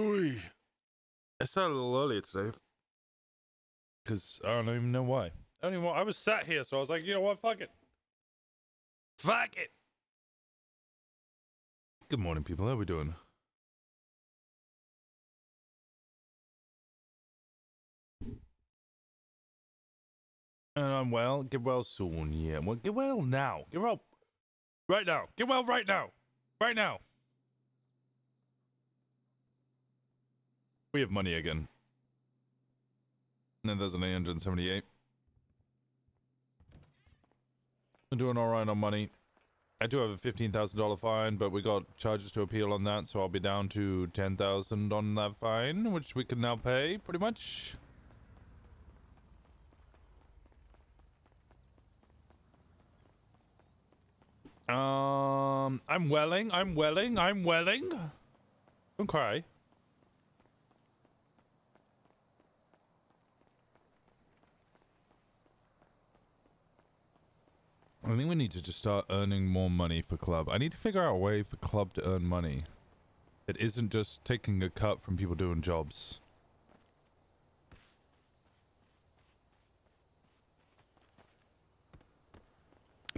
Oy. I started a little earlier today because I don't even know why. I was sat here, so I was like, you know what? Fuck it. Fuck it. Good morning, people. How are we doing? I'm well. Get well soon. Yeah. Well, get well now. Get well right now. Get well right now. Right now. We have money again. 9,878. I'm doing all right on money. I do have a $15,000 fine, but we got charges to appeal on that, so I'll be down to 10,000 on that fine, which we can now pay pretty much. I'm welling. Don't cry. I think we need to just start earning more money for club. I need to figure out a way for club to earn money that isn't just taking a cut from people doing jobs.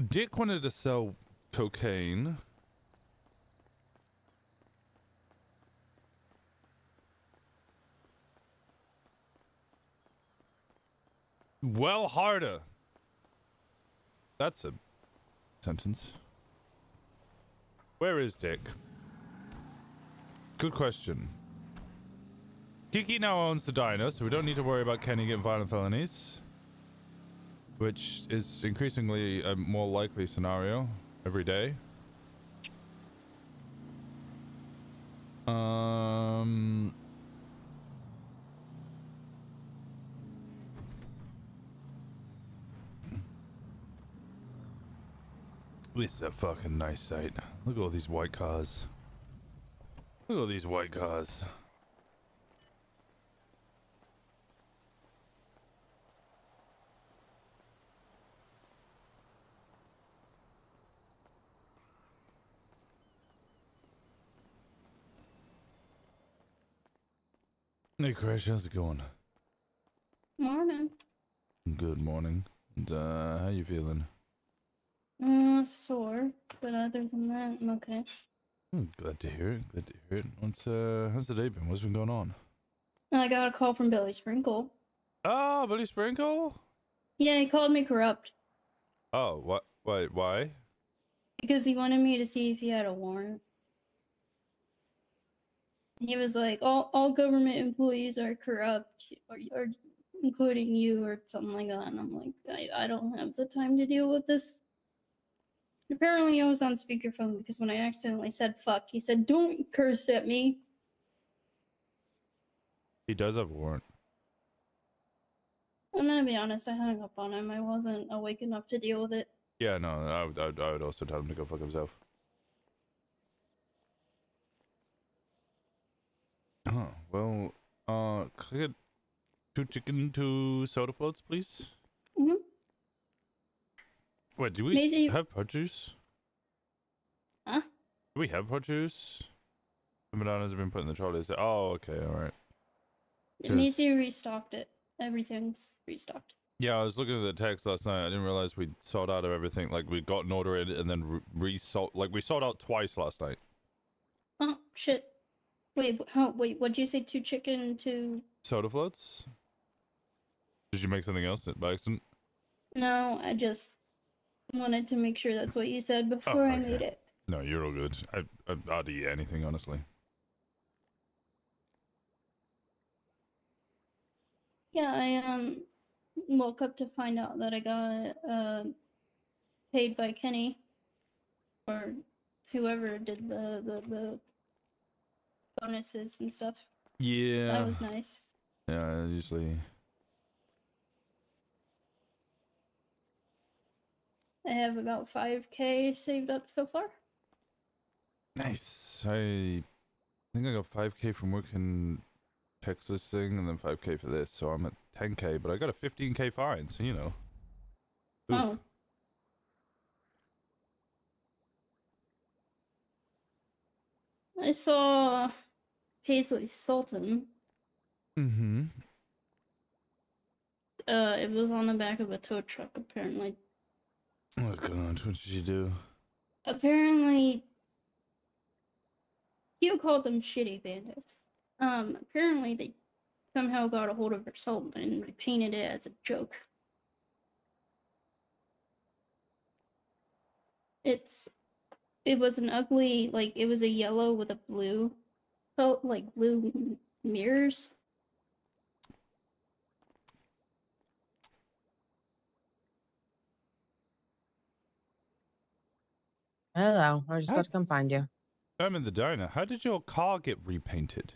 Dick wanted to sell cocaine. Well, harder. That's a sentence. Where is Dick? Good question. Kiki now owns the diner, so we don't need to worry about Kenny getting violent felonies. Which is increasingly a more likely scenario every day. It's a fucking nice sight. Look at all these white cars. Look at all these white cars. Hey Crash, how's it going? Morning. Good morning. And, how you feeling? Sore, but other than that, I'm okay. Glad to hear it. Glad to hear it. How's the day been? What's been going on? I got a call from Billy Sprinkle. Ah, Billy Sprinkle? Yeah, he called me corrupt. Oh, what? Why? Because he wanted me to see if he had a warrant. He was like, all government employees are corrupt, or including you, or something like that. And I'm like, I don't have the time to deal with this. Apparently, I was on speakerphone because when I accidentally said fuck, he said, don't curse at me. He does have a warrant. I'm gonna be honest, I hung up on him. I wasn't awake enough to deal with it. Yeah, no, I would also tell him to go fuck himself. Oh, well, could I get 2 chicken, 2 soda floats, please? Mm-hmm. Wait, do we Maisie, have produce? huh? Do we have produce? The bananas have been put in the trolleys. Oh, okay, alright. Maisie restocked it. Everything's restocked. Yeah, I was looking at the text last night. I didn't realize we'd sold out of everything. Like, we got an order in and then resold. Like, we sold out twice last night. Oh, shit. Wait, wait, what'd you say? 2 chicken, 2... Soda floats? Did you make something else by accident? No, I just wanted to make sure that's what you said before I made it. No, you're all good. I'd eat anything, honestly. Yeah, I woke up to find out that I got paid by Kenny, or whoever did the bonuses and stuff. Yeah. So that was nice. Yeah, usually. I have about 5K saved up so far. Nice. I think I got 5K from working Texas thing and then 5K for this, so I'm at 10K, but I got a 15K fine, so you know. Oof. Oh. I saw Paisley Sultan. Mm-hmm. It was on the back of a tow truck, apparently. Oh god, what did you do? Apparently, you called them shitty bandits. Apparently they somehow got a hold of her Sultan and repainted it as a joke. It was an ugly, like, it was a yellow with a blue, felt like blue mirrors. Hello, I was just about to come find you. I'm in the diner. How did your car get repainted?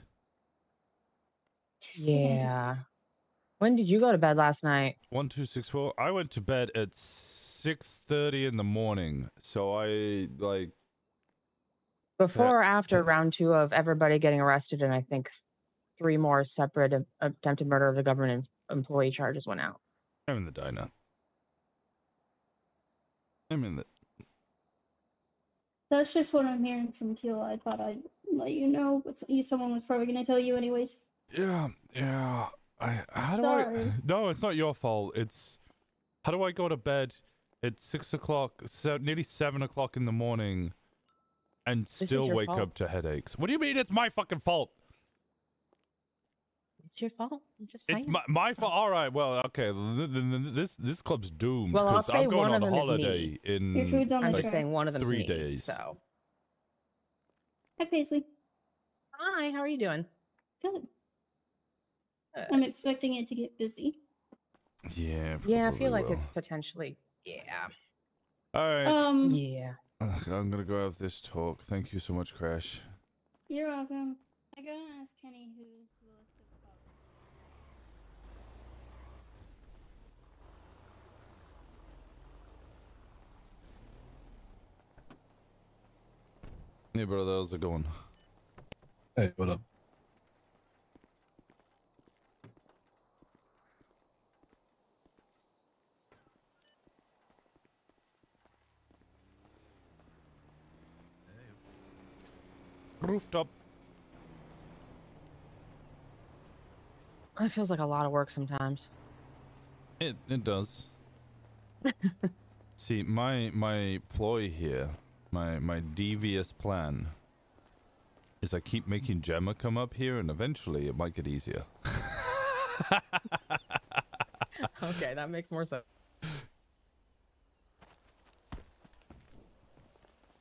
Yeah. When did you go to bed last night? 1264. I went to bed at 6:30 in the morning. So I like Before or after round 2 of everybody getting arrested, and I think 3 more separate attempted murder of the government employee charges went out. I'm in the diner. I'm in the. That's just what I'm hearing from Teal. I thought I'd let you know, but someone was probably gonna tell you anyways. Yeah. How do Sorry. I? No, it's not your fault. It's how do I go to bed at 6 o'clock, nearly 7 o'clock in the morning, and still wake up to headaches? What do you mean it's my fucking fault? It's your fault. I'm just saying. It's my fault. All right. Well, okay. This club's doomed. Well, I'll say I'm going one of on them is holiday me. in. Your food's on I'm the just tray. saying one of them 3 me, days. So. Hi, Paisley. Hi, how are you doing? Good. I'm expecting it to get busy. Yeah. Yeah, I feel like will. it's potentially. Yeah. All right. Yeah. I'm gonna go have this talk. Thank you so much, Crash. You're welcome. I gotta ask Kenny who's the list of cops. Hey, brother, how's it going? Hey, what up? Rooftop. It feels like a lot of work sometimes. It does. See, my ploy here, my devious plan, is I keep making Gemma come up here, and eventually it might get easier. Okay, that makes more sense.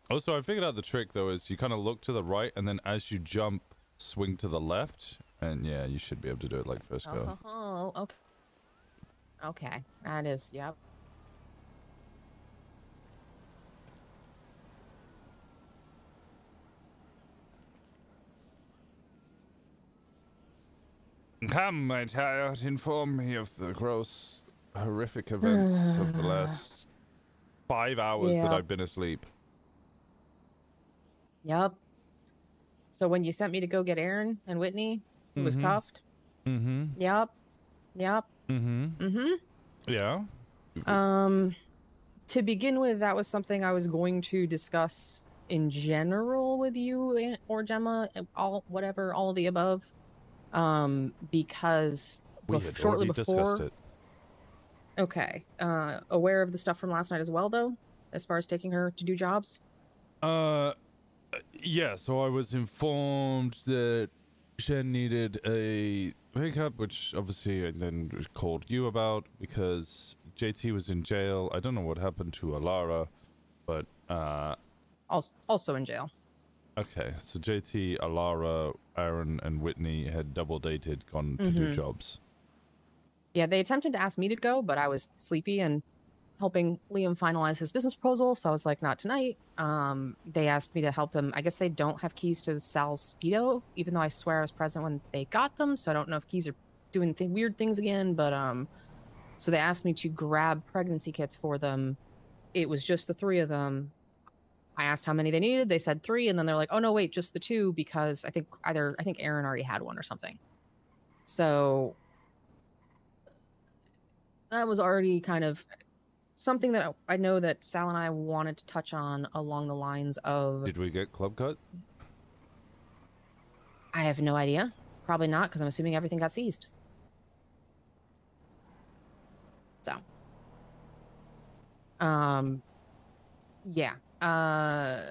Also, I figured out the trick though is you kind of look to the right, and then as you jump, swing to the left, and yeah, you should be able to do it like first go. Oh, okay. Okay, that is, yep. Come, my child, inform me of the gross, horrific events of the last 5 hours that I've been asleep. Yep. So when you sent me to go get Aaron and Whitney, who was cuffed. Mm-hmm. Yep. Yep. Mm-hmm. Mm-hmm. Yeah. To begin with, that was something I was going to discuss in general with you or Gemma, all of the above. Because shortly before. Discussed it. Okay. Aware of the stuff from last night as well, though, as far as taking her to do jobs. Yeah. So I was informed that Shen needed a pickup, which obviously I then called you about because JT was in jail. I don't know what happened to Elara, but also in jail. Okay, so JT, Elara, Aaron, and Whitney had double dated, gone to do jobs. Yeah, they attempted to ask me to go, but I was sleepy and helping Liam finalize his business proposal, so I was like, not tonight. They asked me to help them. I guess they don't have keys to Sal's Speedo, even though I swear I was present when they got them, so I don't know if keys are doing weird things again, but so they asked me to grab pregnancy kits for them. It was just the 3 of them. I asked how many they needed. They said 3, and then they're like, "Oh no, wait, just the 2," because I think Aaron already had one or something. So that was already kind of something that I know that Sal and I wanted to touch on along the lines of. Did we get club cut? I have no idea. Probably not, because I'm assuming everything got seized. So, yeah. I'm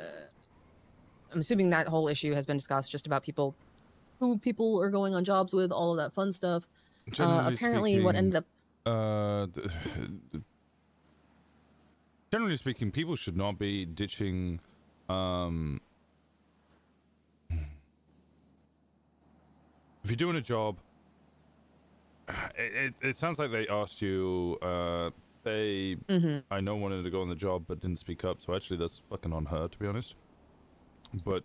assuming that whole issue has been discussed, just about who people are going on jobs with, all of that fun stuff. Apparently, what ended up... generally speaking, people should not be ditching... if you're doing a job, it sounds like they asked you, they, I know, wanted to go on the job but didn't speak up, so actually that's fucking on her, to be honest. But,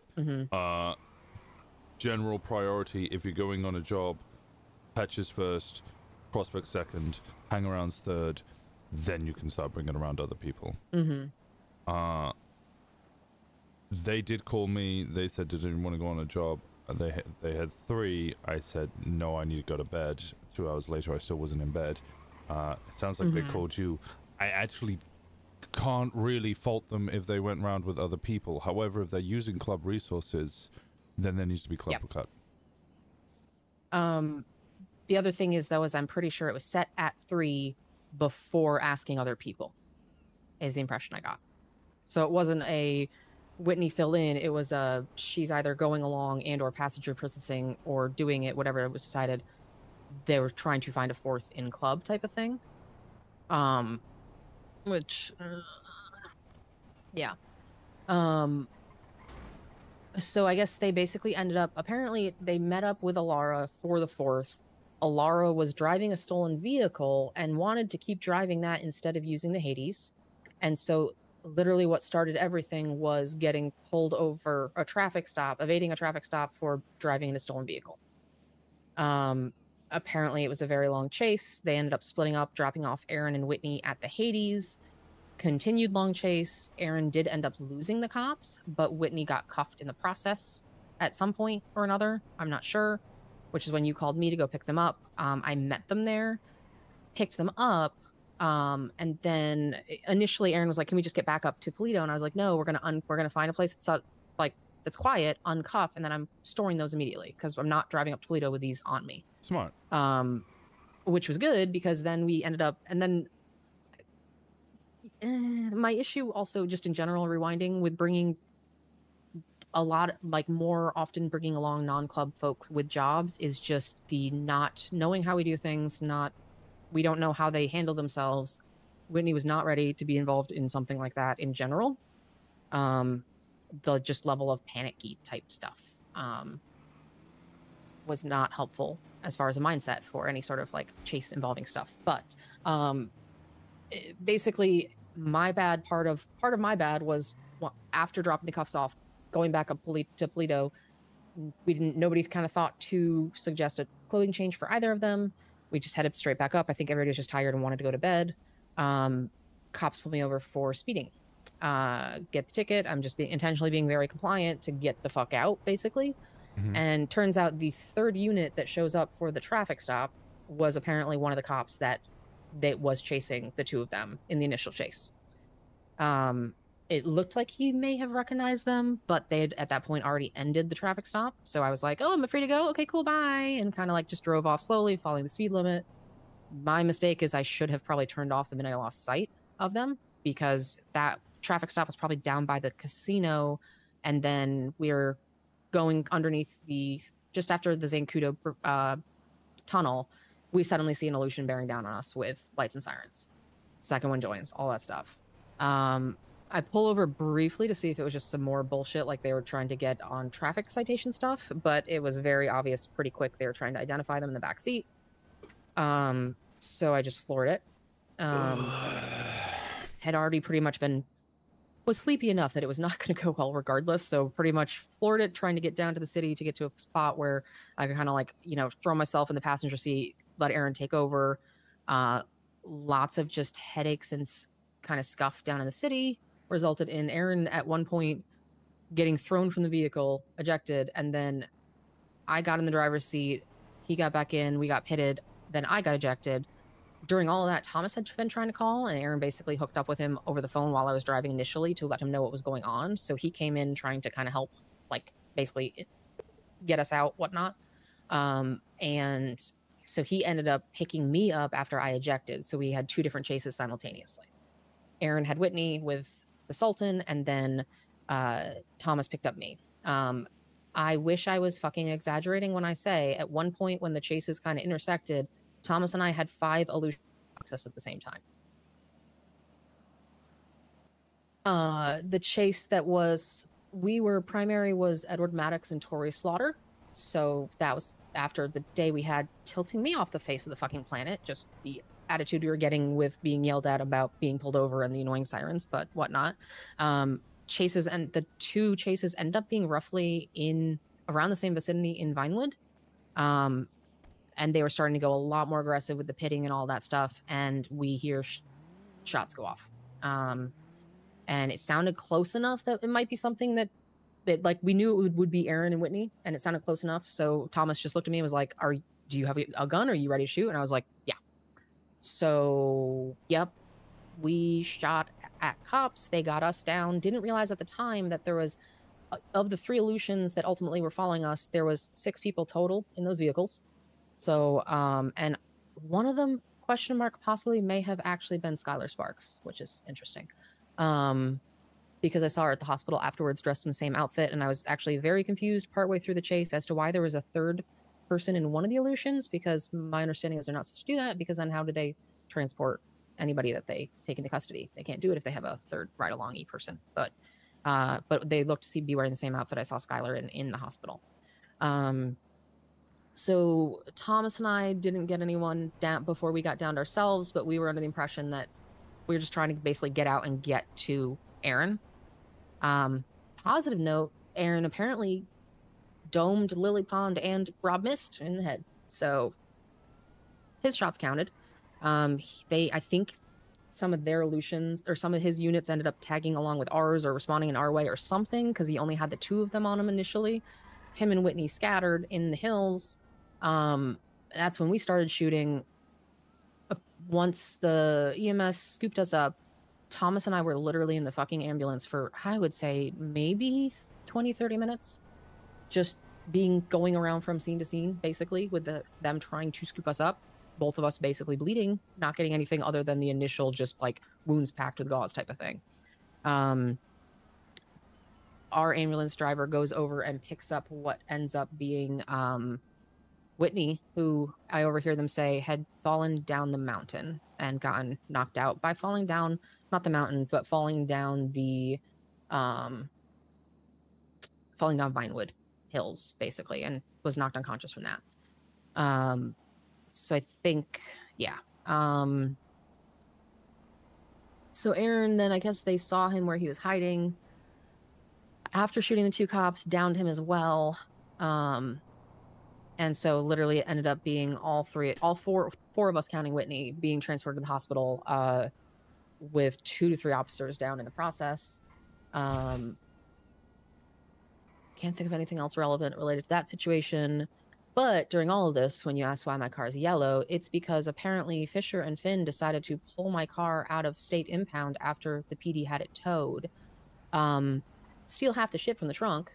general priority, if you're going on a job, patches first, prospect second, hang-arounds third, then you can start bringing around other people. They did call me, they said, did anyone want to go on a job? They had 3. I said, no, I need to go to bed. 2 hours later, I still wasn't in bed. It sounds like they called you. I actually can't really fault them if they went around with other people. However, if they're using club resources, then there needs to be club cut. The other thing is, though, is I'm pretty sure it was set at 3 before asking other people, is the impression I got. So it wasn't a Whitney fill in, it was she's either going along and or passenger processing or doing it, whatever it was decided. They were trying to find a 4th in club type of thing. Which, yeah. So I guess they basically ended up, apparently they met up with Elara for the 4th. Elara was driving a stolen vehicle and wanted to keep driving that instead of using the Hades. And so literally what started everything was getting pulled over a traffic stop, evading a traffic stop for driving in a stolen vehicle. Apparently it was a very long chase. They ended up splitting up, dropping off Aaron and Whitney at the Hades. Continued long chase. Aaron did end up losing the cops, but Whitney got cuffed in the process at some point or another. I'm not sure, which is when you called me to go pick them up. I met them there, picked them up, and then initially Aaron was like, "Can we just get back up to Paleto?" And I was like, "No, we're gonna find a place that's quiet, uncuff, and then I'm storing those immediately because I'm not driving up to Paleto with these on me." Smart. Which was good because then we ended up, and then my issue also just in general rewinding with bringing a lot, like more often bringing along non-club folk with jobs is just the not knowing how we do things, we don't know how they handle themselves. Whitney was not ready to be involved in something like that in general. The just level of panicky type stuff was not helpful as far as a mindset for any sort of like chase involving stuff. But basically my bad, part of my bad was after dropping the cuffs off, going back up to Paleto, nobody kind of thought to suggest a clothing change for either of them. We just headed straight back up. I think everybody was just tired and wanted to go to bed. Cops pulled me over for speeding. Get the ticket. I'm just intentionally being very compliant to get the fuck out, basically. And turns out the 3rd unit that shows up for the traffic stop was apparently one of the cops that was chasing the 2 of them in the initial chase. It looked like he may have recognized them, but they had at that point already ended the traffic stop. So I was like, "Oh, I'm free to go. Okay, cool, bye." And kind of like just drove off slowly, following the speed limit. My mistake is I should have probably turned off the minute I lost sight of them, because that traffic stop was probably down by the casino. And then we're going underneath just after the Zancudo tunnel, we suddenly see an illusion bearing down on us with lights and sirens. Second one joins, all that stuff. I pull over briefly to see if it was just some more bullshit, like they were trying to get on traffic citation stuff, but it was very obvious pretty quick they were trying to identify them in the back seat. So I just floored it. Had already pretty much was sleepy enough that it was not going to go well regardless, so pretty much floored it, trying to get down to the city to get to a spot where I could kind of like, throw myself in the passenger seat, let Aaron take over. Lots of just headaches and kind of scuff down in the city resulted in Aaron at one point getting thrown from the vehicle, ejected, and then I got in the driver's seat, he got back in, we got pitted, then I got ejected. During all of that, Thomas had been trying to call, and Aaron basically hooked up with him over the phone while I was driving initially to let him know what was going on. So he came in trying to kind of help, like, basically get us out, whatnot. And so he ended up picking me up after I ejected. So we had 2 different chases simultaneously. Aaron had Whitney with the Sultan, and then Thomas picked up me. I wish I was fucking exaggerating when I say at one point when the chases kind of intersected, Thomas and I had 5 illusion access at the same time. The chase that we were primary was Edward Maddox and Tori Slaughter. So that was after the day we had tilting me off the face of the fucking planet. Just the attitude we were getting with being yelled at about being pulled over and the annoying sirens, but whatnot. Chases, and the 2 chases end up being roughly in around the same vicinity in Vinewood. And they were starting to go a lot more aggressive with the pitting and all that stuff. And we hear shots go off. And it sounded close enough that it might be something that like we knew it would be Aaron and Whitney, and it sounded close enough. So Thomas just looked at me and was like, do you have a gun? Are you ready to shoot? And I was like, yeah. So, yep, we shot at cops. They got us down. Didn't realize at the time that there was, of the 3 Aleutians that ultimately were following us, there was 6 people total in those vehicles. So, and one of them, question mark, possibly may have actually been Skylar Sparks, which is interesting. Because I saw her at the hospital afterwards dressed in the same outfit, and I was actually very confused partway through the chase as to why there was a 3rd person in one of the Aleutians, because my understanding is they're not supposed to do that, because then how do they transport anybody that they take into custody? They can't do it if they have a 3rd ride-along-y person. But they looked to be wearing the same outfit I saw Skylar in the hospital. So Thomas and I didn't get anyone down before we got downed ourselves, but we were under the impression that we were just trying to basically get out and get to Aaron. Positive note, Aaron apparently domed Lily Pond and Rob Mist in the head. So his shots counted. I think some of their Aleutians or some of his units ended up tagging along with ours or responding in our way or something, because he only had the 2 of them on him initially. Him and Whitney scattered in the hills. That's when we started shooting. Once the EMS scooped us up, Thomas and I were literally in the fucking ambulance for, I would say, maybe 20, 30 minutes. Just going around from scene to scene, basically, with them trying to scoop us up. Both of us basically bleeding, not getting anything other than the initial just like wounds packed with gauze type of thing. Our ambulance driver goes over and picks up what ends up being Whitney, who I overhear them say had fallen down the mountain and gotten knocked out by falling down, not the mountain, but falling down Vinewood Hills, basically, and was knocked unconscious from that. So I think, yeah. So Aaron, then I guess they saw him where he was hiding. After shooting the 2 cops, downed him as well. And so literally it ended up being all four of us, counting Whitney, being transported to the hospital with 2 to 3 officers down in the process. Can't think of anything else relevant related to that situation. But during all of this, when you ask why my car is yellow, it's because apparently Fisher and Finn decided to pull my car out of state impound after the PD had it towed. Steal half the shit from the trunk,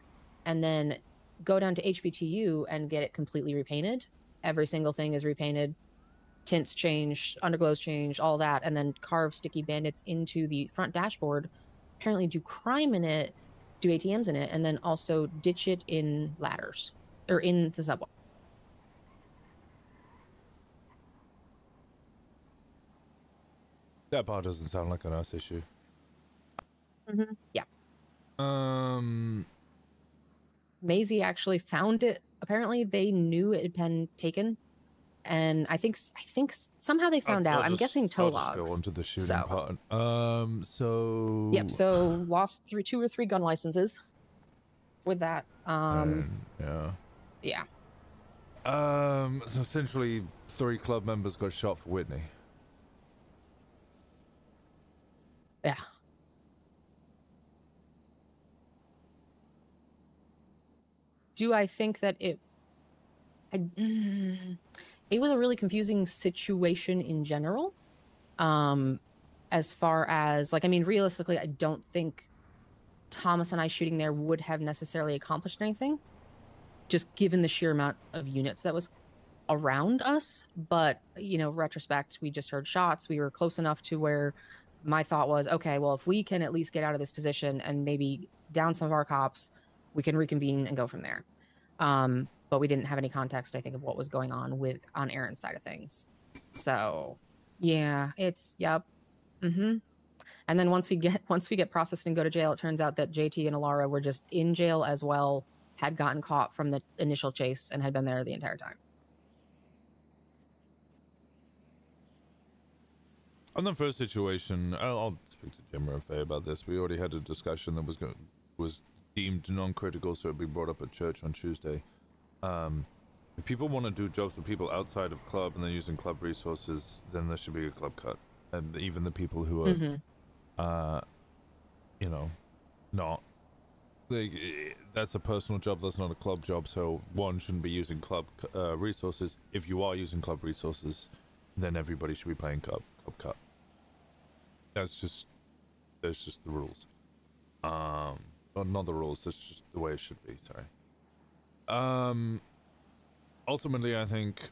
and then go down to HVTU and get it completely repainted. Every single thing is repainted, tints changed, underglows changed, all that, and then carve sticky bandits into the front dashboard, apparently do crime in it, do ATMs in it, and then also ditch it in ladders, or in the subway. That part doesn't sound like an us issue. Yeah. Um, Maisie actually found it. Apparently, they knew it had been taken, and I think somehow they found out. I'm guessing tow logs. Go on to the shooting part. So. Yep. So lost 2 or 3 gun licenses with that. Yeah. Yeah. So essentially, 3 club members got shot for Whitney. Yeah. Do I think that it was a really confusing situation in general. As far as, like, I mean, realistically, I don't think Thomas and I shooting there would have necessarily accomplished anything. just given the sheer amount of units that was around us. But, you know, retrospect, we just heard shots. We were close enough to where my thought was, okay, well, if we can at least get out of this position and maybe down some of our cops, we can reconvene and go from there. But we didn't have any context, I think, of what was going on on Aaron's side of things. So yeah, it's yep. And then once we get processed and go to jail, it turns out that JT and Elara were just in jail as well, had gotten caught from the initial chase and had been there the entire time. On the first situation, I'll speak to Jim or Faye about this. We already had a discussion that was deemed non-critical, so it'd be brought up at church on Tuesday. If people want to do jobs with people outside of club and they're using club resources, then there should be a club cut. And even the people who are, you know, not, that's a personal job, that's not a club job, so one shouldn't be using club resources. If you are using club resources, then everybody should be paying club cut. That's just the rules. Well, not the rules, that's just the way it should be, sorry. Ultimately, I think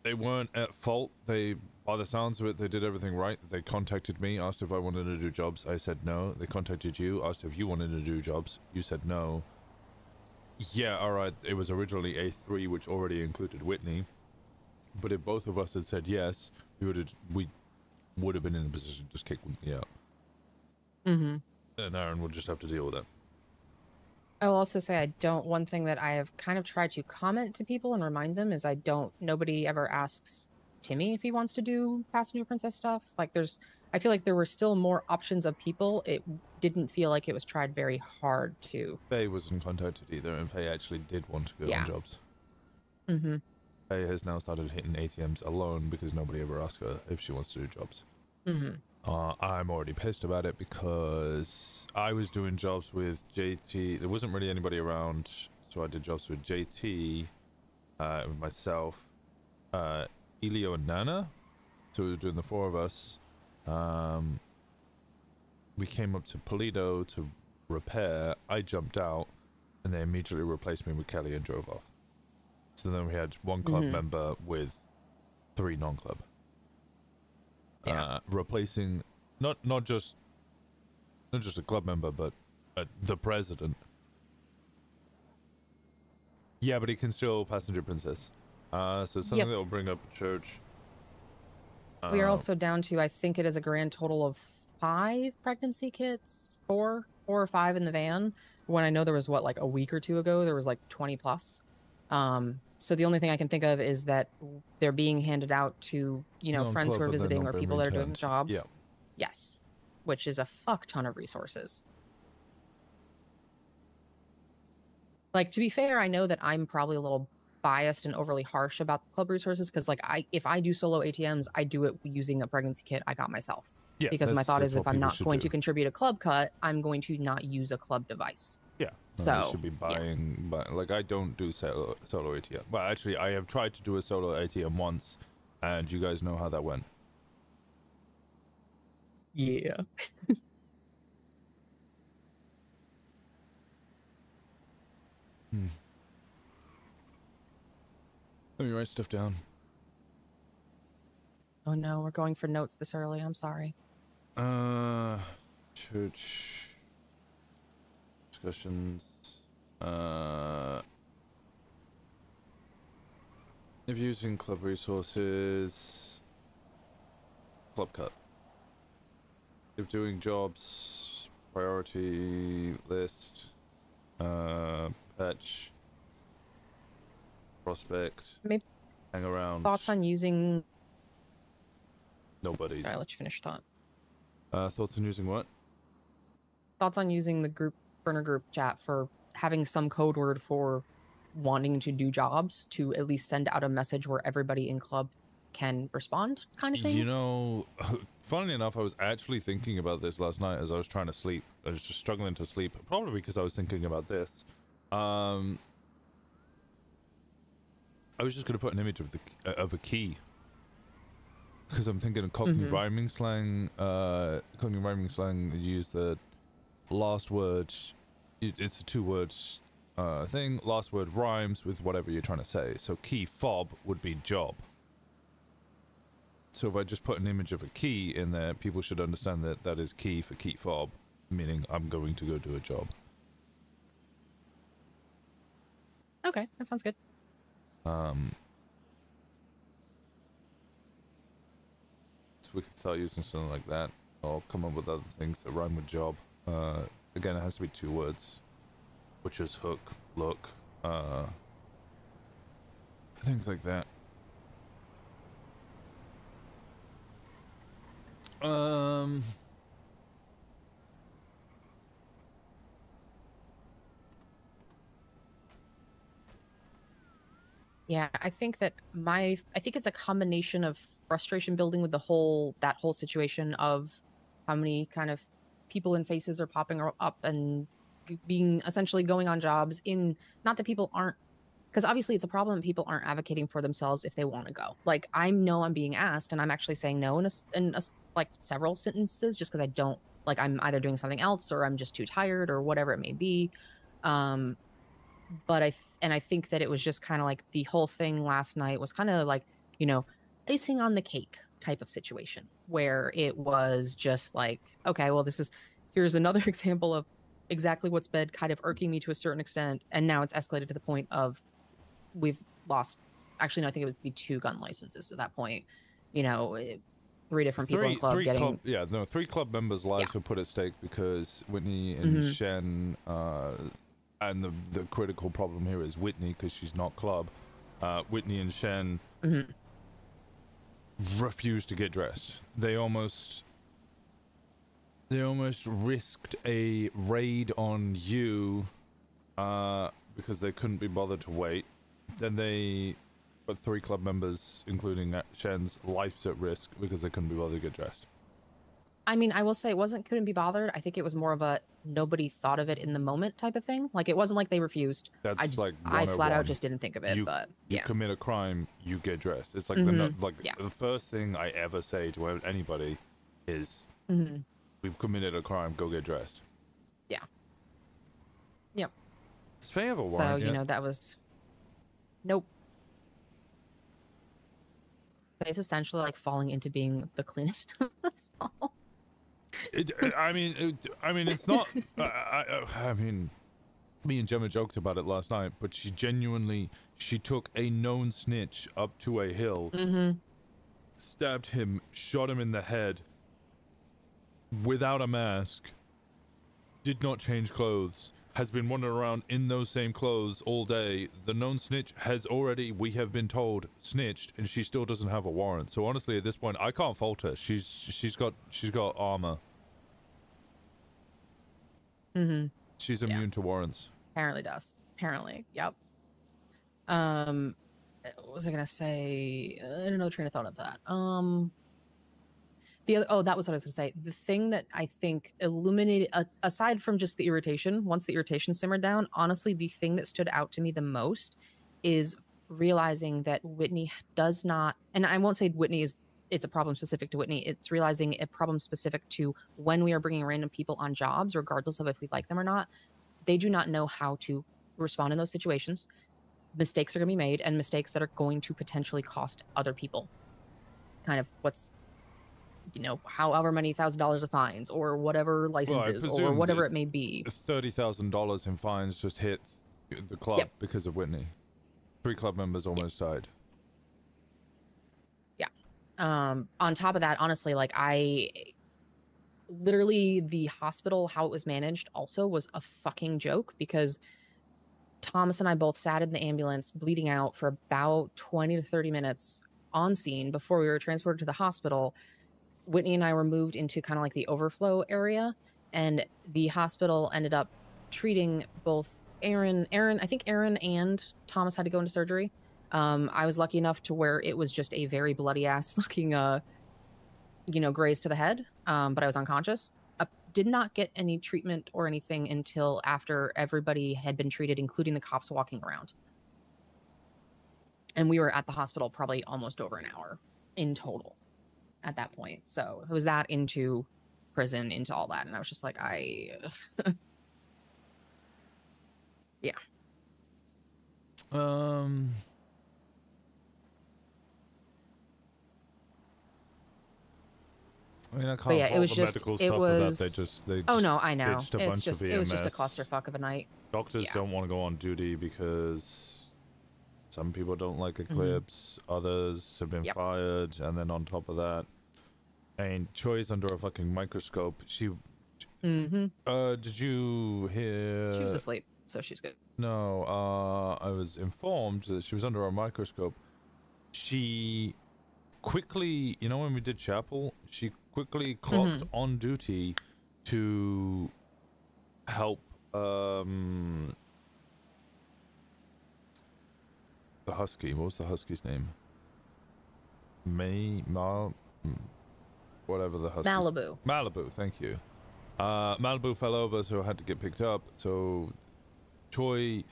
they weren't at fault. By the sounds of it, they did everything right. They contacted me, asked if I wanted to do jobs. I said no. They contacted you, asked if you wanted to do jobs. You said no. Yeah, alright, it was originally A3, which already included Whitney. But if both of us had said yes, we would have been in a position to just kick Whitney out. And Aaron would just have to deal with it. I will also say one thing that I have kind of tried to comment to people and remind them is nobody ever asks Timmy if he wants to do passenger princess stuff. Like I feel like there were still more options of people. It didn't feel like it was tried very hard to. Faye wasn't contacted either, and Faye actually did want to go on jobs. Faye has now started hitting ATMs alone because nobody ever asked her if she wants to do jobs. I'm already pissed about it because I was doing jobs with JT. There wasn't really anybody around, so I did jobs with JT, with myself, Elio and Nana. So we were doing the four of us. We came up to Paleto to repair. I jumped out, and they immediately replaced me with Kelly and drove off. So then we had one club member with 3 non-club. Replacing not just a club member, but the president. Yeah, but he can still passenger princess. So something that will bring up church. We are also down to, I think it is a grand total of 5 pregnancy kits, 4 or 5 in the van. When I know there was like a week or 2 ago, there was like 20 plus. So the only thing I can think of is that they're being handed out to, friends who are visiting or people that are doing jobs. Yeah. Yes. Which is a fuck ton of resources. Like, to be fair, I know that I'm probably a little biased and overly harsh about the club resources because, like, if I do solo ATMs, I do it using a pregnancy kit I got myself. Yeah, because my thought is if I'm not going to contribute a club cut, I'm going to not use a club device. Yeah. So you should be buying, like, I don't do solo ATM. Well, actually, I have tried to do a solo ATM once, and you guys know how that went. Yeah. Let me write stuff down. Oh no, we're going for notes this early. I'm sorry. Church discussions. If using club resources, club cut. If doing jobs, priority list, patch, prospect, maybe hang around. Thoughts on using... Nobody. Sorry, I'll let you finish your thought. Thoughts on using what? Thoughts on using the burner group chat for having some code word for wanting to do jobs to at least send out a message where everybody in club can respond, kind of thing. Funnily enough, I was actually thinking about this last night as I was trying to sleep. I was just struggling to sleep, probably because I was thinking about this. I was just going to put an image of a key. Because I'm thinking of Cockney rhyming slang. Cockney rhyming slang, you use the last word. It's 2 words thing. Last word rhymes with whatever you're trying to say. So key fob would be job. So if I just put an image of a key in there, people should understand that that is key for key fob, meaning I'm going to go do a job. Okay, that sounds good. So we could start using something like that, or come up with other things that rhyme with job. Again, it has to be 2 words, which is hook, look, things like that. Yeah, I think that I think it's a combination of frustration building with that whole situation of how many kind of people and faces are popping up and being essentially going on jobs in, not that people aren't, because obviously it's a problem people aren't advocating for themselves if they want to go. Like, I know I'm being asked and I'm actually saying no in like several sentences just because I don't, like, I'm either doing something else or I'm just too tired or whatever it may be. But I think that it was just kind of like the whole thing last night was kind of like, you know, icing on the cake type of situation where it was just like, okay, well, here's another example of exactly what's been kind of irking me to a certain extent. And now it's escalated to the point of we've lost, actually, no, I think it would be 2 gun licenses at that point, you know, 3 different people in club getting... Club, 3 club members' lives were put at stake because Whitney and Shen, and the critical problem here is Whitney, because she's not club. Whitney and Shen refused to get dressed. They almost risked a raid on you because they couldn't be bothered to wait. Then they put 3 club members, including Shen's, lives at risk because they couldn't be bothered to get dressed. I mean, I will say it couldn't be bothered. I think it was more of a nobody thought of it in the moment type of thing. Like, it wasn't like they refused. That's I flat out just didn't think of it. But you commit a crime, you get dressed. It's like the first thing I ever say to anybody is, "We've committed a crime. Go get dressed." Yeah. Yep. Does Faye have a warrant So yet? you know that was. Nope. It's essentially like falling into being the cleanest of us all. I mean, it's not. I mean, me and Gemma joked about it last night, but she took a known snitch up to a hill, stabbed him, shot him in the head, without a mask, did not change clothes, has been wandering around in those same clothes all day. The known snitch has already, we have been told, snitched, and she still doesn't have a warrant. So honestly, at this point, I can't fault her. She's got armor. She's immune to warrants. Apparently does. Apparently, yep. What was I gonna say? I don't know the train of thought of that. That was what I was gonna say. The thing that I think illuminated, aside from just the irritation, once the irritation simmered down, honestly, the thing that stood out to me the most is realizing that Whitney does not, and I won't say it's a problem specific to Whitney. It's realizing a problem specific to when we are bringing random people on jobs, regardless of if we like them or not. They do not know how to respond in those situations. Mistakes are going to be made, and mistakes that are going to potentially cost other people kind of however many $1,000 of fines or whatever licenses or whatever it may be. $30,000 in fines just hit the club because of Whitney. 3 club members almost died. Yeah. On top of that, honestly, like literally the hospital, how it was managed also was a fucking joke, because Thomas and I both sat in the ambulance bleeding out for about 20 to 30 minutes on scene before we were transported to the hospital. Whitney and I were moved into kind of like the overflow area, and the hospital ended up treating both Aaron, I think Aaron and Thomas had to go into surgery. I was lucky enough to where it was just a very bloody ass looking, graze to the head. But I was unconscious. Did not get any treatment or anything until after everybody had been treated, including the cops walking around. And we were at the hospital probably almost over an hour in total at that point. So it was that into prison, into all that. And I was just like, yeah. I mean, I can't But yeah, it fault was the just, medical it stuff was. of that. They Oh just no, I know. ditched a It's bunch just, of it was just a EMS. clusterfuck of a night. Doctors Yeah. don't want to go on duty because some people don't like Mm-hmm. Eclipse, others have been Yep. fired, and then on top of that, and ChoiZ under a fucking microscope. She, Mm-hmm. did you hear? She was asleep, so she's good. No, I was informed that she was under a microscope. She quickly, you know, when we did chapel, she quickly clocked on duty to help the husky. What was the husky's name? Whatever the husky. Malibu, thank you. Malibu fell over, so had to get picked up. So Choi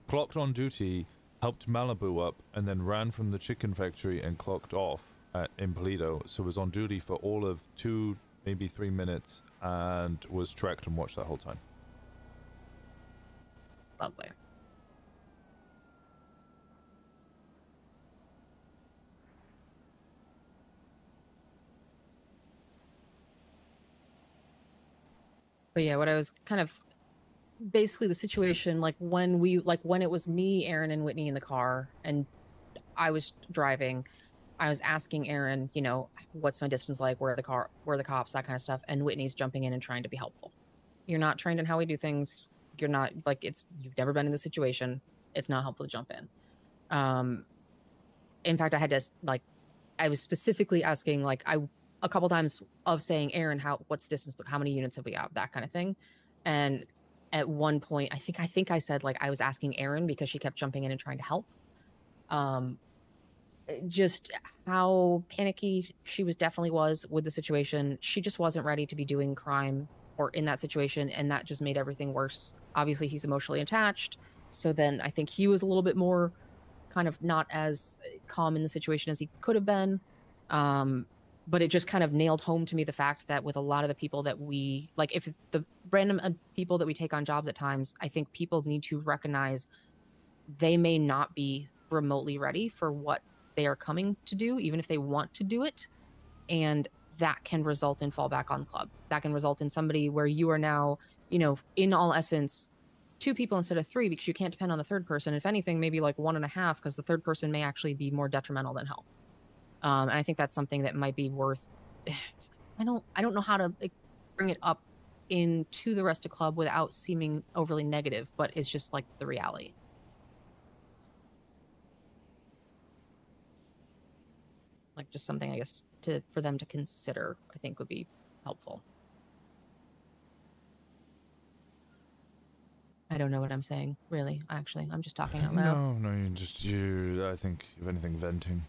clocked on duty, helped Malibu up, and then ran from the chicken factory and clocked off in Paleto. So was on duty for all of 2, maybe 3 minutes, and was tracked and watched that whole time. Lovely. But yeah, what I was kind of basically the situation, like when it was me, Aaron, and Whitney in the car, and I was driving, I was asking Aaron, you know, what's my distance like, where are the cops, that kind of stuff, and Whitney's jumping in and trying to be helpful. You're not trained in how we do things. You're not like you've never been in the situation. It's not helpful to jump in. In fact, I had to I was specifically asking a couple times of saying, Aaron, what's the distance? How many units have we got? That kind of thing. And at one point, I think I said I was asking Aaron because she kept jumping in and trying to help. Just how panicky she definitely was with the situation. She just wasn't ready to be doing crime or in that situation, and that just made everything worse. Obviously, he's emotionally attached, so then I think he was a little bit more kind of not as calm in the situation as he could have been. But it just kind of nailed home to me the fact that with a lot of the people that we if the random people that we take on jobs at times, I think people need to recognize they may not be remotely ready for what they are coming to do, even if they want to do it. And that can result in fallback on club. That can result in somebody where you are now, you know, in all essence, 2 people instead of 3, because you can't depend on the third person. If anything, maybe 1.5, because the third person may actually be more detrimental than help. And I think that's something that might be worth. I don't know how to bring it up into the rest of club without seeming overly negative, but it's just the reality. Just something, I guess, for them to consider, I think would be helpful. I don't know what I'm saying, really. Actually, I'm just talking out loud. No, I think, if anything, venting.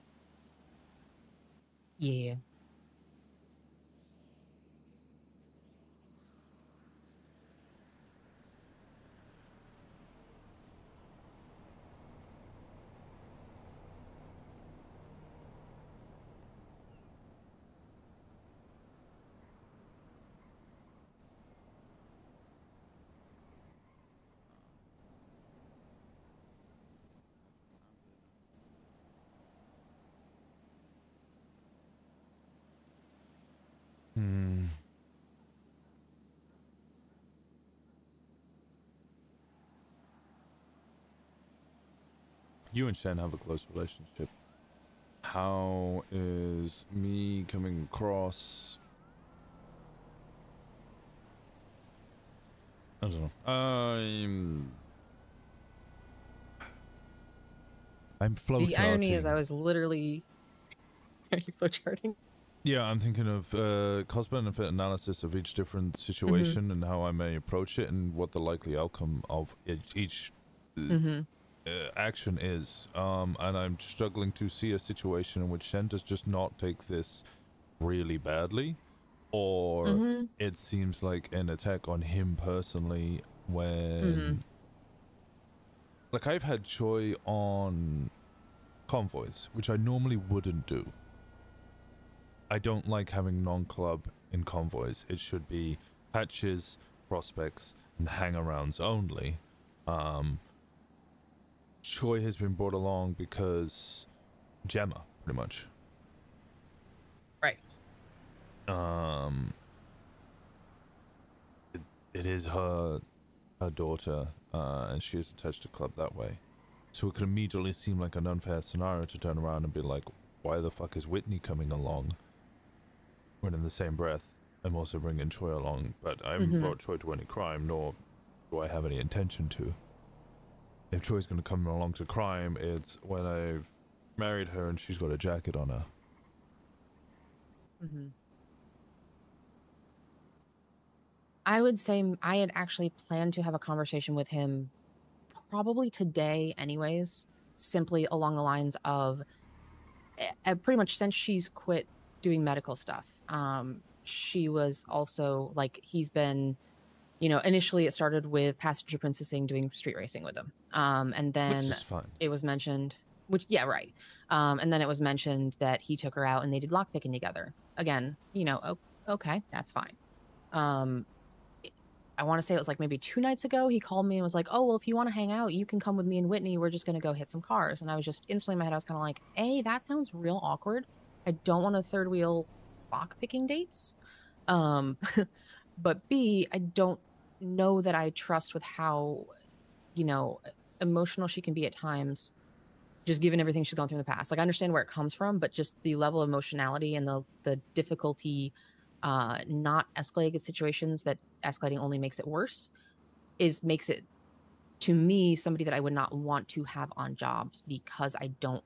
Yeah. You and Shen have a close relationship. How is me coming across? I don't know. I'm flowcharting. The irony is I was literally... Are you flowcharting? Yeah, I'm thinking of cost-benefit analysis of each different situation and how I may approach it and what the likely outcome of each action is. And I'm struggling to see a situation in which Shen does just not take this really badly, or it seems like an attack on him personally when... I've had Choi on convoys, which I normally wouldn't do. I don't like having non-club in convoys. It should be patches, prospects, and hang-arounds only. Choi has been brought along because Gemma, pretty much. Right. It is her daughter, and she is attached to club that way. So it could immediately seem like an unfair scenario to turn around and be like, why the fuck is Whitney coming along? When in the same breath, I'm also bringing Choi along, but I haven't brought Choi to any crime, nor do I have any intention to. If Choi's going to come along to crime, it's when I've married her and she's got a jacket on her. I would say I had actually planned to have a conversation with him probably today anyways, simply along the lines of pretty much since she's quit doing medical stuff. She was also like, he's been, you know, initially it started with passenger princessing, doing street racing with him. And then Which is fine. it was mentioned, which, yeah, right. And then it was mentioned that he took her out and they did lockpicking together. Again, you know, okay, that's fine. I want to say it was like maybe 2 nights ago, he called me and was like, oh, well, if you want to hang out, you can come with me and Whitney. We're just going to go hit some cars. And I was just instantly in my head, I was kind of like, A, that sounds real awkward. I don't want a third wheel lockpicking dates. But B, I don't know that I trust with how, you know, emotional she can be at times, just given everything she's gone through in the past. Like, I understand where it comes from, but just the level of emotionality and the difficulty not escalating situations that escalating only makes it worse makes it, to me, somebody that I would not want to have on jobs, because I don't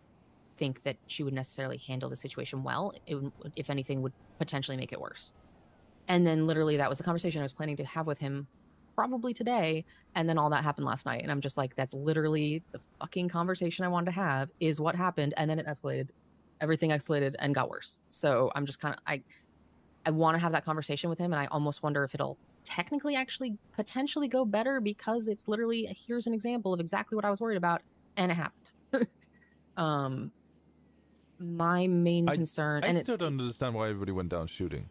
think that she would necessarily handle the situation well. It would, if anything, would potentially make it worse. And then literally that was the conversation I was planning to have with him probably today, and then all that happened last night, and I'm just like, that's literally the fucking conversation I wanted to have, is what happened, and then it escalated. Everything escalated and got worse. So I'm just kind of, I want to have that conversation with him, and I almost wonder if it'll technically actually potentially go better, because it's literally, here's an example of exactly what I was worried about, and it happened. My main concern, I still don't understand why everybody went down shooting.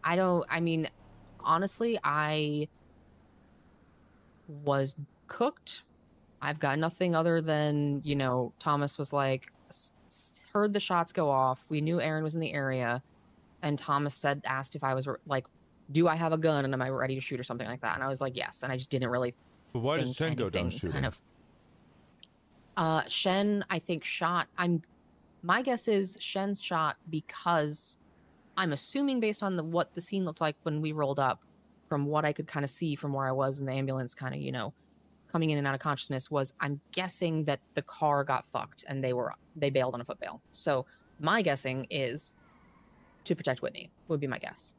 I mean, honestly, I was cooked. I've got nothing other than, you know, Thomas was like, heard the shots go off. We knew Aaron was in the area. And Thomas asked if I was like, do I have a gun and am I ready to shoot or something like that? And I was like, yes. And I just didn't really But why did Shen go down shooting? Kind of, Shen, I think, shot. My guess is Shen's shot because I'm assuming, based on what the scene looked like when we rolled up, from what I could kind of see from where I was in the ambulance, kind of, you know, coming in and out of consciousness, was I'm guessing that the car got fucked and they bailed on a foot bail. So my guessing is to protect Whitney, would be my guess.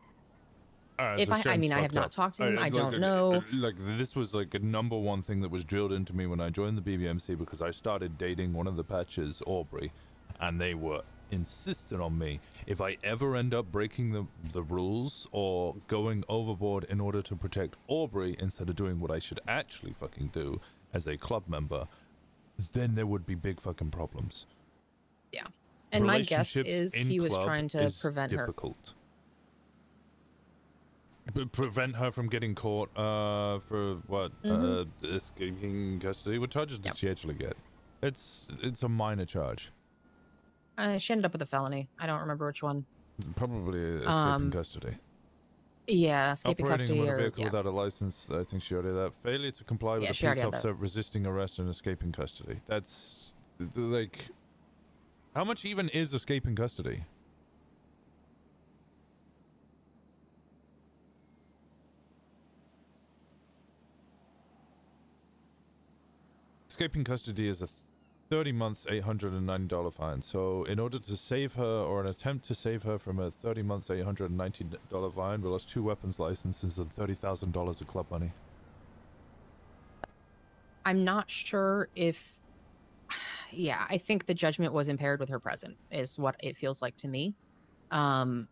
If so I mean, I have not talked to him. I don't know. Like, this was like a #1 thing that was drilled into me when I joined the BBMC, because I started dating one of the patches, Aubrey, and they were insistent on me, if I ever end up breaking the rules or going overboard in order to protect Aubrey instead of doing what I should actually fucking do as a club member, then there would be big fucking problems. Yeah. And my guess is he was trying to prevent her. Prevent her from getting caught for what? Escaping custody. What charges did she actually get? It's a minor charge. She ended up with a felony. I don't remember which one. Probably escaping custody. Yeah, escaping custody. Operating a vehicle without a license, I think she already had that. Failure to comply with a police officer, resisting arrest and escaping custody. That's, like, how much even is escaping custody? Escaping custody is a 30 months, $890 fine. So in order to save her, or an attempt to save her from a 30 months, $890 fine, we lost 2 weapons licenses and $30,000 of club money. I'm not sure if, yeah, I think the judgment was impaired with her present, is what it feels like to me. I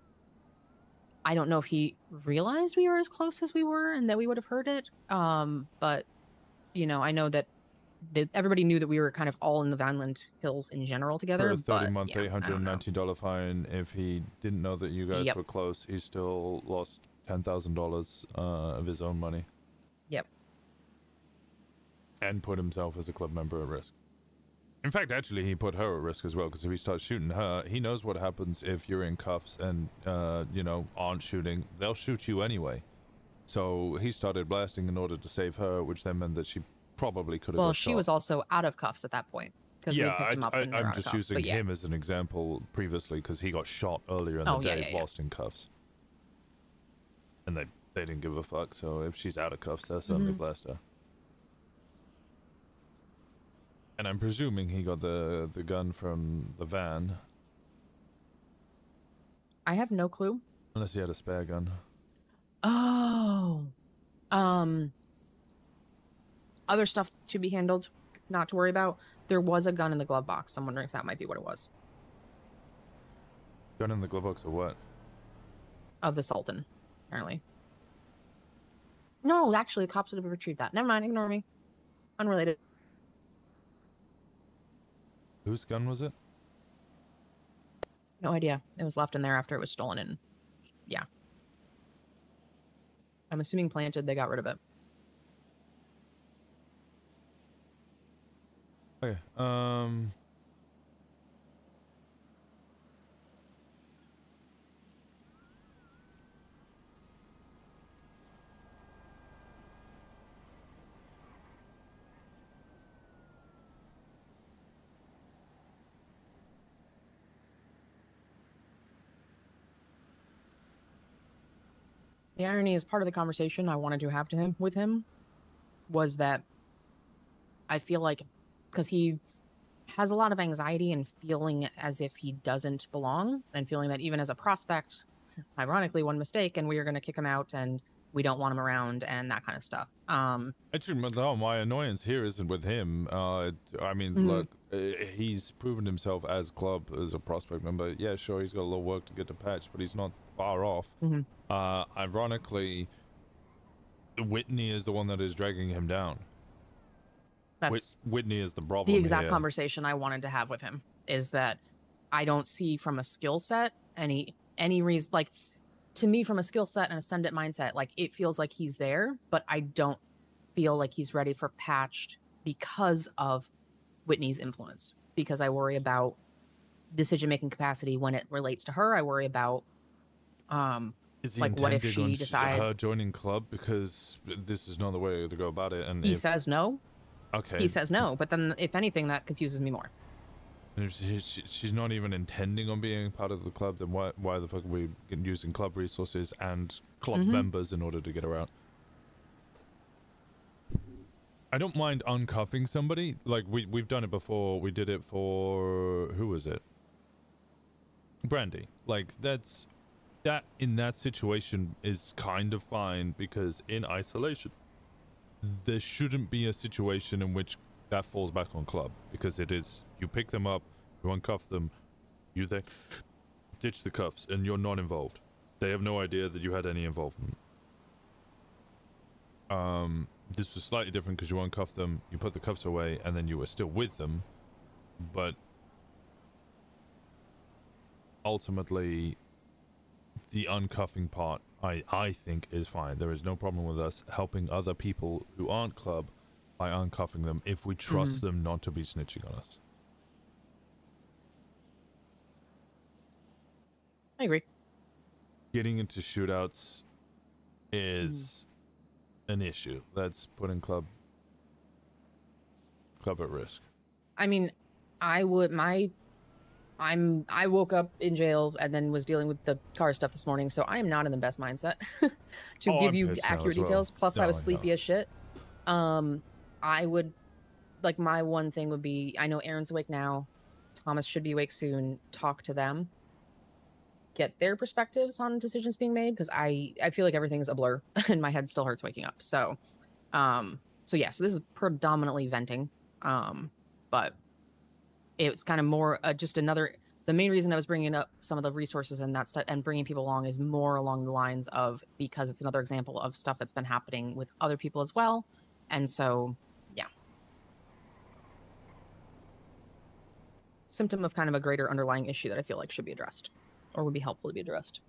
don't know if he realized we were as close as we were and that we would have heard it. But, you know, I know that everybody knew that we were kind of all in the Vineland Hills in general together. For a 30-month, $890 fine. If he didn't know that you guys were close, he still lost $10,000 of his own money. Yep. And put himself as a club member at risk. In fact, actually, he put her at risk as well, because if he starts shooting her, he knows what happens if you're in cuffs and, you know, aren't shooting. They'll shoot you anyway. So he started blasting in order to save her, which then meant that she probably could have Well, got she shot. was also out of cuffs at that point. Because we picked him up and I'm just using him as an example previously, because he got shot earlier in the day whilst in cuffs. And they didn't give a fuck, so if she's out of cuffs, they'll certainly blast her. And I'm presuming he got the gun from the van. I have no clue. Unless he had a spare gun. Oh. Other stuff to be handled, not to worry about. There was a gun in the glove box. I'm wondering if that might be what it was. Gun in the glove box or what? Of the Sultan, apparently. No, actually, the cops would have retrieved that. Never mind, ignore me. Unrelated. Whose gun was it? No idea. It was left in there after it was stolen, and yeah. I'm assuming planted, they got rid of it. Okay, The irony is part of the conversation I wanted to have with him was that I feel like, because he has a lot of anxiety and feeling as if he doesn't belong, and feeling that even as a prospect, ironically, one mistake and we are going to kick him out and we don't want him around and that kind of stuff. Actually, no, my annoyance here isn't with him. I mean, look, he's proven himself as club, as a prospect member. Yeah, sure, he's got a little work to get to patch, but he's not far off. Ironically, Whitney is the one that is dragging him down. That's Whitney is the problem. The exact here. conversation I wanted to have with him is that I don't see from a skill set any reason, like, to me, from a skill set and ascendant mindset, like, it feels like he's there, but I don't feel like he's ready for patched because of Whitney's influence. Because I worry about decision-making capacity when it relates to her. I worry about, is he like, what if intending she on decides her joining club, because this is not the way to go about it. And he says no. Okay. He says no, but then if anything, that confuses me more. And if she's not even intending on being part of the club, then why the fuck are we using club resources and club members in order to get her out? I don't mind uncuffing somebody. Like, we've done it before. We did it for... who was it? Brandy. Like, that in that situation is kind of fine, because in isolation, there shouldn't be a situation in which that falls back on club, because it is, you pick them up, you uncuff them, you then ditch the cuffs, and you're not involved. They have no idea that you had any involvement. This was slightly different because you uncuffed them, you put the cuffs away, and then you were still with them, but ultimately the uncuffing part, I think, is fine. There is no problem with us helping other people who aren't club by uncuffing them if we trust them not to be snitching on us. I agree. Getting into shootouts is an issue. That's putting club at risk. I mean, I woke up in jail and then was dealing with the car stuff this morning, so I am not in the best mindset to give I'm you accurate details. Plus, I was sleepy as shit. I would, like, my one thing would be, I know Aaron's awake now. Thomas should be awake soon. Talk to them. Get their perspectives on decisions being made, because I feel like everything is a blur and my head still hurts waking up. So, so this is predominantly venting. But it's kind of more just another, the main reason I was bringing up some of the resources and that stuff and bringing people along is more along the lines of, because it's another example of stuff that's been happening with other people as well. And so, yeah. Symptom of kind of a greater underlying issue that I feel like should be addressed, or would be helpful to be addressed.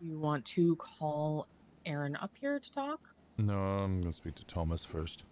You want to call Aaron up here to talk? No, I'm gonna speak to Thomas first.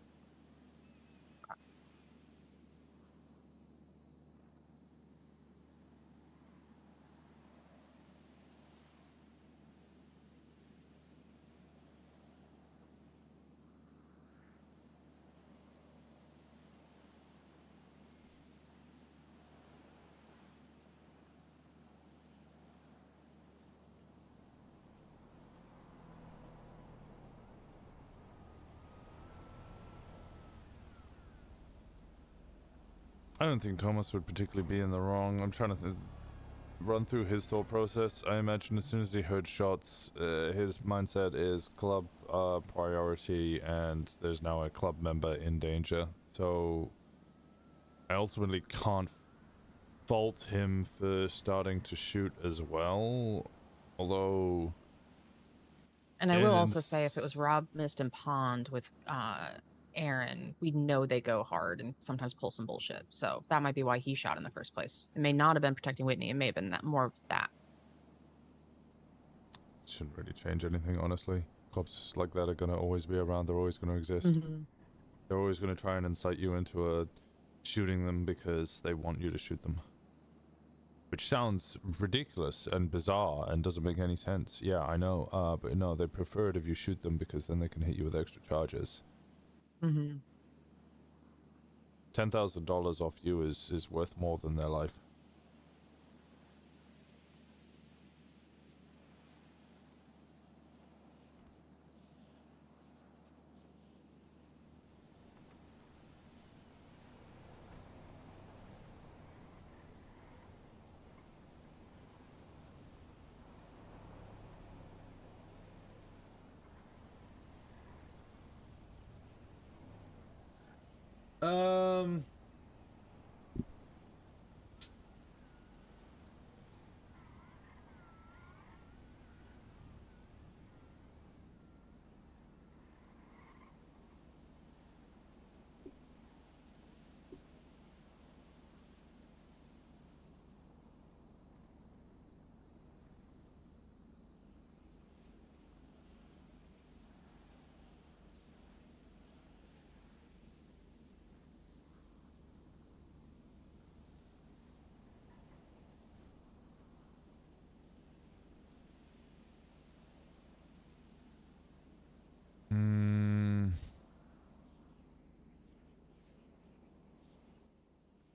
I don't think Thomas would particularly be in the wrong. I'm trying to run through his thought process. I imagine as soon as he heard shots, his mindset is club priority, and there's now a club member in danger. So I ultimately can't fault him for starting to shoot as well, although... And I will also say, if it was Rob, Mist, and Pond with Aaron, we know they go hard and sometimes pull some bullshit. So that might be why he shot in the first place. It may not have been protecting Whitney. It may have been that more of that. Shouldn't really change anything, honestly. Cops like that are going to always be around. They're always going to exist. They're always going to try and incite you into shooting them because they want you to shoot them. Which sounds ridiculous and bizarre and doesn't make any sense. Yeah, I know. But no, they prefer it if you shoot them because then they can hit you with extra charges. $10,000 off you is worth more than their life.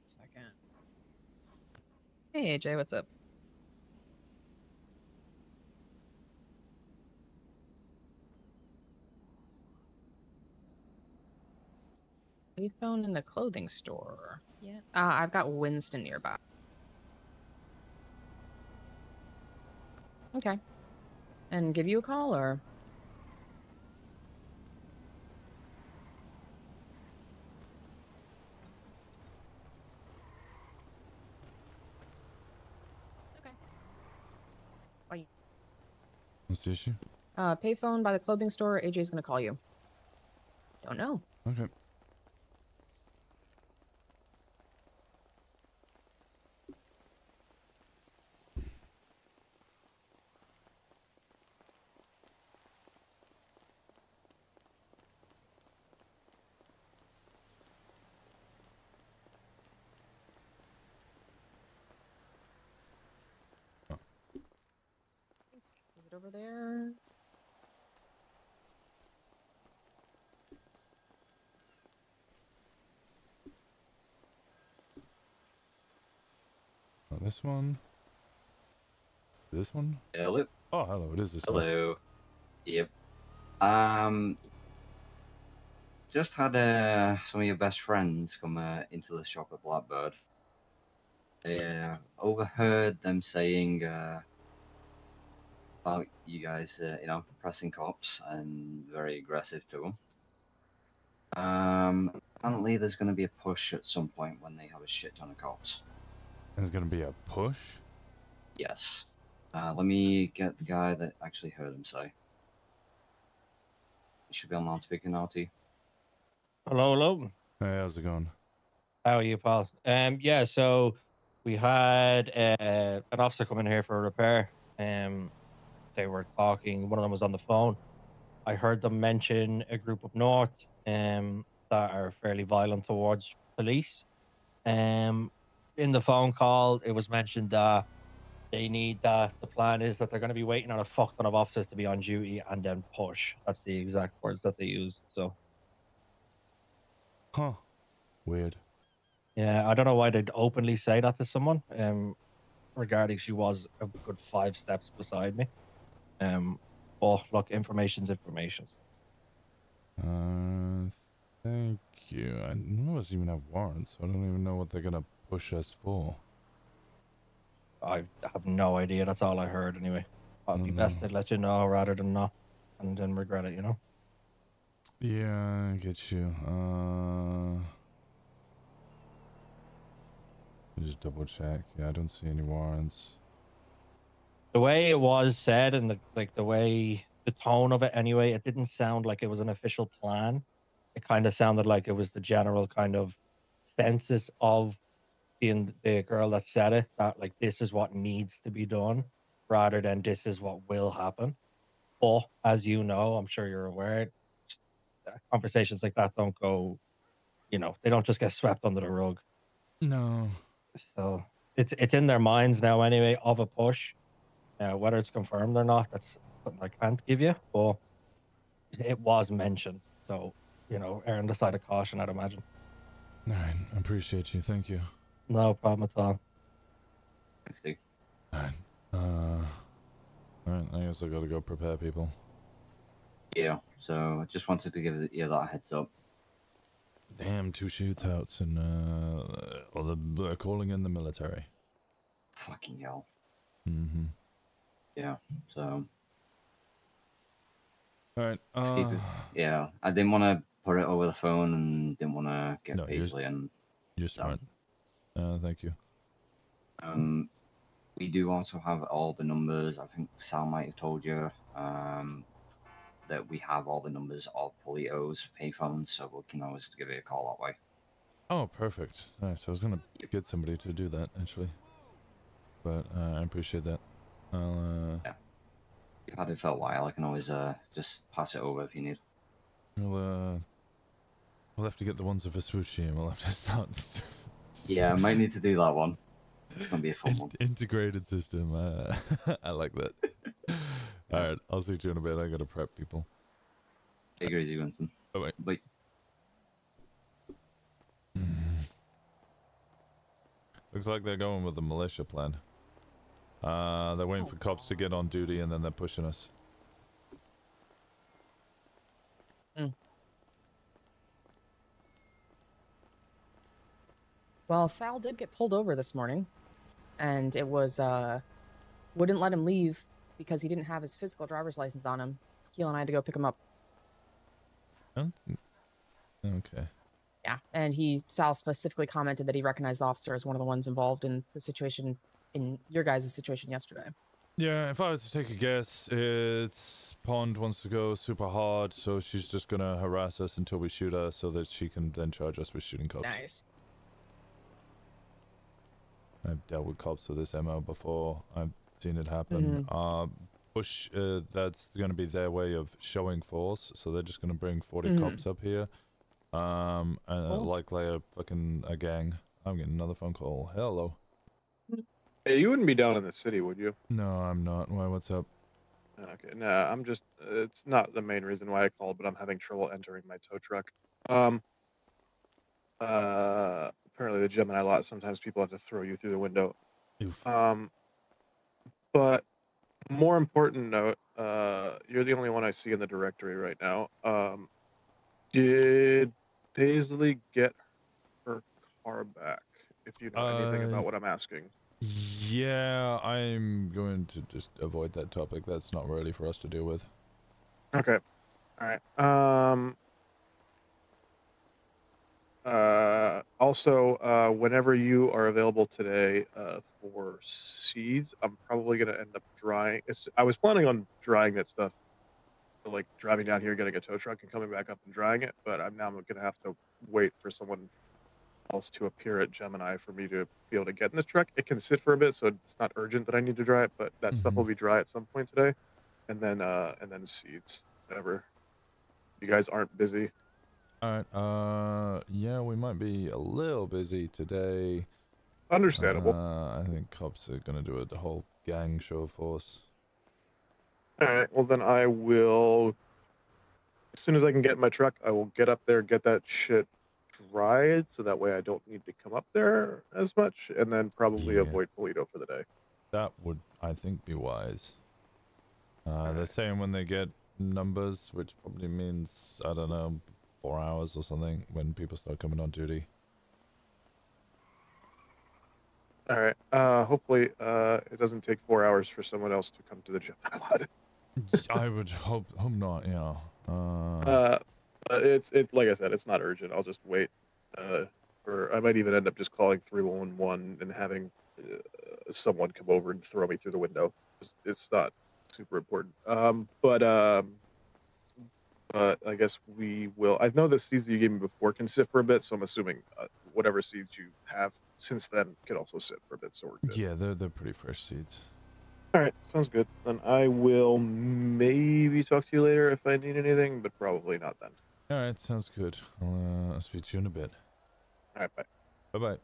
Second. Hey, AJ, what's up? Phone in the clothing store. Yeah. I've got Winston nearby. Okay. And give you a call, or? Okay. Bye. What's the issue? Payphone by the clothing store. AJ's gonna call you. Don't know. Okay. Is it over there? Oh, this one. This one? Hello. Oh, hello. It is this one. Hello. Yep. Just had some of your best friends come into the shop at Blackbird. They overheard them saying about you guys, pressing cops and very aggressive to them. Apparently there's going to be a push at some point when they have a shit ton of cops. There's going to be a push? Yes. Let me get the guy that actually heard him say. He should be on loudspeaker now, T. Hello, hello. Hey, how's it going? How are you, pal? Yeah, so we had an officer come in here for a repair. they were talking. One of them was on the phone. I heard them mention a group up north that are fairly violent towards police. In the phone call, it was mentioned that they need that the plan is that they're going to be waiting on a fuck ton of officers to be on duty and then push. That's the exact words that they used. So, Huh. Weird. yeah, I don't know why they'd openly say that to someone. Regarding she was a good 5 steps beside me. But look, information's information. Thank you. I don't know us even have warrants. I don't even know what they're gonna push us for. I have no idea. That's all I heard anyway. I'd be best to let you know rather than not, and then regret it. You know. Yeah, I get you. Just double check. Yeah, I don't see any warrants. The way it was said and the way the tone of it anyway, it didn't sound like it was an official plan. It kind of sounded like it was the general kind of census of being the girl that said it, that like this is what needs to be done rather than this is what will happen. But as you know, I'm sure you're aware, conversations like that don't go, you know, they don't just get swept under the rug. No. So it's in their minds now anyway of a push. Whether it's confirmed or not, that's something I can't give you, but it was mentioned. So, you know, err on the side of caution, I'd imagine. All right, I appreciate you. Thank you. No problem at all. Thanks, Steve. All right, I guess I gotta go prepare people. Yeah, so I just wanted to give you that heads up. Damn, 2 shootouts and they're calling in the military. Fucking hell. Mm-hmm. Yeah, so. All right. Just keep it. Yeah, I didn't want to put it over the phone and didn't want to get Paisley and. You're smart. Thank you. We do also have all the numbers. I think Sal might have told you that we have all the numbers of Paleto's payphones, so we can always give it a call that way. Oh, perfect. Nice. I was gonna get somebody to do that actually, but I appreciate that. I'll Yeah. You've had it for a while. I can always just pass it over if you need. we'll have to get the ones of Vespucci and we'll have to start. Yeah, I might need to do that one. It's gonna be a fun one. Integrated system. I like that. All right, I'll see you in a bit. I gotta prep people. Take it easy, Winston. Bye. Bye. Looks like they're going with the militia plan. They're waiting for cops to get on duty and then they're pushing us. Well, Sal did get pulled over this morning, and it was, wouldn't let him leave because he didn't have his physical driver's license on him. Keel and I had to go pick him up. Oh? Okay. Yeah, and Sal specifically commented that he recognized the officer as one of the ones involved in the situation, in your guys' situation yesterday. Yeah, if I was to take a guess, it's Pond wants to go super hard, so she's just gonna harass us until we shoot her so that she can then charge us with shooting cops. Nice. I've dealt with cops with this MO before. I've seen it happen. Bush, that's going to be their way of showing force, so they're just going to bring 40 cops up here. And likely a gang. I'm getting another phone call. Hello. Hey, you wouldn't be down in the city, would you? No, I'm not. Why, what's up? Okay, nah, I'm just, it's not the main reason why I called, but I'm having trouble entering my tow truck. Apparently the Gemini lot, sometimes people have to throw you through the window. Oof. But more important note, you're the only one I see in the directory right now. Did Paisley get her car back? If you know anything about what I'm asking. Yeah, I'm going to just avoid that topic. That's not really for us to deal with. Okay. All right. Also, whenever you are available today for seeds, I'm probably going to end up drying. I was planning on drying that stuff, like driving down here, getting a tow truck and coming back up and drying it, but I'm going to have to wait for someone else to appear at Gemini for me to be able to get in this truck. It can sit for a bit, so it's not urgent that I need to dry it, but that stuff will be dry at some point today. and then seeds. Whatever. You guys aren't busy. All right. Yeah, we might be a little busy today. Understandable. I think cops are gonna do a whole gang show for us. All right. Well, then I will. As soon as I can get in my truck, I will get up there, get that shit dried, so that way I don't need to come up there as much, and then probably Yeah. avoid Paleto for the day. That would, I think, be wise. They're Alright. saying when they get numbers, which probably means, I don't know, 4 hours or something, when people start coming on duty. All right. Hopefully, it doesn't take 4 hours for someone else to come to the gym. I would hope not, yeah. It's like I said, it's not urgent. I'll just wait. Or I might even end up just calling 311 and having someone come over and throw me through the window. It's not super important. But I guess we will. I know the seeds that you gave me before can sit for a bit, so I'm assuming whatever seeds you have since then can also sit for a bit. So we're good. Yeah, they're pretty fresh seeds. All right, sounds good. Then I will maybe talk to you later if I need anything, but probably not then. All right, sounds good. I'll speak to you in a bit. All right, bye. Bye-bye.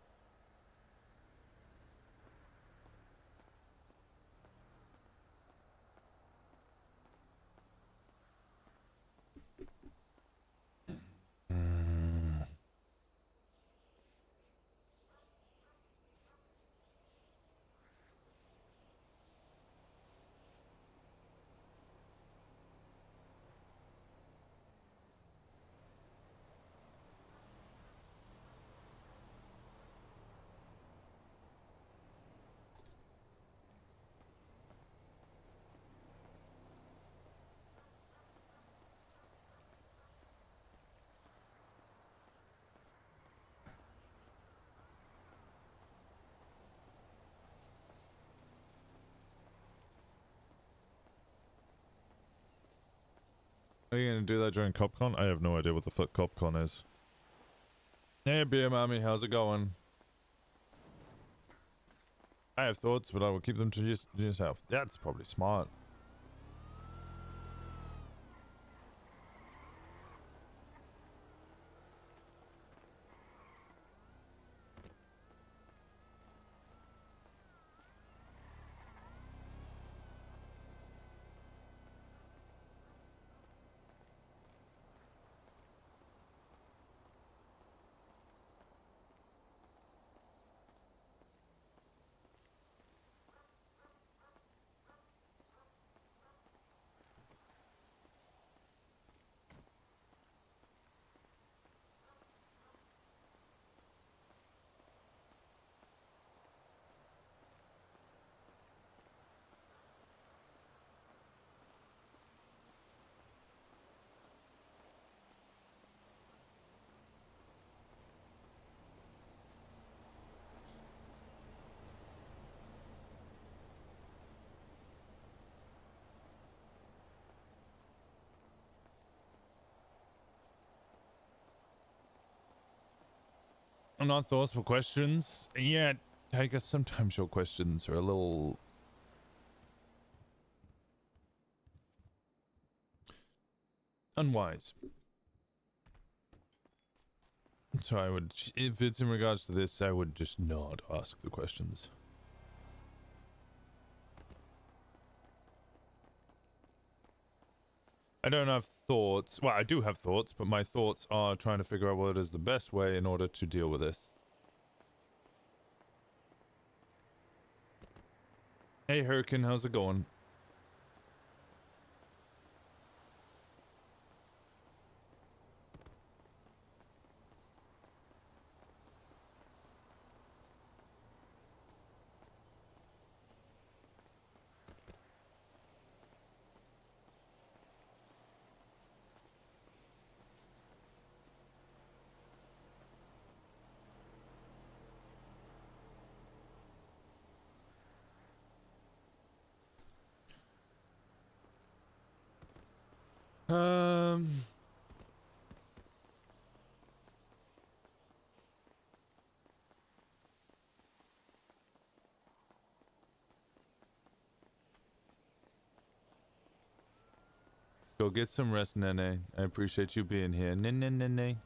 Are you gonna do that during CopCon? I have no idea what the fuck CopCon is. Hey, beer mommy, how's it going? I have thoughts, but I will keep them to yourself. That's probably smart. Not thoughts for questions. Yeah, I guess sometimes your questions are a little unwise. So I would, if it's in regards to this, I would just not ask the questions. I don't have thoughts. Well, I do have thoughts, but my thoughts are trying to figure out what is the best way in order to deal with this. Hey, Hurricane, how's it going? Um... Go get some rest, Nene. I appreciate you being here. Nene.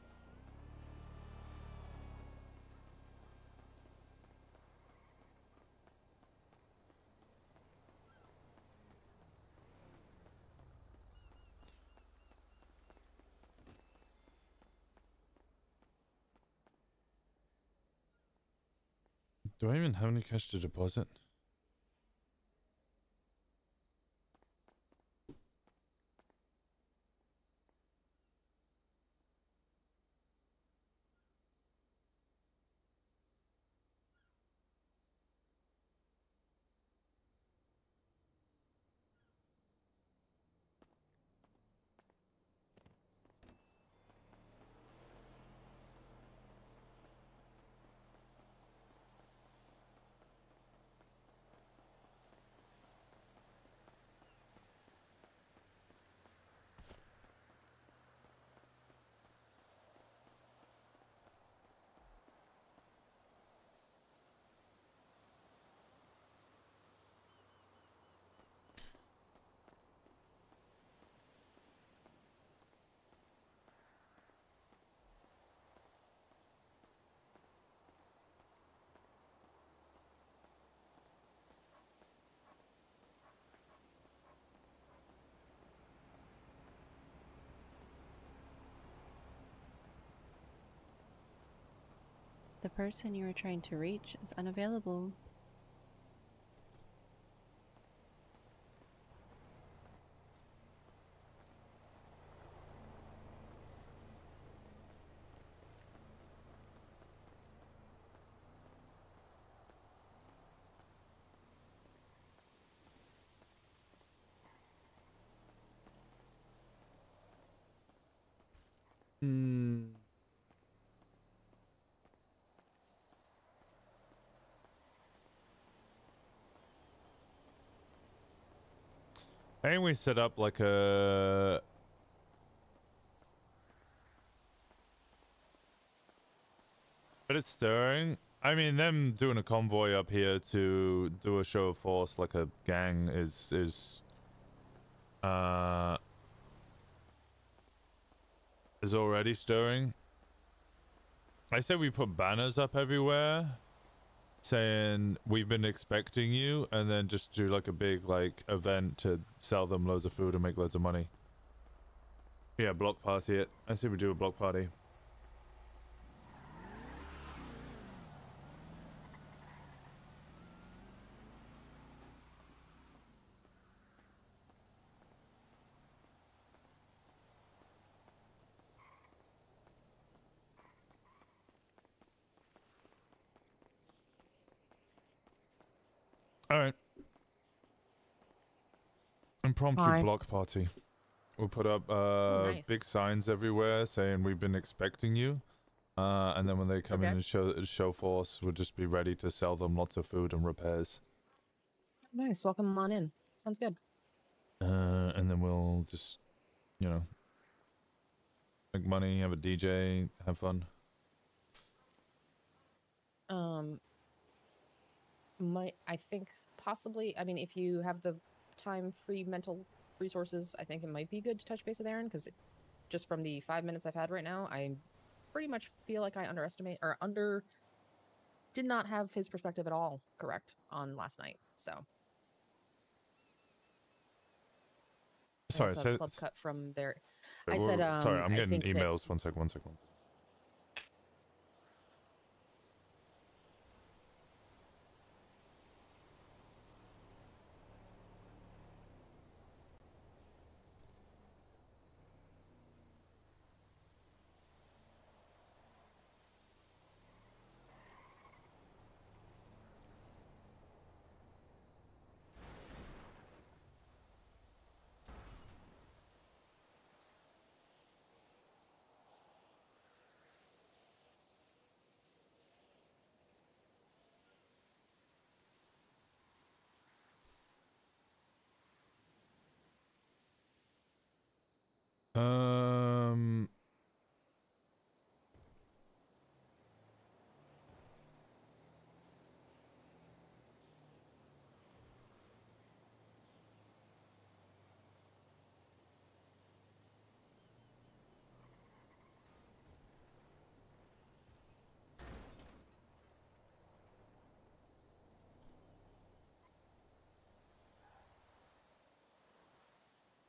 Do I even have any cash to deposit? The person you are trying to reach is unavailable. I think we set up like a... But it's stirring. I mean, them doing a convoy up here to do a show of force like a gang is already stirring. I say we put banners up everywhere saying we've been expecting you, and then just do like a big like event to sell them loads of food and make loads of money. Yeah, block party it. I say we do a block party. All right. Impromptu Hi. block party. We'll put up nice. big signs everywhere saying we've been expecting you. And then when they come in and show force, we'll just be ready to sell them lots of food and repairs. Nice. Welcome on in. Sounds good. And then we'll just, you know, make money, have a DJ, have fun. I think possibly, I mean, if you have the time, free mental resources, I think it might be good to touch base with Aaron, because just from the 5 minutes I've had right now, I pretty much feel like I did not have his perspective at all correct on last night. So Sorry, I also have club cut from there. I sorry, said, I'm I getting think emails. that, One second.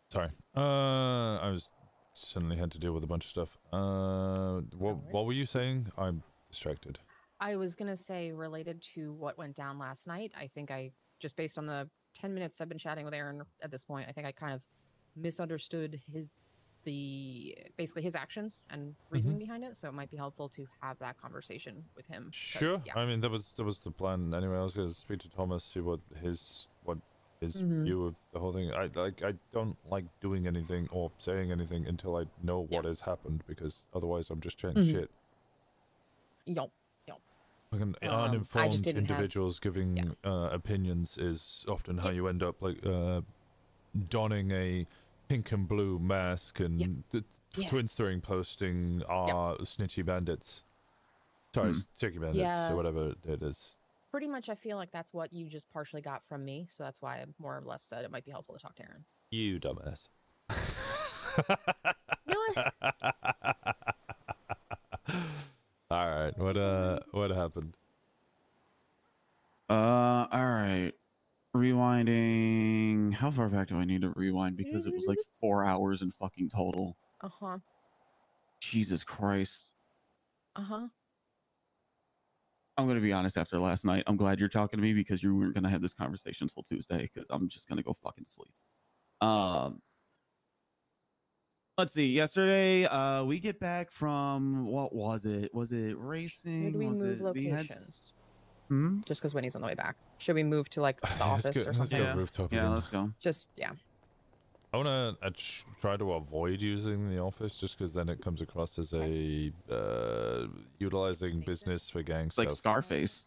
Sorry. I was suddenly had to deal with a bunch of stuff. What were you saying? I'm distracted. I was gonna say related to what went down last night. I think I just based on the 10 minutes I've been chatting with Aaron at this point, I think I kind of misunderstood basically his actions and reasoning behind it. So it might be helpful to have that conversation with him. Sure. Yeah. I mean, that was the plan. Anyway, I was going to speak to Thomas, see what his view of the whole thing. I don't like doing anything or saying anything until I know what has happened, because otherwise I'm just chatting shit. Yup. Like an I just uninformed didn't have- individuals giving opinions is often how you end up, like donning a pink and blue mask and Twinstering posting our snitchy bandits. Sorry, sticky bandits or whatever it is. Pretty much I feel like that's what you just partially got from me, so that's why I more or less said it might be helpful to talk to Aaron. You dumbass. All right, what happened? All right. Rewinding. How far back do I need to rewind? Because it was like 4 hours in fucking total. Uh-huh. Jesus Christ. Uh-huh. I'm going to be honest, after last night, I'm glad you're talking to me, because you weren't going to have this conversation until Tuesday, because I'm just going to go fucking sleep. Let's see. Yesterday, we get back from, what was it? Was it racing? Should we move locations? Just because Whitney's on the way back. Should we move to like the office or something? Let's go rooftop Yeah, again. let's go. Just, yeah. I want to try to avoid using the office, just because then it comes across as a utilizing business for gang It's stuff. like Scarface.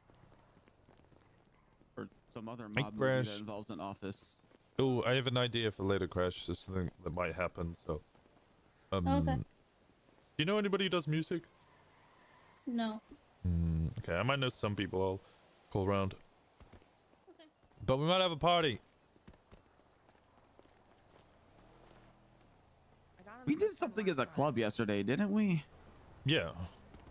Or some other mob movie that involves an office. Oh, I have an idea for later, Crash. This thing that might happen, so... Okay. Do you know anybody who does music? No. Okay, I might know some people. I'll call around. Okay. But we might have a party. We did something as a club yesterday, didn't we? Yeah.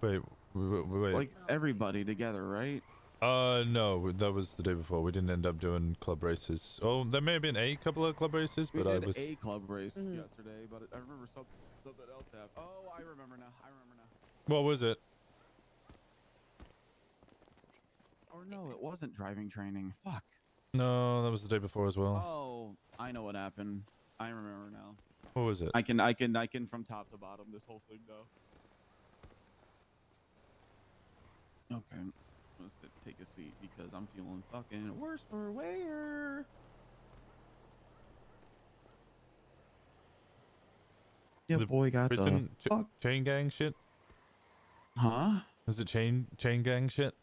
Wait. Like everybody together, right? No, that was the day before. We didn't end up doing club races. Oh, there may have been a couple of club races, but we I did was a club race yesterday, but I remember something else happened. Oh, I remember now. What was it? Or no, it wasn't driving training. Fuck. No, that was the day before as well. Oh, I know what happened. I remember now. What was it? I can from top to bottom this whole thing though. Okay. Let's take a seat because I'm feeling fucking worse for wear. Yeah, boy got the chain gang shit. Huh? Is it chain gang shit?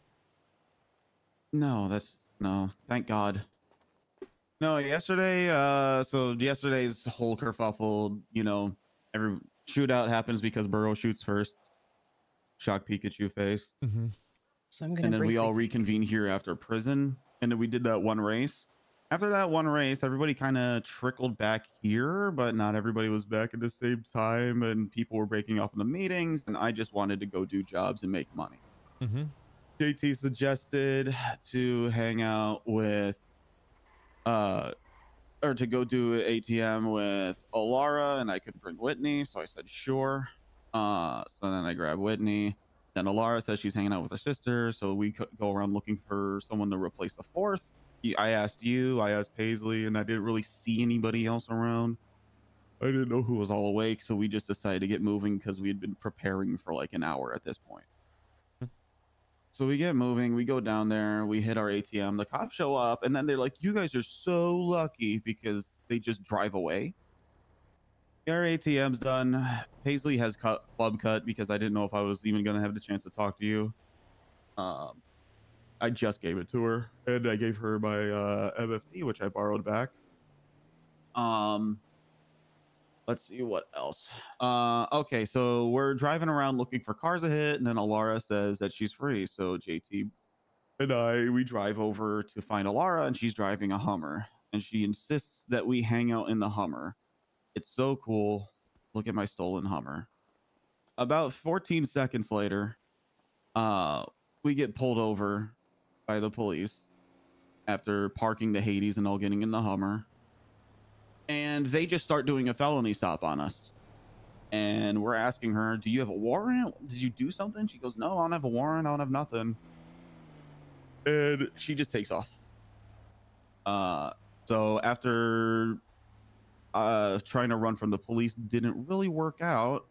No, no. Thank God. No, yesterday. So yesterday's whole kerfuffle. You know, every shootout happens because Burrow shoots first. Shock Pikachu face. So I'm gonna. And then we all reconvene here after prison, and then we did that one race. After that one race, everybody kind of trickled back here, but not everybody was back at the same time, and people were breaking off in the meetings, and I just wanted to go do jobs and make money. JT suggested to hang out with, or to go do ATM with Elara, and I could bring Whitney, so I said sure. So then I grabbed Whitney. Then Elara says she's hanging out with her sister, so we could go around looking for someone to replace the fourth. I asked you, I asked Paisley, and I didn't really see anybody else around. I didn't know who was all awake, so we just decided to get moving because we had been preparing for like an hour at this point. So we get moving, we go down there, we hit our ATM, the cops show up, and then they're like, you guys are so lucky, because they just drive away. Get our ATM's done. Paisley has club cut because I didn't know if I was even going to have the chance to talk to you. I just gave it to her, and I gave her my MFT, which I borrowed back. Let's see what else. Okay, so we're driving around looking for cars to hit, and then Elara says that she's free. So JT and we drive over to find Elara, and she's driving a Hummer, and she insists that we hang out in the Hummer. It's so cool. Look at my stolen Hummer. About 14 seconds later, we get pulled over by the police after parking the Hades and all getting in the Hummer. And and they just start doing a felony stop on us. And we're asking her, do you have a warrant? Did you do something? She goes, no, I don't have a warrant. I don't have nothing. And she just takes off. So after trying to run from the police didn't really work out,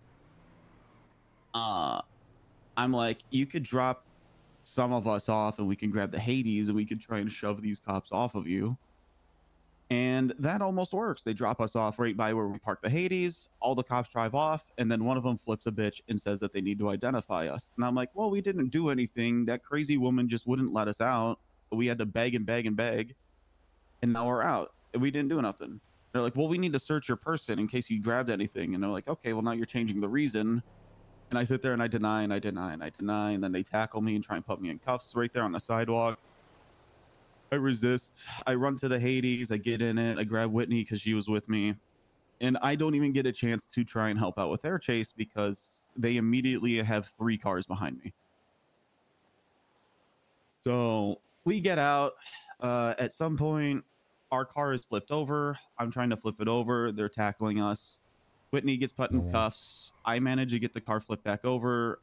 I'm like, you could drop some of us off and we can grab the Hades and we could try and shove these cops off of you. And that almost works. They drop us off right by where we park the Hades. All the cops drive off, and then one of them flips a bitch and says that they need to identify us. And I'm like, well, we didn't do anything. That crazy woman just wouldn't let us out. We had to beg and beg and beg, and now we're out. And we didn't do nothing. They're like, well, we need to search your person in case you grabbed anything. And they're like, okay, well, now you're changing the reason. And I sit there and I deny and I deny and I deny. And then they tackle me and try and put me in cuffs right there on the sidewalk. I resist. I run to the Hades. I get in it. I grab Whitney because she was with me. And I don't even get a chance to try and help out with their chase because they immediately have 3 cars behind me. So we get out. At some point, our car is flipped over. I'm trying to flip it over. They're tackling us. Whitney gets put in cuffs. I manage to get the car flipped back over.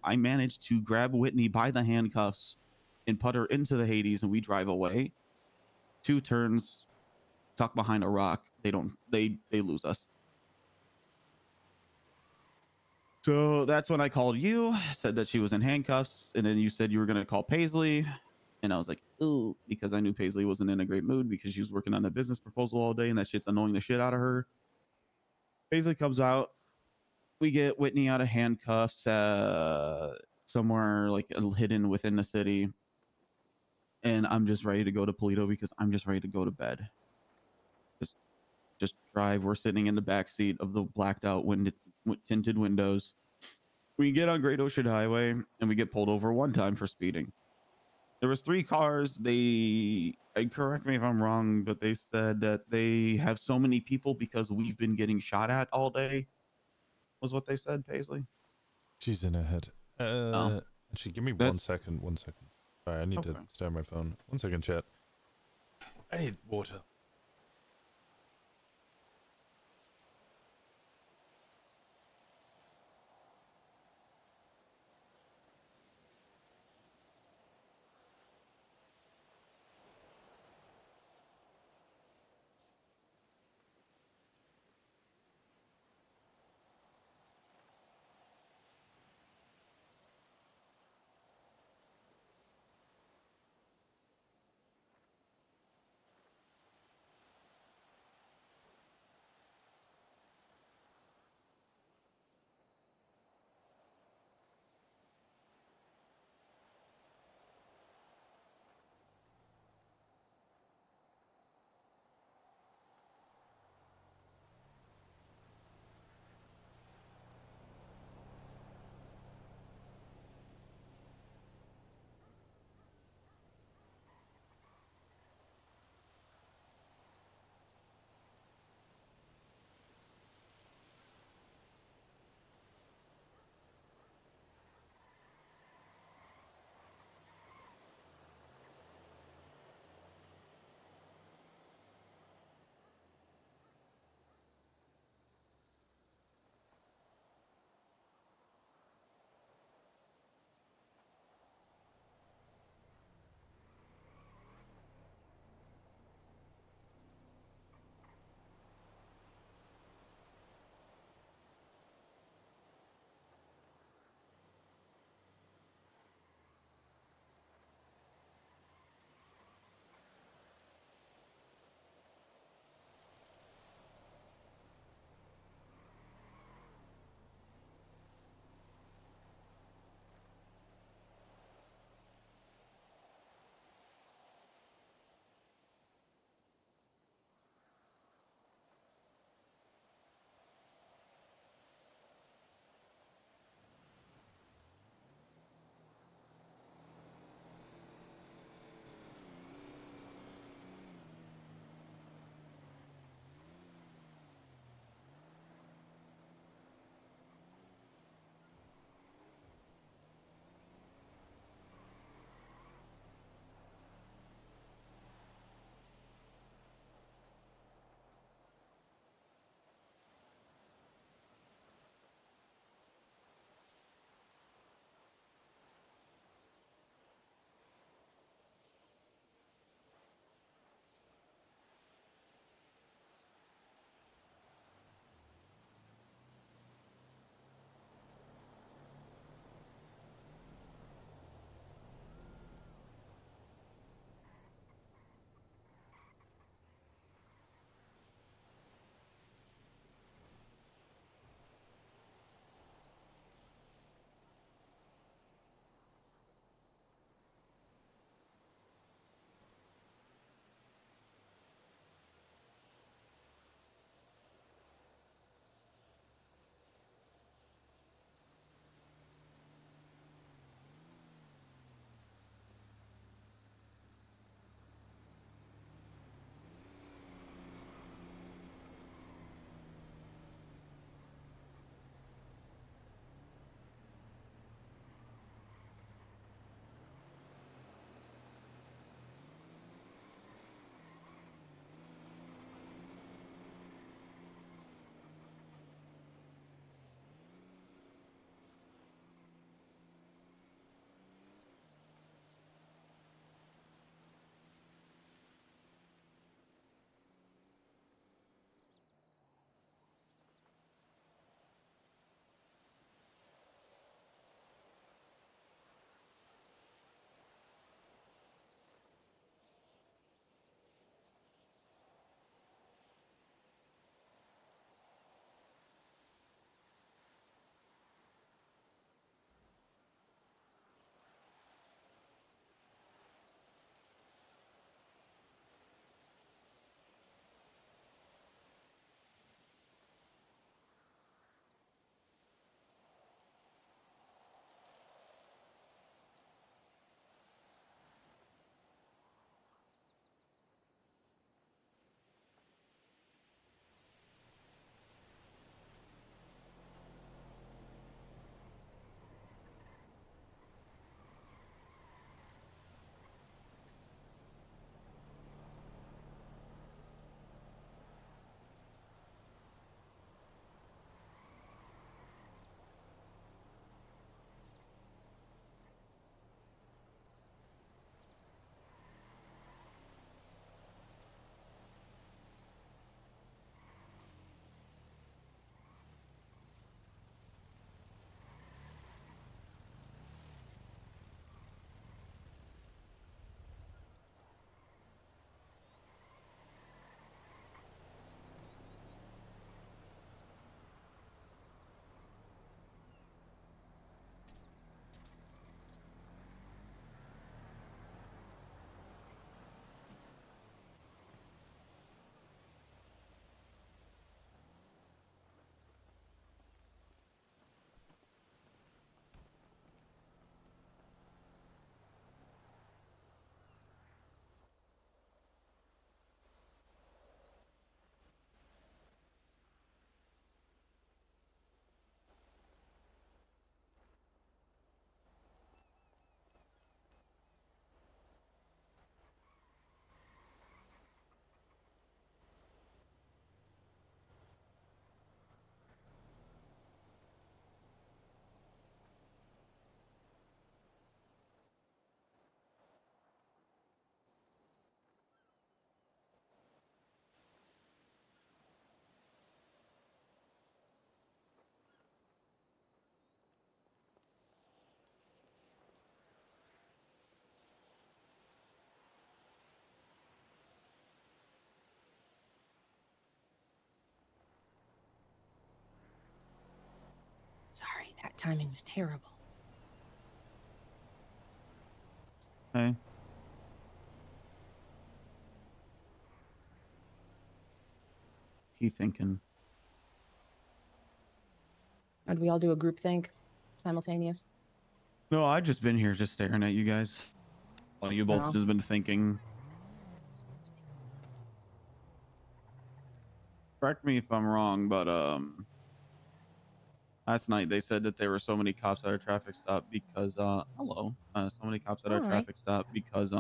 I managed to grab Whitney by the handcuffs and put her into the Hades, and we drive away. 2 turns, tuck behind a rock. They lose us. So that's when I called you, said that she was in handcuffs, and then you said you were going to call Paisley. And I was like, ooh, because I knew Paisley wasn't in a great mood because she was working on a business proposal all day and that shit's annoying the shit out of her. Paisley comes out. We get Whitney out of handcuffs somewhere like hidden within the city. And I'm just ready to go to Paleto because I'm just ready to go to bed. Just drive. We're sitting in the back seat of the blacked out tinted windows. We get on Great Ocean Highway and we get pulled over one time for speeding. There was 3 cars. Correct me if I'm wrong, but they said that they have so many people because we've been getting shot at all day. Was what they said, Paisley? She's in her head. Actually, give me 1 second. 1 second. Sorry, I need to stay on my phone. 1 second, chat. I need water. That timing was terrible. Hey. He thinking. And we all do a group think simultaneous. No, I've just been here just staring at you guys. Well, you both Well. just been thinking. Correct me if I'm wrong, but last night they said that there were so many cops at our traffic stop because so many cops at our Alright. traffic stop because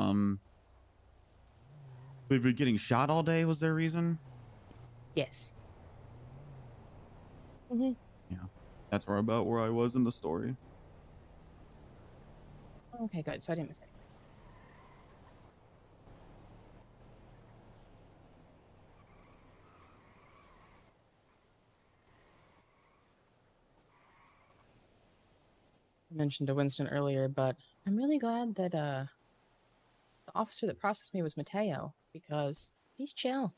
they've been getting shot all day was their reason. Yes. Mm-hmm. Yeah. That's about where I was in the story. Okay, good. So I didn't miss anything. I mentioned to Winston earlier, but I'm really glad that the officer that processed me was Mateo, because he's chill.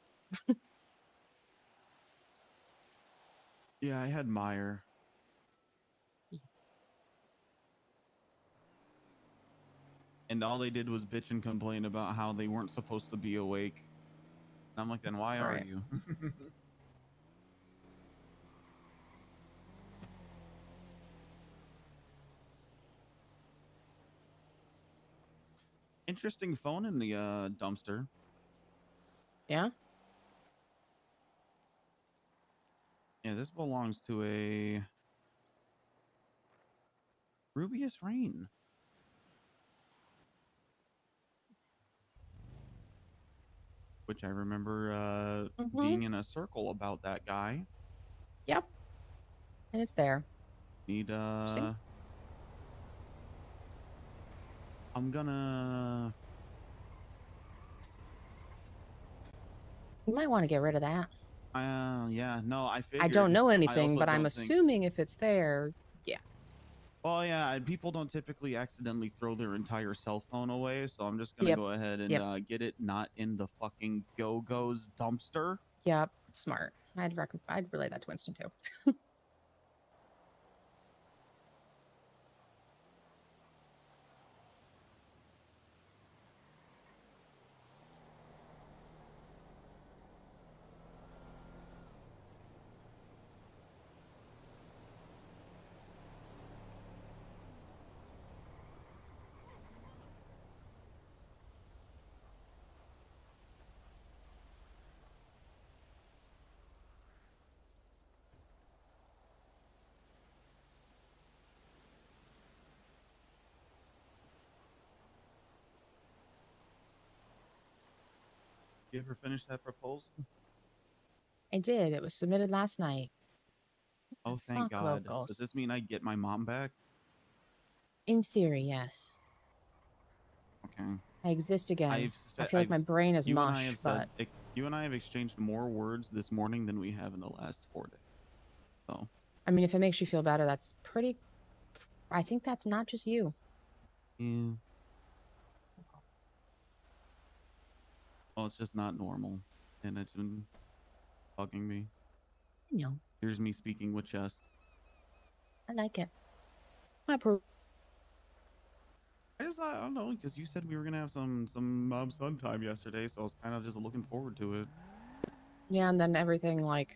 Yeah, I had Meyer. And all they did was bitch and complain about how they weren't supposed to be awake. And I'm like, then why are Right. you? Interesting phone in the dumpster. Yeah? Yeah, this belongs to a Rubius Rain. Which I remember being in a circle about that guy. Yep. And it's there. Need I'm gonna You might want to get rid of that. yeah, no, I figured. I don't know anything, also but I'm don't think- assuming if it's there, yeah. Well, yeah, people don't typically accidentally throw their entire cell phone away, so I'm just gonna go ahead and get it not in the fucking Go-Go's dumpster. Yep. Smart. I'd relay that to Winston too. You ever finish that proposal? I did. It was submitted last night. Oh, thank Fuck God. locals. Does this mean I get my mom back? In theory, yes. Okay. I exist again. I feel like my brain is mush, but you and I have exchanged more words this morning than we have in the last 4 days. So. I mean, if it makes you feel better, that's pretty. I think that's not just you. Yeah. Well, it's just not normal, and it's been bugging me. No. Here's me speaking with chest. I like it. I approve. I don't know, because you said we were gonna have some mom-son time yesterday, so I was kind of just looking forward to it. Yeah, and then everything like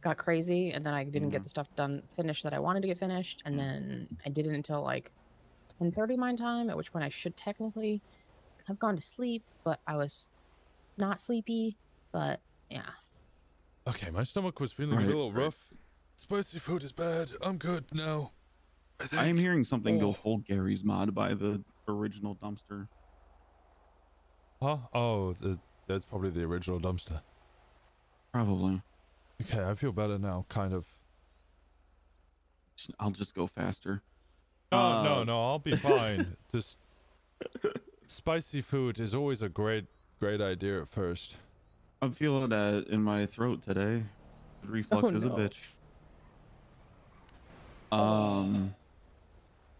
got crazy, and then I didn't get the stuff finished that I wanted to get finished, and then I did it until like 10:30 my time, at which point I should technically have gone to sleep, but I was not sleepy. But yeah. Okay, my stomach was feeling a little rough. Spicy food is bad. I'm good now. I am hearing something go full Gary's mod by the original dumpster. Huh? Oh, that's probably the original dumpster. Probably. Okay, I feel better now, kind of. I'll just go faster. No, I'll be fine. Just spicy food is always a great idea at first. I'm feeling that in my throat today. Reflux is a bitch.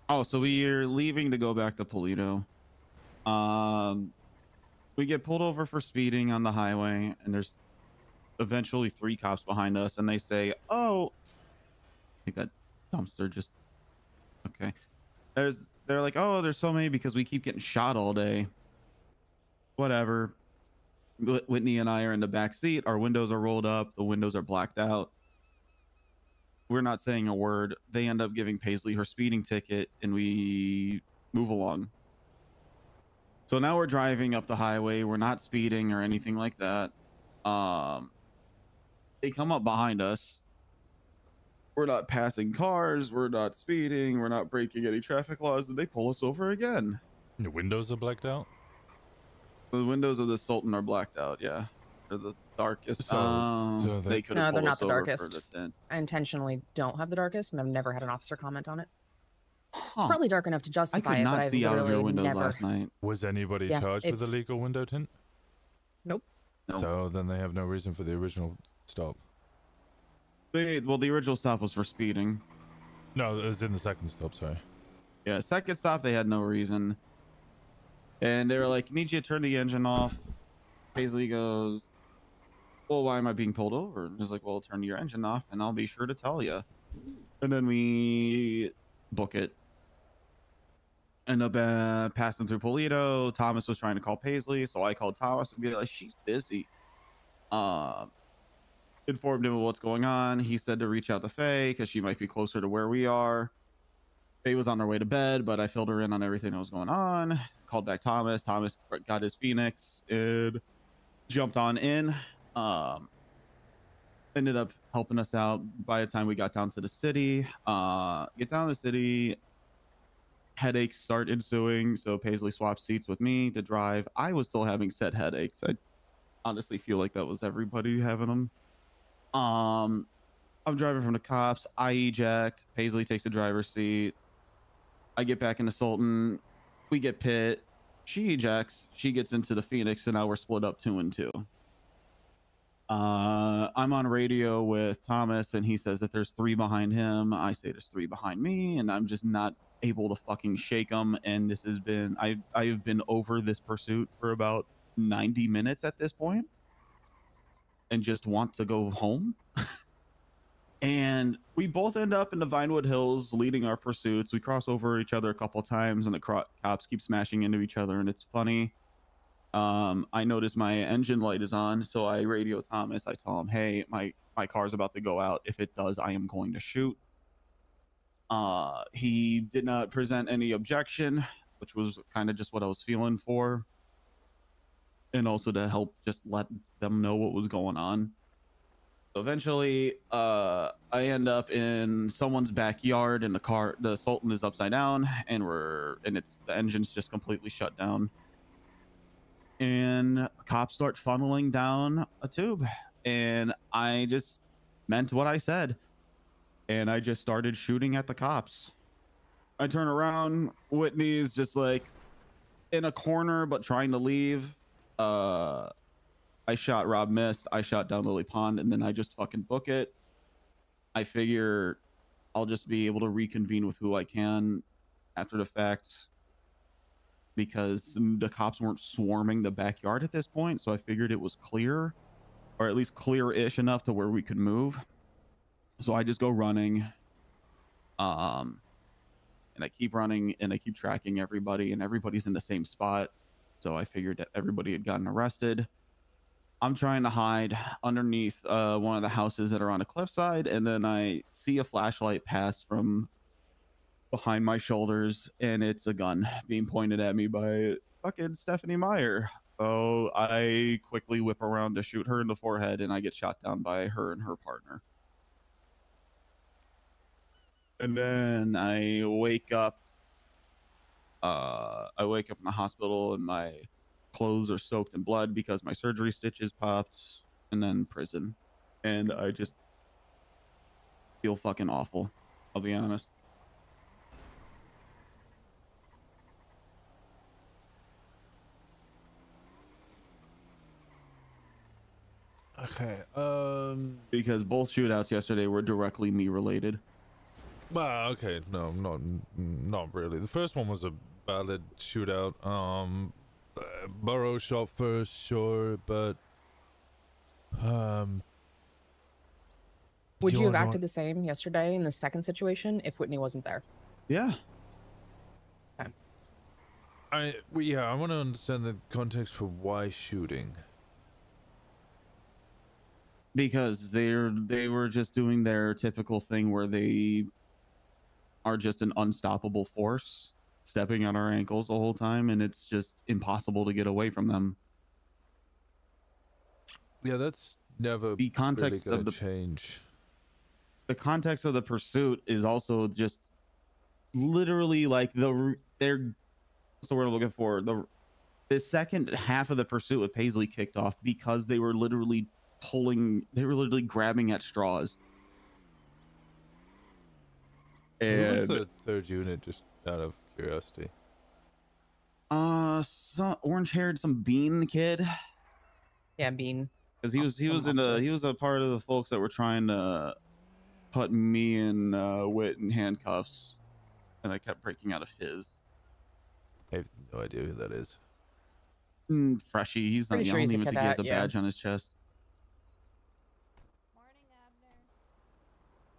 Oh, so we're leaving to go back to Paleto. We get pulled over for speeding on the highway, and there's eventually 3 cops behind us, and they say, "Oh, I think that dumpster just okay. They're like, oh, there's so many because we keep getting shot all day. Whatever. Whitney and I are in the back seat. Our windows are rolled up. The windows are blacked out. We're not saying a word. They end up giving Paisley her speeding ticket, and we move along. So now we're driving up the highway. We're not speeding or anything like that. They come up behind us. We're not passing cars. We're not speeding. We're not breaking any traffic laws. And they pull us over again. The windows are blacked out? The windows of the Sultan are blacked out, yeah. They're the darkest. So they could No, have they're pulled not us the over darkest. for the tint. I intentionally don't have the darkest, and I've never had an officer comment on it. It's Huh. probably dark enough to I justify could it, not but I've see out of your literally windows never. last night. Was anybody Yeah, charged with it's- illegal window tint? Nope. No. So then they have no reason for the original stop. Well, the original stop was for speeding. No, it was in the second stop, sorry. Yeah, second stop, they had no reason. And they were like, need you to turn the engine off. Paisley goes, well, why am I being pulled over? And he's like, well, turn your engine off and I'll be sure to tell you. And then we book it. End up passing through Paleto. Thomas was trying to call Paisley, so I called Thomas and be like, she's busy. Informed him of what's going on. He said to reach out to Faye because she might be closer to where we are. Faye was on her way to bed, but I filled her in on everything that was going on. Called back Thomas. Thomas got his Phoenix and jumped on in. Ended up helping us out by the time we got down to the city. Get down to the city. Headaches start ensuing, so Paisley swapped seats with me to drive. I was still having said headaches. I honestly feel like that was everybody having them. I'm driving from the cops. I eject. Paisley takes the driver's seat. I get back into Sultan. We get pit. She ejects. She gets into the Phoenix, and now we're split up 2 and 2. I'm on radio with Thomas, and he says that there's 3 behind him. I say there's 3 behind me, and I'm just not able to fucking shake them. And this has been, I've been over this pursuit for about 90 minutes at this point, and just want to go home. And we both end up in the Vinewood Hills leading our pursuits. We cross over each other a couple times, and the cops keep smashing into each other, and it's funny. I notice my engine light is on, so I radio Thomas. I tell him, hey, my car's about to go out. If it does, I am going to shoot. He did not present any objection, which was kind of just what I was feeling for. And also to help just let them know what was going on. So eventually, I end up in someone's backyard, and the Sultan is upside down, and the engine's just completely shut down. And cops start funneling down a tube, and I just meant what I said, and I just started shooting at the cops. I turn around. Whitney's just like in a corner, but trying to leave. I shot Rob Mist. I shot down Lily Pond, and then I just fucking book it. I figure I'll just be able to reconvene with who I can after the fact, because the cops weren't swarming the backyard at this point. So I figured it was clear, or at least clear-ish enough to where we could move. So I just go running. And I keep running, and I keep tracking everybody, and everybody's in the same spot. So I figured that everybody had gotten arrested. I'm trying to hide underneath one of the houses that are on a cliffside, and then I see a flashlight pass from behind my shoulders, and it's a gun being pointed at me by fucking Stephanie Meyer. So I quickly whip around to shoot her in the forehead, and I get shot down by her and her partner. And then I wake up. I wake up in the hospital, and my clothes are soaked in blood because my surgery stitches popped, and then prison. And I just feel fucking awful, I'll be honest. Okay. Because both shootouts yesterday were directly me related. Well, okay, no, not really. The first one was a valid shootout. Burrow shot first, sure, but Would you You're have not- acted the same yesterday in the second situation if Whitney wasn't there? Yeah. I want to understand the context for why shooting. Because they were just doing their typical thing where they are just an unstoppable force, stepping on our ankles the whole time, and it's just impossible to get away from them. Yeah, that's never The context really of gonna the change. The context of the pursuit is also just literally like they're what's the word I'm looking for? The second half of the pursuit with Paisley kicked off because they were literally grabbing at straws. Who was And the third unit, just out of curiosity? some orange-haired, some bean kid. Yeah, Bean. Because he was a part of the folks that were trying to put me and Whit in handcuffs, and I kept breaking out of his. I have no idea who that is. Freshie, he's not. Pretty sure I don't he's a even think he has a cadet, yeah. badge on his chest.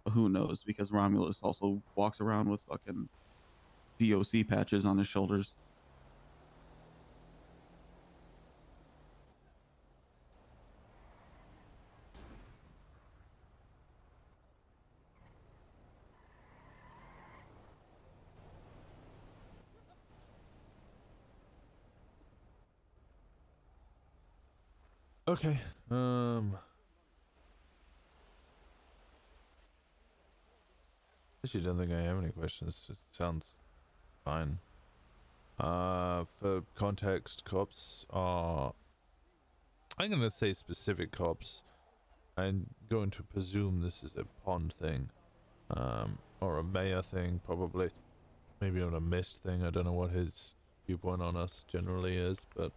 But who knows? Because Romulus also walks around with fucking DOC patches on his shoulders. Okay. Actually, don't think I have any questions. It sounds fine. For context, cops are... I'm gonna say specific cops. I'm going to presume this is a pond thing. Or a mayor thing, probably. Maybe on a mist thing. I don't know what his viewpoint on us generally is, but...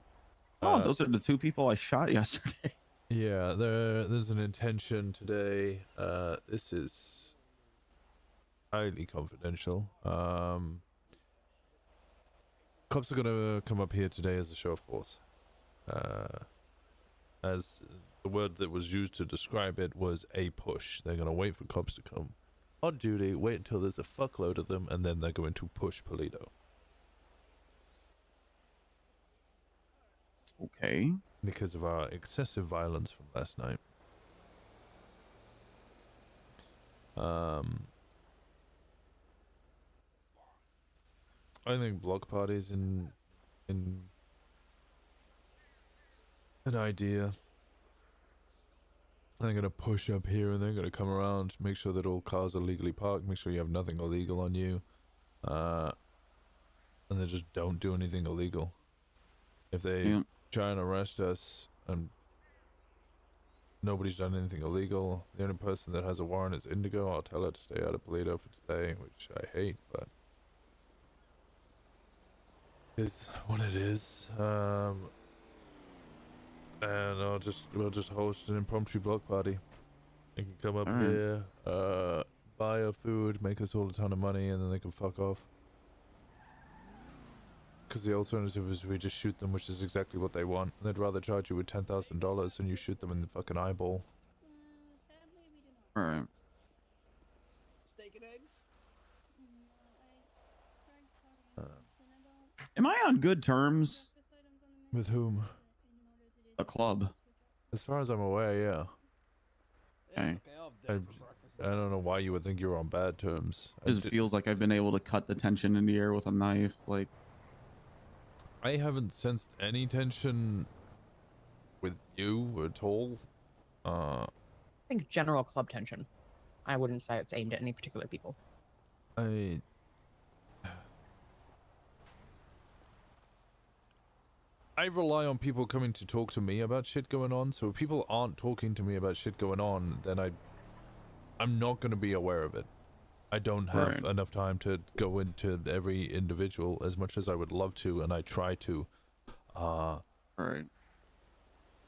Those are the two people I shot yesterday. Yeah, there's an intention today. This is highly confidential. Cops are gonna come up here today as a show of force. As the word that was used to describe it was a push. They're gonna wait for cops to come on duty, wait until there's a fuckload of them, and then they're going to push Paleto. Okay. Because of our excessive violence from last night. I think block parties in an idea. They're gonna push up here and they're gonna come around, make sure that all cars are legally parked, make sure you have nothing illegal on you, and they just don't do anything illegal. If they try and arrest us and nobody's done anything illegal, the only person that has a warrant is Indigo. I'll tell her to stay out of Paleto for today, which I hate, but is what it is. And we'll just host an impromptu block party. They can come up here, buy our food, make us all a ton of money, and then they can fuck off. Because the alternative is we just shoot them, which is exactly what they want. And they'd rather charge you with $10,000 than you shoot them in the fucking eyeball. Alright. Steak and eggs? Am I on good terms? With whom? A club. As far as I'm aware, yeah. Okay. I don't know why you would think you're on bad terms. It just feels like I've been able to cut the tension in the air with a knife, like... I haven't sensed any tension with you at all. I think general club tension. I wouldn't say it's aimed at any particular people. I rely on people coming to talk to me about shit going on, so if people aren't talking to me about shit going on, then I'm not going to be aware of it. I don't have enough time to go into every individual as much as I would love to, and I try to. Right.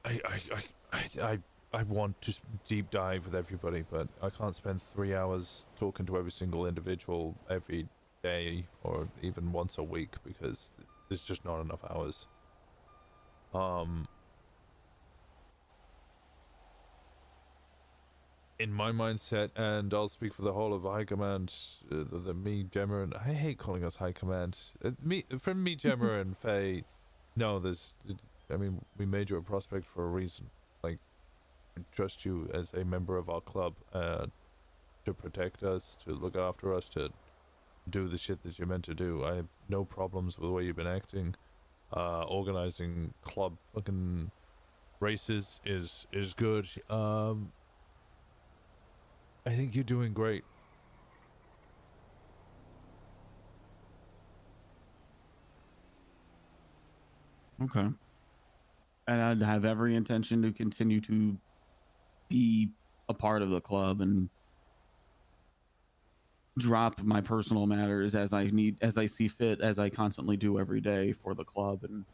I want to deep dive with everybody, but I can't spend 3 hours talking to every single individual every day or even once a week because there's just not enough hours. in my mindset, and I'll speak for the whole of High Command, me, Gemma, and I hate calling us High Command. From me, Gemma, and Faye. No, I mean, we made you a prospect for a reason. Like, we trust you as a member of our club, to protect us, to look after us, to do the shit that you're meant to do. I have no problems with the way you've been acting. Organizing club fucking races is good. I think you're doing great. Okay. And I'd have every intention to continue to be a part of the club and drop my personal matters as I see fit, as I constantly do every day for the club, and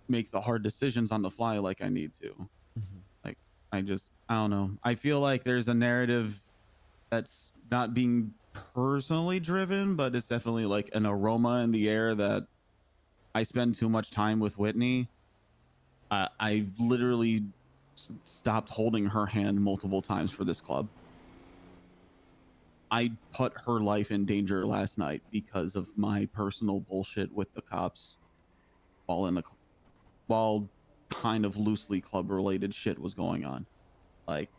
make the hard decisions on the fly like I need to. Like, I don't know. I feel like there's a narrative that's not being personally driven, but it's definitely like an aroma in the air that I spend too much time with Whitney. I literally stopped holding her hand multiple times for this club. I put her life in danger last night because of my personal bullshit with the cops while kind of loosely club related shit was going on. Like,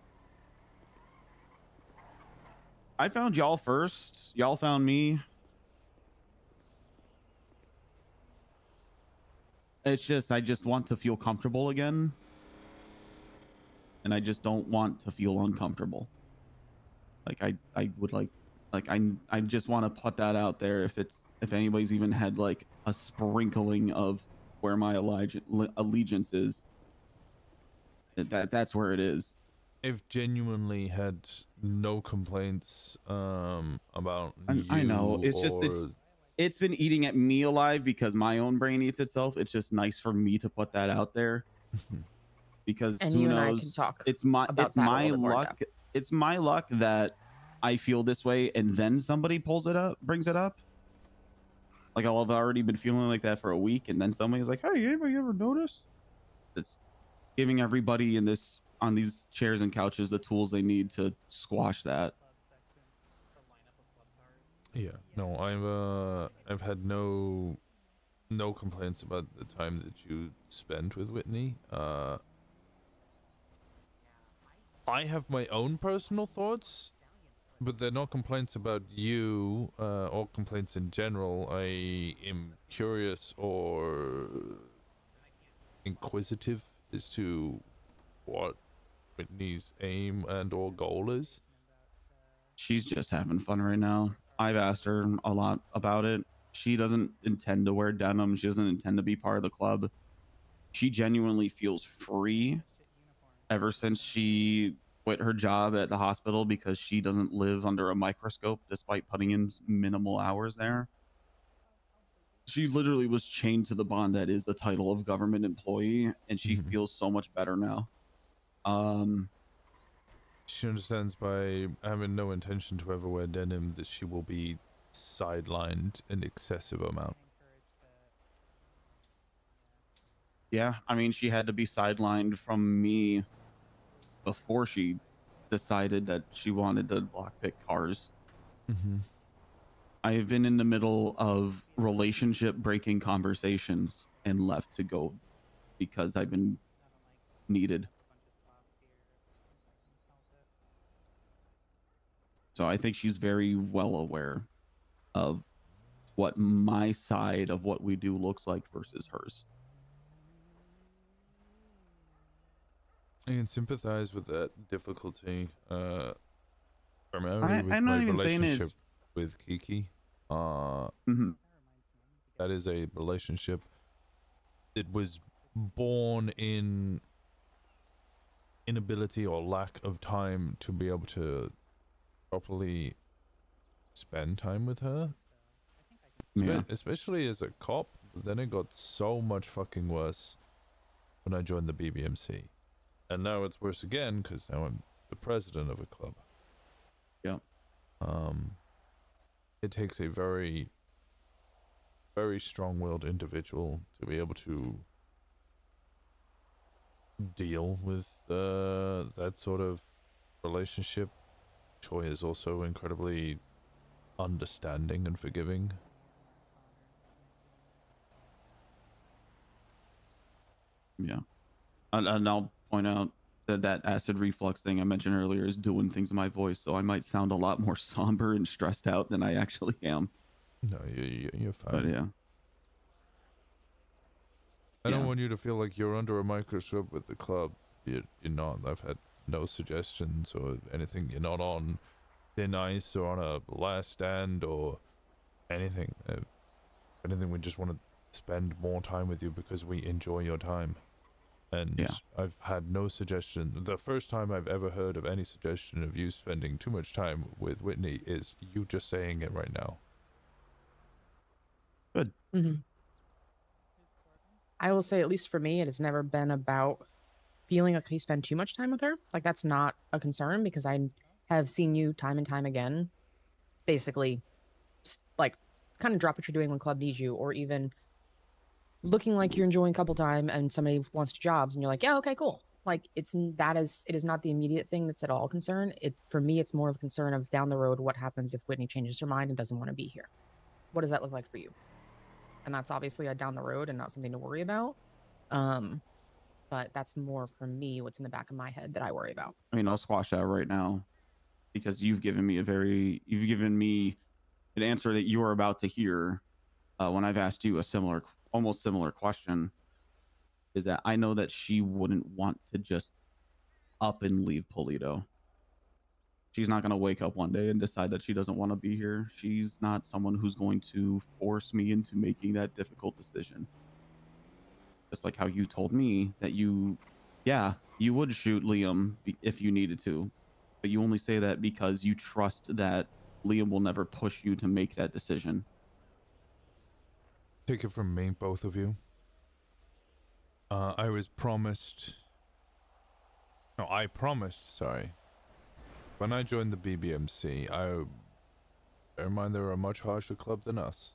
I found y'all first. Y'all found me. It's just, I just want to feel comfortable again. And I just don't want to feel uncomfortable. Like, I would like I just want to put that out there. If anybody's even had like a sprinkling of where my allegiance is, that's where it is. I've genuinely had no complaints about I know. It's just it's been eating at me alive because my own brain eats itself. It's just nice for me to put that out there. Because And who you and knows? I can talk It's my about that a my little bit more in luck. depth. It's my luck that I feel this way and then somebody brings it up. Like, I'll have already been feeling like that for a week, and then somebody's like, "Hey, anybody ever notice?" It's giving everybody on these chairs and couches the tools they need to squash that. Yeah, no, I've had no complaints about the time that you spent with Whitney. I have my own personal thoughts, but they're not complaints about you, or complaints in general. I am curious or inquisitive as to what Whitney's aim and or goal is. She's just having fun right now. I've asked her a lot about it. She doesn't intend to wear denim. She doesn't intend to be part of the club. She genuinely feels free ever since she quit her job at the hospital because she doesn't live under a microscope despite putting in minimal hours there. She literally was chained to the bond that is the title of government employee, and she feels so much better now. She understands by having no intention to ever wear denim that she will be sidelined an excessive amount. Yeah, I mean, she had to be sidelined from me before she decided that she wanted to lockpick cars. I've been in the middle of relationship breaking conversations and left to go because I've been needed. So I think she's very well aware of what my side of what we do looks like versus hers. I can sympathize with that difficulty, primarily with I'm my not even saying relationship it's with Kiki. That is a relationship that was born in inability or lack of time to be able to properly spend time with her. Yeah. Especially as a cop, but then it got so much fucking worse when I joined the BBMC. And now it's worse again because now I'm the president of a club. Yeah. It takes a very, very strong-willed individual to be able to deal with that sort of relationship. Choi is also incredibly understanding and forgiving. Yeah. And I'll point out that that acid reflux thing I mentioned earlier is doing things in my voice, so I might sound a lot more somber and stressed out than I actually am. No, you're fine. But yeah. I don't want you to feel like you're under a microscope with the club. You're not. I've had no suggestions or anything. You're not on thin ice or on a last stand or anything. If anything, we just want to spend more time with you because we enjoy your time. And I've had no suggestion. The first time I've ever heard of any suggestion of you spending too much time with Whitney is you just saying it right now. Good. I will say, at least for me, it has never been about feeling like you spend too much time with her. Like, that's not a concern because I have seen you time and time again, basically, just, like, kind of drop what you're doing when club needs you, or even looking like you're enjoying couple time and somebody wants to jobs and you're like, yeah, okay, cool. Like, it is not the immediate thing that's at all concern. For me, it's more of a concern of down the road, what happens if Whitney changes her mind and doesn't want to be here? What does that look like for you? And that's obviously a down the road and not something to worry about. But that's more for me what's in the back of my head that I worry about. I mean, I'll squash that right now because you've given me an answer that you are about to hear when I've asked you a almost similar question. Is that I know that she wouldn't want to just up and leave Paleto. She's not going to wake up one day and decide that she doesn't want to be here. She's not someone who's going to force me into making that difficult decision. Just like how you told me that you would shoot Liam if you needed to, but you only say that because you trust that Liam will never push you to make that decision. Take it from me, both of you. I promised, sorry. When I joined the BBMC, bear in mind they were a much harsher club than us.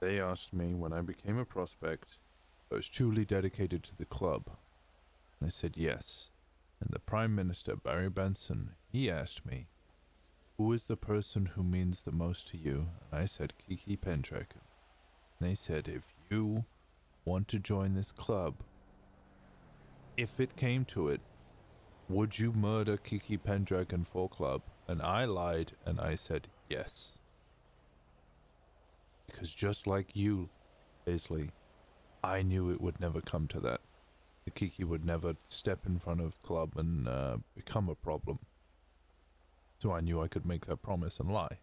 They asked me when I became a prospect if I was truly dedicated to the club. And I said yes. And the Prime Minister, Barry Benson, he asked me, who is the person who means the most to you? And I said Kiki Pendragon. And they said, if you want to join this club, if it came to it, would you murder Kiki Pendragon for club? And I lied and I said yes. Because just like you, Paisley, I knew it would never come to that. The Kiki would never step in front of club and become a problem. So I knew I could make that promise and lie.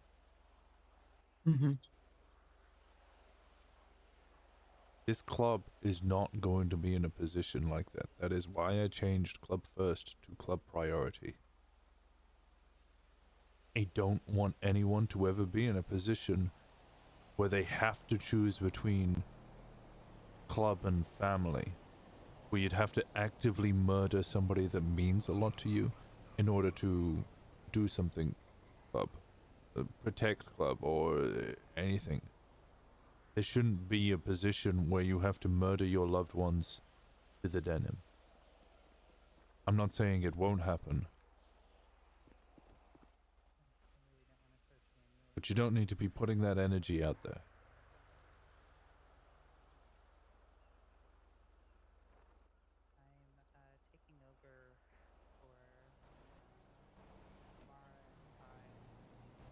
This club is not going to be in a position like that. That is why I changed club first to club priority. I don't want anyone to ever be in a position where they have to choose between club and family, where you'd have to actively murder somebody that means a lot to you in order to do something club, protect club, or anything. There shouldn't be a position where you have to murder your loved ones to the denim. I'm not saying it won't happen. But you don't need to be putting that energy out there.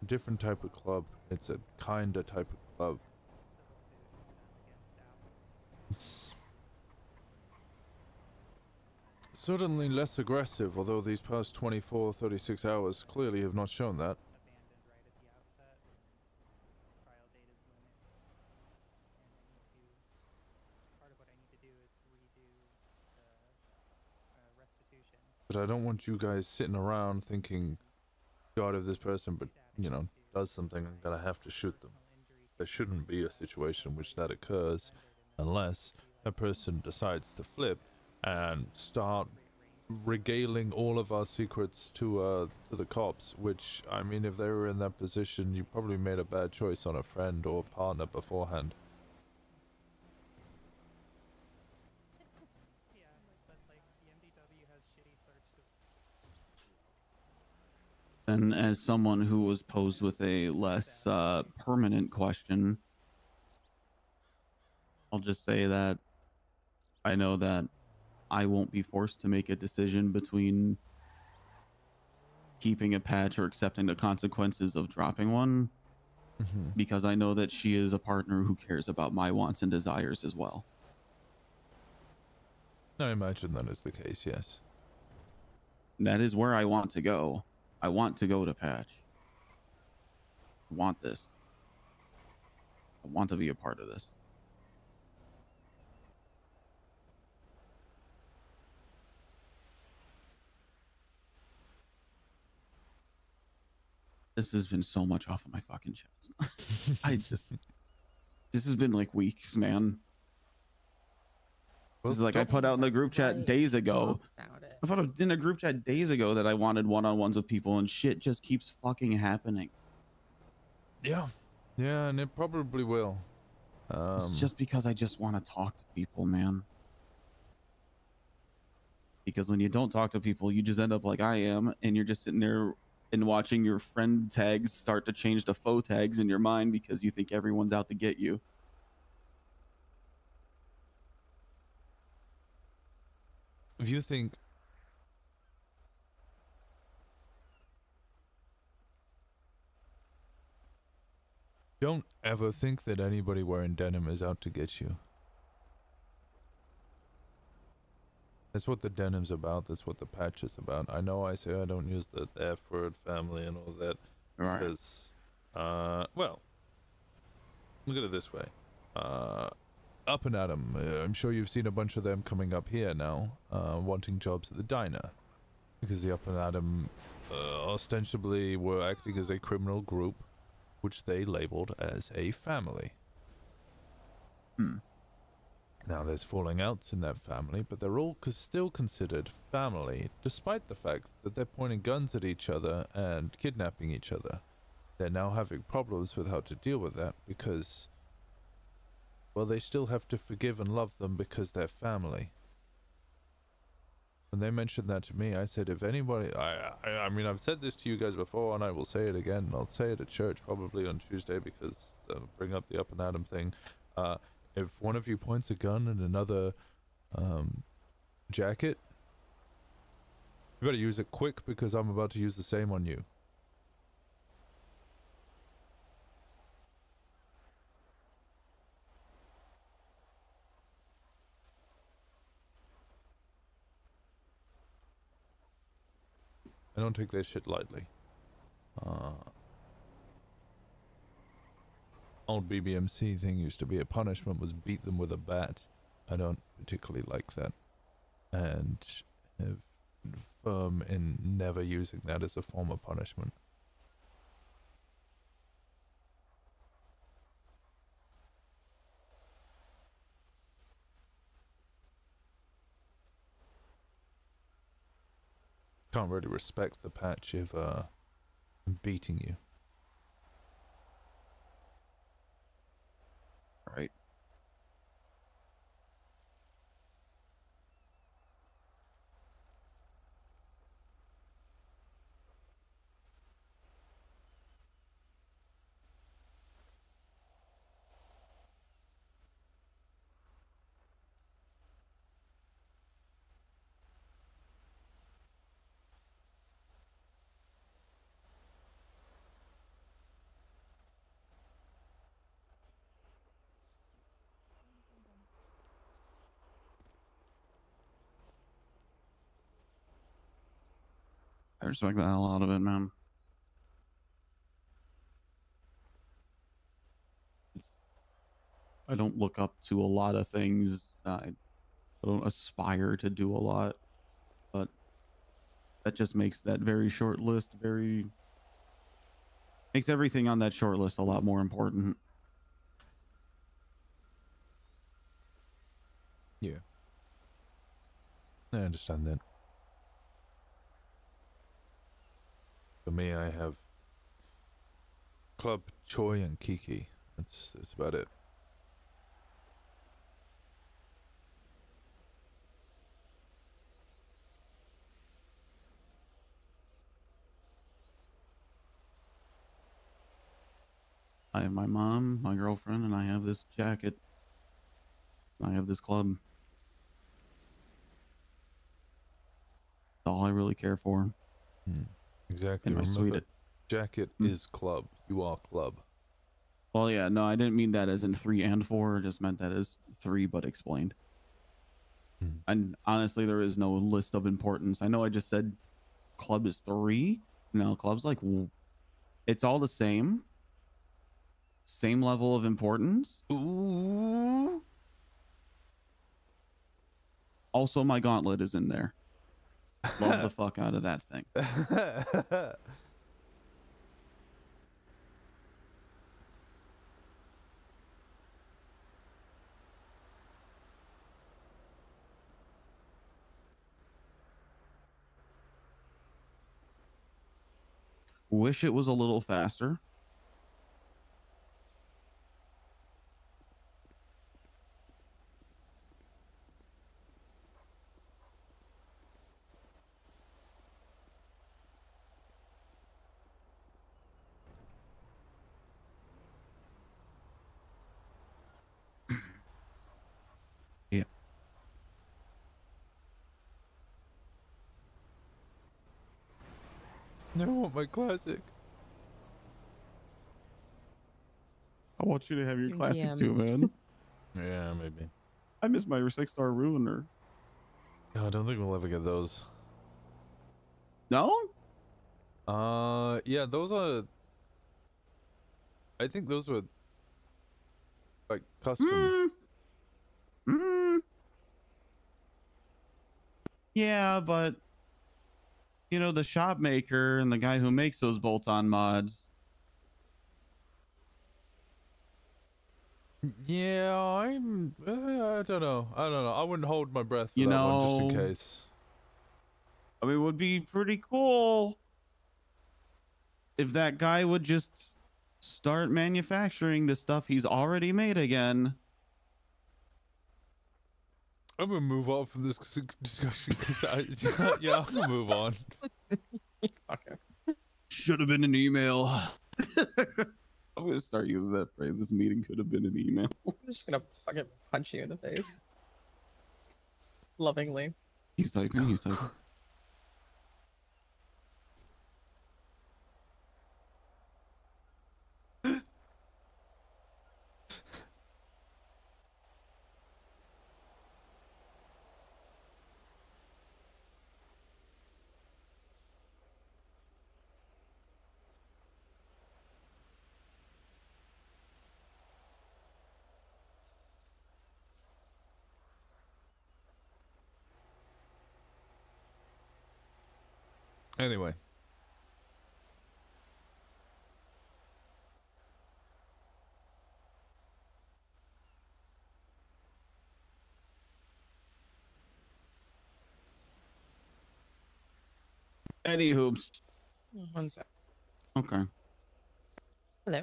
Different type of club. It's a kinda type of club. It's certainly less aggressive, although these past 24, 36 hours clearly have not shown that. But I don't want you guys sitting around thinking, God, if this person, does something, I'm gonna have to shoot them. There shouldn't be a situation in which that occurs, unless a person decides to flip and start regaling all of our secrets to the cops, which, I mean, if they were in that position, you probably made a bad choice on a friend or partner beforehand. And as someone who was posed with a less permanent question, I'll just say that I know that I won't be forced to make a decision between keeping a patch or accepting the consequences of dropping one, because I know that she is a partner who cares about my wants and desires as well. I imagine that is the case, yes. That is where I want to go. I want to go to patch. I want this. I want to be a part of this. This has been so much off of my fucking chest. This has been like weeks, man. This is like I put out in the group chat days ago. I put out in a group chat days ago that I wanted one-on-ones with people, and shit just keeps fucking happening. Yeah. Yeah, and it probably will. It's just because I just want to talk to people, man. Because when you don't talk to people, you just end up like I am, and you're just sitting there and watching your friend tags start to change to foe tags in your mind because you think everyone's out to get you. If you think don't ever think that anybody wearing denim is out to get you. That's what the denim's about. That's what the patch is about. I know I say I don't use the F word, family, and all that. Right. Because, well, look at it this way. Up and at 'em. I'm sure you've seen a bunch of them coming up here now, wanting jobs at the diner. Because the Up and at 'em ostensibly were acting as a criminal group, which they labeled as a family. Now there's falling outs in that family, but they're all still considered family, despite the fact that they're pointing guns at each other and kidnapping each other. They're now having problems with how to deal with that because, well, they still have to forgive and love them because they're family. When they mentioned that to me, I said, if anybody, I mean, I've said this to you guys before, and I will say it again. I'll say it at church probably on Tuesday because they'll bring up the Up and Adam thing. If one of you points a gun at another jacket, you better use it quick because I'm about to use the same on you. I don't take that shit lightly. Old BBMC thing used to be a punishment was beat them with a bat. I don't particularly like that. And am firm in never using that as a form of punishment. Can't really respect the patch if I'm beating you. Right. I respect the hell out of it, man. I don't look up to a lot of things. I don't aspire to do a lot, but that just makes that very short list makes everything on that short list a lot more important. Yeah. I understand that. For me, I have Club, Choi, and Kiki. That's about it. I have my mom, my girlfriend, and I have this jacket. I have this club. That's all I really care for. Exactly. And my Remember, sweet. jacket is club. You are club. Well, yeah, no, I didn't mean that as in 3 and 4. I just meant that as 3, but explained. And honestly, there is no list of importance. I know I just said club is 3. No, club's like, it's all the same. Same level of importance. Ooh. Also, my gauntlet is in there. Love the fuck out of that thing. Wish it was a little faster. Yeah. I want my classic. I want you to have your Soon classic GM. too, man. Yeah, maybe. I miss my 6-star ruiner. No, I don't think we'll ever get those. No? Yeah, those are. I think those were like custom. Yeah, but you know, the shop maker and the guy who makes those bolt-on mods. Yeah, I'm. I don't know. I wouldn't hold my breath for You that one just in know, case. I mean, it would be pretty cool if that guy would just start manufacturing the stuff he's already made again. I'm gonna move on from this discussion because yeah, I'm gonna move on. Should have been an email. I'm gonna start using that phrase. This meeting could have been an email. I'm just gonna fucking punch you in the face. Lovingly. He's typing. He's typing. Anyway. Any hoops. One sec. Okay. Hello.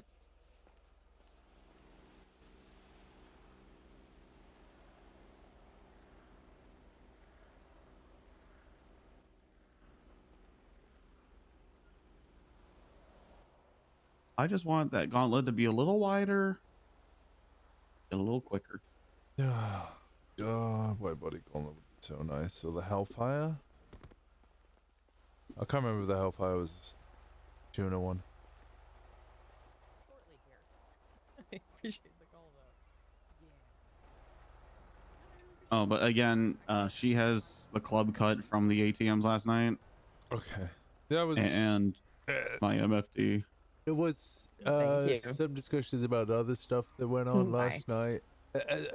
I just want that gauntlet to be a little wider and a little quicker. God, white body gauntlet would be so nice. So the Hellfire? I can't remember if the Hellfire was Juno one. Shortly here. I appreciate the call though. Oh, but again, she has the club cut from the ATMs last night. Okay. That was and my MFD. There was Thank you. some discussions about other stuff that went on last night.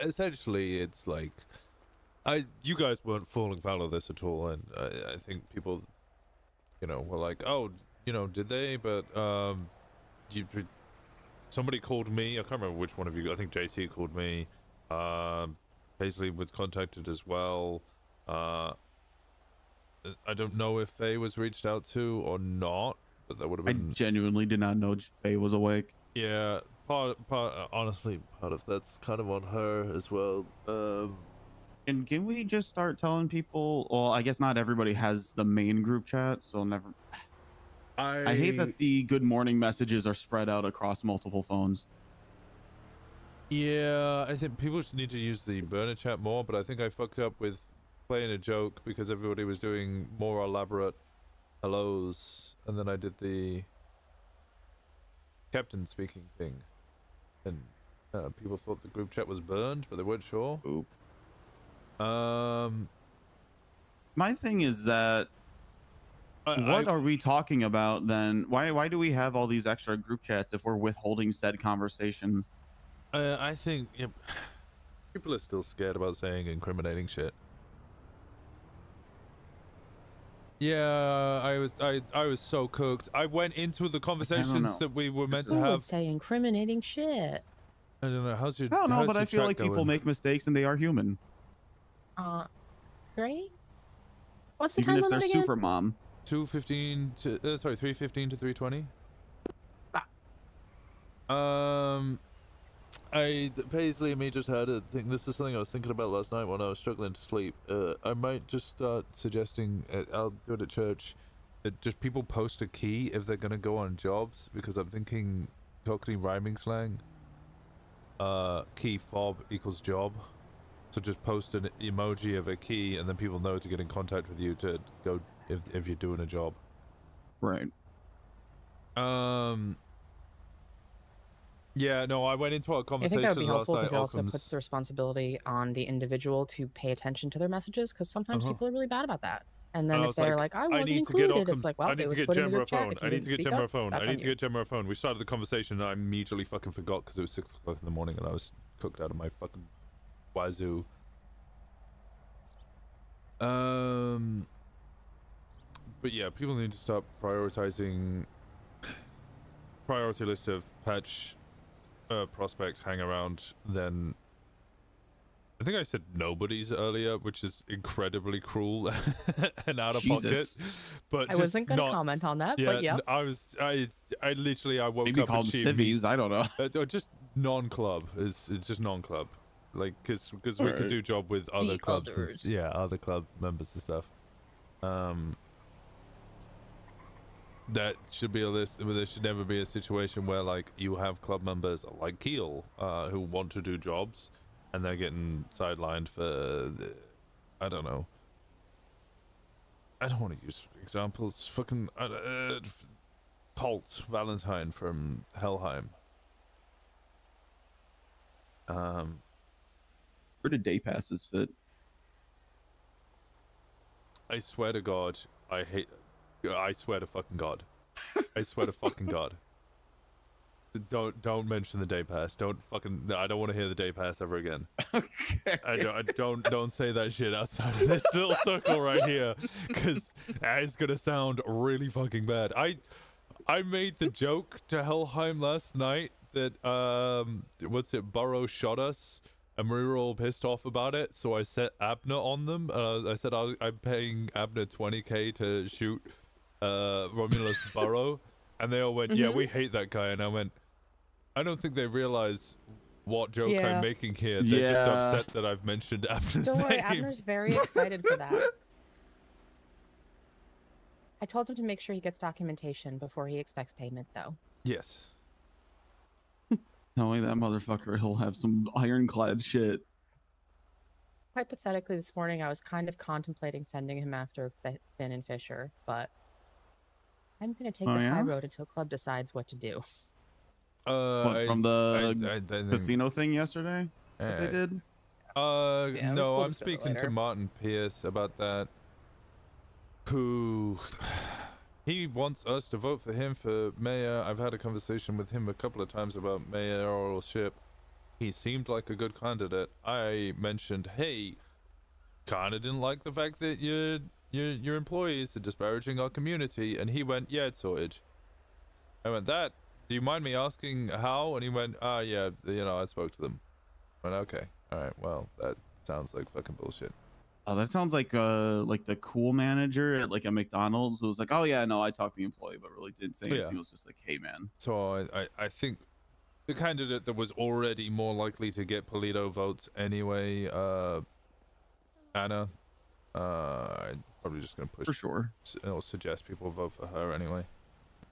Essentially, it's like you guys weren't falling foul of this at all, and I think people, you know, were like, oh, you know, did they? But somebody called me. I can't remember which one of you. I think JC called me. Paisley was contacted as well. I don't know if Faye was reached out to or not, but that would have been. I genuinely did not know Faye was awake. Yeah, honestly, part of that's kind of on her as well. And can we just start telling people? Well, I guess not everybody has the main group chat, so never. I hate that the good morning messages are spread out across multiple phones. Yeah, I think people need to use the burner chat more, but I think I fucked up with playing a joke because everybody was doing more elaborate hellos, and then I did the captain speaking thing, and people thought the group chat was burned, but they weren't sure. Oop. My thing is that what are we talking about then? Why do we have all these extra group chats if we're withholding said conversations? I think people are still scared about saying incriminating shit. Yeah, I was so cooked. I went into the conversations that we were meant to Who have. would say incriminating shit? I don't know. How's your? I don't know, how's but your I feel track like people going? make mistakes and they are human. Great. What's the Even time if they're limit again? super mom. 2:15 to sorry, 3:15 to 3:20. Paisley and me just had a thing. This is something I was thinking about last night when I was struggling to sleep. I might just start suggesting, I'll do it at church, that just people post a key if they're gonna go on jobs, because I'm thinking Cockney rhyming slang. Key fob equals job. So just post an emoji of a key, and then people know to get in contact with you to go if you're doing a job. Right. Yeah, no, I went into our I conversation think that would be helpful last because night. it also puts the responsibility on the individual to pay attention to their messages, because sometimes people are really bad about that. And then I if was they're like, I wasn't need to get included, it's like, well, I need it to was get put in the Gemma a group chat. phone. If you I need didn't to get speak Gemma a up, phone. I that's need on to you. get Gemma a phone. We started the conversation and I immediately fucking forgot because it was 6 o'clock in the morning and I was cooked out of my fucking wazoo. But yeah, people need to start prioritizing priority list of patch prospect hang around. Then I think I said nobody's earlier, which is incredibly cruel and out of pocket. But I wasn't going to comment on that, but yeah. I literally woke Maybe up called and civvies. I don't know. Or just non-club. It's just non-club. Like because we could Right. do job with other The clubs. others. Yeah, other club members and stuff. That should be a list. There should never be a situation where like you have club members like Keel who want to do jobs and they're getting sidelined for I don't know. I don't want to use examples. Fucking Colt Valentine from Helheim. Where did day passes fit? I swear to God, I swear to fucking God. I swear to fucking God. Don't mention the day pass. Don't fucking. I don't want to hear the day pass ever again. Okay. Don't say that shit outside of this little circle right here, because it's gonna sound really fucking bad. I made the joke to Helheim last night that Burrow shot us, and we were all pissed off about it. So I set Abner on them. I said I'm paying Abner 20k to shoot Romulus Burrow, and they all went, "Yeah, we hate that guy." And I went, I don't think they realize what joke I'm making here. They're just upset that I've mentioned Abner's Don't worry, name. Abner's very excited for that. I told him to make sure he gets documentation before he expects payment, though. Yes. Knowing that motherfucker, he'll have some ironclad shit. Quite pathetically, this morning I was kind of contemplating sending him after Finn and Fisher, but I'm going to take the high road until Club decides what to do. What, from the casino thing yesterday that they did? No, I'm speaking to Martin Pierce about that. Who he wants us to vote for him for mayor. I've had a conversation with him a couple of times about mayoralship. He seemed like a good candidate. I mentioned, hey, kind of didn't like the fact that your employees are disparaging our community, and he went, yeah, it's sorted. I went, do you mind me asking how? And he went, yeah, I spoke to them. I went, okay, all right, well, that sounds like fucking bullshit. Oh, that sounds like the cool manager at like a McDonald's who was like, oh yeah, no, I talked to the employee, but really didn't say anything. It was just like, hey man. So I think the candidate that was already more likely to get Paleto votes anyway, Anna, I'm probably just gonna push for sure. I'll suggest people vote for her anyway.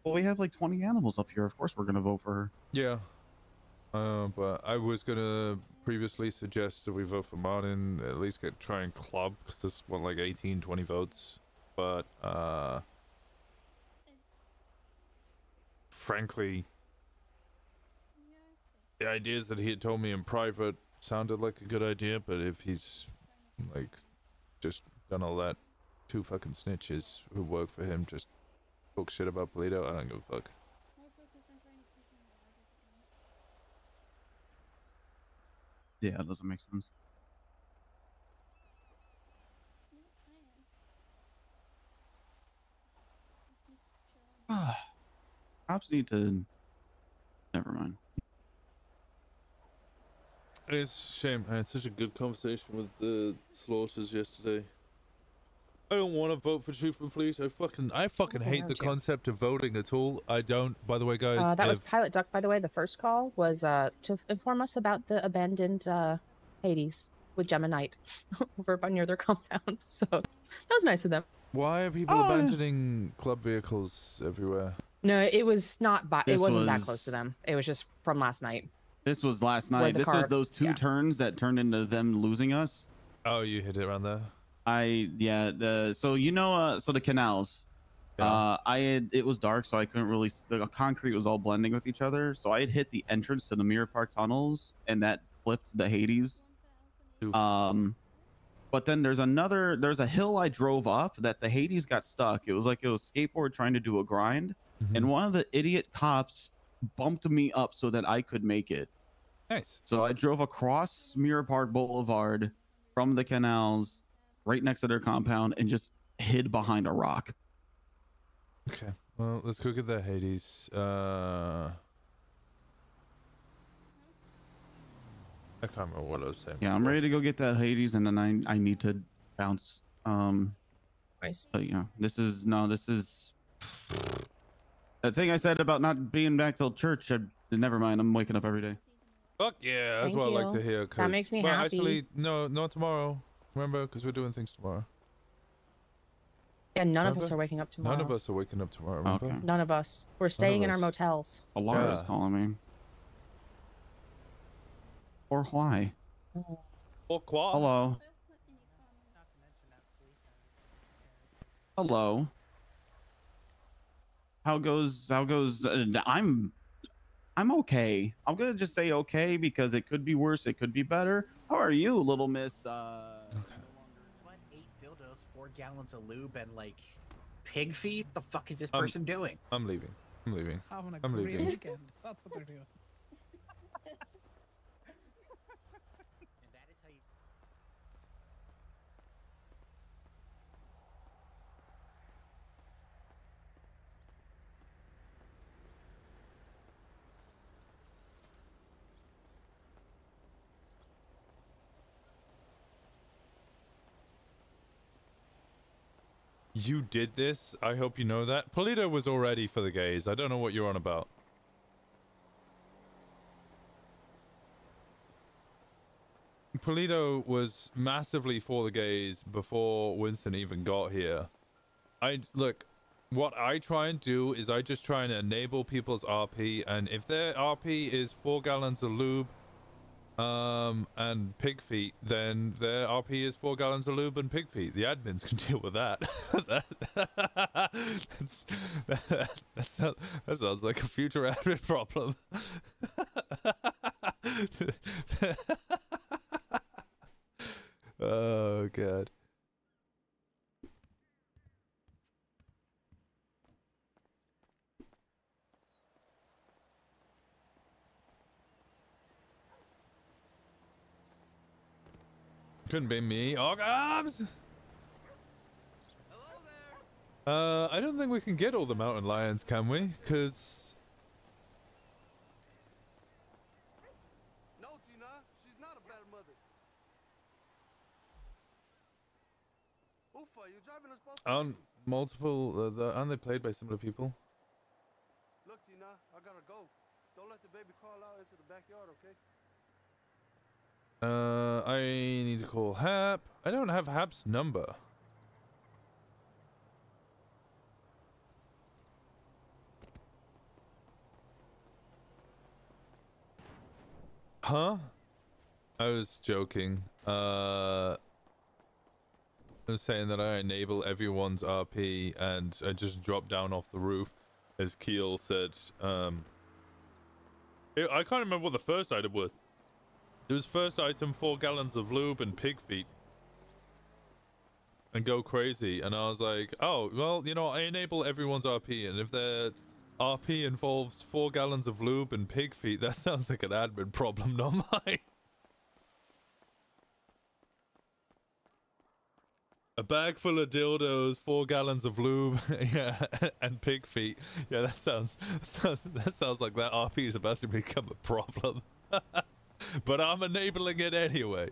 Well, we have like 20 animals up here. Of course we're going to vote for her. Yeah. But I was gonna previously suggest that we vote for Martin, at least try and club, because this won like 18, 20 votes. But, frankly, the ideas that he had told me in private sounded like a good idea, but if he's, like, just gonna let two fucking snitches who work for him just talk shit about Paleto, I don't give a fuck. Yeah, it doesn't make sense. Cops need to... Never mind. It's a shame. I had such a good conversation with the Slaughters yesterday. I don't want to vote for chief of police. I fucking hate the concept of voting at all. I don't. By the way, guys, that was Pilot Duck, by the way. The first call was to inform us about the abandoned Hades with Gemma Knight over by near their compound. So that was nice of them. Why are people abandoning club vehicles everywhere? No, it was not. It wasn't that close to them. It was just from last night. This was last night. This was those two turns that turned into them losing us. Oh, you hit it around there. So you know, so the canals. Yeah. It was dark, so I couldn't really. The concrete was all blending with each other. So I had hit the entrance to the Mirror Park tunnels, and that flipped the Hades. Oof. But then there's a hill I drove up that the Hades got stuck. It was like it was skateboard trying to do a grind, and one of the idiot cops bumped me up so that I could make it. Nice. So I drove across Mirror Park Boulevard from the canals right next to their compound and just hid behind a rock. Okay. Well, let's go get that Hades. I can't remember what I was saying. Yeah, I'm ready to go get that Hades, and then I need to bounce. Nice. But yeah, this is that thing I said about not being back till church. Never mind. I'm waking up every day. Fuck yeah, that's what I like to hear. That makes me happy. Actually, no, not tomorrow. Remember, because we're doing things tomorrow. Yeah, none of us are waking up tomorrow. None of us are waking up tomorrow. Remember? Okay. None of us. We're staying in our motels. Elara is calling me. Or why? Or quoi? Hello. Hello. How goes? I'm okay. I'm gonna just say okay because it could be worse. It could be better. How are you, little miss? What? 8 dildos, 4 gallons of lube, and like pig feed? The fuck is this person doing? I'm leaving. I'm leaving. Having a I'm great leaving. weekend. That's what they're doing. And that is how you. You did this? I hope you know that. Paleto was already for the gays. I don't know what you're on about. Paleto was massively for the gays before Winston even got here. Look, what I try and do is I just try and enable people's RP, and if their RP is 4 gallons of lube, and pig feet, then their RP is 4 gallons of lube and pig feet. The admins can deal with that. That sounds like a future admin problem. Oh god. Couldn't be me. Oh, Gobs! Hello there. I don't think we can get all the mountain lions, can we? Because... No, Tina. She's not a bad mother. Ufa, you're driving us both aren't multiple... aren't they played by similar people? Look, Tina, I gotta go. Don't let the baby crawl out into the backyard, okay? I need to call Hap. I don't have Hap's number. Huh? I was joking. I was saying that I enable everyone's RP and I just dropped down off the roof, as Keel said. I can't remember what the first item was. It was first item 4 gallons of lube and pig feet. And go crazy. And I was like, oh, well, you know, I enable everyone's RP, and if their RP involves 4 gallons of lube and pig feet, that sounds like an admin problem, not mine. A bag full of dildos, 4 gallons of lube, yeah, and pig feet. Yeah, that sounds like that RP is about to become a problem. But I'm enabling it anyway.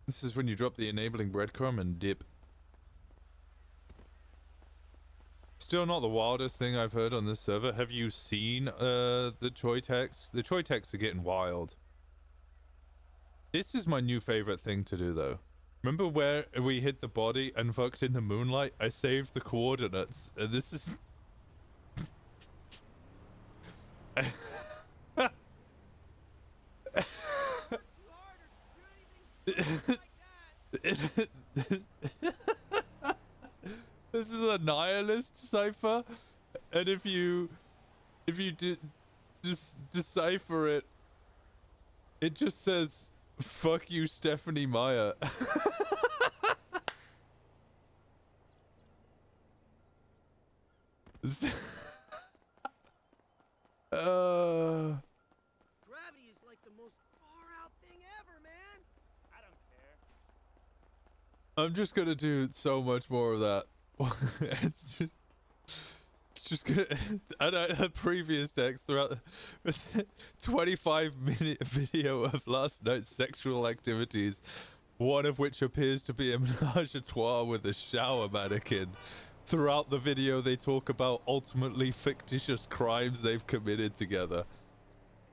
This is when you drop the enabling breadcrumb and dip. Still not the wildest thing I've heard on this server. Have you seen the Choi texts? The Choi texts are getting wild. This is my new favorite thing to do though. Remember where we hit the body and fucked in the moonlight? I saved the coordinates, and this is... This is a nihilist cipher, and if you just decipher it, it just says "fuck you, Stephanie Meyer." Gravity is like the most far out thing ever, man. I don't care. I'm just gonna do so much more of that. It's just gonna. And a previous text throughout 25-minute video of last night's sexual activities, one of which appears to be a menage a trois with a shower mannequin. Throughout the video, they talk about ultimately fictitious crimes they've committed together.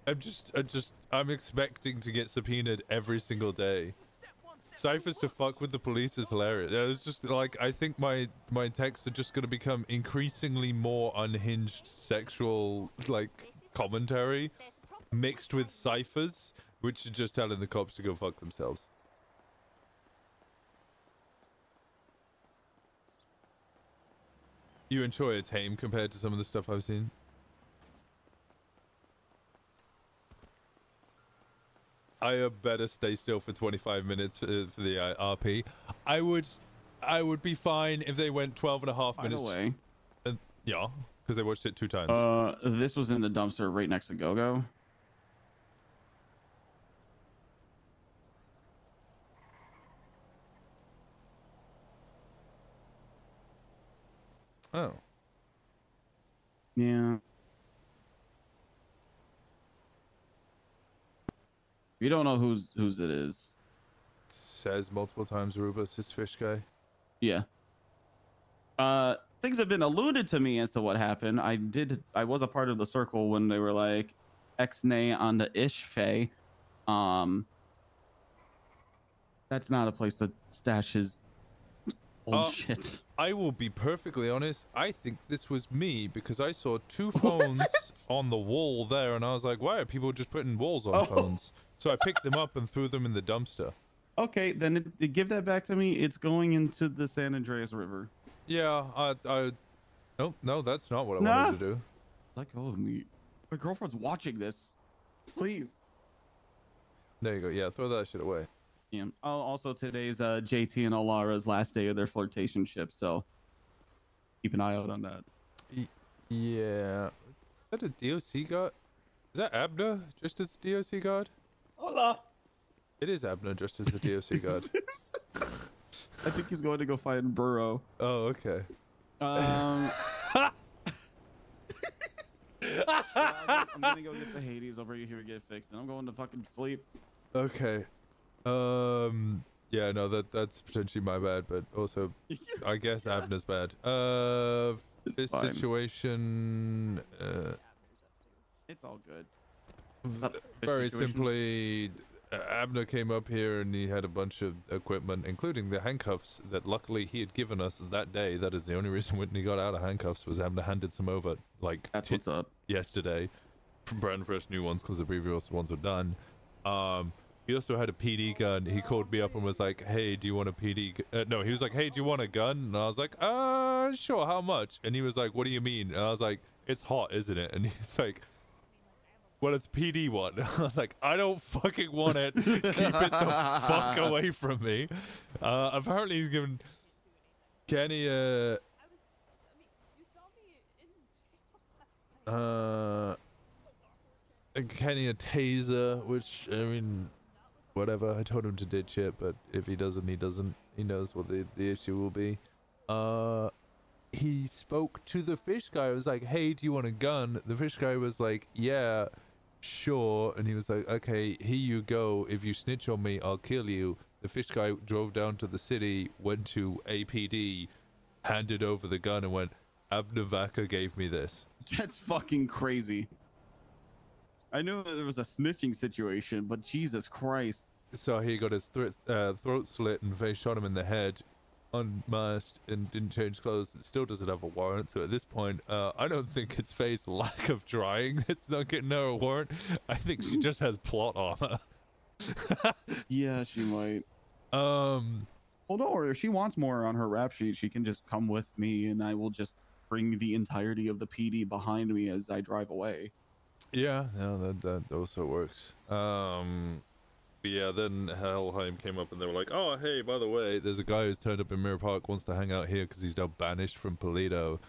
I'm expecting to get subpoenaed every single day. Ciphers to fuck with the police is hilarious. It was just like, I think my texts are just going to become increasingly more unhinged sexual, like, commentary mixed with ciphers, which are just telling the cops to go fuck themselves. You enjoy a tame compared to some of the stuff I've seen? I better stay still for 25 minutes for the RP. I would be fine if they went 12.5 minutes. By the way, yeah, because they watched it 2 times. This was in the dumpster right next to GoGo. Oh. Yeah. You don't know whose it is. Says multiple times Rubus is fish guy. Yeah. Things have been alluded to me as to what happened. I was a part of the circle when they were like X-nay on the ish fay. That's not a place to stash his old shit. I will be perfectly honest. I think this was me because I saw 2 phones on the wall there, and I was like, "Why are people just putting walls on phones?" So I picked them up and threw them in the dumpster. Okay, then give that back to me. It's going into the San Andreas River. Yeah, no, that's not what I wanted to do. Let go of me. My girlfriend's watching this. Please. There you go. Yeah, throw that shit away. Yeah. Also, today's JT and Elara's last day of their flirtationship, so keep an eye out on that. Yeah. Is that a DOC guard? Is that Abner just as the DOC guard? Hola. It is Abner just as the DOC guard. I think he's going to go find Burrow. Oh, okay. I'm gonna go get the Hades over here and get it fixed, and I'm going to fucking sleep. Okay. Yeah, no, that's potentially my bad, but also, I guess Abner's bad. This fine. situation, It's all good. very situation? simply, Abner came up here and he had a bunch of equipment, including the handcuffs that luckily he had given us that day. That is the only reason Whitney got out of handcuffs, was Abner handed some over, like, That's what's up. yesterday. Brand fresh new ones because the previous ones were done. He also had a PD gun. He called me up and was like, hey, do you want a PD no, he was like, hey, do you want a gun? And I was like, sure, how much? And he was like, what do you mean? And I was like, it's hot, isn't it? And he's like, well, it's PD one. I was like, I don't fucking want it. Keep it the fuck away from me. Apparently he's given Kenny Kenny a taser, which, I mean, whatever. I told him to ditch it, but if he doesn't, he doesn't. He knows what the issue will be. He spoke to the fish guy. I was like, hey, do you want a gun? The fish guy was like, yeah, sure. And he was like, okay, here you go. If you snitch on me, I'll kill you. The fish guy drove down to the city, went to APD, handed over the gun and went, Abner Vaca gave me this. That's fucking crazy. I knew there was a snitching situation, but Jesus Christ. So he got his throat slit and they shot him in the head, unmasked, and didn't change clothes. It still doesn't have a warrant. So at this point, I don't think it's Faye's lack of trying it's not getting her a warrant. I think she just has plot armor. Yeah, she might. Well, don't worry. If she wants more on her rap sheet, she can just come with me, and I will just bring the entirety of the PD behind me as I drive away. Yeah, no, that also works. But yeah, then Helheim came up and they were like, oh, hey, by the way, there's a guy who's turned up in Mirror Park, wants to hang out here because he's now banished from Paleto.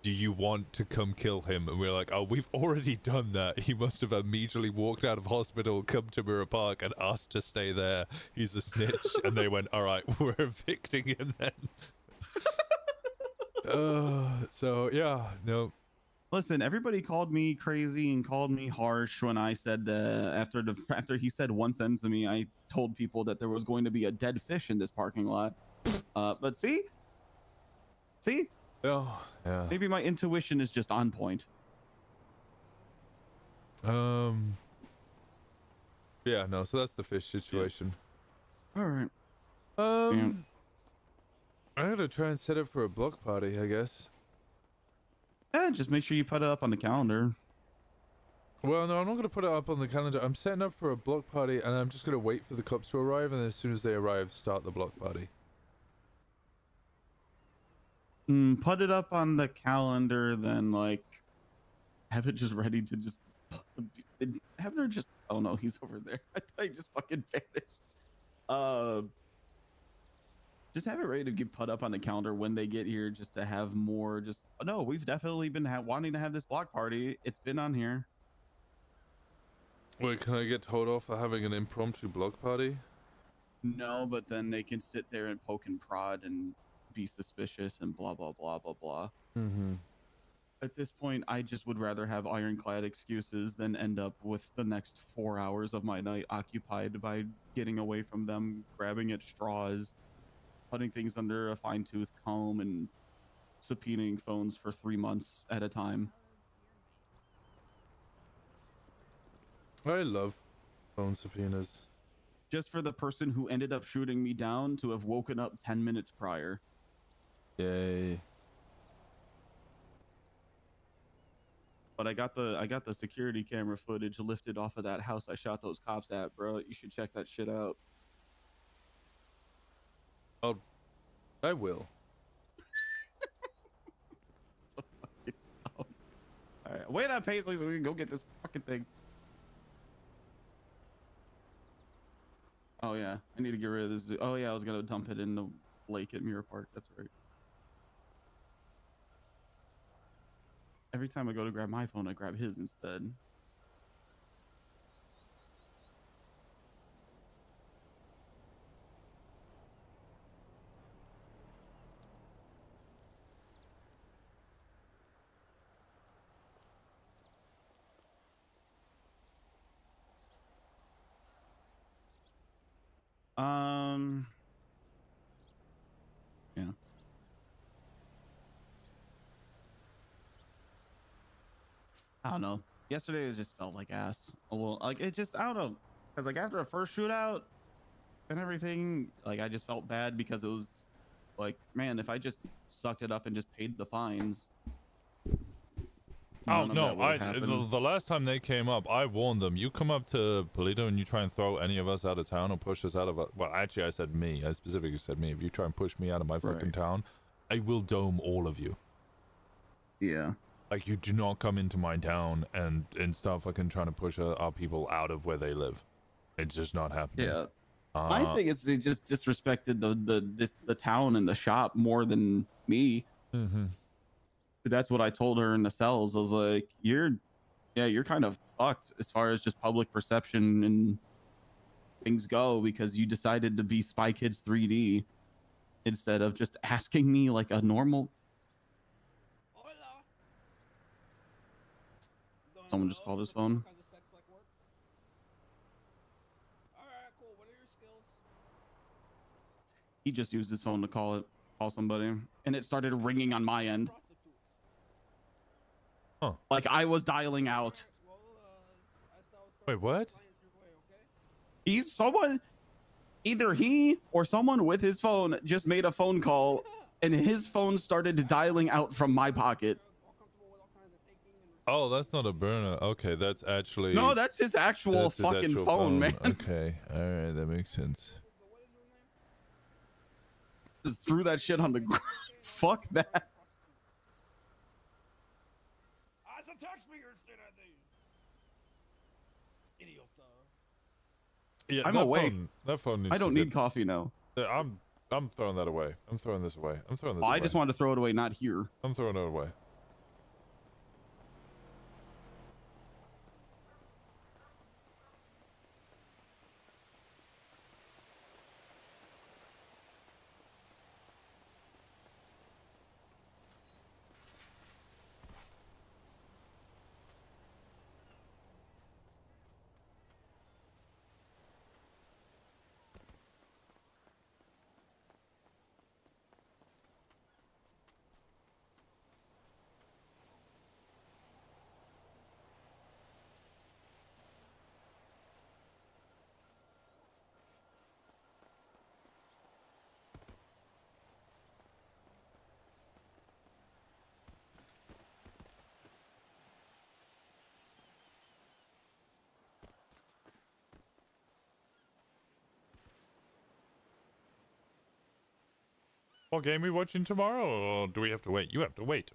Do you want to come kill him? And we were like, oh, we've already done that. He must have immediately walked out of hospital, come to Mirror Park, and asked to stay there. He's a snitch. And they went, all right, we're evicting him then. So, yeah, no. Listen, everybody called me crazy and called me harsh when I said after he said one sentence to me, I told people that there was going to be a dead fish in this parking lot. But see, oh yeah, maybe my intuition is just on point. Yeah, no. So that's the fish situation. Yeah. All right. I gotta try and set up for a block party, I guess. Yeah, just make sure you put it up on the calendar. Well, no, I'm not going to put it up on the calendar. I'm setting up for a block party, and I'm just going to wait for the cops to arrive, and then as soon as they arrive, start the block party. Put it up on the calendar, then, like, have it just ready to just... Have her just... Oh, no, he's over there. I thought he just fucking vanished. Just have it ready to get put up on the calendar when they get here, just to have more. Just no, we've definitely been wanting to have this block party. It's been on here. Wait, can I get told off for having an impromptu block party? No, but then they can sit there and poke and prod and be suspicious and blah blah blah blah blah. Mm-hmm. At this point, I just would rather have ironclad excuses than end up with the next 4 hours of my night occupied by getting away from them, grabbing at straws, putting things under a fine-tooth comb, and subpoenaing phones for 3 months at a time. I love phone subpoenas. Just for the person who ended up shooting me down to have woken up 10 minutes prior. Yay. But I got the security camera footage lifted off of that house I shot those cops at, bro. You should check that shit out. I will. So fucking dumb. All right, wait up, Paisley, so we can go get this fucking thing. Oh yeah, I need to get rid of this. Oh yeah, I was gonna dump it in the lake at Mirror Park. That's right. Every time I go to grab my phone, I grab his instead. I don't know. Yesterday it just felt like ass. A little, like it just, I don't know. Cause like after a first shootout and everything, like I just felt bad because it was like, man, if I just sucked it up and just paid the fines. Oh no! The last time they came up, I warned them. You come up to Paleto and you try and throw any of us out of town or push us out of. Well, actually, I said me. I specifically said me. If you try and push me out of my fucking town, I will dome all of you. Yeah. Like you do not come into my town and start fucking trying to push our people out of where they live. It's just not happening. Yeah. My thing is they just disrespected the town and the shop more than me. Mm-hmm. That's what I told her in the cells. I was like, you're kind of fucked as far as just public perception and things go because you decided to be Spy Kids 3D instead of just asking me like a normal. Someone just called his phone. He just used his phone to call somebody, and it started ringing on my end. Huh. Like I was dialing out. Wait, what? Either he or someone with his phone just made a phone call, and his phone started dialing out from my pocket. Oh, that's not a burner. Okay, that's actually... No, that's his actual fucking phone, man. Okay, all right, that makes sense. Just threw that shit on the ground. Fuck that. Yeah, I'm awake. That phone needs I don't need coffee now. I'm throwing that away. I'm throwing this away. I'm throwing this away. I just wanted to throw it away, not here. I'm throwing it away. What game are we watching tomorrow, or do we have to wait? You have to wait.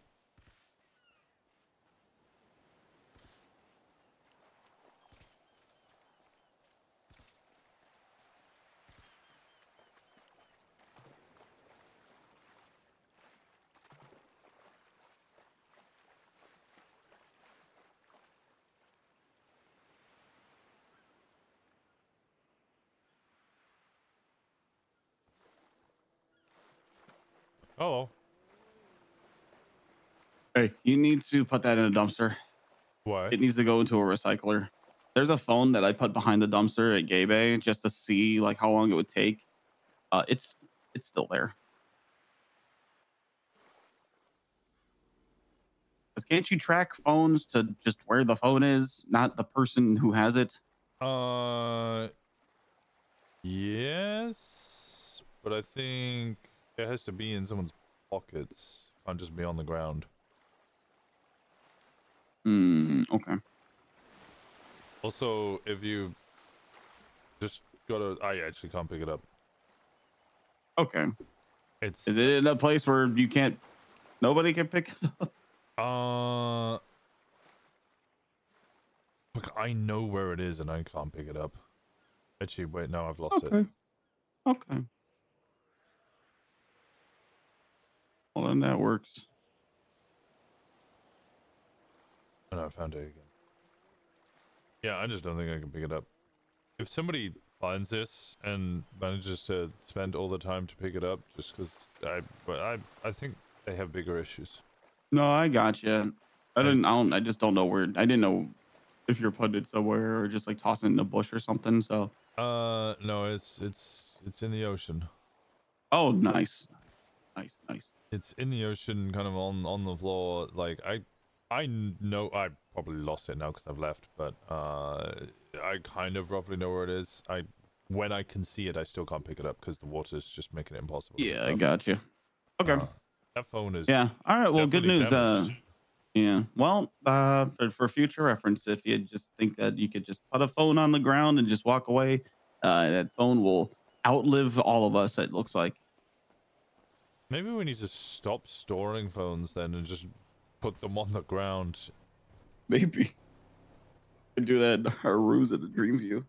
Hello. Hey, you need to put that in a dumpster. Why? It needs to go into a recycler. There's a phone that I put behind the dumpster at Gay Bay just to see like how long it would take. It's still there. 'Cause can't you track phones to just where the phone is, not the person who has it? Yes, but I think it has to be in someone's pockets. Can't just be on the ground. Okay. Also, if you just I actually can't pick it up. Okay. Is it in a place where you can't, nobody can pick it up? Look, I know where it is and I can't pick it up. Actually, wait, no, I've lost it. Okay. Well, then that works. Oh, no, I found it again. Yeah, I just don't think I can pick it up. If somebody finds this and manages to spend all the time to pick it up, just because I think they have bigger issues. No, I gotcha. I just don't know where. I didn't know if you're putting it somewhere or just like tossing it in a bush or something. So. No, it's in the ocean. Oh, nice. It's in the ocean, kind of on the floor. Like I know I probably lost it now because I've left, but I kind of roughly know where it is. When I can see it, I still can't pick it up because the water's just making it impossible. Yeah, I got you. Okay. That phone is. Yeah. All right. Well, good news. Damaged. Yeah. Well, for future reference, if you just think that you could just put a phone on the ground and just walk away, that phone will outlive all of us. It looks like. Maybe we need to stop storing phones then and just put them on the ground. Maybe. We do that in our rooms at the Dreamview.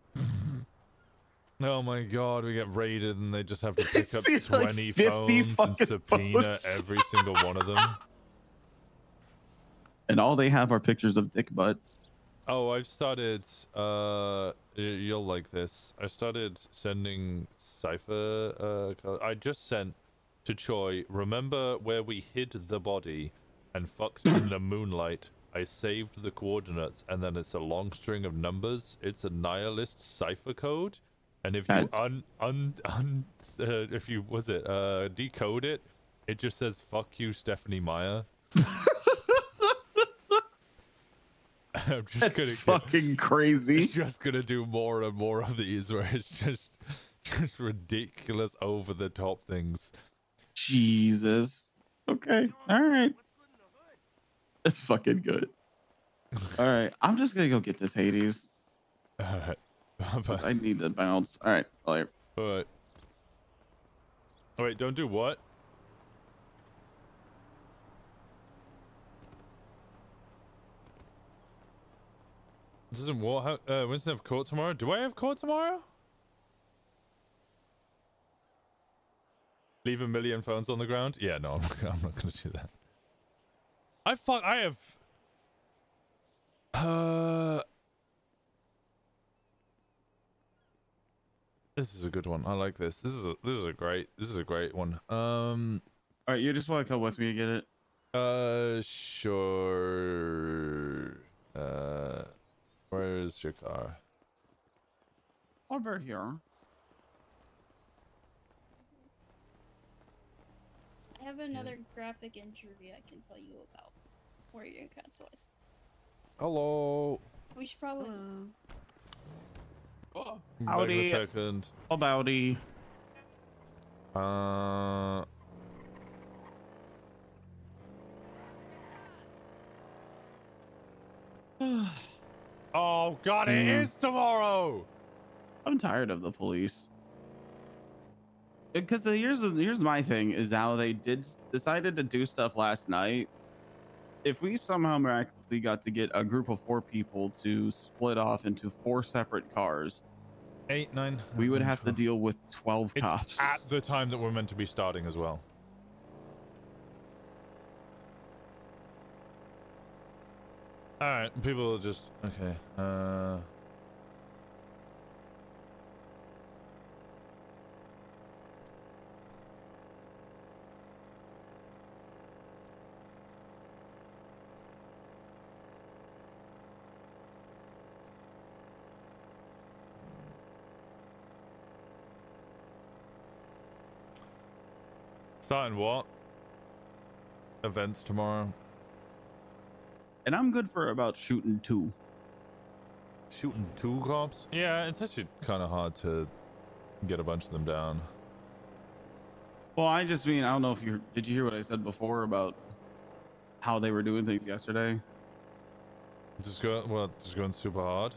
Oh my god, we get raided and they just have to pick up See, 20 like 50 phones and fucking subpoena phones. every single one of them. And all they have are pictures of dick butt. Oh, I've started, you'll like this. I started sending cipher, I just sent to Choi, remember where we hid the body and fucked in the moonlight? I saved the coordinates and then it's a long string of numbers. It's a nihilist cipher code. And if you if you decode it, it just says "fuck you, Stephanie Meyer." I'm just That's fucking crazy. Just gonna do more and more of these where it's just ridiculous, over the top things. Jesus. Okay. All right. That's fucking good. All right. I'm just gonna go get this Hades. All right. I need to bounce. All right. Later. All right. Oh wait, don't do what? Doesn't Winston have court tomorrow? Do I have court tomorrow? Leave 1 million phones on the ground? Yeah, no, I'm not gonna do that. I have. This is a good one. I like this. This is a great one. All right, you just want to come with me and get it? Sure. Where is your car? Over here. I have another graphic injury I can tell you about. Warrior Cat's voice. Hello. We should probably. Oh, howdy. wait a second. Oh, howdy. Oh god, it is tomorrow. I'm tired of the police. Because here's my thing is how they decided to do stuff last night. If we somehow miraculously got to get a group of 4 people to split off into 4 separate cars, 8, 9, we would have to deal with 12 cops at the time that we're meant to be starting as well. All right, people will just okay. Starting what? Events tomorrow. and I'm good for about shooting 2. Shooting 2 cops? Yeah, it's actually kind of hard to get a bunch of them down. Well, I just mean, I don't know if did you hear what I said before about how they were doing things yesterday? Just going super hard?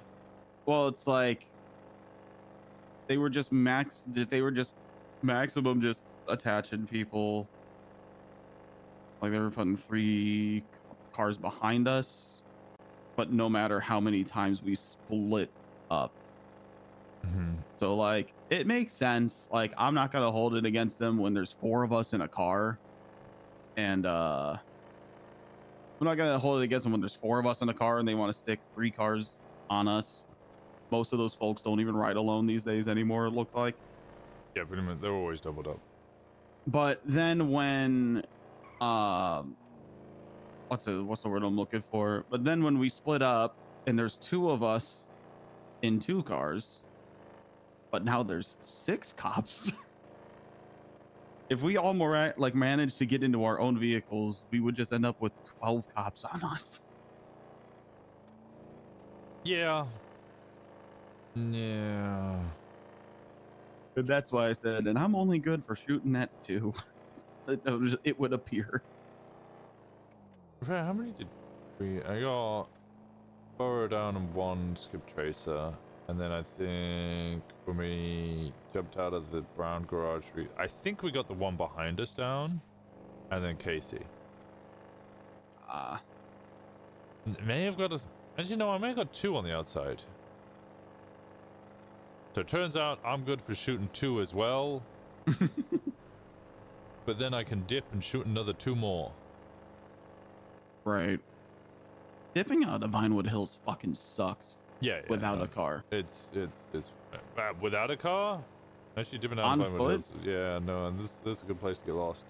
Well, it's like they were just maximum just attaching people. Like they were putting 3 cars behind us, but no matter how many times we split up. So like it makes sense. Like I'm not gonna hold it against them when there's 4 of us in a car, and I'm not gonna hold it against them when there's 4 of us in a car and they want to stick 3 cars on us. Most of those folks don't even ride alone these days anymore, it looked like. Yeah, pretty much. They're always doubled up. But then when what's the word I'm looking for? But then when we split up and there's 2 of us in 2 cars, but now there's 6 cops. If we all managed to get into our own vehicles, we would just end up with 12 cops on us. Yeah. Yeah. But that's why I said, and I'm only good for shooting at 2. It would appear. How many did we? I got Burrow down and 1 skip tracer, and then I think when we jumped out of the brown garage, I think we got the one behind us down, and then Casey. May have got us. As you know, I may have got 2 on the outside. So it turns out I'm good for shooting 2 as well. But then I can dip and shoot another 2 more. Right. Dipping out of Vinewood Hills fucking sucks. Yeah. Without a car. It's without a car? Actually dipping out On of Vinewood Hills. foot? Yeah, no, and this is a good place to get lost.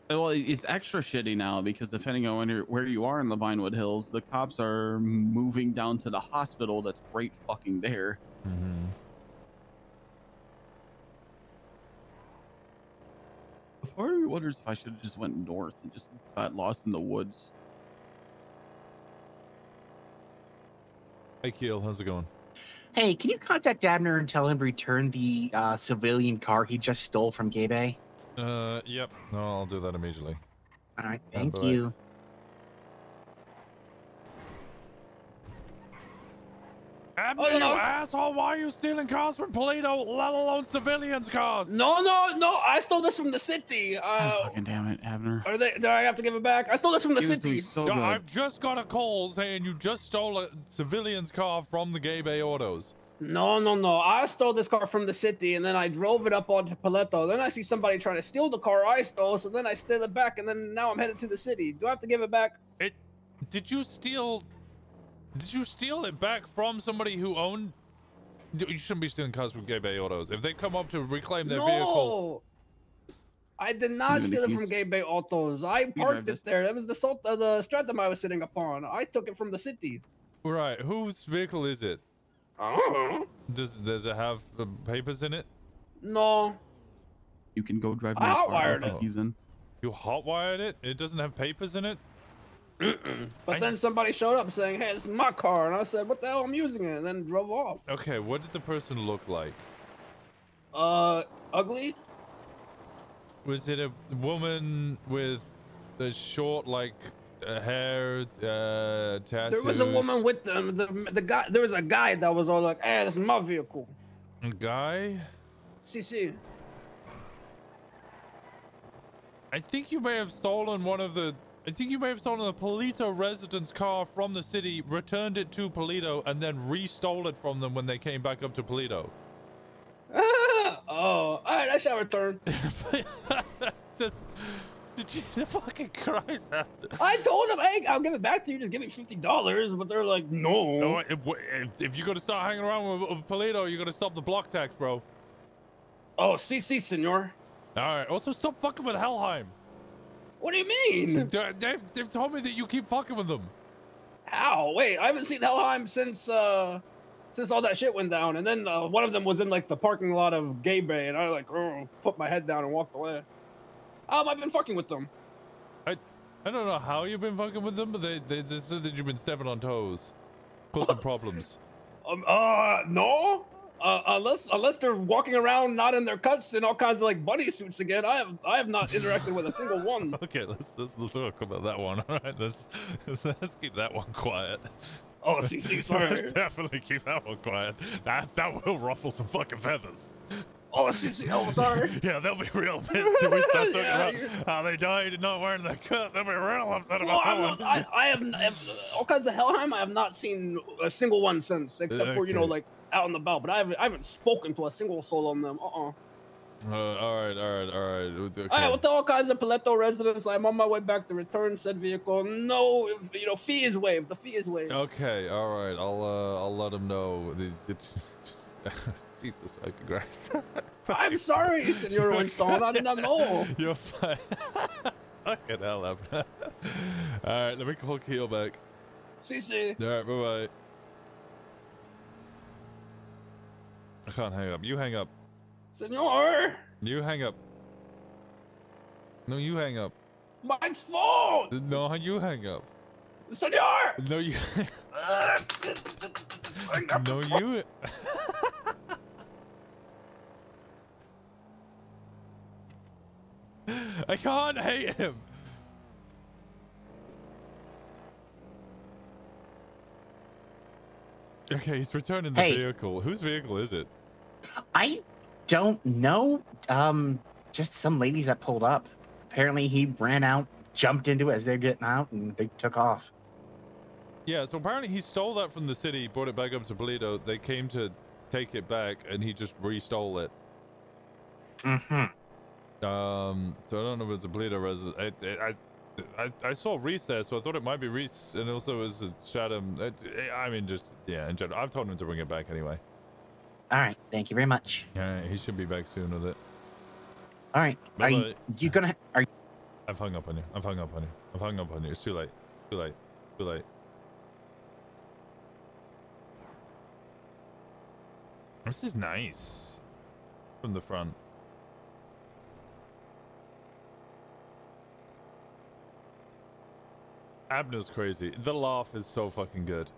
Well, it's extra shitty now because depending on where you are in the Vinewood Hills, the cops are moving down to the hospital that's right fucking there. Mm-hmm. Part of me wonders if I should have just went north and just got lost in the woods. Hey, Keel, how's it going? Hey, can you contact Abner and tell him to return the civilian car he just stole from Gay Bay? Yep. No, I'll do that immediately. All right, thank Bye-bye. you. Abner, you asshole! Why are you stealing cars from Paleto, let alone civilians' cars? No, I stole this from the city. Fucking damn it, Abner. Do I have to give it back? I stole this from the city. So Yo, good. I've just got a call saying you just stole a civilian's car from the Gay Bay Autos. No. I stole this car from the city, and then I drove it up onto Paleto. Then I see somebody trying to steal the car I stole, so then I steal it back, and then now I'm headed to the city. Do I have to give it back? Did you steal it back from somebody who owned? You shouldn't be stealing cars from Gay Bay Autos. If they come up to reclaim their vehicle. I did not steal it from Gay Bay Autos. I parked it there. That was the Stratum I was sitting upon. I took it from the city. Right. Whose vehicle is it? I don't know. Does it have the papers in it? No. You can go drive I my car. hotwired it. He's in. You hotwired it? It doesn't have papers in it? But then somebody showed up saying, "Hey, this is my car," and I said, "What the hell? I'm using it," and then drove off. Okay, what did the person look like? Ugly. Was it a woman with the short, like, hair, tattoos? There was a woman with them. The guy. There was a guy that was all like, "Hey, this is my vehicle." A guy? CC. I think you may have stolen I think you may have stolen the Paleto resident's car from the city, returned it to Paleto, and then re-stole it from them when they came back up to Paleto. Oh, all right, I shall return. Just, did you fucking Christ? I told them, "Hey, I'll give it back to you. Just give me $50." But they're like, "No." No, if you're gonna start hanging around with Paleto, you're gonna stop the block tax, bro. Oh, CC, senor. All right. Also, stop fucking with Helheim. What do you mean? They've told me that you keep fucking with them. How? Wait, I haven't seen Helheim since all that shit went down. And then one of them was in like the parking lot of Gay Bay, and I like put my head down and walked away. I've been fucking with them. I don't know how you've been fucking with them, but they said that you've been stepping on toes, causing problems. No. Unless they're walking around not in their cuts and all kinds of like bunny suits again, I have not interacted with a single one. Okay, let's talk about that one. All right, let's keep that one quiet. Oh, CC, sorry. Let's definitely keep that one quiet. That will ruffle some fucking feathers. Oh, CC, oh, sorry. Yeah, they'll be real pissed if we start talking about how they died and not wearing the cut. They'll be real upset about that one. I have all kinds of Helheim. I have not seen a single one since, except for like out and about. But I haven't spoken to a single soul on them. All right. Okay. All right, with all kinds of Paleto residents, I'm on my way back to return said vehicle. No, fee is waived. The fee is waived. Okay, all right. I'll let them know. It's just, Jesus fucking Christ. I'm sorry, Senor Winston. I did not know. You're fine. Fucking hell, Abner. All right, let me call Keel back. CC. All right, bye-bye. can't hang up. You hang up. Senor! You hang up. No, you hang up. My phone! No, you hang up. Senor! No, you. No, you. I can't hate him. Okay, he's returning the vehicle. Whose vehicle is it? I don't know. Just some ladies that pulled up. Apparently, he ran out, jumped into it as they're getting out, and they took off. Yeah, so apparently he stole that from the city, brought it back up to Paleto. They came to take it back, and he just re-stole it. Mm-hmm. So I don't know if it's a Paleto resident. I saw Reese there, so I thought it might be Reese, and also it was a Chatham. I mean, just, yeah, in general. I've told him to bring it back anyway. All right, thank you very much. Yeah, he should be back soon with it. All right, are you gonna? I've hung up on you. I've hung up on you. I've hung up on you. It's too late. Too late. Too late. This is nice. From the front. Abner's crazy. The laugh is so fucking good.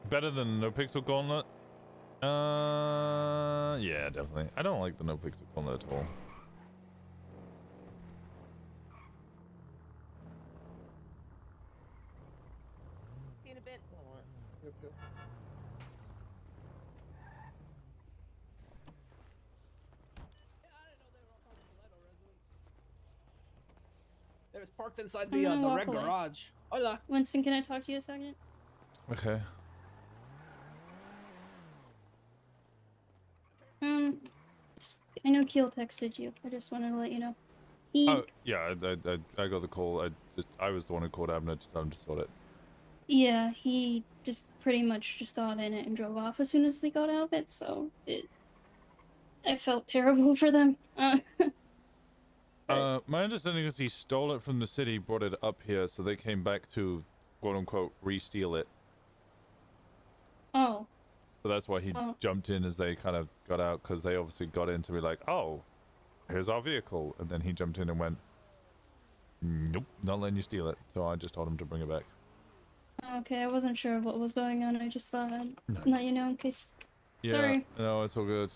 Better than No Pixel Gauntlet? Yeah, definitely. I don't like the No Pixel Gauntlet at all. See you in a bit. Yep, yep. It was parked inside I'm the gonna walk red away. garage. Hola. Winston, can I talk to you a second? Okay. I know Keel texted you. I just wanted to let you know. He, Oh, yeah, I got the call. I was the one who called Abner to tell him to sort it. yeah, he just pretty much just got in it and drove off as soon as they got out of it, so I felt terrible for them. My understanding is he stole it from the city, brought it up here, so they came back to, quote-unquote, re-steal it. Oh. So that's why he jumped in as they kind of got out, because they obviously got in to be like, oh, here's our vehicle. And then he jumped in and went, nope, not letting you steal it. So I just told him to bring it back. Okay, I wasn't sure what was going on. I just thought I'd let you know in case. Yeah, Sorry. no, it's all good.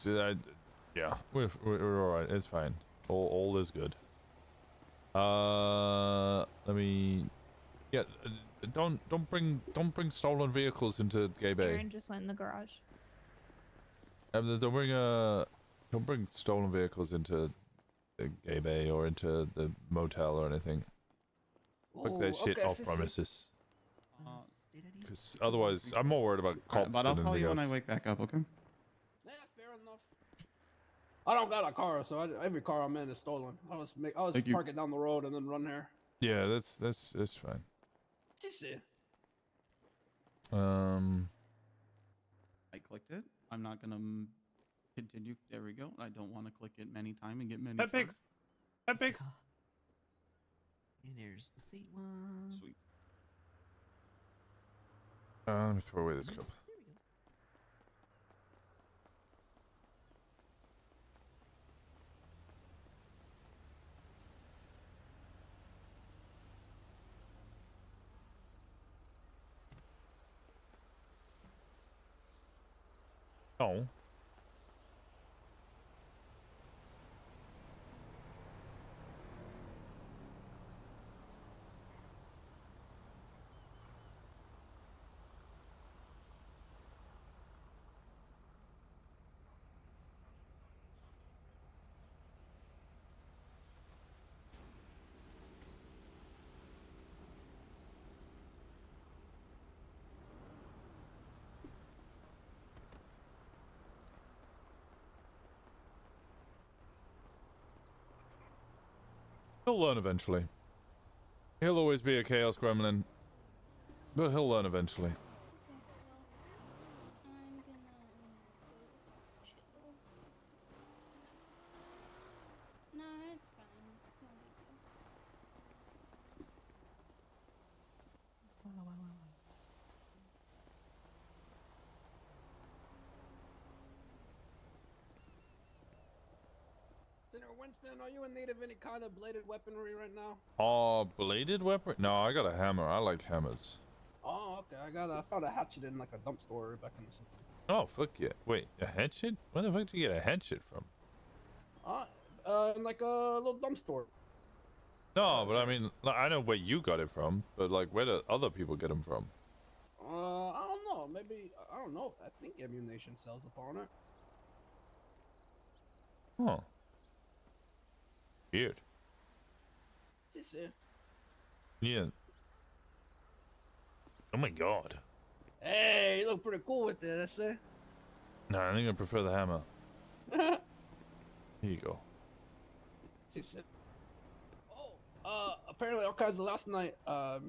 Yeah, we're all right. It's fine. All is good. Let me. Yeah, don't bring stolen vehicles into Gay Bay. Aaron just went in the garage. Don't bring stolen vehicles into the Gay Bay or into the motel or anything. Fuck that shit okay, off premises. Because otherwise, I'm more worried about cops but I'll than call anything you when I else. wake back up, okay? Yeah, fair enough. I don't got a car, so every car I'm in is stolen. I'll just park it down the road and then run here. Yeah, that's fine. Just it. I clicked it. I'm not gonna continue. There we go. I don't want to click it many times and get many. Epics. Epics. And there's the state one. Sweet. Let me throw away this cup. Oh. He'll learn eventually. He'll always be a chaos gremlin, but he'll learn eventually. No, it's fine. It's not a big deal. Winston, are you in need of any kind of bladed weaponry right now? Oh, bladed weapon? No, I got a hammer. I like hammers. Oh, okay. I found a hatchet in like a dump store back in the city. Oh, fuck yeah. Wait, a hatchet? Where the fuck did you get a hatchet from? In like a little dump store. No, but I mean, like, I know where you got it from, but like, where do other people get them from? I don't know. Maybe, I don't know. I think ammunition sells upon it. Huh. Weird. Yeah. Oh my god. Hey, you look pretty cool with this, eh? No, I think I prefer the hammer. Here you go. Apparently all kinds of last night,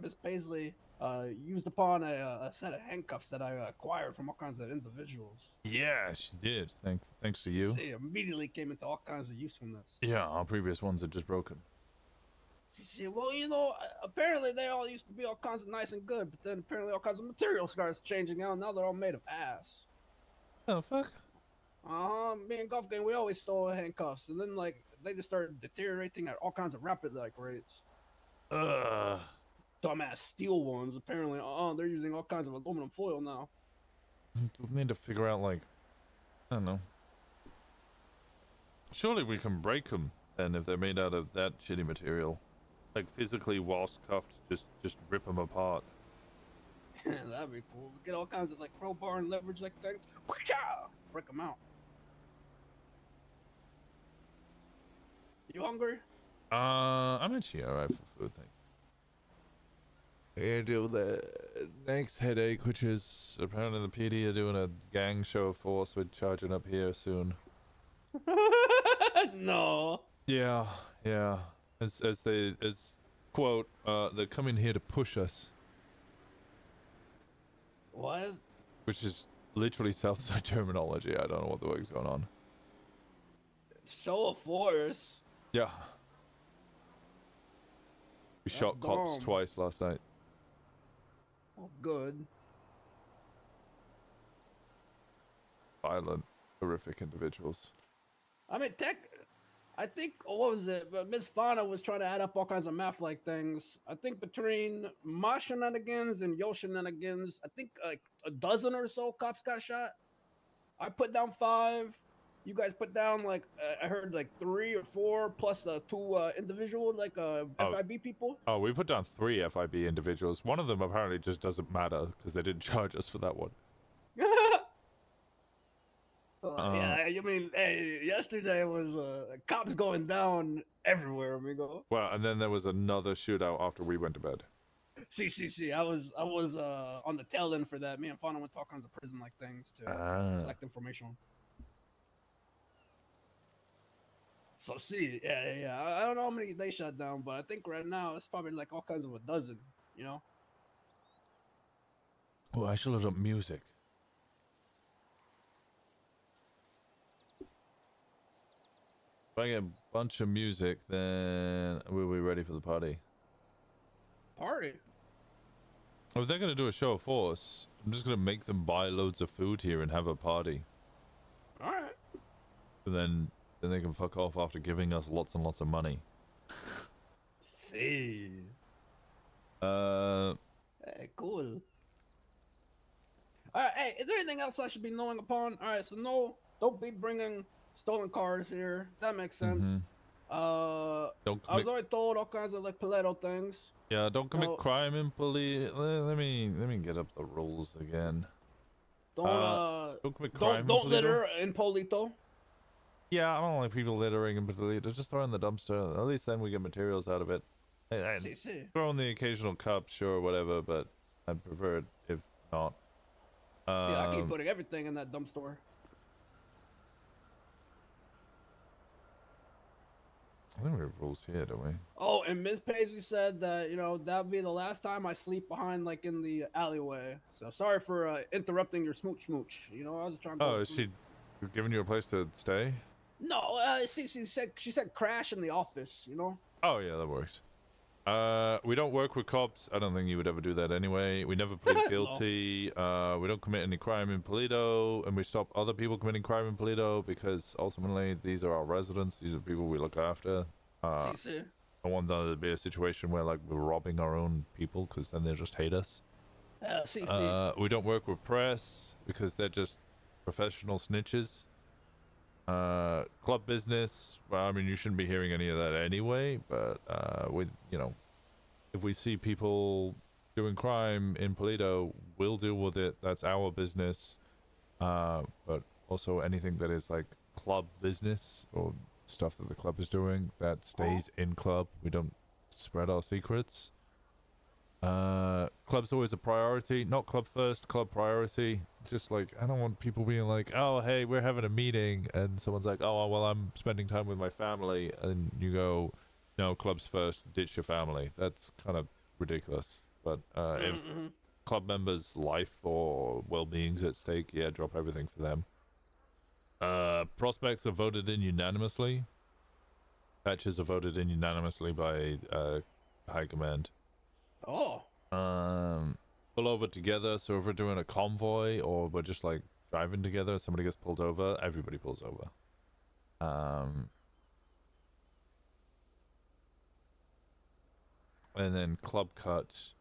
Miss Paisley used upon a set of handcuffs that I acquired from all kinds of individuals. Yeah, she did. Thanks to you. She immediately came into all kinds of usefulness. Yeah, our previous ones are just broken. She said, well, you know, apparently they all used to be all kinds of nice and good, but then apparently all kinds of material starts changing out. Now they're all made of ass. Oh, fuck? Me and Golf Gang, we always stole handcuffs, and then, like, they just started deteriorating at all kinds of rapid, like, rates. Dumbass steel ones, apparently, they're using all kinds of aluminum foil now. We need to figure out, like, I don't know. Surely we can break them, then, if they're made out of that shitty material. Like, physically, whilst cuffed, just rip them apart. That'd be cool. Get all kinds of, like, crowbar and leverage, like, things. Break them out. You hungry? I'm actually alright for food, We're doing the next headache, which is apparently the PD are doing a gang show of force. We're charging up here soon. No. Yeah. As quote, they're coming here to push us. What? Which is literally Southside terminology. I don't know what the fuck's going on. Show of force. Yeah. We shot cops dumb. twice last night. Oh, good. Violent, horrific individuals. I mean, I think, what was it? Miss Fauna was trying to add up all kinds of math-like things. I think between my shenanigans and your shenanigans, I think like a dozen or so cops got shot. I put down 5. You guys put down, like, I heard, like, 3 or 4, plus 2 individual, like, FIB people. Oh, we put down 3 FIB individuals. One of them apparently just doesn't matter, because they didn't charge us for that one. Yeah, I mean, hey, yesterday was cops going down everywhere, amigo. Well, and then there was another shootout after we went to bed. See, I was on the tail end for that. Me and Fauna went to all kinds of prison-like things to collect information. So yeah. I don't know how many they shut down, but I think right now it's probably like all kinds of a dozen, you know? Oh, I should load up music. If I get a bunch of music, then we'll be ready for the party. Party? If they're going to do a show of force, I'm just going to make them buy loads of food here and have a party. Alright. And then they can fuck off after giving us lots and lots of money. See. Hey, cool. Alright, hey, is there anything else I should be knowing upon? Alright, so no, don't be bringing stolen cars here. That makes sense. I was already told all kinds of like Paleto things. Yeah, don't commit crime in police. Let me get up the rules again. Don't commit crime. Don't litter in Polito. Yeah, I don't like people littering in Polito. Just throw it in the dumpster. At least then we get materials out of it. Throw in the occasional cup, sure, whatever, but I'd prefer it if not. I keep putting everything in that dump store. I think we have rules here, don't we? Oh, and Miss Paisley said that, you know, that'll be the last time I sleep behind, like, in the alleyway. So sorry for interrupting your smooch. You know, I was trying to... Oh, is she giving you a place to stay? No, she said crash in the office, you know? Oh, yeah, that works. We don't work with cops. I don't think you would ever do that anyway. We never plead guilty. We don't commit any crime in Paleto, and we stop other people committing crime in Paleto because ultimately these are our residents. These are people we look after. I don't want there to be a situation where like we're robbing our own people because then they just hate us. We don't work with press because they're just professional snitches. Club business, well, I mean, you shouldn't be hearing any of that anyway, but if we see people doing crime in Paleto, we'll deal with it. That's our business. But also anything that is like club business or stuff that the club is doing, that stays in club. We don't spread our secrets. Club's always a priority, not club first, club priority. Just like, I don't want people being like, oh, hey, we're having a meeting, and someone's like, oh, well, I'm spending time with my family, and you go, no, club's first, ditch your family. That's kind of ridiculous. But if club members' life or well-being's at stake, yeah, drop everything for them. Prospects are voted in unanimously. Patches are voted in unanimously by high command. Pull over together, so if we're doing a convoy or we're just like driving together, somebody gets pulled over, everybody pulls over. And then club cut,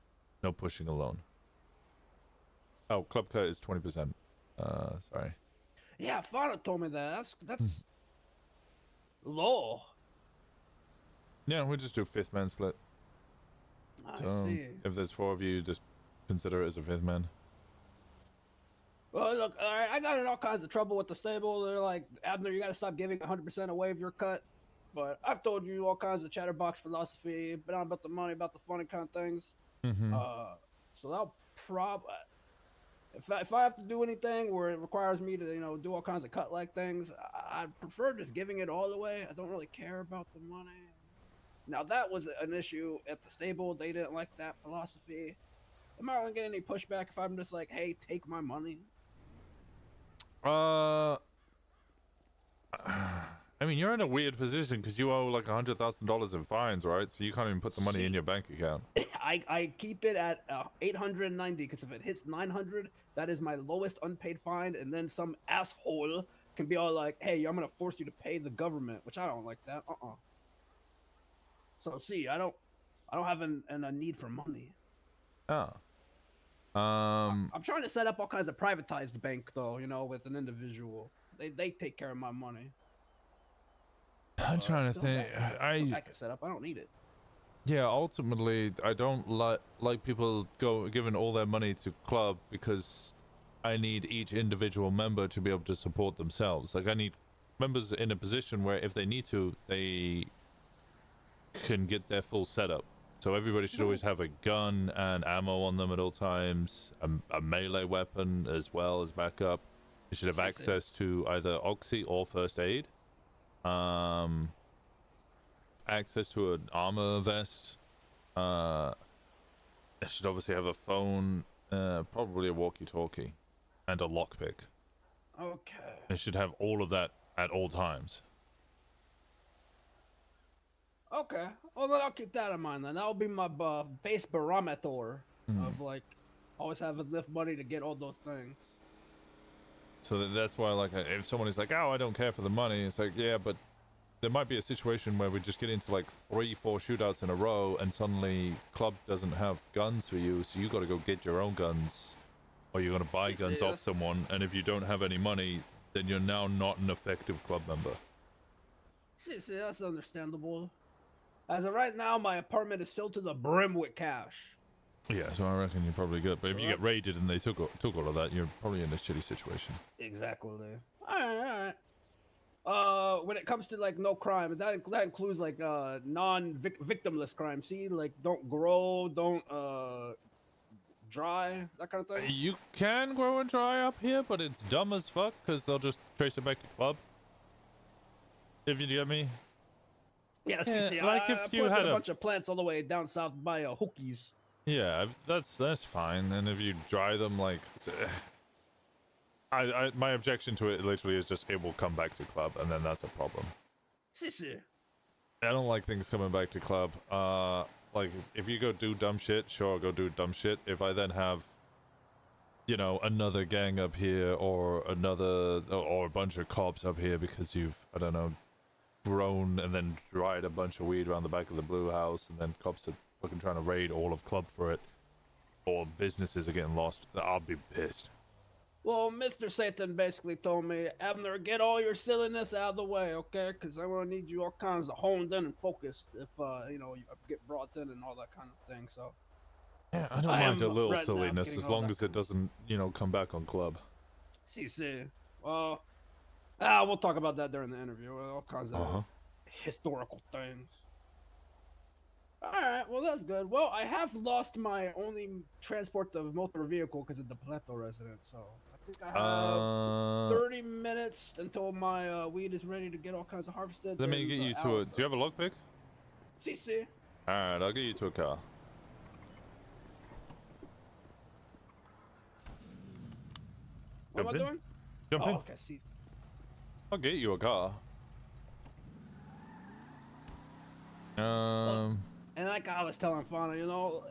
no pushing alone. Oh, club cut is 20%. Sorry. Yeah, Fauna told me that. That's low. Yeah, we just do 5th man split. I So see. if there's 4 of you, just consider it as a 5th man. Well, look, all right, I got in all kinds of trouble with the stable. They're like, Abner, you got to stop giving 100% away of your cut. But I've told you all kinds of chatterbox philosophy, but not about the money, about the funny kind of things. So that'll if I have to do anything where it requires me to, do all kinds of cut-like things, I prefer just giving it all away. I don't really care about the money. Now, that was an issue at the stable. They didn't like that philosophy. Am I going to get any pushback if I'm just like, hey, take my money? I mean, you're in a weird position because you owe like $100,000 in fines, right? So you can't even put the money in your bank account. I keep it at 890 because if it hits 900, that is my lowest unpaid fine, and then some asshole can be all like, hey, I'm going to force you to pay the government, which I don't like that. So see, I don't have a need for money. I'm trying to set up all kinds of privatized bank though, with an individual. They take care of my money. I'm trying to think. I can set up. I don't need it. Yeah, ultimately, I don't like people giving all their money to club because I need each individual member to be able to support themselves. Like, I need members in a position where if they need to, they can get their full setup. So everybody should always have a gun and ammo on them at all times, a melee weapon as well as backup. They should have access to either oxy or first aid. Access to an armor vest. They should obviously have a phone, probably a walkie-talkie, and a lockpick. Okay. They should have all of that at all times. Okay. Well, then I'll keep that in mind then. That'll be my base barometer of like always having enough money to get all those things. So that's why, like, if someone is like, oh, I don't care for the money, it's like, yeah, but there might be a situation where we just get into like 3-4 shootouts in a row and suddenly club doesn't have guns for you, so you got to go get your own guns, or you're going to buy guns off someone, and if you don't have any money, then you're now not an effective club member. See, that's understandable. As of right now, my apartment is filled to the brim with cash. Yeah, so I reckon you're probably good, but if you get raided and they took all of that, you're probably in a shitty situation. Exactly. All right. When it comes to like no crime, that includes like non-victimless crime. See, like don't grow, don't dry, that kind of thing. You can grow and dry up here, but it's dumb as fuck because they'll just trace it back to club. If you get me. Yeah, see, like I if you planted had a bunch of plants all the way down south by Hookies. Yeah, that's fine. And if you dry them, like, my objection to it literally is just it will come back to club, and then that's a problem. See. I don't like things coming back to club. like, if you go do dumb shit, sure, go do dumb shit. If I then have, you know, another gang up here or or a bunch of cops up here because you've, I don't know, grown and then dried a bunch of weed around the back of the blue house, and then cops are fucking trying to raid all of Club for it, or businesses are getting lost, I'll be pissed. Well, Mr. Satan basically told me, Abner, get all your silliness out of the way, okay? Because I'm going to need you all kinds of honed in and focused if, you know, you get brought in and all that kind of thing, so. Yeah, I don't mind a little silliness as long as it doesn't, you know, come back on Club. See. Well, we'll talk about that during the interview. All kinds of historical things. All right, well, that's good. Well, I have lost my only transport of motor vehicle because of the Paleto residence, so I think I have 30 minutes until my weed is ready to get all kinds of harvested. Let me get you to a... Do you have a lockpick? See. Alright, I'll get you to a car. What am I doing? Jump in. Okay, see. I'll get you a car. And like I was telling Fauna, you know,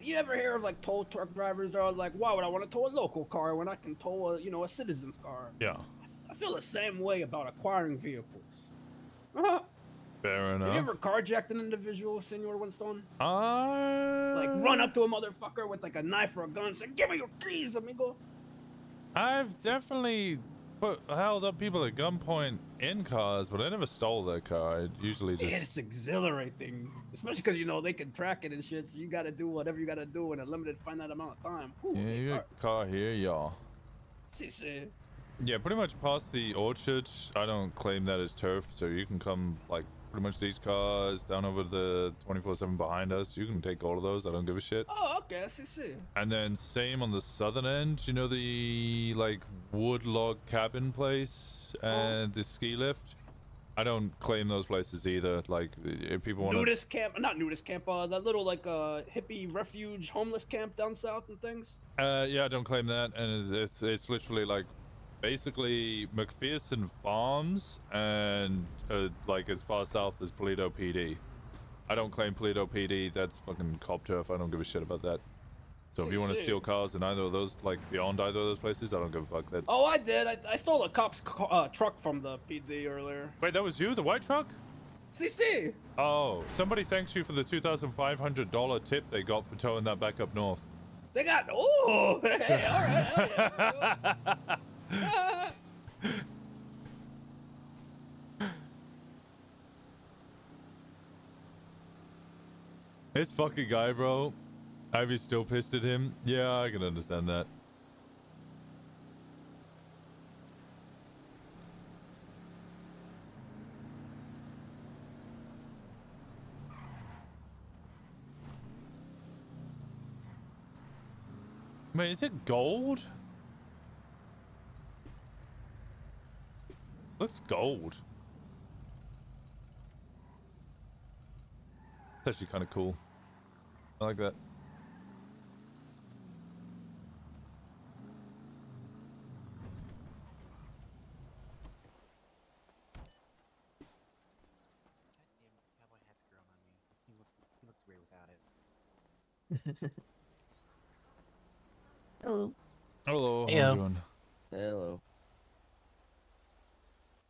you ever hear of like tow truck drivers that are like, why would I want to tow a local car when I can tow a, you know, a citizen's car? Yeah. I feel the same way about acquiring vehicles. Fair enough. Have you ever carjacked an individual, Senor Winston? Like run up to a motherfucker with like a knife or a gun and say, give me your keys, amigo. I've definitely held up people at gunpoint in cars, but I never stole their car. I usually just... Yeah, it's exhilarating. Especially because, you know, they can track it and shit, so you gotta do whatever you gotta do in a limited finite amount of time. Ooh, yeah, you got a car here, y'all. See. Yeah, pretty much past the orchard. I don't claim that as turf, so you can come, like, pretty much these cars down over the 24/7 behind us. You can take all of those. I don't give a shit. Oh, okay, see. And then same on the southern end. You know the, like, wood log cabin place and the ski lift? I don't claim those places either. Like, if people want Not nudist camp, that little, like, hippie refuge homeless camp down south and things? Yeah, I don't claim that. And it's literally, like, basically McPherson Farms and like as far south as Paleto PD. I don't claim Paleto PD. That's fucking cop turf. I don't give a shit about that. So if you want to steal cars in either of those, like beyond either of those places, I don't give a fuck. That's... Oh, I did. I stole a cop's truck from the PD earlier. Wait, that was you, the white truck? CC. Oh, somebody thanks you for the $2,500 tip they got for towing that back up north. They got hey, all right. Yeah. This fucking guy, bro. Ivy's still pissed at him. Yeah, I can understand that. Wait, is it gold? Looks gold. It's actually kind of cool. I like that. He looks weird without it. Hello. Hello. Hey, how you doing? Hello.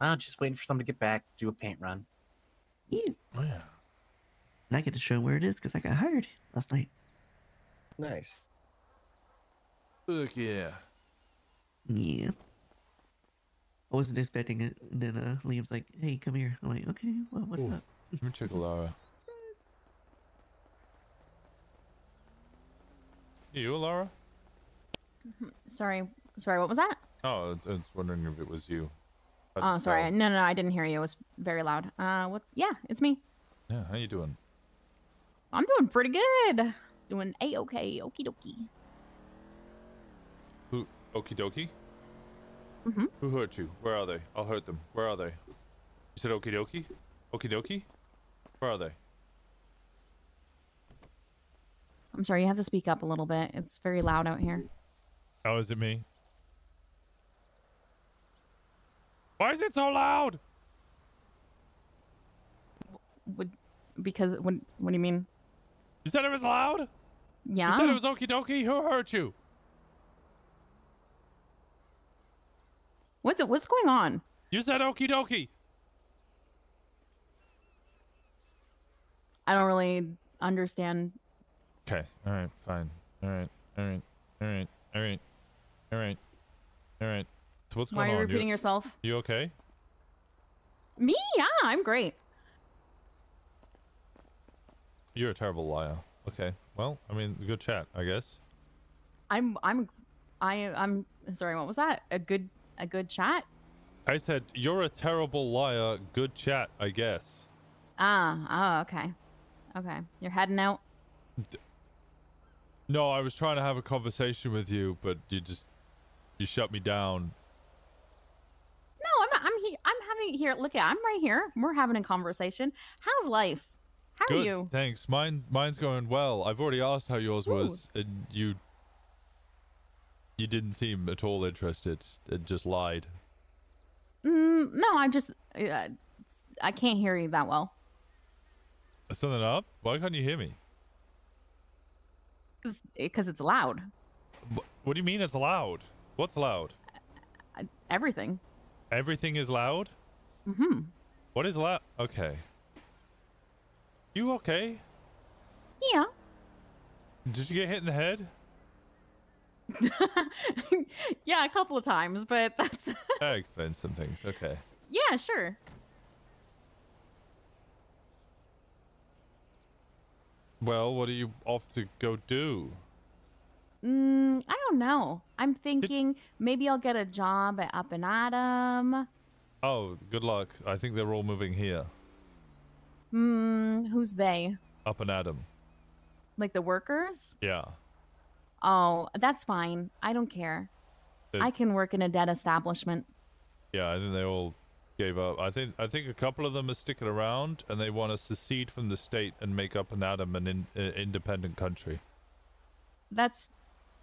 I'm just waiting for someone to get back, do a paint run. Yeah. Oh yeah. And I get to show where it is because I got hired last night. Nice. Look, yeah. Yeah. I wasn't expecting it, and then Liam's like, "Hey, come here." I'm like, "Okay, well, what's up?" Let me check Elara. You, Elara? Sorry, what was that? Oh, I was wondering if it was you. Oh, sorry. No, I didn't hear you. It was very loud. What? Yeah, it's me. Yeah, how you doing? I'm doing pretty good. Doing A-okay, okie dokie. Who? Okie dokie? Mm-hmm. Who hurt you? Where are they? I'll hurt them. Where are they? You said okie dokie? Okie dokie? Where are they? I'm sorry, you have to speak up a little bit. It's very loud out here. Oh, is it me? Why is it so loud? Because what do you mean? You said it was loud? Yeah. You said it was okie dokie? Who hurt you? What's going on? You said okie dokie. I don't really understand. Okay. All right. Fine. All right. All right. All right. All right. All right. All right. So what's Why going on? are you repeating yourself? You okay? Me? Yeah, I'm great. You're a terrible liar. Okay. Well, I mean, good chat, I guess. I'm sorry, what was that? A good chat? I said you're a terrible liar. Good chat, I guess. Okay. Okay. You're heading out? No, I was trying to have a conversation with you, but you shut me down. No, I'm having here. Look, I'm right here. We're having a conversation. How's life? How Good, are you? thanks. Mine's going well. I've already asked how yours was, and you didn't seem at all interested and just lied. No, I can't hear you that well. Is something up? Why can't you hear me? Because it's loud. What do you mean it's loud? What's loud? Everything. Everything is loud? Mm-hmm. What is loud? Okay. You okay? Yeah. Did you get hit in the head? Yeah, a couple of times, but that's... That explains some things. Okay. Yeah, sure. Well, what are you off to go do? I don't know. I'm thinking maybe I'll get a job at Up and Atom. Oh, good luck. I think they're all moving here. Who's they? Up and Adam. Like the workers? Yeah. Oh, that's fine. I don't care. I can work in a dead establishment. Yeah, I think they all gave up. I think a couple of them are sticking around, and they want to secede from the state and make Up and Adam an independent country. That's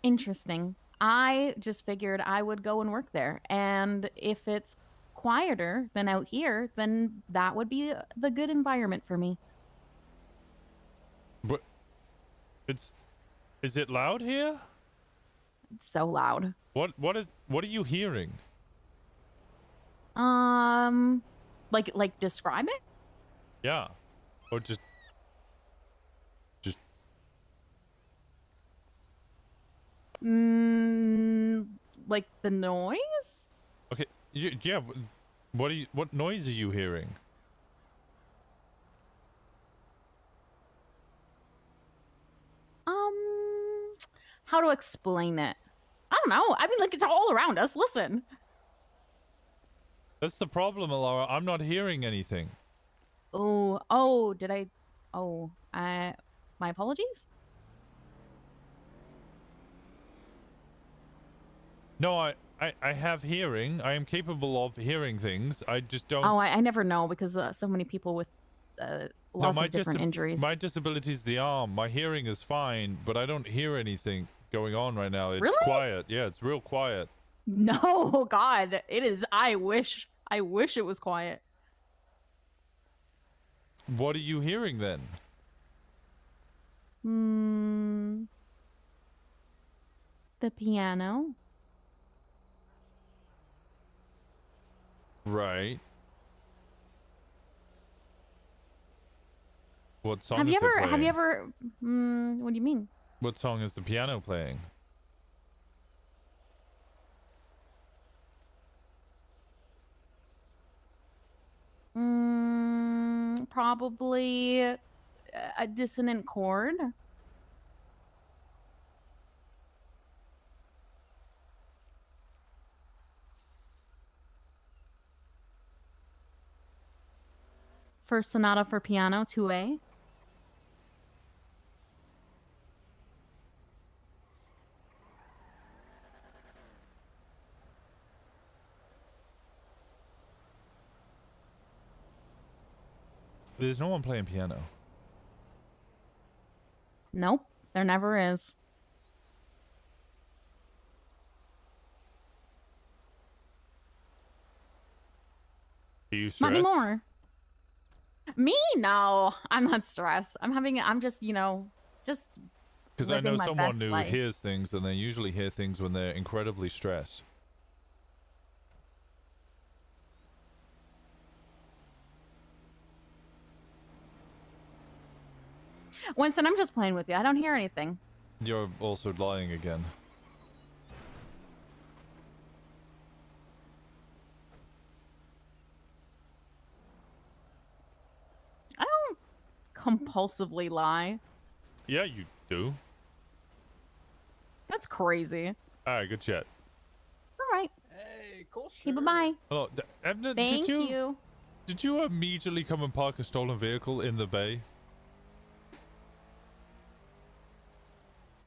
interesting. I just figured I would go and work there, and if it's quieter than out here, then that would be the good environment for me. But is it loud here? It's so loud. What are you hearing? Like describe it? Yeah. Or just like the noise? Okay. Yeah. What noise are you hearing? How to explain it? I don't know. I mean, like, it's all around us. Listen. That's the problem, Elara. I'm not hearing anything. Oh, did I? Oh, my apologies. No, I have hearing. I am capable of hearing things. I just don't. Oh, I never know because so many people with lots of different injuries. My disability is the arm. My hearing is fine, but I don't hear anything going on right now. It's Really? quiet. Yeah, it's real quiet. No, God, it is. I wish it was quiet. What are you hearing then? The piano. Right. What song Have is you it ever? playing? Have you ever? What do you mean? What song is the piano playing? Probably a dissonant chord. First Sonata for Piano 2A. There's no one playing piano. Nope, there never is. Are you Not stressed? anymore. Me? No, I'm not stressed. I'm just, Just Because I know living my someone best who life. hears things, and they usually hear things when they're incredibly stressed. Winston, I'm just playing with you. I don't hear anything. You're also lying again. I don't compulsively lie. Yeah, you do. That's crazy. All right, good chat. All right. Hey, cool. Okay, bye-bye. Hello, Ebner, Thank did you. Did you immediately come and park a stolen vehicle in the bay?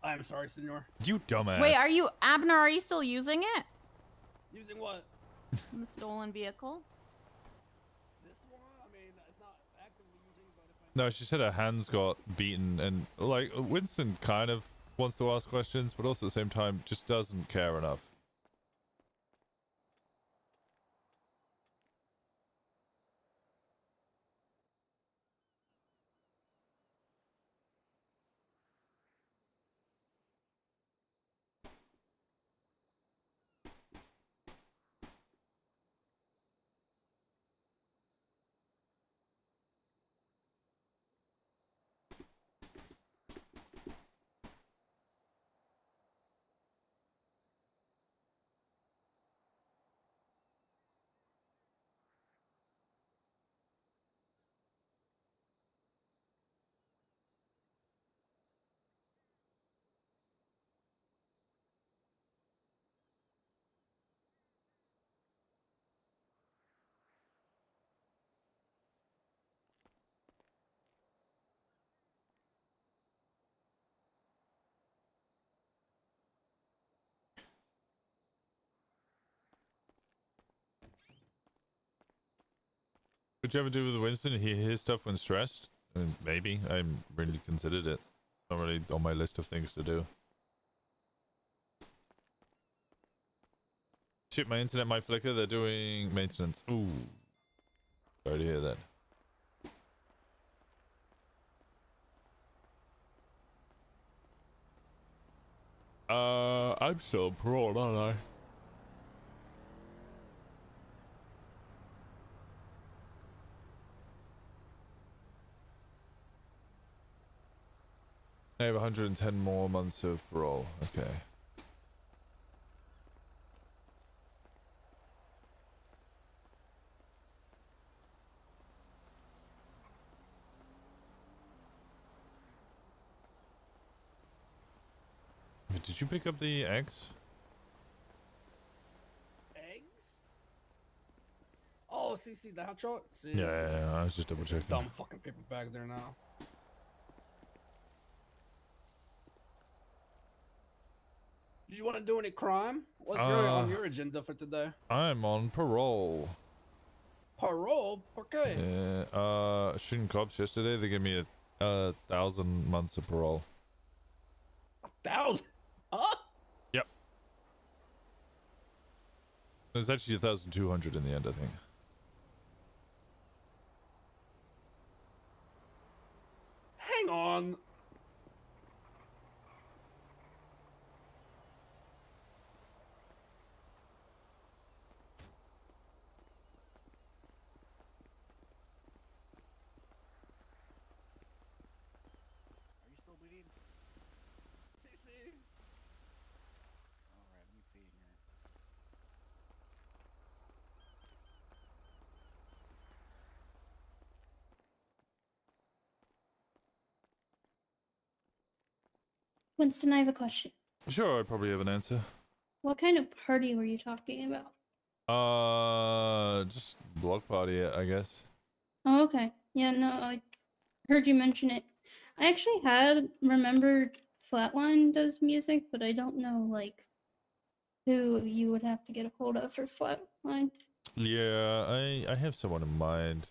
I'm sorry, senor. You dumbass. Wait, Abner, are you still using it? Using what? The stolen vehicle? This one? I mean, it's not actively using, but if I... No, she said her hands got beaten, and like Winston kind of wants to ask questions, but also at the same time just doesn't care enough. Would you ever do with Winston? He hears stuff when stressed? Maybe. I haven't really considered it. Not really on my list of things to do. Shit, my internet might flicker. They're doing maintenance. Ooh. Sorry to hear that. I'm still on parole, aren't I? I have 110 more months of parole. Okay. Did you pick up the eggs? Eggs? Oh, see the hot shot? See, Yeah, I was just double checking. dumb fucking paper bag there now. Did you want to do any crime? What's on your agenda for today? I'm on parole. Parole? Okay. Yeah, shooting cops yesterday, they gave me a 1,000 months of parole. 1,000? Huh? Yep. It was actually 1,200 in the end, I think. Hang on. Are you still bleeding? See. Alright, let me see here. Winston, I have a question. Sure, I probably have an answer. What kind of party were you talking about? Just block party, I guess. Oh, okay. Yeah, no, I heard you mention it. I actually had remembered Flatline does music, but I don't know, like, who you would have to get a hold of for Flatline. Yeah, I have someone in mind.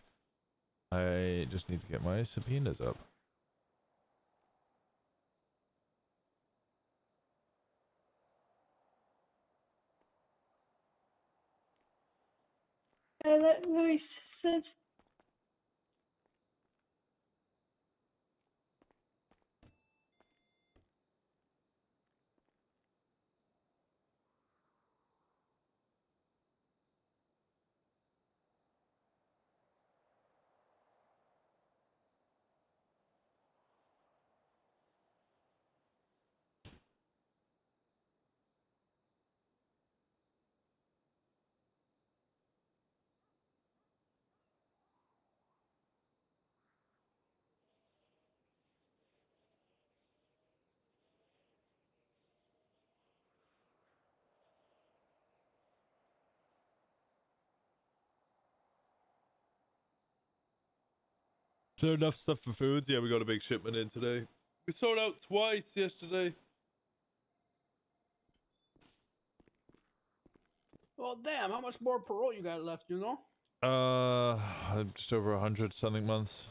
I just need to get my subpoenas up. That voice says... So enough stuff for foods. Yeah, we got a big shipment in today. We sold out twice yesterday. Well, damn, how much more parole you got left, you know? Just over 100 something months.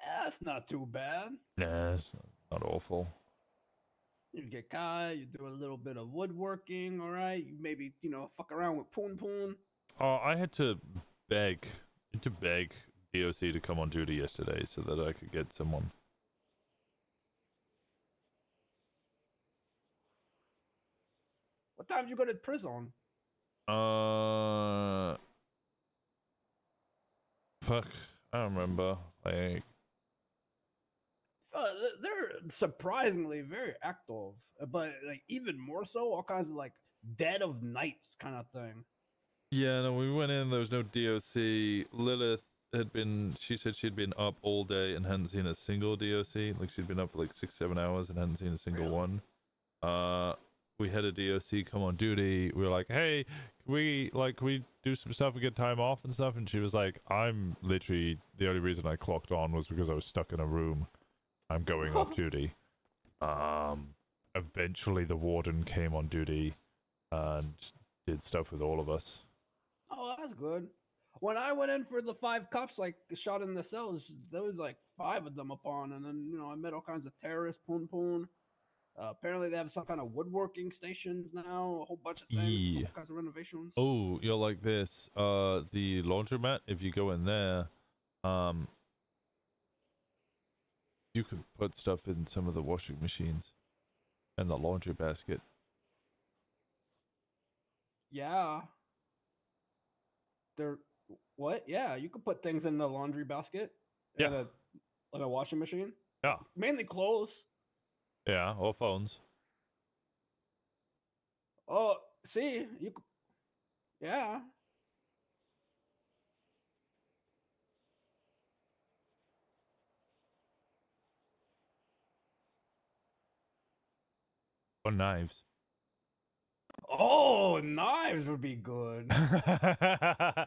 That's not too bad. Nah, it's not awful. You get caught, you do a little bit of woodworking, all right? You maybe, you know, fuck around with poon poon. Oh, I had to beg DOC to come on duty yesterday so that I could get someone. What time did you go to prison? Fuck, I don't remember. Like, They're surprisingly very active, but like even more so, all kinds of like dead of nights kind of thing. yeah, no, we went in, there was no DOC. Lilith she said she'd been up all day and hadn't seen a single DOC. Like, she'd been up for like 6-7 hours and hadn't seen a single one. We had a DOC come on duty. We were like, hey, can we do some stuff and get time off and stuff? And she was like, I'm literally, the only reason I clocked on was because I was stuck in a room. I'm going off duty. Eventually the warden came on duty and did stuff with all of us. Oh, that's good. When I went in for the 5 cops like shot in the cells, there was like 5 of them upon, and then I met all kinds of terrorists, poon poon. Apparently they have some kind of woodworking stations now, a whole bunch of things, Yeah. all kinds of renovations. Oh, you're like this. The laundromat, if you go in there, you can put stuff in some of the washing machines and the laundry basket. Yeah. What? Yeah, you could put things in the laundry basket. Yeah. Like a washing machine. Yeah. Mainly clothes. Yeah, or phones. Oh, see, you. Yeah. Or knives. Oh, knives would be good. I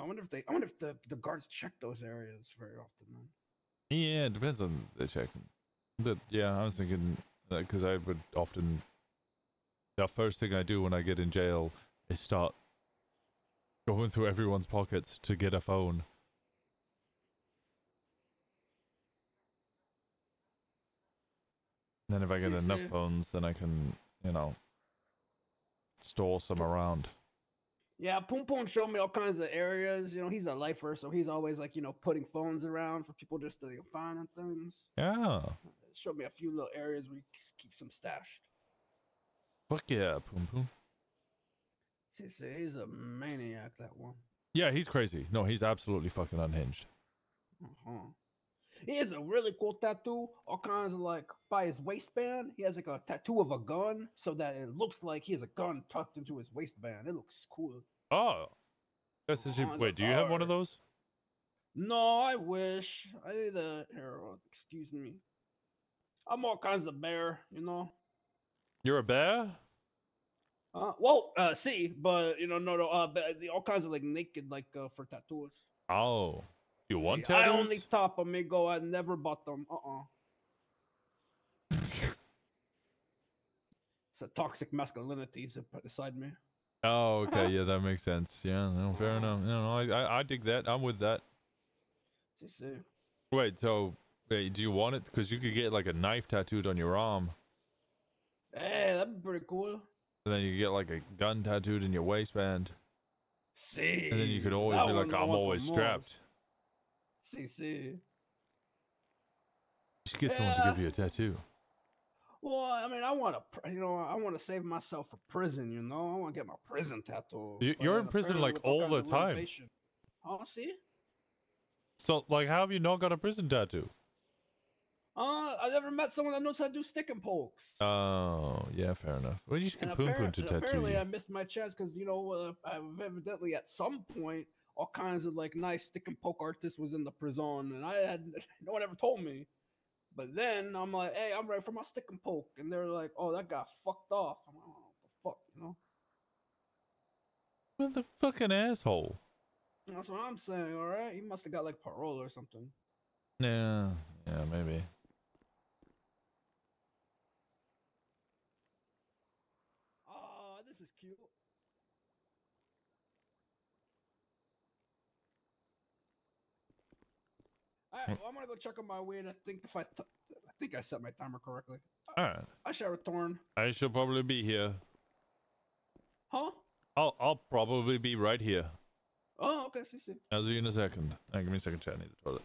wonder if the guards check those areas very often then. Yeah, it depends on the checking. But yeah, I was thinking because I would often, the first thing I do when I get in jail is start going through everyone's pockets to get a phone. And then if I get enough phones, then I can, store some around. Yeah, Poon Poon showed me all kinds of areas. He's a lifer, so he's always like, putting phones around for people just to find and things. Yeah. Showed me a few little areas where you keep some stashed. Fuck yeah, Poon Poon. He's a maniac, that one. Yeah, he's crazy. No, he's absolutely fucking unhinged. He has a really cool tattoo, all kinds of like by his waistband. He has like a tattoo of a gun so that it looks like he has a gun tucked into his waistband. It looks cool. Oh. That's wait, do you have one of those? No, I wish. I need a here, excuse me. I'm all kinds of bear, You're a bear? see, but no, all kinds of like naked, like for tattoos. Oh. You want I tattoos? only top amigo. I never bought them. It's a toxic masculinity beside me. Oh, okay. Yeah, that makes sense. Yeah, no, fair enough. I dig that. I'm with that. Wait, so do you want it? Because you could get like a knife tattooed on your arm. Hey, that'd be pretty cool. And then you get like a gun tattooed in your waistband. See. And then you could always be like, I'm always strapped. See. You should get someone to give you a tattoo. Well, I mean, I want to save myself for prison. I want to get my prison tattoo. You're in prison like all the time. Oh, see. So, like, how have you not got a prison tattoo? I never met someone that knows how to do stick and pokes. Oh, yeah, fair enough. Well, you should get Poon Poon to tattoo apparently, you. I missed my chance because I've evidently at some point all kinds of like nice stick and poke artists was in the prison, and no one ever told me. But then I'm like, hey, I'm ready for my stick and poke, and they're like, oh, that guy fucked off. I'm like, oh, what the fuck, What the fucking asshole? That's what I'm saying. All right, he must have got like parole or something. Yeah, yeah, maybe. Oh, this is cute. All right, well, I'm gonna go check on my weight. I think I think I set my timer correctly. All right. I shall return. I shall probably be here. Huh? I'll probably be right here. Oh, okay. See. I'll see you in a second. Give me a second, chat. I need the toilet.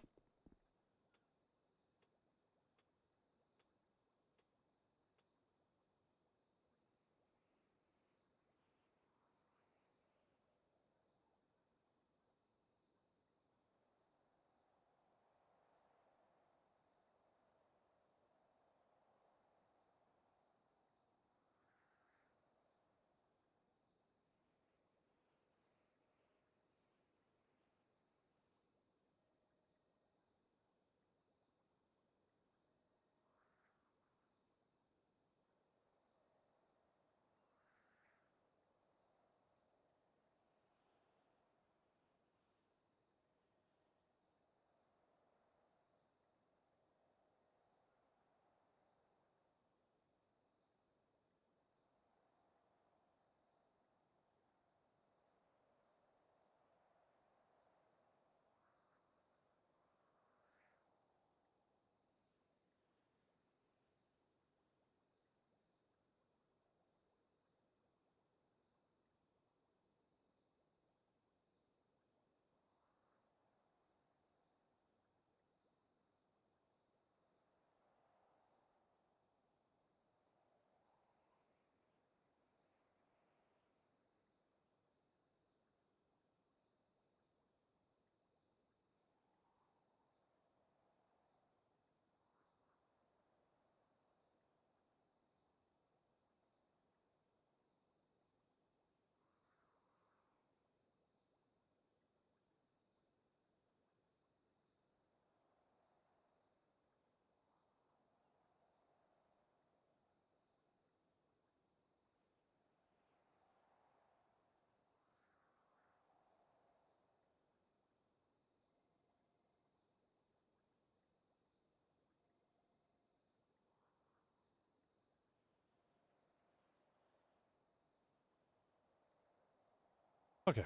Okay.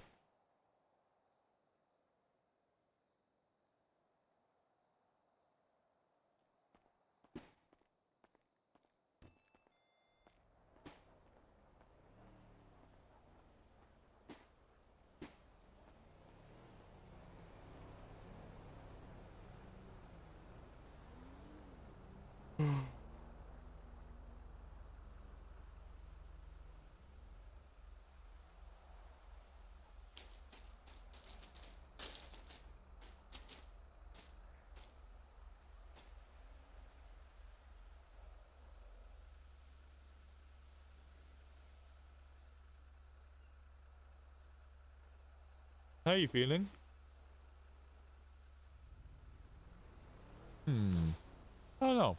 How are you feeling? I don't know.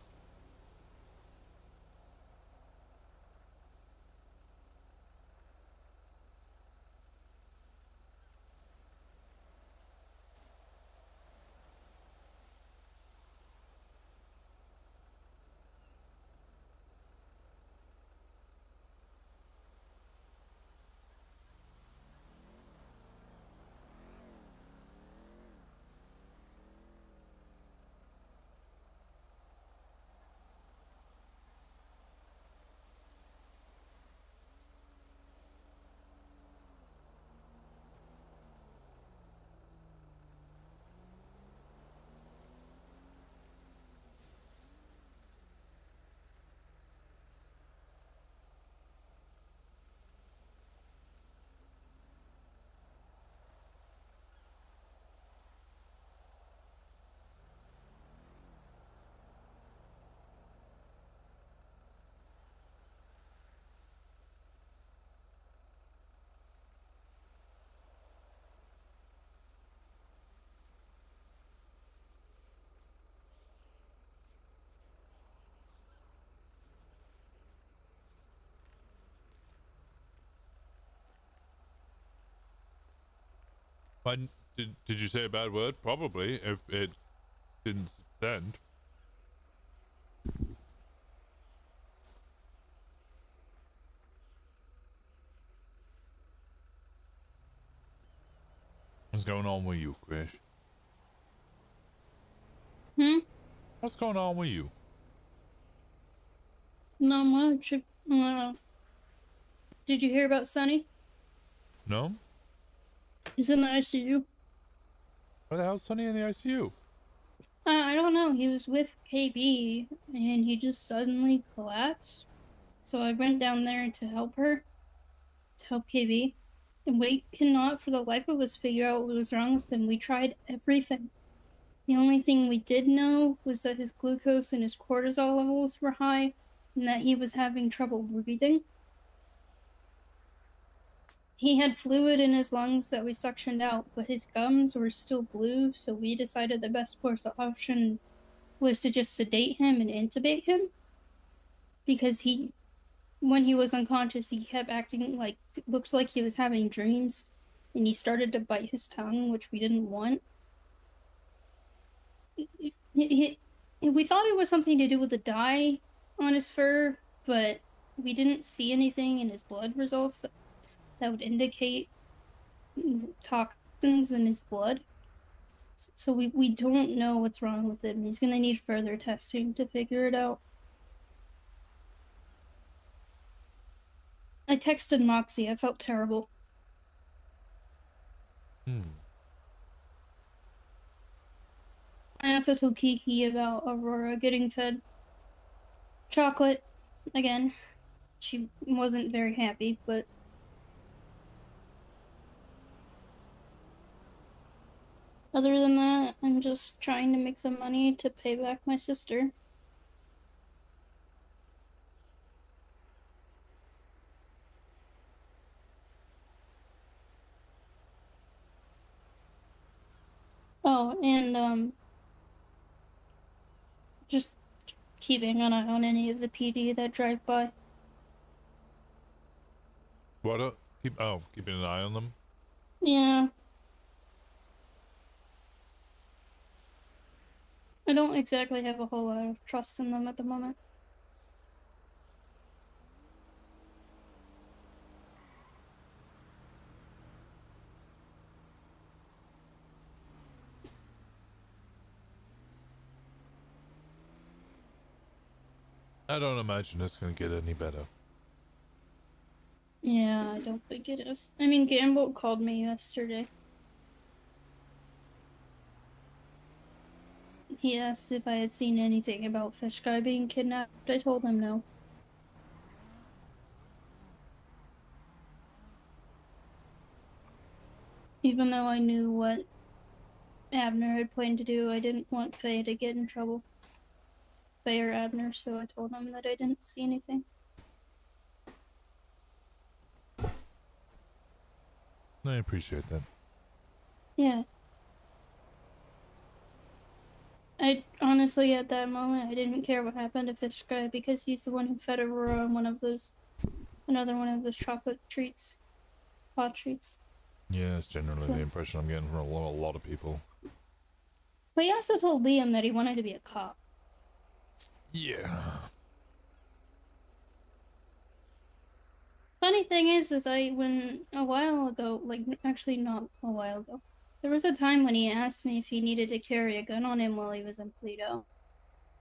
Did you say a bad word? Probably, if it didn't send. What's going on with you, Chris? What's going on with you? Not much. Did you hear about Sunny? No? He's in the ICU. Where the hell's Sunny in the ICU? I don't know. He was with KB and he just suddenly collapsed. So I went down there to help her, to help KB. And we cannot for the life of us figure out what was wrong with him. We tried everything. The only thing we did know was that his glucose and his cortisol levels were high and that he was having trouble breathing. He had fluid in his lungs that we suctioned out, but his gums were still blue, so we decided the best course of option was to just sedate him and intubate him. Because when he was unconscious, he kept acting like, it looked like he was having dreams, and he started to bite his tongue, which we didn't want. We thought it was something to do with the dye on his fur, but we didn't see anything in his blood results that would indicate toxins in his blood. So we don't know what's wrong with him. He's gonna need further testing to figure it out. I texted Moxie. I felt terrible. I also told Kiki about Aurora getting fed chocolate again. She wasn't very happy, but other than that, I'm just trying to make the money to pay back my sister. Oh, and just keeping an eye on any of the PD that drive by. What? Keeping an eye on them? Yeah. I don't exactly have a whole lot of trust in them at the moment. I don't imagine it's gonna get any better. Yeah, I don't think it is. I mean, Gamble called me yesterday. He asked if I had seen anything about Fish Guy being kidnapped. I told him no. Even though I knew what Abner had planned to do, I didn't want Faye to get in trouble. Faye or Abner, so I told him that I didn't see anything. I appreciate that. Yeah. I honestly, at that moment, I didn't care what happened to Fish Guy because he's the one who fed Aurora on another one of those chocolate treats, hot treats. Yeah, that's generally So- the impression I'm getting from a lot of people. But he also told Liam that he wanted to be a cop. Yeah. Funny thing is when a while ago, like actually not a while ago, there was a time when he asked me if he needed to carry a gun on him while he was in Paleto.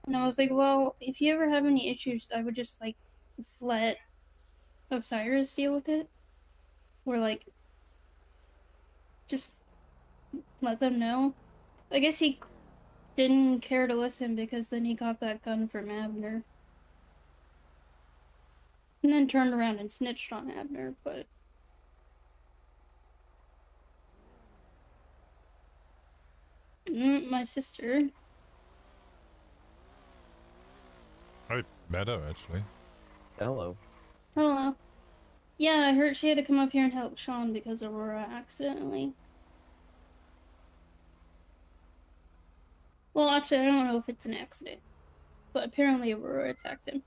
And I was like, well, if you ever have any issues, I would just like let Osiris deal with it. Or like just let them know. I guess he didn't care to listen because then he got that gun from Abner. And then turned around and snitched on Abner, but... my sister. I met her, actually. Hello. Hello. Yeah, I heard she had to come up here and help Sean because Aurora accidentally... Well, actually, I don't know if it's an accident. But apparently Aurora attacked him.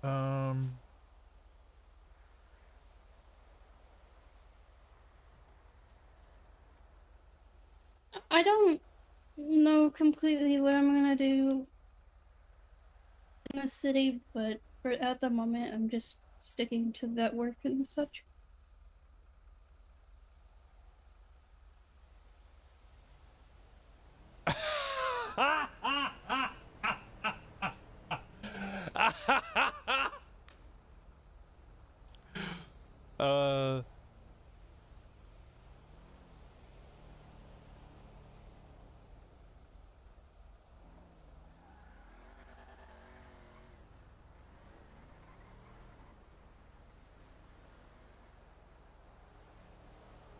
I don't know completely what I'm gonna do in the city, but for at the moment, I'm just sticking to vet work and such.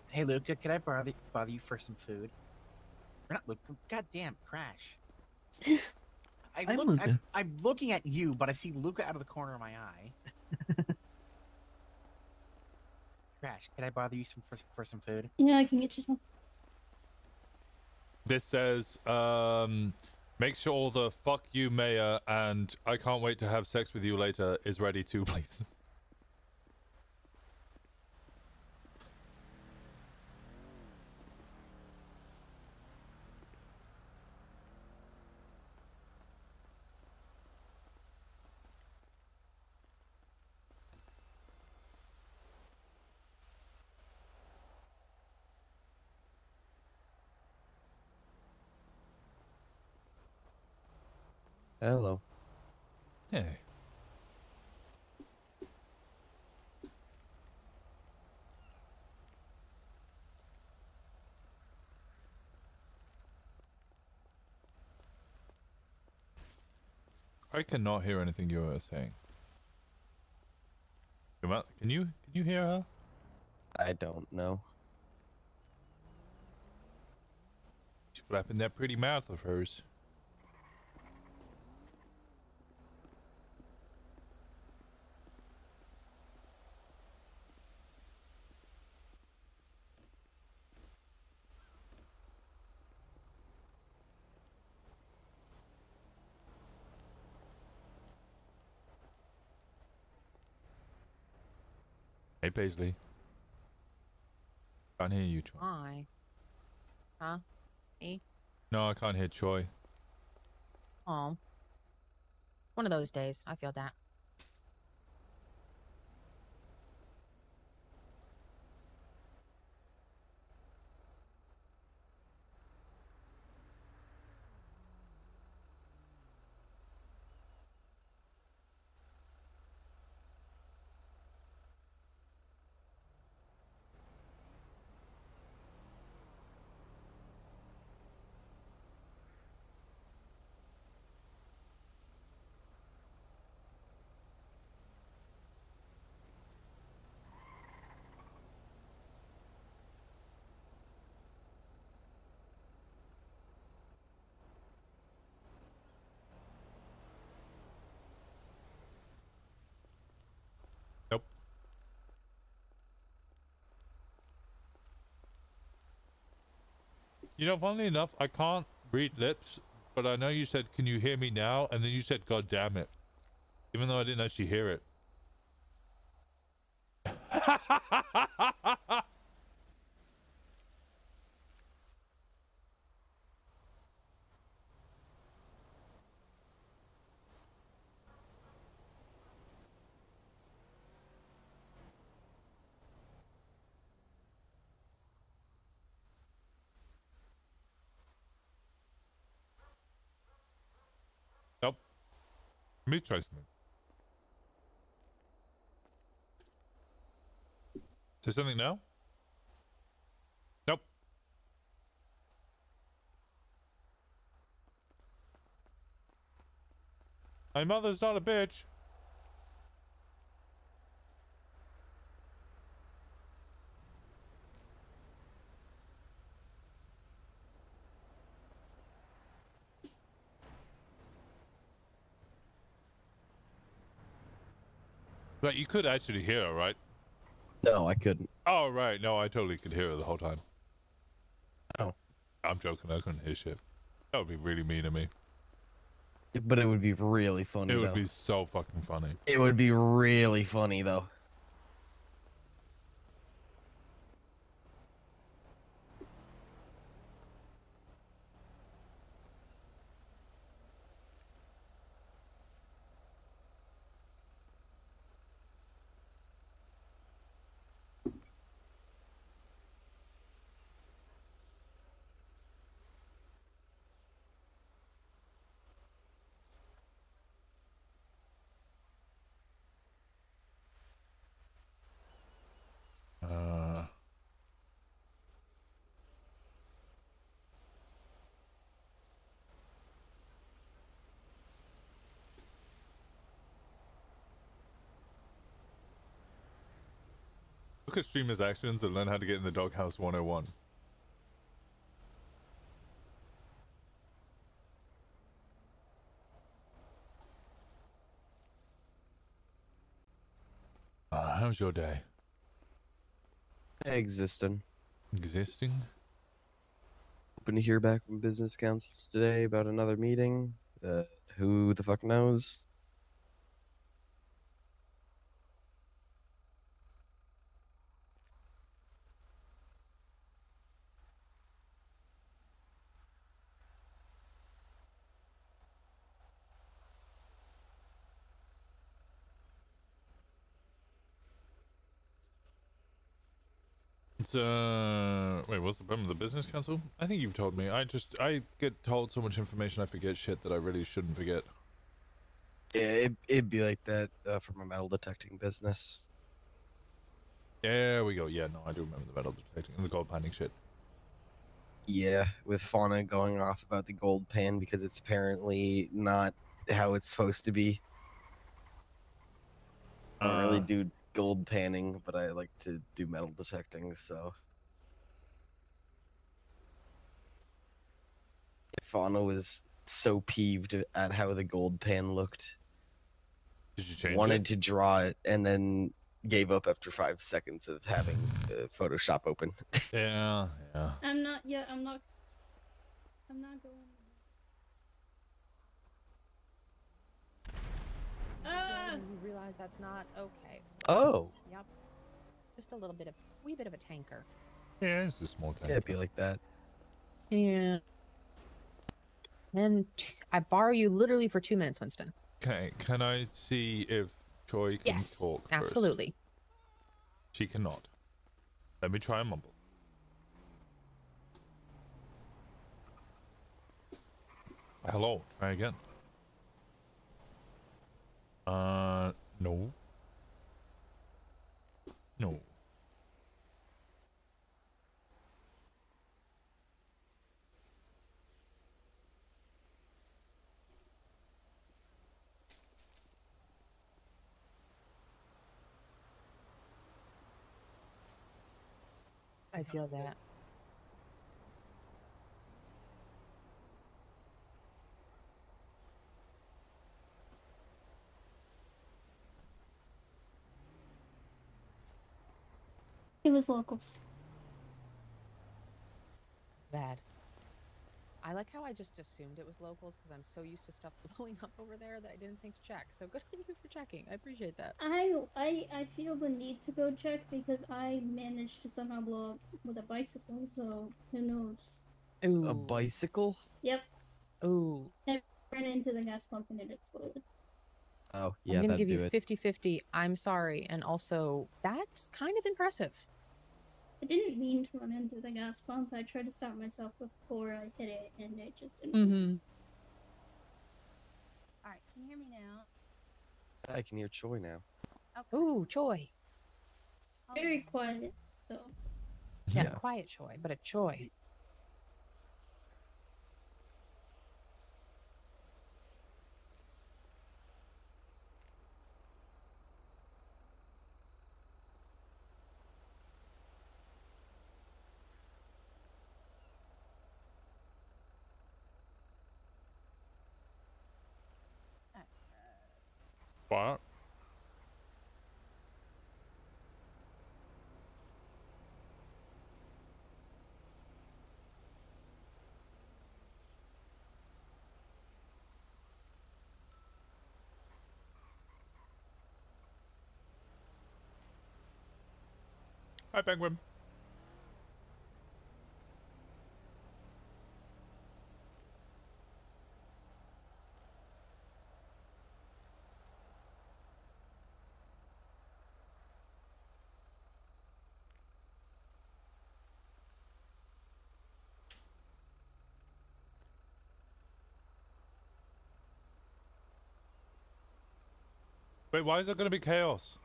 Hey Luca, could I bother you for some food? Or not Luca. Goddamn, Crash. I'm Luca. I'm looking at you, but I see Luca out of the corner of my eye. Crash, could I bother you for some food? Yeah, I can get you some. This says, make sure all the fuck you mayor and I can't wait to have sex with you later is ready too, please. Hello. Hey. I cannot hear anything you are saying. Come on, can you hear her? I don't know. She's flapping that pretty mouth of hers. Hey Paisley. Can't hear you, Troy. Hi. Huh? Me? No, I can't hear Troy. Oh. It's one of those days. I feel that. Nope. You know, funnily enough, I can't read lips, but I know you said, can you hear me now? And then you said, God damn it. Even though I didn't actually hear it. Nope. Let me try something. Say something now? Nope. My mother's not a bitch. Like, you could actually hear her, right? No, I couldn't. Oh, right. No, I totally could hear her the whole time. Oh. I'm joking. I couldn't hear shit. That would be really mean of me. But it would be really funny, It would though. be so fucking funny. It would be really funny, though. Look at streamers' actions and learn how to get in the doghouse 101. How's your day? Existing. Existing? Hoping to hear back from business council today about another meeting. Who the fuck knows? It's wait, what's the problem with the business council? I think you've told me. I get told so much information I forget shit that I really shouldn't forget. Yeah, it'd be like that for my metal detecting business. There we go. Yeah, no, I do remember the metal detecting and the gold panning shit. Yeah, with Fauna going off about the gold pan because it's apparently not how it's supposed to be. I don't really do gold panning, but I like to do metal detecting, so. Fauna was so peeved at how the gold pan looked. Did you change Wanted it? to draw it and then gave up after 5 seconds of having Photoshop open. Yeah. I'm not. Yeah, I'm not. I'm not going. You realize that's not okay. Oh. Yep. Just a little bit of, wee bit of a tanker. Yeah, it's a small tank. Yeah, it'd be like that. Yeah. And I borrow you literally for 2 minutes, Winston. Okay, can I see if Choi can Yes, talk first? absolutely. She cannot. Let me try and mumble. Hello, try again. No. No. I feel that. It was locals. Bad. I like how I just assumed it was locals because I'm so used to stuff blowing up over there that I didn't think to check. So good on you for checking. I appreciate that. I feel the need to go check because I managed to somehow blow up with a bicycle. So who knows? Ooh. A bicycle? Yep. Ooh. I ran into the gas pump and it exploded. Oh, yeah, I'm gonna that'd give do you it. 50-50. I'm sorry, and also that's kind of impressive. I didn't mean to run into the gas pump. I tried to stop myself before I hit it, and it just didn't. Mm-hmm. All right, can you hear me now? I can hear Choi now. Okay. Ooh, Choi. Very quiet, though. Yeah, quiet Choi, but a Choi. What? Hi, Penguin. Wait, why is it going to be chaos?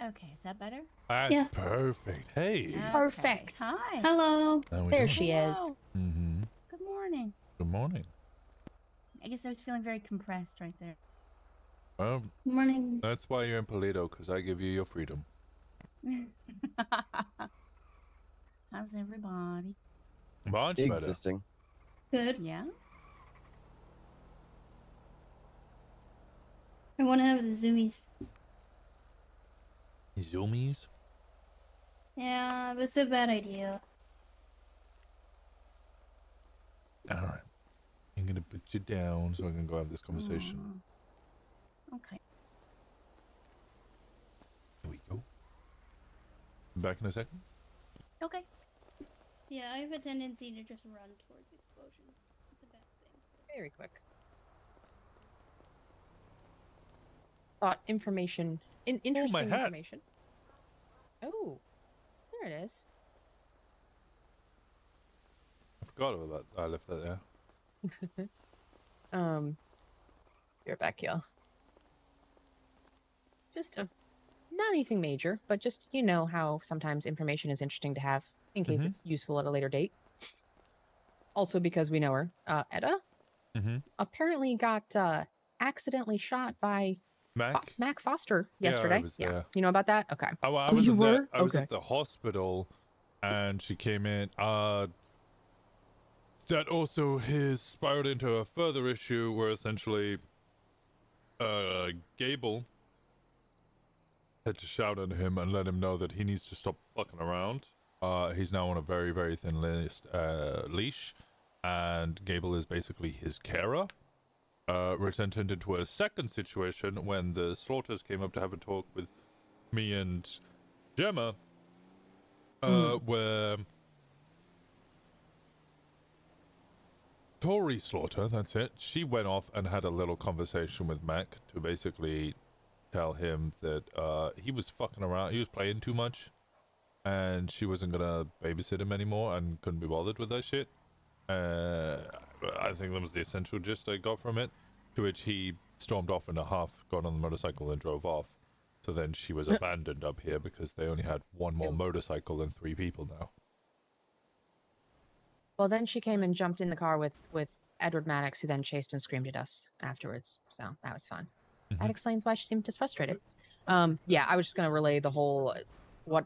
Okay, is that better? That's Yeah. perfect. Hey. Perfect. Hi. Hello. How we There doing? she is. Hello. Mm-hmm. Good morning. Good morning. I guess I was feeling very compressed right there. Well, Good morning. that's why you're in Paleto, because I give you your freedom. How's everybody? Much better. Existing. Good. Yeah. I want to have the zoomies. Zoomies? Yeah, but it's a bad idea. Alright. I'm going to put you down so I can go have this conversation. Okay. There we go. Back in a second. Okay. Yeah, I have a tendency to just run towards explosions. It's a bad thing. Very quick. Thought information. Interesting hat. information. Oh, there it is. I forgot about that. I left that there. You're back, y'all. Just not anything major, but just you know how sometimes information is interesting to have in case it's useful at a later date. Also, because we know her, Etta apparently got accidentally shot by Mac Foster yesterday. Yeah, I was there. You know about that? Okay. I Oh, was you in were? I was Okay. at the hospital, and she came in. That also has spiraled into a further issue where essentially, Gable had to shout at him and let him know that he needs to stop fucking around. He's now on a very, very thin leash, and Gable is basically his carer. Which then turned into a second situation when the Slaughters came up to have a talk with me and Gemma, where Tori Slaughter, that's it, she went off and had a little conversation with Mac to basically tell him that he was fucking around, he was playing too much, and she wasn't gonna babysit him anymore and couldn't be bothered with that shit. I think that was the essential gist I got from it, to which he stormed off in a huff, got on the motorcycle and drove off. So then she was abandoned up here because they only had one more motorcycle and 3 people now. Well, then she came and jumped in the car with Edward Maddox, who then chased and screamed at us afterwards. So that was fun. That explains why she seemed just frustrated. Yeah, I was just gonna relay the whole what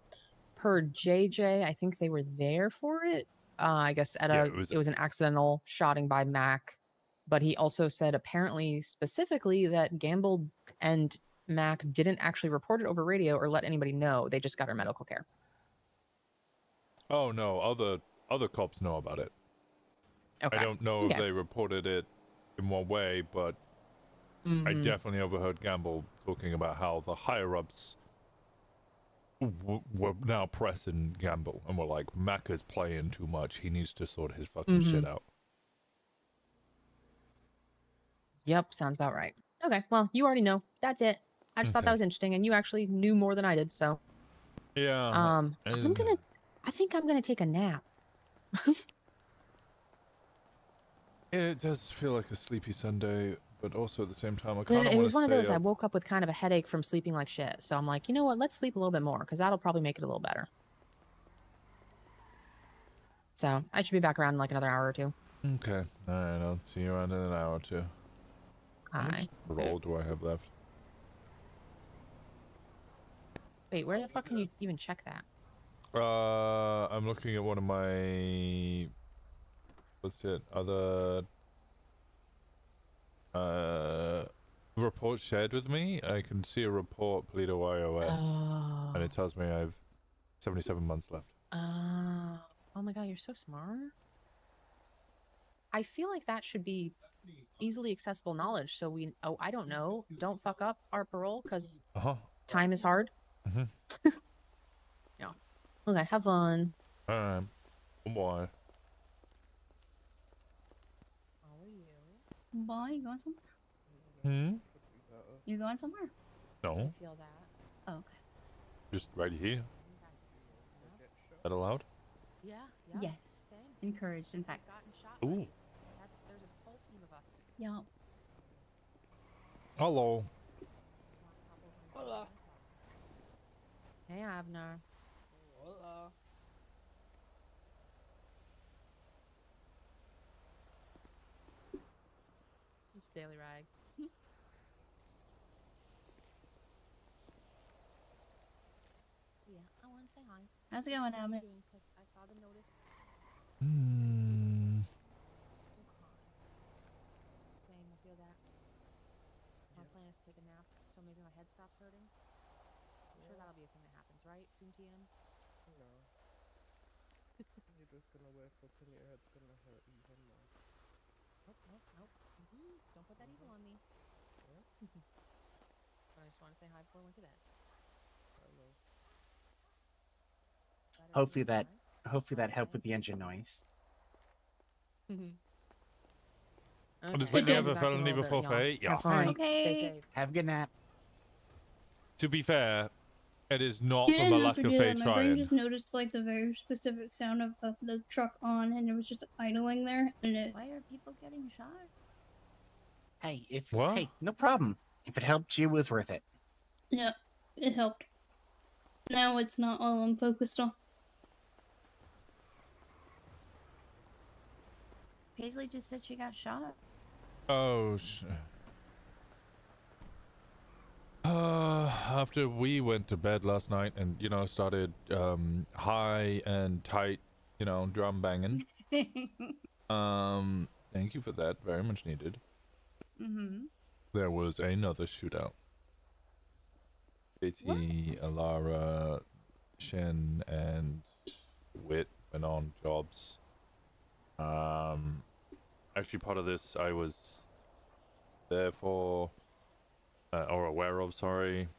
per JJ. I think they were there for it. I guess at it was an accidental shotting by Mac, but he also said apparently specifically that Gamble and Mac didn't actually report it over radio or let anybody know. They just got her medical care. Oh no, other cops know about it. Okay. I don't know if they reported it in one way, but I definitely overheard Gamble talking about how the higher-ups were now pressing Gamble and were like, Mac is playing too much. He needs to sort his fucking shit out. Yep, sounds about right. Okay, well, you already know. That's it. I just thought that was interesting, and you actually knew more than I did, so. Yeah. I think I'm gonna take a nap. It does feel like a sleepy Sunday, but also at the same time, I kind of want to It was one of those, stay I up. woke up with kind of a headache from sleeping like shit. So I'm like, you know what, let's sleep a little bit more, because that'll probably make it a little better. So I should be back around in like another hour or two. Okay. Alright, I'll see you around in an hour or two. How Hi. much roll do I have left? Wait, where the fuck can you even check that? I'm looking at one of my... What's it? Other... reports shared with me. I can see a report, Paleto iOS. And it tells me I have 77 months left. Oh my god, you're so smart. I feel like that should be easily accessible knowledge. So we, I don't know, don't fuck up our parole because time is hard. Yeah. Okay, have fun. Alright. Bye. Boy, you going somewhere? Hmm? You going somewhere? No. Feel that. Oh, okay. Just right here. Is that allowed? Yeah. Yes. Encouraged, in fact. Ooh. There's a whole team of us. Yeah. Hello. Hola. Hey, Abner. Hola. It's Daily Rag. Yeah, I want to say hi. How's it going, How are you Abner? doing? 'Cause I saw the notice. Hmm. Same, I feel that. My plan is to take a nap, so maybe my head stops hurting. I'm sure that'll be a thing that happens, right? Soon, TM? No. You're just gonna wake up and your head's gonna hurt even more. Nope. Don't put that evil on me. Yeah? But I just want to say hi before I went to bed. Hello. Hopefully that helped with the engine noise. Does Whitney have a felony before Faye? Yeah. Have fun. Okay. Stay safe. Have a good nap. To be fair, it is not You from a didn't have lack to of do Faye that. My brain trying. just noticed like the very specific sound of the truck on, and it was just idling there, and it. Why are people getting shot? Hey, What? hey, no problem. If it helped you, it was worth it. Yeah, it helped. Now it's not all I'm focused on. Paisley just said she got shot. Oh, after we went to bed last night and, you know, started high and tight, you know, drum banging. Thank you for that. Very much needed. There was another shootout. JT, Elara, Shen, and Whit went on jobs. Actually, part of this I was there for, or aware of, sorry.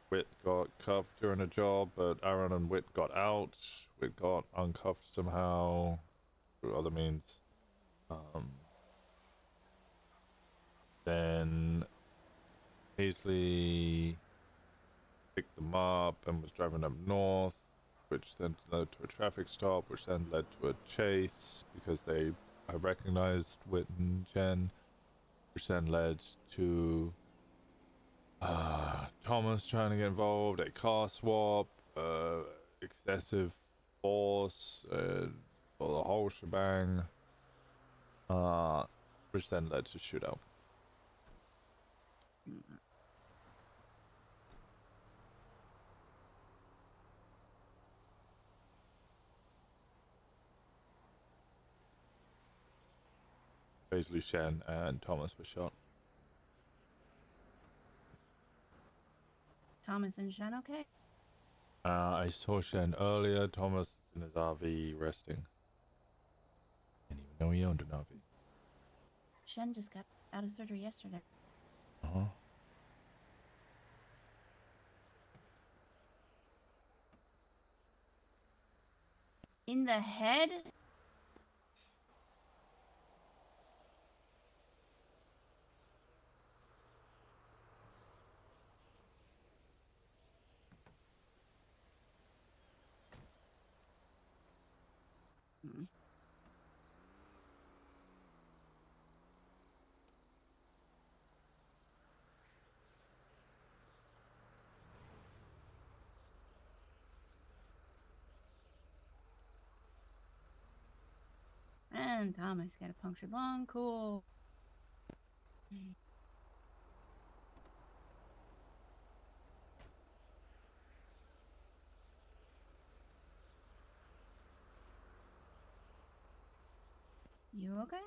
Whit got cuffed during a job, but Aaron and Whit got out. Whit got uncuffed somehow through other means. Then Paisley picked them up and was driving up north, which then led to a traffic stop, which then led to a chase because I recognized Whit and Jen, which then led to Thomas trying to get involved, a car swap, excessive force, the whole shebang, which then led to shootout. Paisley, Shen, and Thomas were shot. Thomas and Shen, okay? I saw Shen earlier. Thomas in his RV resting. Didn't even know he owned an RV. Shen just got out of surgery yesterday. Uh-huh. In the head? And Thomas got a punctured lung. Cool. You okay?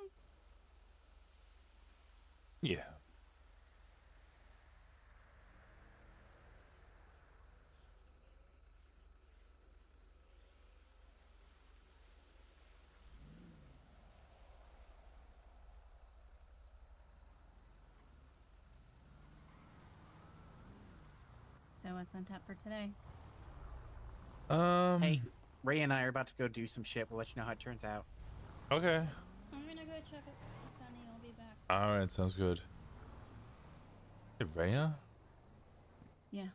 Yeah. So what's on tap for today? Hey, Ray and I are about to go do some shit. We'll let you know how it turns out. Okay. I'm gonna go check up on Sunny. I'll be back. All right, sounds good. Hey, Rhea? Yeah.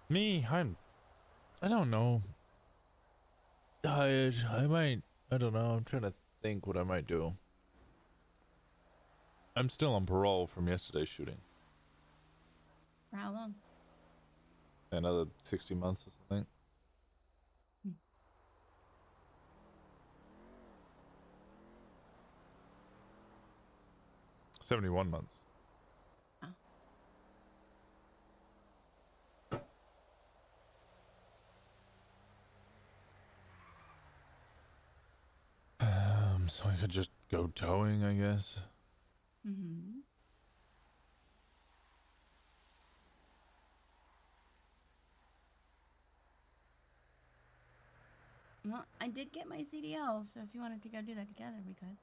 Me, I don't know. Tired. I don't know. I'm trying to think what I might do. I'm still on parole from yesterday's shooting. For how long? Another 60 months or something. 71 months. So I could just go towing, I guess. Mm-hmm. Well, I did get my CDL, so if you wanted to go do that together, we could.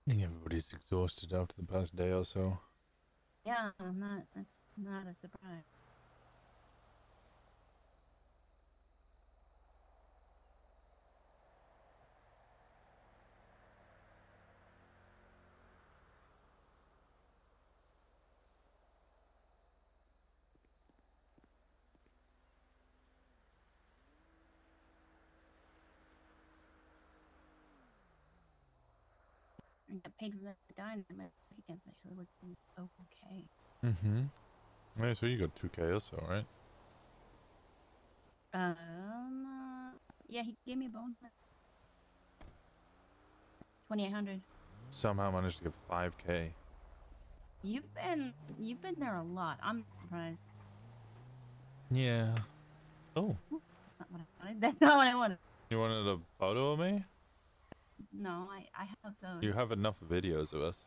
I think everybody's exhausted after the past day or so. Yeah, that's not a surprise. I got paid for the dine. My weekends actually looking okay. Mm-hmm. Yeah, so you got 2K or so, right? Yeah, he gave me a bonus. 2,800. Somehow managed to get 5K. You've been there a lot. I'm surprised. Yeah. Oh. That's not what I wanted. That's not what I wanted. You wanted a photo of me? No, I have those. You have enough videos of us.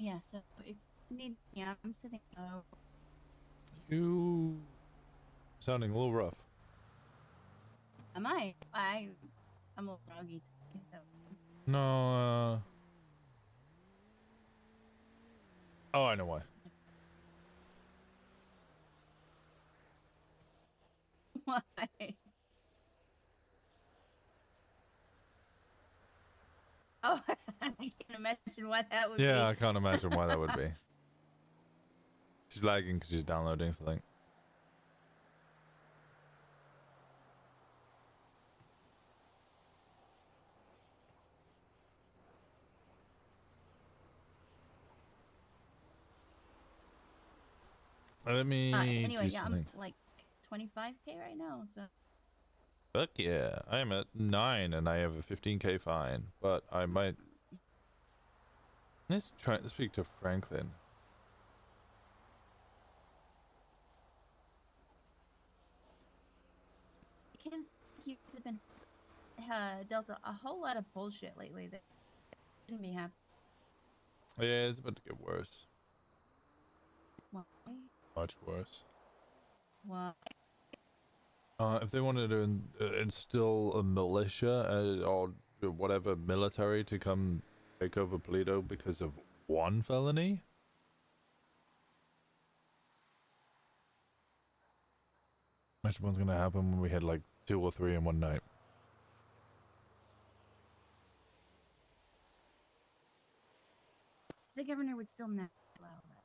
Yeah, so if you need, yeah, I'm sitting. You sounding a little rough. Am I? I'm a little groggy today, so. No, oh, I know why. Why? Oh, I can't imagine why that would be. Yeah, I can't imagine why that would be. She's lagging because she's downloading something. Let me anyway, do yeah, something. I'm like 25K right now, so. Fuck yeah, I am at 9 and I have a 15K fine, but I might. Let's try to speak to Franklin. Because you've been dealt a whole lot of bullshit lately that shouldn't be happening. Yeah, it's about to get worse. Why? Much worse. Why? If they wanted to instill a militia or whatever military to come take over Paleto because of one felony. Imagine what's gonna happen when we had like 2 or 3 in one night. The governor would still not allow that.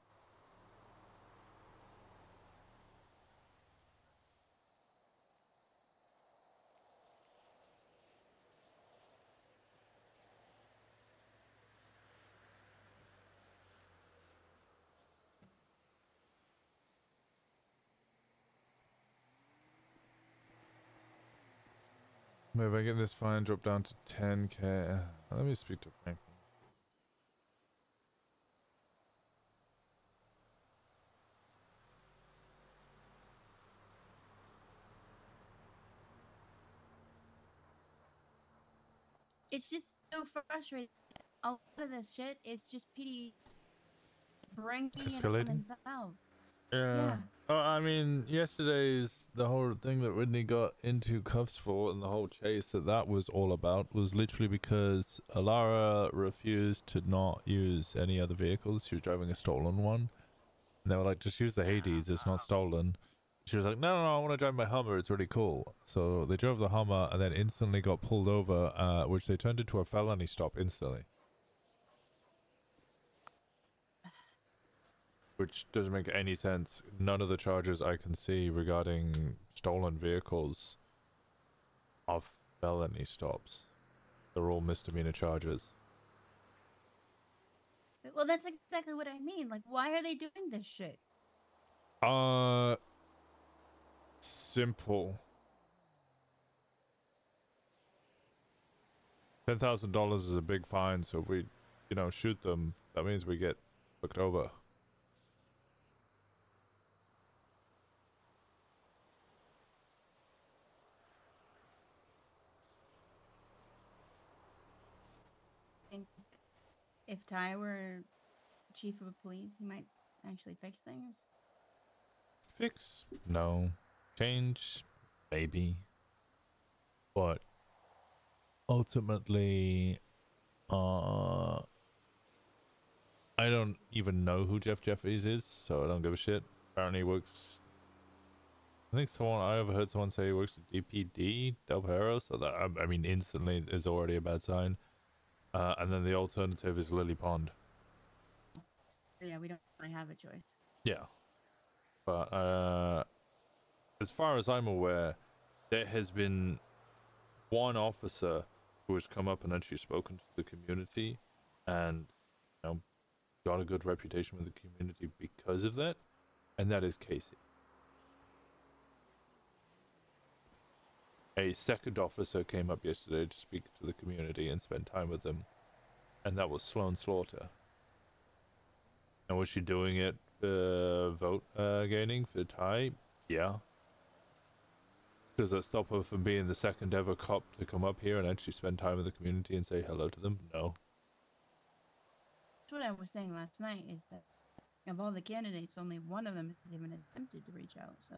If I get this fine drop down to 10K, let me speak to Franklin. It's just so frustrating. A lot of this shit is just PD bringing it on Escalating? themselves. Yeah. Oh, I mean, yesterday's the whole thing that Whitney got into cuffs for and the whole chase that was all about was literally because Elara refused to not use any other vehicles. She was driving a stolen one. And they were like, just use the Hades, it's not stolen. She was like, no, I want to drive my Hummer, it's really cool. So they drove the Hummer and then instantly got pulled over, which they turned into a felony stop instantly. Which doesn't make any sense. None of the charges I can see regarding stolen vehicles are felony stops. They're all misdemeanor charges. Well, that's exactly what I mean. Like, why are they doing this shit? Simple. $10,000 is a big fine, so if we, shoot them, that means we get looked over. If Ty were chief of police, he might actually fix things. Fix? No. Change? Maybe. But ultimately, I don't even know who Jeff Jeffries is, so I don't give a shit. Apparently he works... I think I overheard someone say he works at DPD, Del Perro, so that, I mean, instantly is already a bad sign. And then the alternative is Lily Pond. So yeah, we don't really have a choice. Yeah. But, as far as I'm aware, there has been one officer who has come up and actually spoken to the community and, got a good reputation with the community because of that, and that is Casey. A second officer came up yesterday to speak to the community and spend time with them, and that was Sloan Slaughter. And was she doing it for vote gaining for Ty? Yeah. Does that stop her from being the second ever cop to come up here and actually spend time with the community and say hello to them? No. That's what I was saying last night is that of all the candidates, only one of them has even attempted to reach out. So.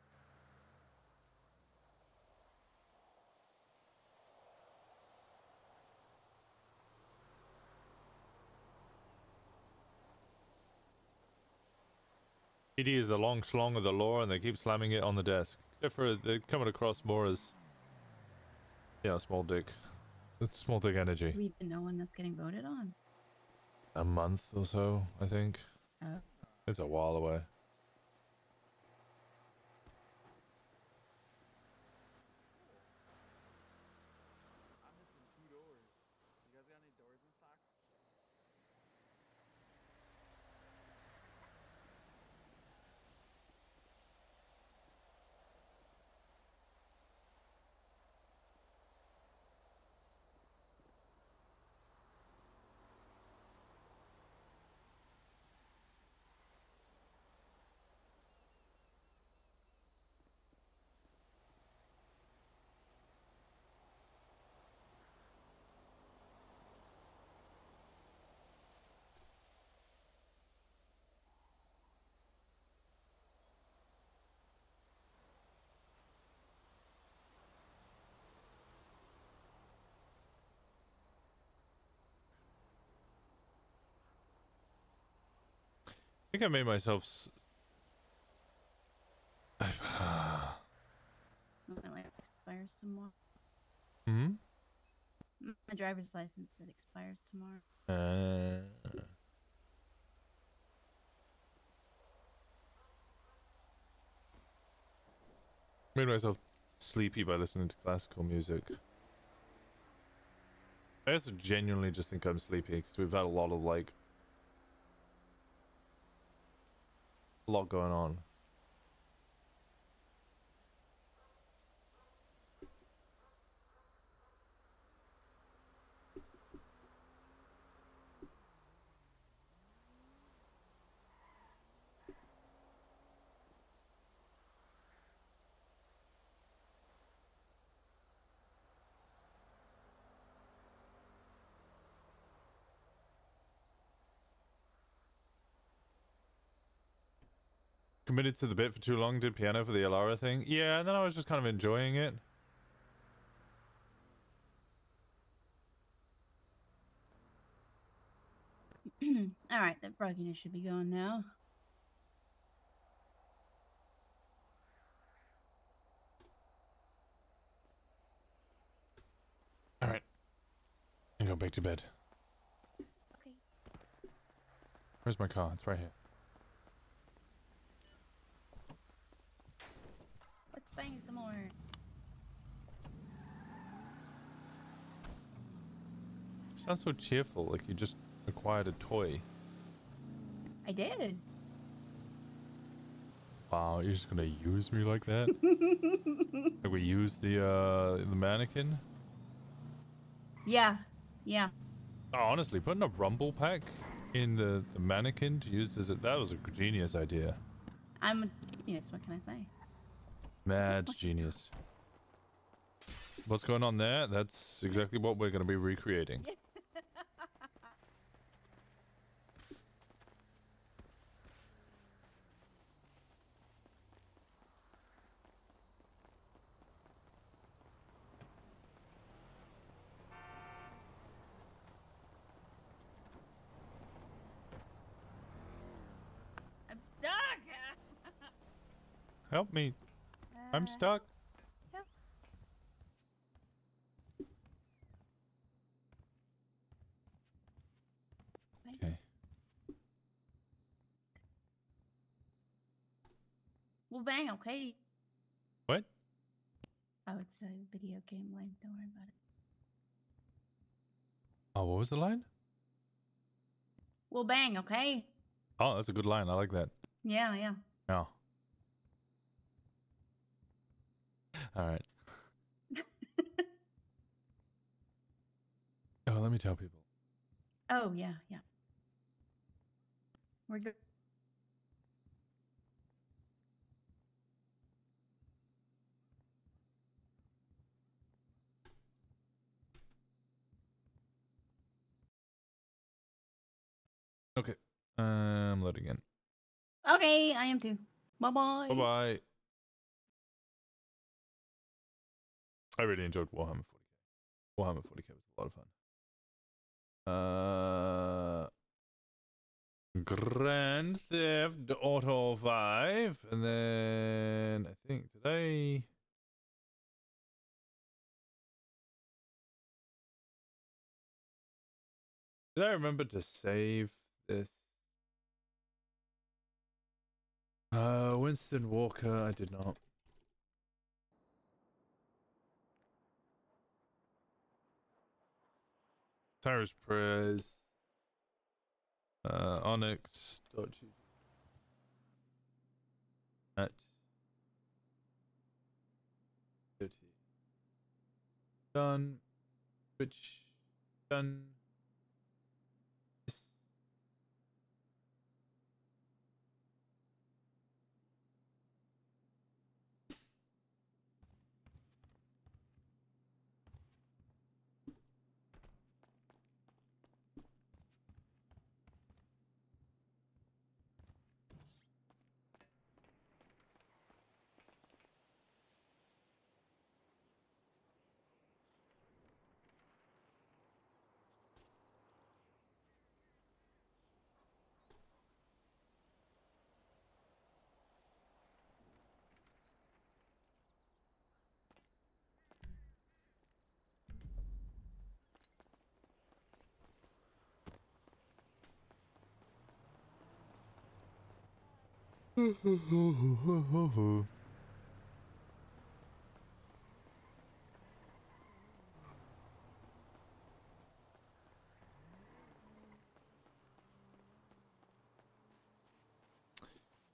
PD is the long schlong of the lore, and they keep slamming it on the desk. Except for they're coming across more as, yeah, small dick. It's small dick energy. Do we even know when that's getting voted on? A month or so, I think. Oh. It's a while away. I think I made myself. My life expires tomorrow. Hmm. My driver's license that expires tomorrow. Made myself sleepy by listening to classical music. I also genuinely just think I'm sleepy because we've had a lot of a lot going on. Committed to the bit for too long, did piano for the Elara thing. Yeah, and then I was just kind of enjoying it. All right, that frogginess should be gone now. Alright. I go back to bed. Okay. Where's my car? It's right here. Let's bang some more. Sounds so cheerful, like you just acquired a toy. I did. Wow, you're just gonna use me like that? Like we used the mannequin? Yeah, yeah. Oh, honestly, putting a rumble pack in the mannequin to use as that was a genius idea. I'm a genius. What can I say? Mad genius. What's going on there? That's exactly what we're gonna be recreating. I'm stuck. Help me. I'm stuck. Help. Okay. Well, bang. Okay. What? Oh, it's a video game line. Don't worry about it. Oh, what was the line? Well, bang. Okay. Oh, that's a good line. I like that. Yeah, yeah. Oh. Alright. Oh, let me tell people. Oh, yeah, yeah. We're good. Okay. I'm loading in. Okay, I am too. Bye bye. Bye bye. I really enjoyed Warhammer 40k. Warhammer 40k was a lot of fun. Grand Theft Auto 5, and then I think today. Did I remember to save this? Winston Walker, I did not. Tyrus Perez. Onyx. At 30. Done. Which done.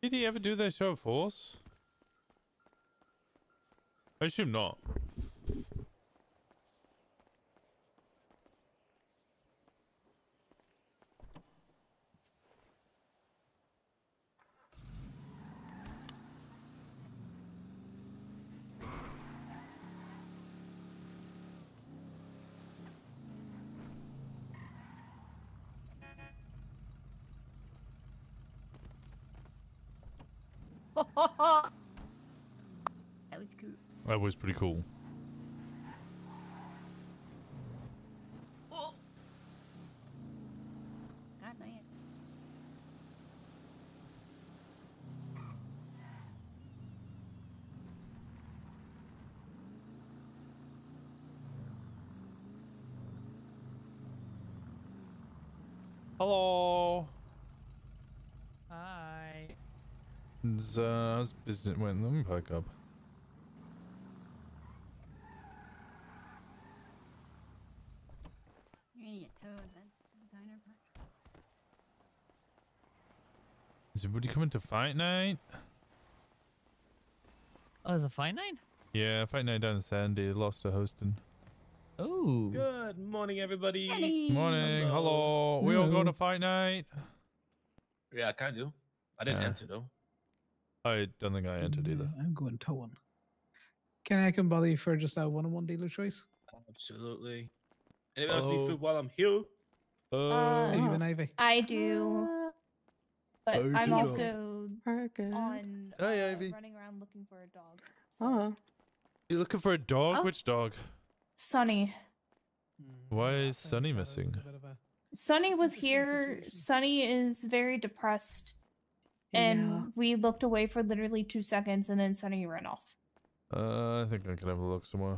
Did he ever do that show of force? I assume not. That was cool. That was pretty cool. Oh. God damn. Hello. Hi. How's business went? Let me back up. You're gonna get towed. That's a diner park. Is everybody coming to fight night? Oh, there's a fight night? Yeah, fight night down in Sandy. Lost to hosting. Oh. Good morning, everybody. Morning. Hello. We all going to fight night? Yeah, I kind of do. I didn't Yeah. enter though. I don't think I entered either. I'm going towing. Can I come bother you for just a one-on-one dealer choice? Absolutely. Anyone else need food while I'm here? How you been, Ivy? I do, but How I'm you also doing? on Hi, Ivy. running around looking for a dog. Oh. You looking for a dog? Oh. Which dog? Sunny. Why is Sunny missing? Sunny was here. Sunny is very depressed, and we looked away for literally 2 seconds, and then Sunny ran off. I think I can have a look somewhere.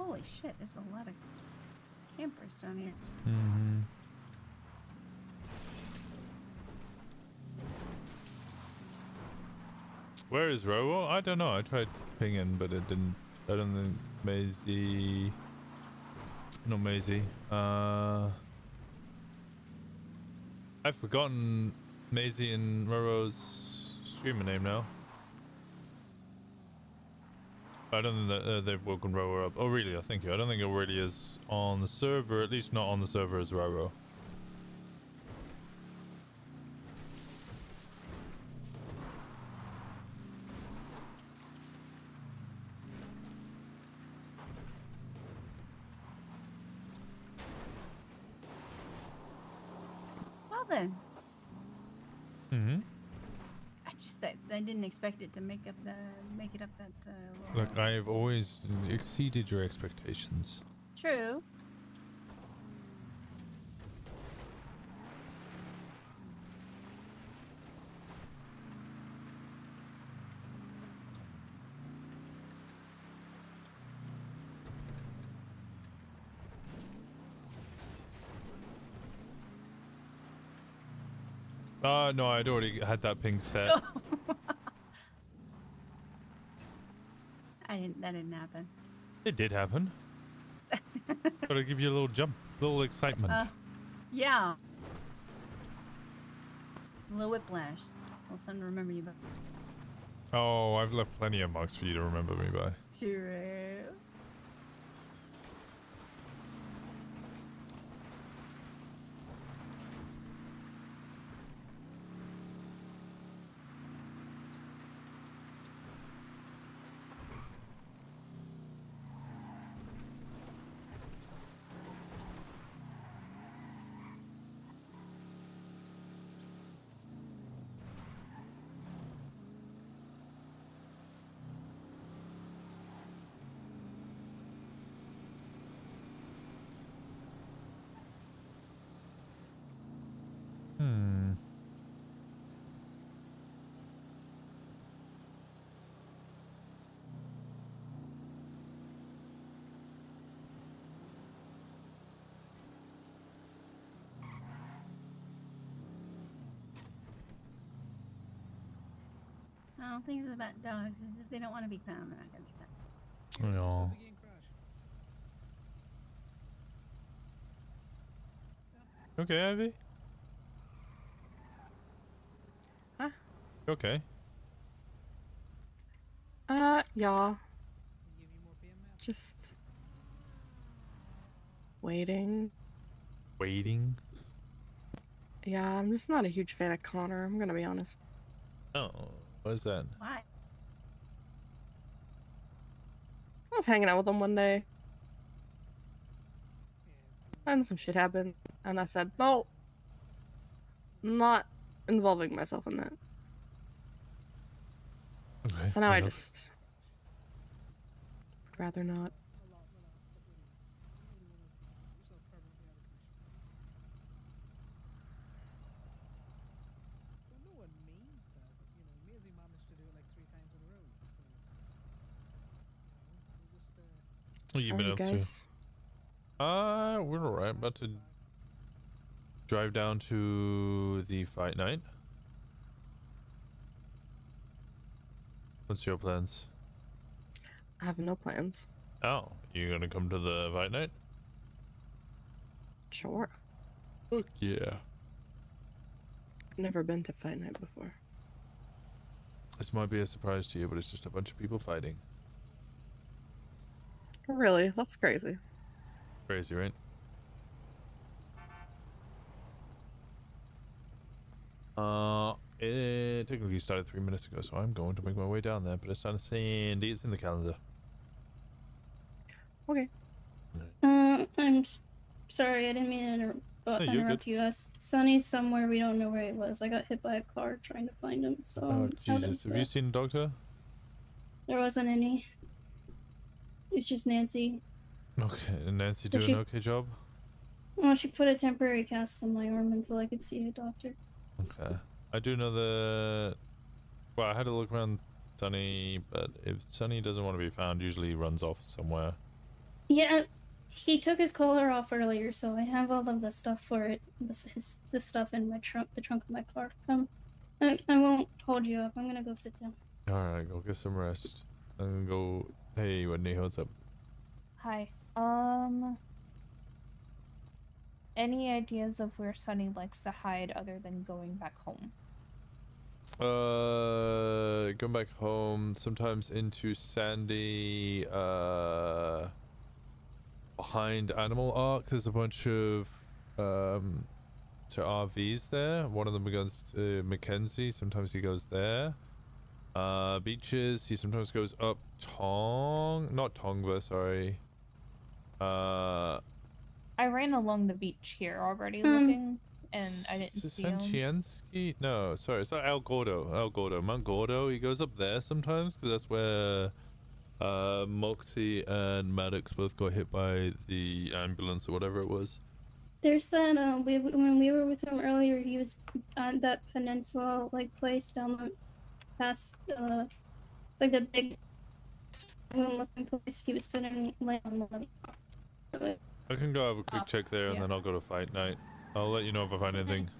Holy shit, there's a lot of campers down here. Mm-hmm. Where is Roro? I don't know. I tried pinging, but it didn't. I don't think Maisie. No, Maisie. I've forgotten Maisie and Roro's streamer name now. I don't think that they've woken Roro up. Oh, really? Oh, thank you. I don't think Aurelia's on the server, at least not on the server as Roro. Well then. Mm-hmm. I didn't expect it to make it up that. Look, I've always exceeded your expectations. True. No, I'd already had that ping set. That didn't happen. It did happen. Gotta give you a little jump, a little excitement. Yeah. A little whiplash. Well, something to remember you by. Oh, I've left plenty of marks for you to remember me by. True. I don't think it's about dogs. It's if they don't want to be found, they're not going to be found. No. Okay, Ivy? Huh? Okay. Yeah. Just waiting. Waiting? Yeah, I'm just not a huge fan of Connor, I'm gonna be honest. Oh, what is that? Why? I was hanging out with him one day. And some shit happened. And I said, no. I'm not involving myself in that. Okay, So now I enough. just would rather not. What you How been are up you guys? to? We're alright. About to drive down to the fight night. What's your plans? I have no plans. Oh, you gonna come to the fight night? Sure. Fuck yeah. Never been to fight night before. This might be a surprise to you, but it's just a bunch of people fighting. Really? That's crazy. Crazy, right? It technically started 3 minutes ago, so I'm going to make my way down there, but it's not a Sandy, it's in the calendar. Okay. I'm sorry, I didn't mean to No, you're interrupt good. you. Sonny's somewhere, we don't know where he was. I got hit by a car trying to find him, so Oh, I'm out Jesus. of Have you seen a doctor? There wasn't any. It's just Nancy. Okay, and Nancy So doing she- an okay job? Well, she put a temporary cast on my arm until I could see a doctor. Okay. I do know that... Well, I had to look around Sunny, but if Sunny doesn't want to be found, usually he runs off somewhere. Yeah, he took his collar off earlier, so I have all of the stuff for it. The stuff in my trunk, the trunk of my car. I won't hold you up. I'm gonna go sit down. Alright, go get some rest. I'm gonna go. Hey, Whitney, what's up? Hi. Any ideas of where Sunny likes to hide other than going back home? Going back home, sometimes into Sandy, behind Animal Arc, there's a bunch of, RVs there. One of them goes to Mackenzie, sometimes he goes there. Beaches, he sometimes goes up not Tongva, sorry. I ran along the beach here already looking, and I didn't see him. Sanchiensky? No, sorry, it's not El Gordo. El Gordo. Mount Gordo, he goes up there sometimes, because that's where Moxie and Maddox both got hit by the ambulance or whatever it was. There's that, when we were with him earlier, he was at that peninsula, like, place down the past, it's like the big looking place. He was sitting laying on one of the I can go have a quick check there, and then I'll go to fight night. I'll let you know if I find anything.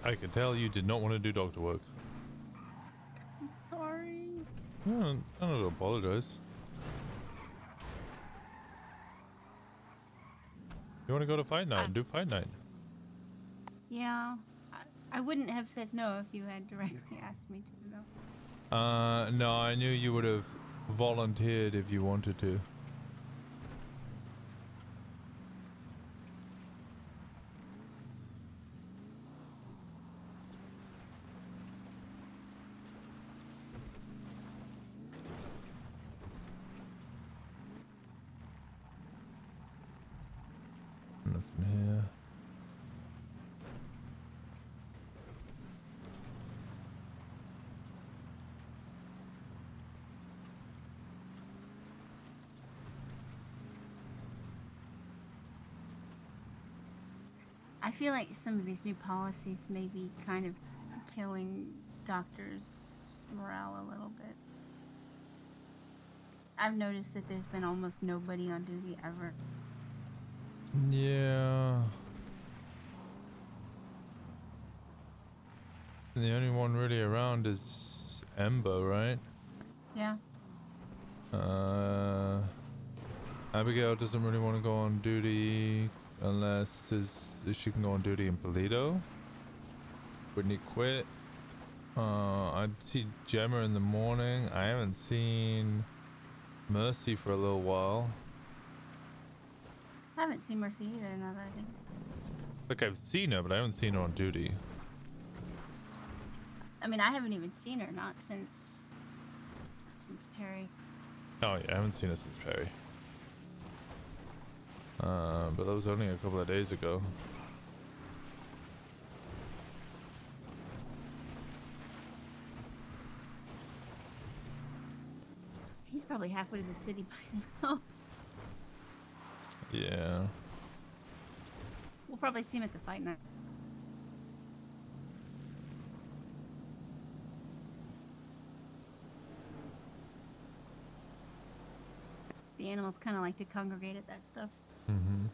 I can tell you did not want to do doctor work. I'm sorry. No, I don't apologize. You want to go to fight night? Do fight night. Yeah. I wouldn't have said no if you had directly asked me to, though. No, I knew you would have volunteered if you wanted to. Nothing here. I feel like some of these new policies may be kind of killing doctors' morale a little bit. I've noticed that there's been almost nobody on duty ever. Yeah. And the only one really around is Ember, right? Yeah. Abigail doesn't really want to go on duty unless she can go on duty in Paleto. Whitney quit. I see Gemma in the morning. I haven't seen Mercy for a little while. I haven't seen Mercy either, now that I think. Like, I've seen her, but I haven't seen her on duty. I mean, I haven't even seen her, not since Perry. Oh yeah, I haven't seen her since Perry. But that was only a couple of days ago. He's probably halfway to the city by now. Yeah. We'll probably see him at the fight night. The animals kind of like to congregate at that stuff. Mm-hmm.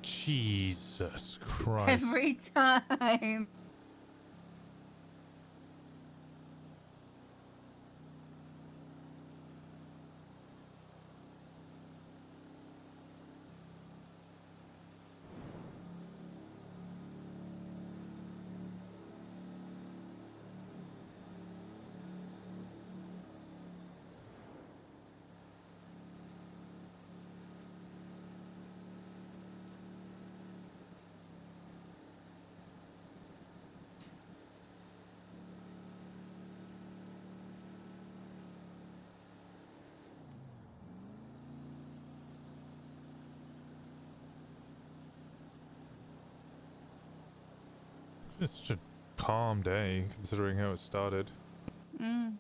Jesus Christ. Every time. It's such a calm day, considering how it started. Mm.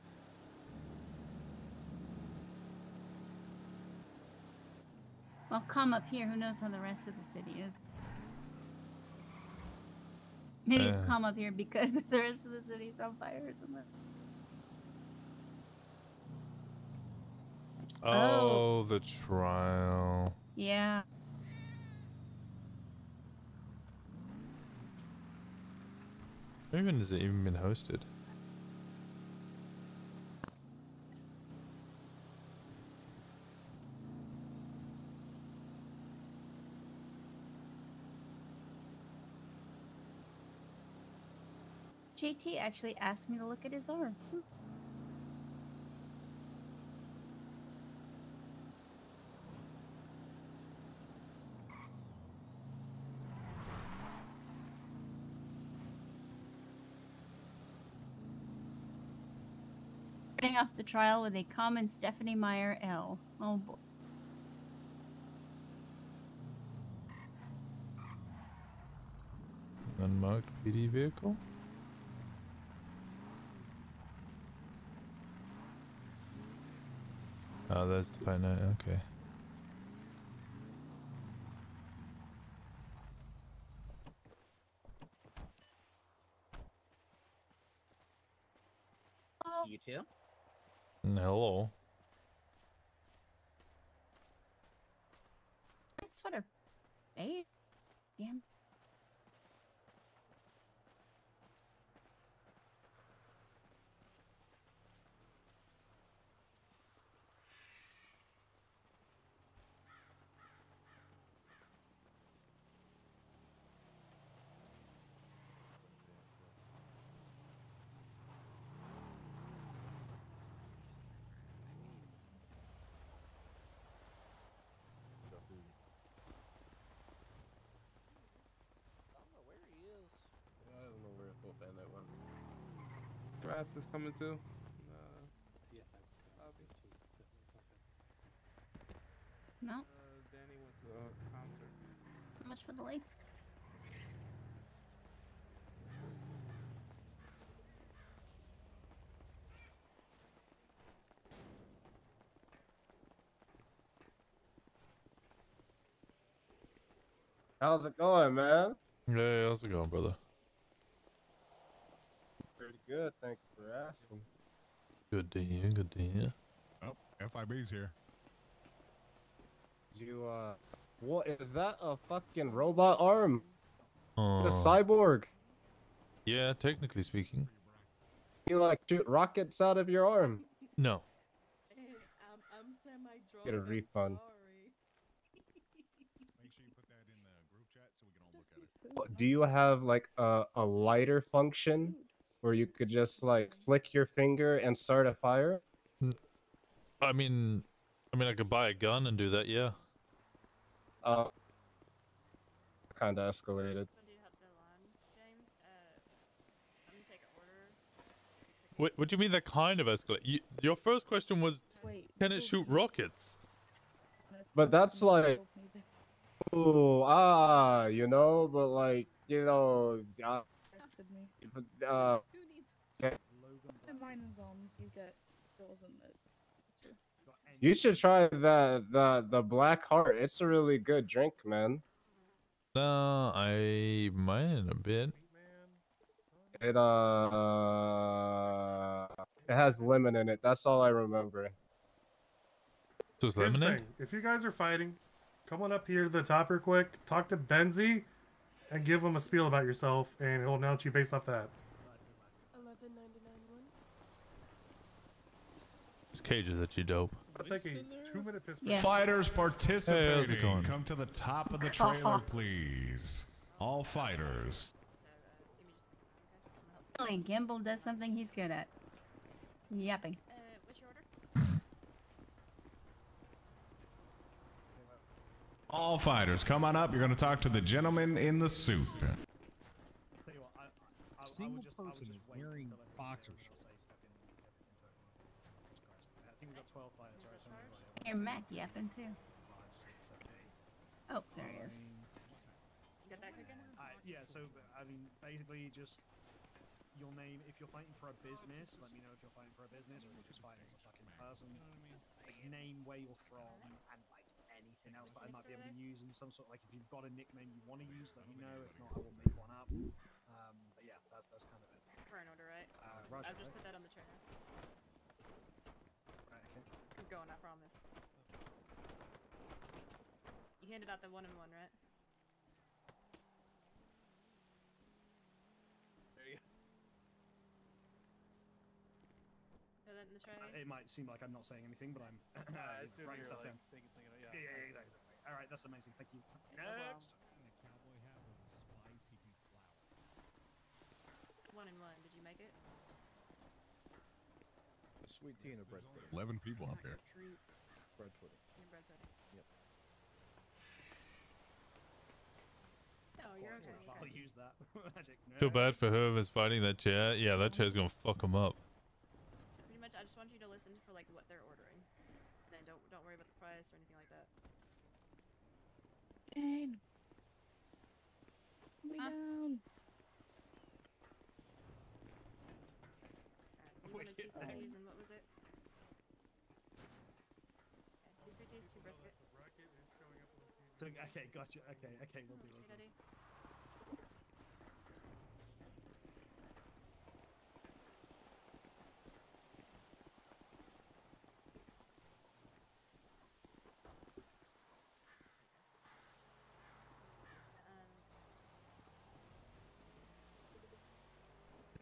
Well, calm up here. Who knows how the rest of the city is? Maybe it's calm up here because the rest of the city's on fire or something. Oh, the trial. Yeah. Even has it even been hosted? JT actually asked me to look at his arm. Starting off the trial with a common Stephanie Meyer L. Oh boy. Unmarked PD vehicle? Oh, there's the phone now, okay. See you too. Hello. Nice sweater. Hey. Damn. I don't know where Hope and that one. Rats is coming too. Yes, I'm No. Danny went to a concert. How much for the lace? How's it going, man? Hey, how's it going, brother? Pretty good, thanks for asking. Good to hear, good to hear. Oh, FIB's here. You, what is that? A fucking robot arm? A Uh, cyborg? yeah, technically speaking. You like shoot rockets out of your arm? No. I'm semi-drunk. Get a refund. Do you have like a lighter function where you could just like flick your finger and start a fire? I mean, I could buy a gun and do that, yeah. Kind of escalated. What do you mean that kind of escalate? Your first question was, can it shoot rockets? But that's like, ooh, you know, but like, you know, you should try the Black Heart. It's a really good drink, man. I might a bit. It has lemon in it. That's all I remember. Just Here's the lemonade? thing. If you guys are fighting, come on up here to the top real quick. Talk to Benzie, and give him a spiel about yourself, and he'll announce you based off that. This cage is actually dope. I'll take a 2-minute piss break. Yeah. Fighters participating. Hey, how's it going? Come to the top of the trailer, please. All fighters. Gimbal does something he's good at. Yapping. What's your order? All fighters, come on up. You're going to talk to the gentleman in the suit. Single person is wearing boxer shorts. I think we got 12 fighters, right? Here, Mac yapping too. Oh, there he is. Alright, Yeah, so I mean, basically, just your name. If you're fighting for a business, let me know if you're fighting for a business or if you're just fighting as a fucking person. Like, name where you're from and like anything else that I might be able to use in some sort. Like, if you've got a nickname you want to use, let me know. If not, I will make one up. But yeah, that's kind of it. Current order, right? Roger, I've just right? put that on the trainer. Right, okay. Keep going, I promise. You handed out the 1-on-1, right? There you go. Throw that in the tray. It might seem like I'm not saying anything, but I'm writing stuff down. Yeah, exactly. All right, that's amazing. Thank you. Next. The cowboy hat was a spicy deflower. 1-on-1, did you make it? Sweet tea and a bread pudding. 11 people out there. Bread pudding. Your bread pudding. Yep. Oh, you're okay. I'll use that. Magic. Feel bad for whoever's fighting that chair. Yeah, that chair's gonna fuck them up. So pretty much, I just want you to listen for like what they're ordering. And then don't worry about the price or anything like that. Jane. Put me down. So you wanted 2 sweeties and what was it? Yeah, 2 sweeties, 2 brisket. Okay, gotcha. Okay, we'll do it. Daddy.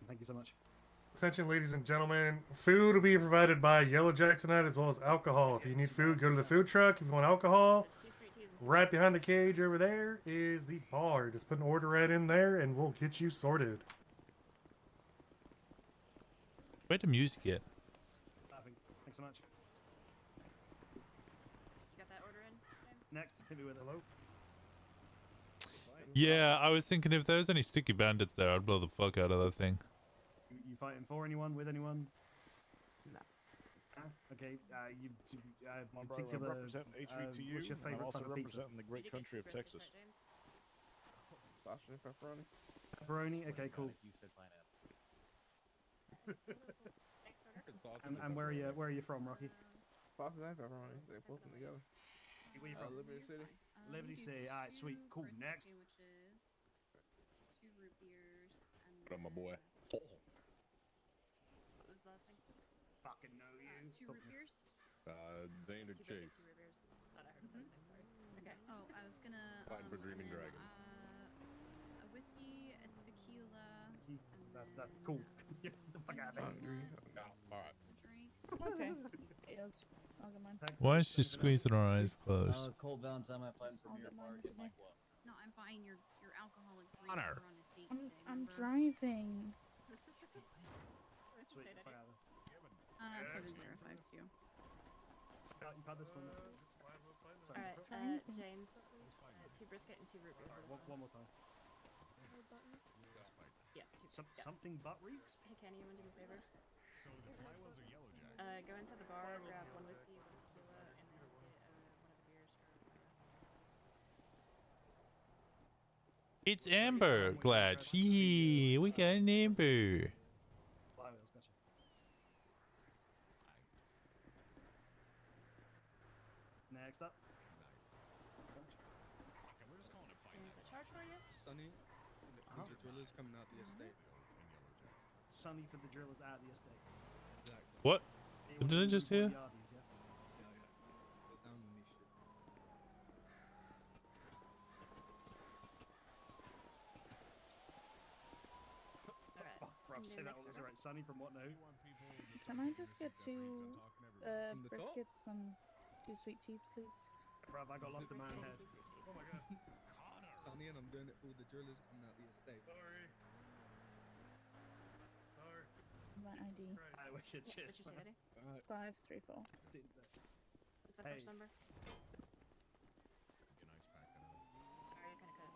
Thank you so much. Attention, ladies and gentlemen. Food will be provided by Yellow Jack tonight, as well as alcohol. If you need food, go to the food truck. If you want alcohol, right behind the cage over there is the bar. Just put an order right in there, and we'll get you sorted. Where'd the music get? Laughing. Thanks so much. You got that order in, James? Next, hit me with hello. Yeah, I was thinking if there was any sticky bandits there, I'd blow the fuck out of that thing. You fighting for anyone? With anyone? No. Okay. You My brother, particular. I'm representing HVTU. What's your and I'm favorite also type of pizza? representing the great country of Texas. Sausage and pepperoni. Pepperoni. Okay, cool. You said pineapple. And where are you from, Rocky? Sausage and pepperoni. They put them together. Where you from? Liberty City. Liberty City. All right, sweet, cool. Next. 2 root beers and What up, my boy? What was the last thing? Fucking know you. 2 root beers. Xander 2 Chase. biscuits, 2 root beers. Thought I heard of that thing, sorry. Okay. Oh, I was gonna. Fighting for Dreaming Dragon. A whiskey, a tequila. That's cool. Get the fuck out of here. No, alright. Drink. Okay. Yes. I'll get mine. Why is she squeezing her eyes closed? Cold Valentine, my plan for I'll beer get mine party. today. No, I'm buying your alcoholic drink. Honor. We're on a date I'm today, remember? driving. Sweet, fuck out of here. 7052. You got this one. Sorry. Alright, James. 2 brisket and 2 root beer for this One more time. Yeah, Something butt reeks? Hey Kenny, you want to do me a favor? So the flywheels are yellow, Jack. Go inside the bar, grab 1 whiskey, 1 tequila, and then get 1 of the beers for It's Ember. Glad. Yeah, we got an Ember. Flywheels, gotcha. Next up. Okay, we're just calling it fight. Is that charge for you? Sunny and the freezer drillers coming out the estate. Sunny for the drillers out of the estate. Exactly. What? Did I just hear? Yeah. It's down in this shit. Bro, say that all is right. Sunny from what now? Can I just get 2 From the top? briskets and 2 sweet teas, please? Bro, I got lost in my own head. Oh my god. Sunny and I'm doing it for the drillers coming out the estate. Sorry. My ID. Alright, wicked. Cheers. What's your ID? 534. What's the Hey. first number? Get nice back in it. Sorry, I kind of cut.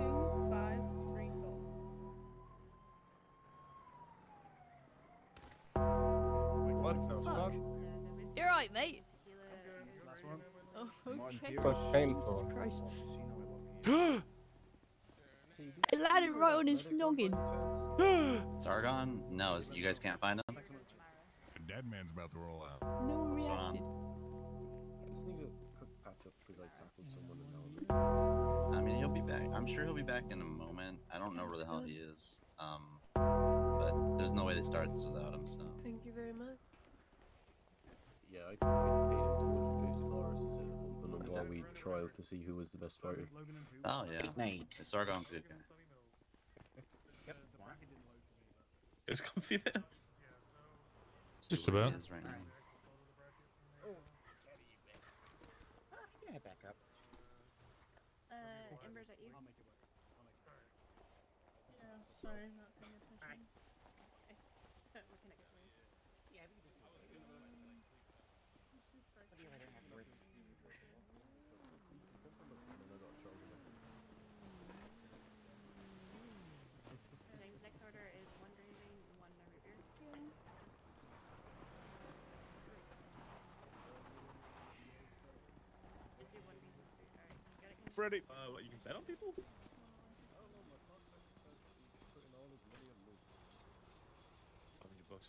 2534. What the fuck? You're right, mate. Last one. Oh, okay. But painful. Jesus Christ. I landed right on his noggin. Sargon? No, you guys can't find him? The dead man's about to roll out. No one What's going reacted. I just need a quick patch up because I tackled someone in the elevator. I mean, he'll be back. I'm sure he'll be back in a moment. I don't know where the hell he is. But there's no way they start this without him, so. Thank you very much. Yeah, I paid him $250 to sit on them while we trial to see who was the best fighter. Oh, yeah. Sargon's a good guy. It's comfy there. Just about. He is right now. Yeah, back up. Ember, is that you? Yeah, sorry, not paying attention. What can I get for you? Yeah, we can just talk. I'll be later afterwards. Okay, his next order is 1 gravy, 1 root beer. Just do 1 beef and 3. Alright, got it. Freddy, what, you can bet on people? $100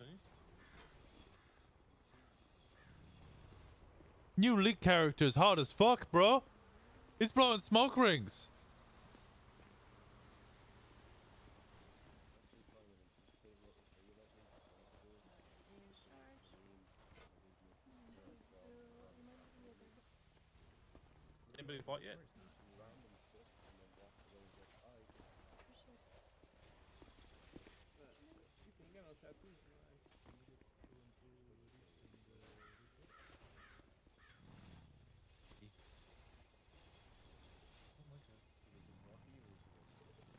on you? New league character is hard as fuck, bro. He's blowing smoke rings. Anybody fought yet?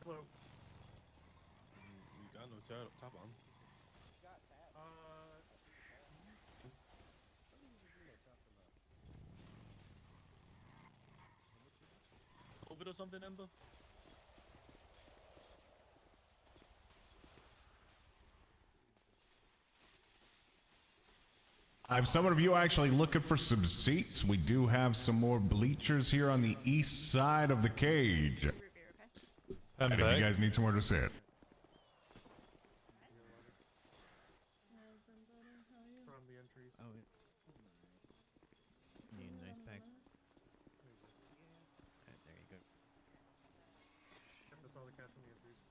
Hello. You got no top on. COVID or something, Ember? If some of you actually looking for some seats, we do have some more bleachers here on the east side of the cage. And if you guys need somewhere to sit. From the entries. Oh, need a nice pack. Alright, there you go. Yep, that's all the cash from the entries.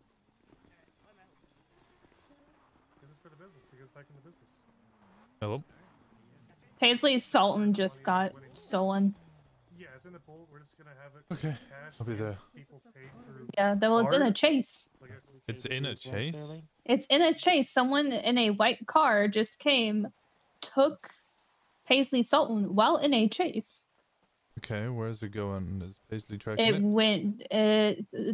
This is for the business. He goes back into business. Hello. Paisley's Sultan just got stolen. Yeah, it's in the pool. We're just gonna have it. Okay, Cash I'll be and there. People paid through Yeah, well, it's in a card. chase. It's in a chase? It's in a chase. Someone in a white car just came, took Paisley Sultan while in a chase. Okay, where's it going? Is Paisley tracking It it? went.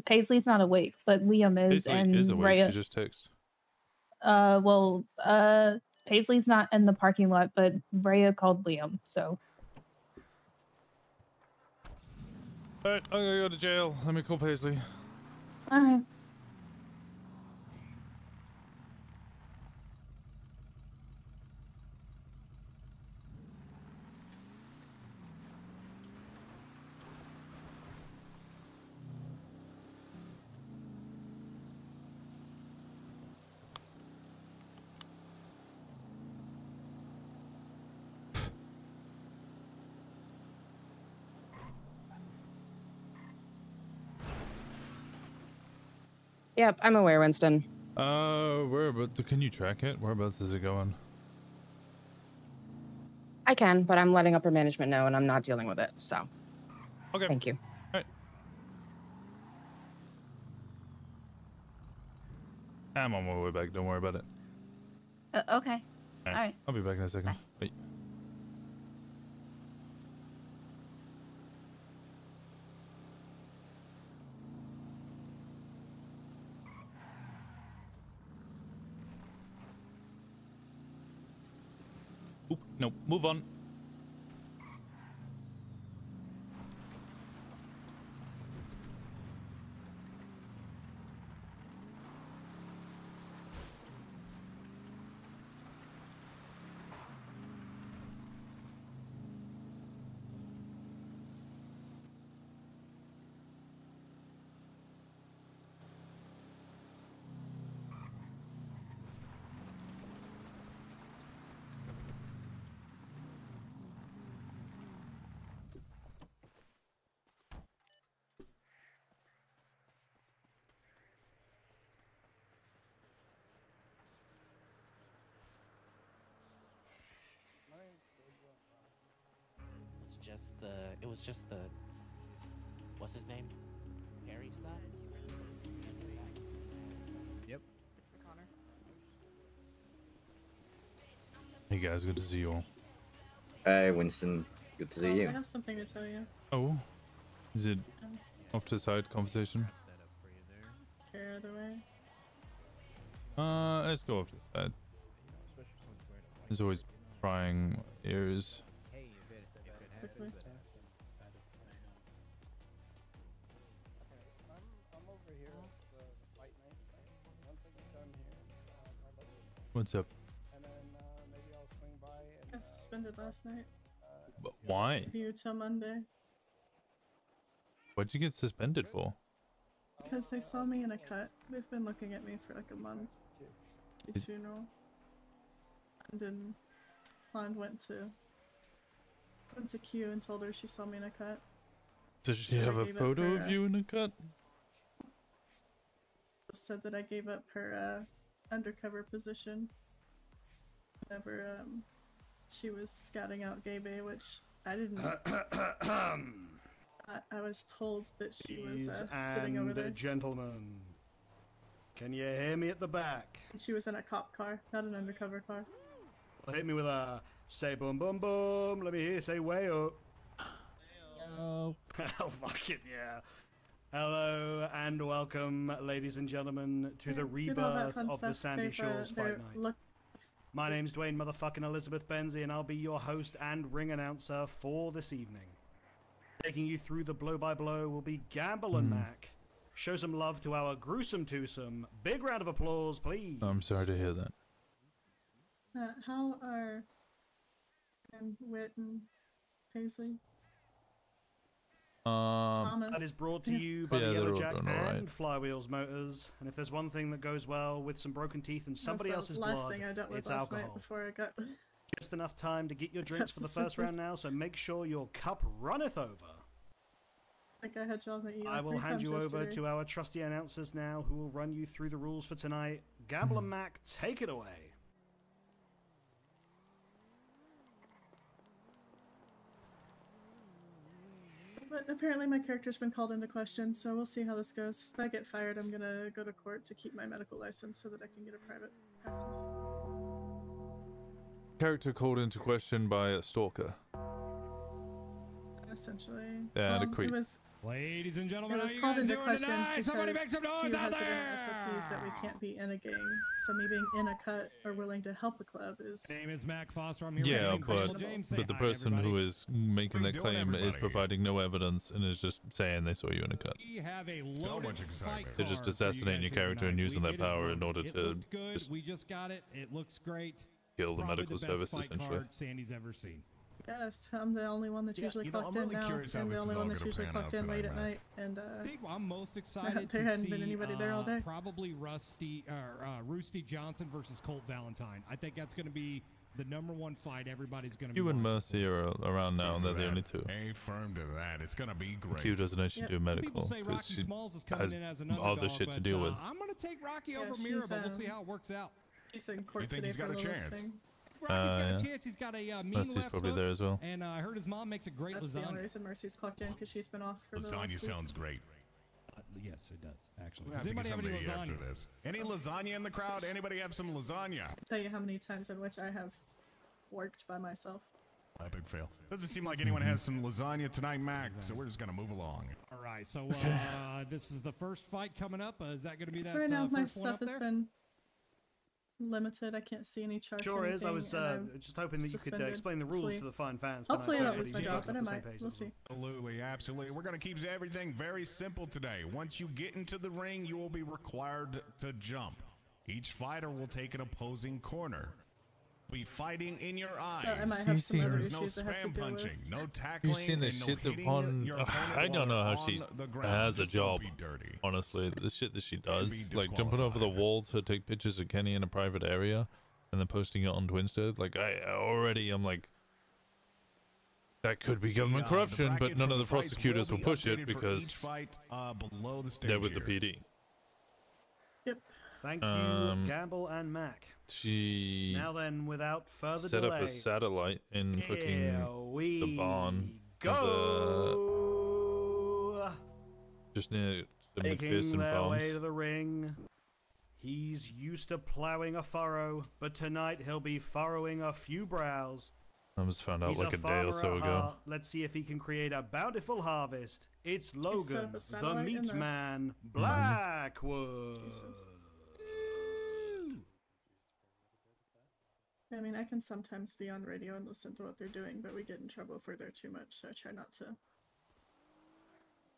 Paisley's not awake, but Liam is, Paisley and is awake. Rhea. She just texted. Paisley's not in the parking lot, but Rhea called Liam. So Alright, I'm gonna go to jail. Let me call Paisley. all right. Yep, I'm aware, Winston. Whereabouts? Can you track it? Whereabouts is it going? I can, but I'm letting upper management know, and I'm not dealing with it. So, okay. Thank you. Alright. I'm on my way back. Don't worry about it. Okay. Alright. I'll be back in a second. Bye. Oop, no, move on. It was just the. What's his name? Harry stuff. Yep. It's for Connor. Hey guys, good to see you all. Hey Winston, good to see you. I have something to tell you. Oh, is it off to the side conversation? Care either way. Let's go up to the side. There's always prying ears. Quickly. What's up? I got suspended last night. Why? Here till Monday. What'd you get suspended for? Because they saw me in a cut. They've been looking at me for like a month. His funeral. And then Pond went to Q and told her she saw me in a cut. Does she And I have a gave up photo her, of you in a cut? Said that I gave up her undercover position whenever she was scouting out Gay Bay, which I didn't. I was told that she was Ladies sitting over and there. gentlemen, can you hear me at the back? She was in a cop car, not an undercover car. Well, hit me with a say boom boom boom. Let me hear you say way up. Hello. Oh fucking yeah. Hello and welcome, ladies and gentlemen, to the Did all that rebirth fun of the stuff. Sandy They've, Shores they're Fight Night. My name's Dwayne motherfucking Elizabeth Benzie, and I'll be your host and ring announcer for this evening. Taking you through the blow-by-blow will be Gamble and Mac. Show some love to our gruesome twosome. Big round of applause, please. I'm sorry to hear that. How are Whit and Paisley? That is brought to you by the they're all Yellowjack doing all right. and Flywheels Motors. And if there's one thing that goes well with some broken teeth and somebody That's else's the last blood, thing I dealt with it's last alcohol. night before I got. Just enough time to get your drinks for the That's first so round now, so make sure your cup runneth over. I think I had y'all in the ER I will 3 hand times you over yesterday. to our trusty announcers now, who will run you through the rules for tonight. Gamble and Mac, take it away. But apparently my character's been called into question, so we'll see how this goes. If I get fired, I'm gonna go to court to keep my medical license so that I can get a private practice. Character called into question by a stalker. Essentially. And a creep. It was, Ladies and it gentlemen, how was you called guys into doing question tonight? Somebody make because some noise Q out has it in there! SOPs that we can't be in a gang. So me being in a cut or willing to help a club is. My name is Mac Foster. I'm here Yeah, with but James. Say the hi, person who everybody. is making that doing, claim is everybody? providing no evidence and is just saying they saw you in a cut. We have a So loaded much excitement. fight They're just card for you assassinating guys your here character and tonight. using We- that it is power in loaded. order It to looked good. just We just got it. It looks great. kill the Probably medical best service, fight essentially. card Sandy's ever seen. Yes, I'm the only one that's Yeah, usually you know, clocked I'm in really now, curious how and the this only is one all that's gonna usually pan clocked out in late tonight, at Mac. night. And I think I'm most excited there to hadn't see been anybody there all day. probably Roosty Johnson versus Colt Valentine. I think that's going to be the #1 fight everybody's going to be You and watching. Mercy are around now, and they're the only two. A firm to that. It's gonna be great. Q doesn't actually do medical People say because Rocky she Smalls is coming has in as an other underdog, shit to but, deal with. I'm going to take Rocky Yeah, over she's, Mira, but we'll see how it works out. She's in court You think today he's got for a Lilith's chance? thing. Rocky's got yeah. a chance. He's got a mean Mercy's left probably hook, there as well. and I heard his mom makes a great That's the only lasagna. reason Mercy's clocked in because she's been off for the last Lasagna week. sounds great. Yes, it does, actually. We'll Does have to get anybody have any somebody after lasagna? this. Any lasagna in the crowd? Anybody have some lasagna? I'll tell you how many times in which I have worked by myself. Epic fail. Doesn't seem like anyone has some lasagna tonight, Mac, so we're just gonna move along. All right, so this is the first fight coming up. Is that going to be that Right now, my first one stuff up has there? been limited. I can't see any charts. Sure or is. I anything, was and I'm just hoping that you could suspended. explain the rules Hopefully- to the fine fans. Hopefully but I that was my you job, guys but are it on the same might. page We'll as well. see. Absolutely, absolutely. We're gonna keep everything very simple today. Once you get into the ring, you will be required to jump. Each fighter will take an opposing corner. Be fighting in your eyes. So I might have some other There's no issues I have to spam deal punching, with. no tackling, You've seen the and no shit that hitting Pon. your opponent I don't know while how she on the ground. has a Just don't job. be dirty. Honestly, the shit that she does, be like jumping over the wall to take pictures of Kenny in a private area, and then posting it on Twinstead. Like I'm like, that could be government corruption, but bracket none for of the fights prosecutors will be push it updated for because each fight, below the stage they're with the here. PD. Yep. Thank you, Gamble and Mac. She Now then, without further set delay, up a satellite in fucking the barn. go. Just near the Making McPherson their Farms. way to the ring. He's used to plowing a furrow, but tonight he'll be furrowing a few brows. I just found out He's like a day or farmer so at ago. heart. Let's see if he can create a bountiful harvest. It's Logan, the satellite in meat there. man, Blackwood. I mean, I can sometimes be on radio and listen to what they're doing, but we get in trouble if we're there too much, so I try not to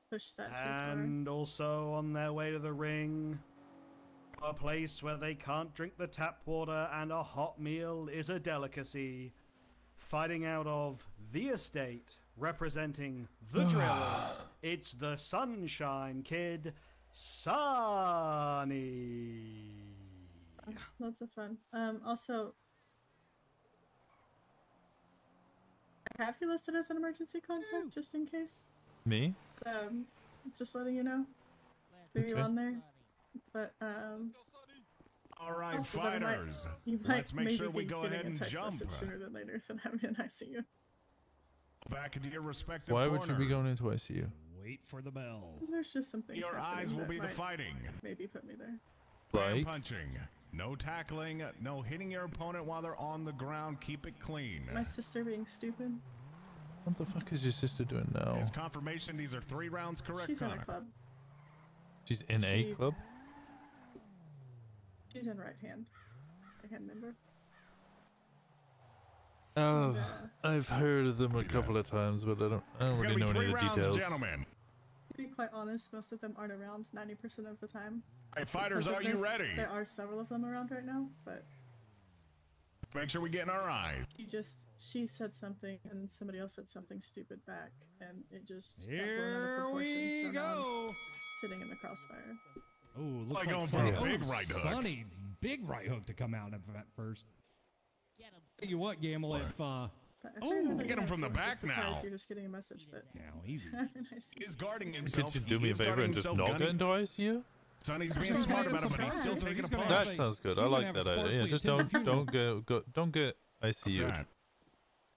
push that too far. And also on their way to the ring, a place where they can't drink the tap water and a hot meal is a delicacy. Fighting out of the estate, representing the drillers, it's the Sunshine Kid, Sunny. Lots of fun. Also, I have you listed as an emergency contact, just in case. Me? Just letting you know. Threw you Okay. on there. But, All right, also, that fighters. you might Let's make maybe sure we be go getting ahead a and text jump. message sooner than later than I'm in ICU. Back into your respective Why would you be corner. going into ICU? Wait for the bell. There's just some things Your happening eyes will that be the might fighting. Maybe put me there. Ram Like? punching. No tackling. No hitting your opponent while they're on the ground. Keep it clean. My sister being stupid. What the fuck is your sister doing now? As confirmation, these are 3 rounds correct, She's in a Connor. club. She's in a She- club? She's in right hand member. Oh, I've heard of them a couple of times, but I don't It's really gonna know be any 3 of the rounds, details. gentlemen. To be quite honest, most of them aren't around 90% of the time. Hey, fighters, Because of are you this, ready? There are several of them around right now, but Make sure we get in our eyes. she said something and somebody else said something stupid back, and it just got blown out Here of proportion. we So now go. I'm sitting in the crossfire. Oh, looks Like like going for Sunny. a big Oh, right hook. Sunny, big right hook to come out of that first. Tell you what, Gamble, if But I Oh, figured that get him you from the guys were back just surprised now. You're just getting a message that. Now, easy. He's guarding himself. Could you do me a He's favor guarding and just himself, not gunning. get into ICU? Sonny's being smart about it, but he's still taking a punch. That sounds good. I He's gonna like have a that idea. Yeah, sparsely just attended don't get ICU'd. That.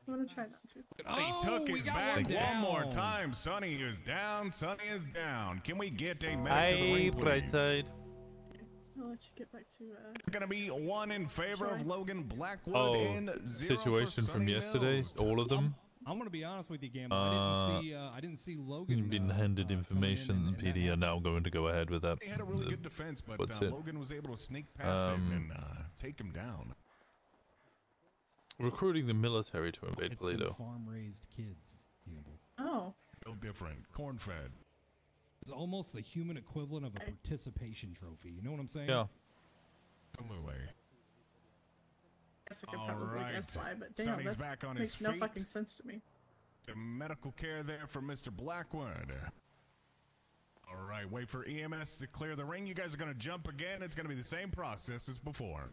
I'm gonna try not to. He took we his got back one one more down. time. Sonny is down. Sonny is down. Can we get a medic to the ring, please? Bright side. I'll let you get back to. It's gonna be 1 in favor of Logan Blackwood Oh, and 0 situation for from Sonny yesterday. Mills. All of them. I'm gonna be honest with you, Gamble. I didn't see You've Logan. been handed information. The PD are now going to go ahead with that. He had a really good defense, but What's it? Logan was able to sneak past him and take him down. Recruiting the military to invade It's them Paleto. farm-raised kids, Gamble. Oh. No different. Corn-fed. It's almost the human equivalent of a participation trophy. You know what I'm saying? Yeah. Absolutely. I guess I could All probably right. guess why, but damn, Sonny's that back on makes his no feet. fucking sense to me. Some medical care there for Mr. Blackwood. All right, wait for EMS to clear the ring. You guys are going to jump again. It's going to be the same process as before.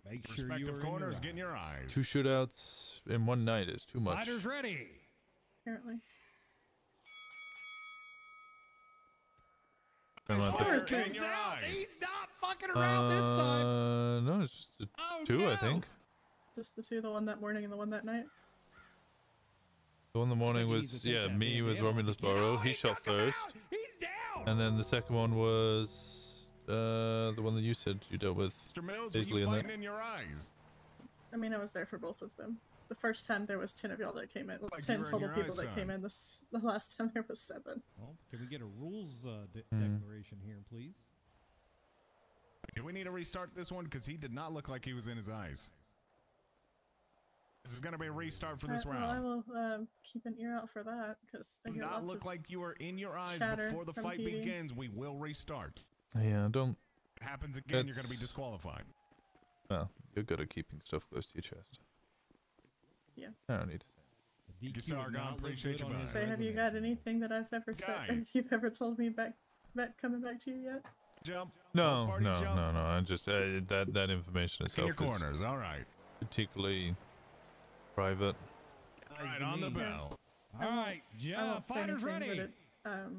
Make sure you Respective are corners, in get in your eyes. 2 shootouts in one night is too much. Fighters ready. Apparently. I'm not Fire the- comes out. He's not fucking around this time. No, it's just Oh, 2, I no. think. Just the two, the one that morning and the one that night. The one in the morning he needs was, to take yeah, that me man with down. Romulus Burrow. He shot first. He's down. And then the second one was the one that you said you dealt with. Mr. Mills, were Paisley you in fighting there. in your eyes? I mean, I was there for both of them. The first time there was 10 of y'all that came in. Like you 10 were in total your people eyes, that son. came in. The last time there was 7. Well, can we get a rules Hmm. declaration here, please? Do we need to restart this one? Because he did not look like he was in his eyes. This is going to be a restart for this Well, I round. will keep an ear out for that because I Do hear not lots look of like you are in your eyes chatter before the from fight PD. begins. We will restart. Yeah, don't. If it happens again, you're going to be That's- disqualified. Well, you're good at keeping stuff close to your chest. Yeah. I don't need to say. You DQ saw would Argon, not look appreciate good you, on bud. his Say, have you resume. got anything that I've ever said? Guy. If you've ever told me back coming back to you yet? Jump. No, Party no, jump. no, no. I just that information In itself your is corners. All right. particularly private. All right, on the bell. All right, I yeah, won't say fighters anything, ready. but it,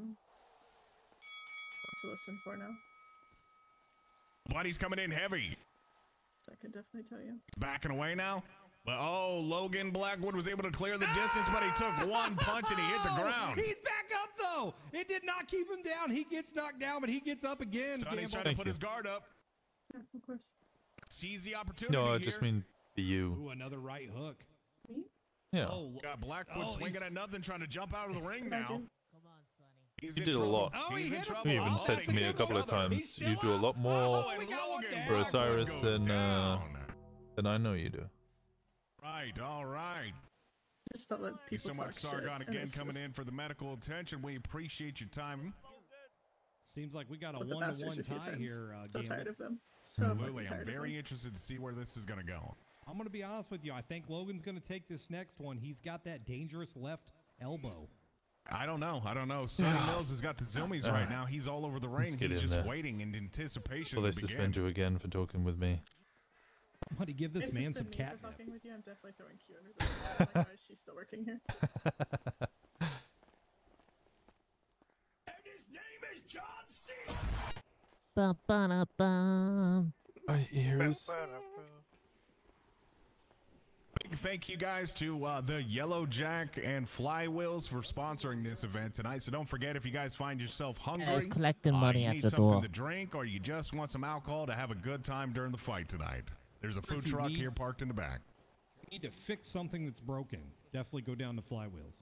what to listen for now. Buddy's coming in heavy. So I can definitely tell you. Backing away now. Oh, Logan Blackwood was able to clear the distance, but he took one punch and he hit the ground. He's back up though. It did not keep him down. He gets knocked down, but he gets up again. Sonny's trying to put his guard up. Yeah, of course. Seize the opportunity. No, I here. just mean for you. Ooh, another right hook. Yeah. Oh, got Blackwood swinging at nothing, trying to jump out of the ring now. He's You in did a trouble. lot. Oh, He's he in hit him. trouble. You even Oh, said to me a couple of times, you do a lot more for Osiris than I know you do. Right, all right. Just don't let Thank you people so much, talk shit, Sargon, and again it's coming just- in for the medical attention. We appreciate your time. Seems like we got a With the bastards one-to-one a few tie times. here. So Gambit. tired of them. So Absolutely, fucking I'm tired of very them. interested to see where this is going to go. I'm gonna be honest with you. I think Logan's gonna take this next one. He's got that dangerous left elbow. I don't know. Sonny Mills has got the zoomies right now. He's all over the Let's ring. get He's in just there. waiting in anticipation Will they to begin. suspend you again for talking with me? Somebody give this They man some suspend me for catnip. talking with you. I'm definitely throwing Q under the bus. Oh my gosh, she's still working here. And his name is John C. Ba-ba-da-bum. My ears. Big thank you guys to the Yellow Jack and Flywheels for sponsoring this event tonight. So don't forget, if you guys find yourself hungry, I was collecting money you at need the something door. to drink, or you just want some alcohol to have a good time during the fight tonight, there's a food If you truck need- here parked in the back. You need to fix something that's broken. Definitely go down to Flywheels.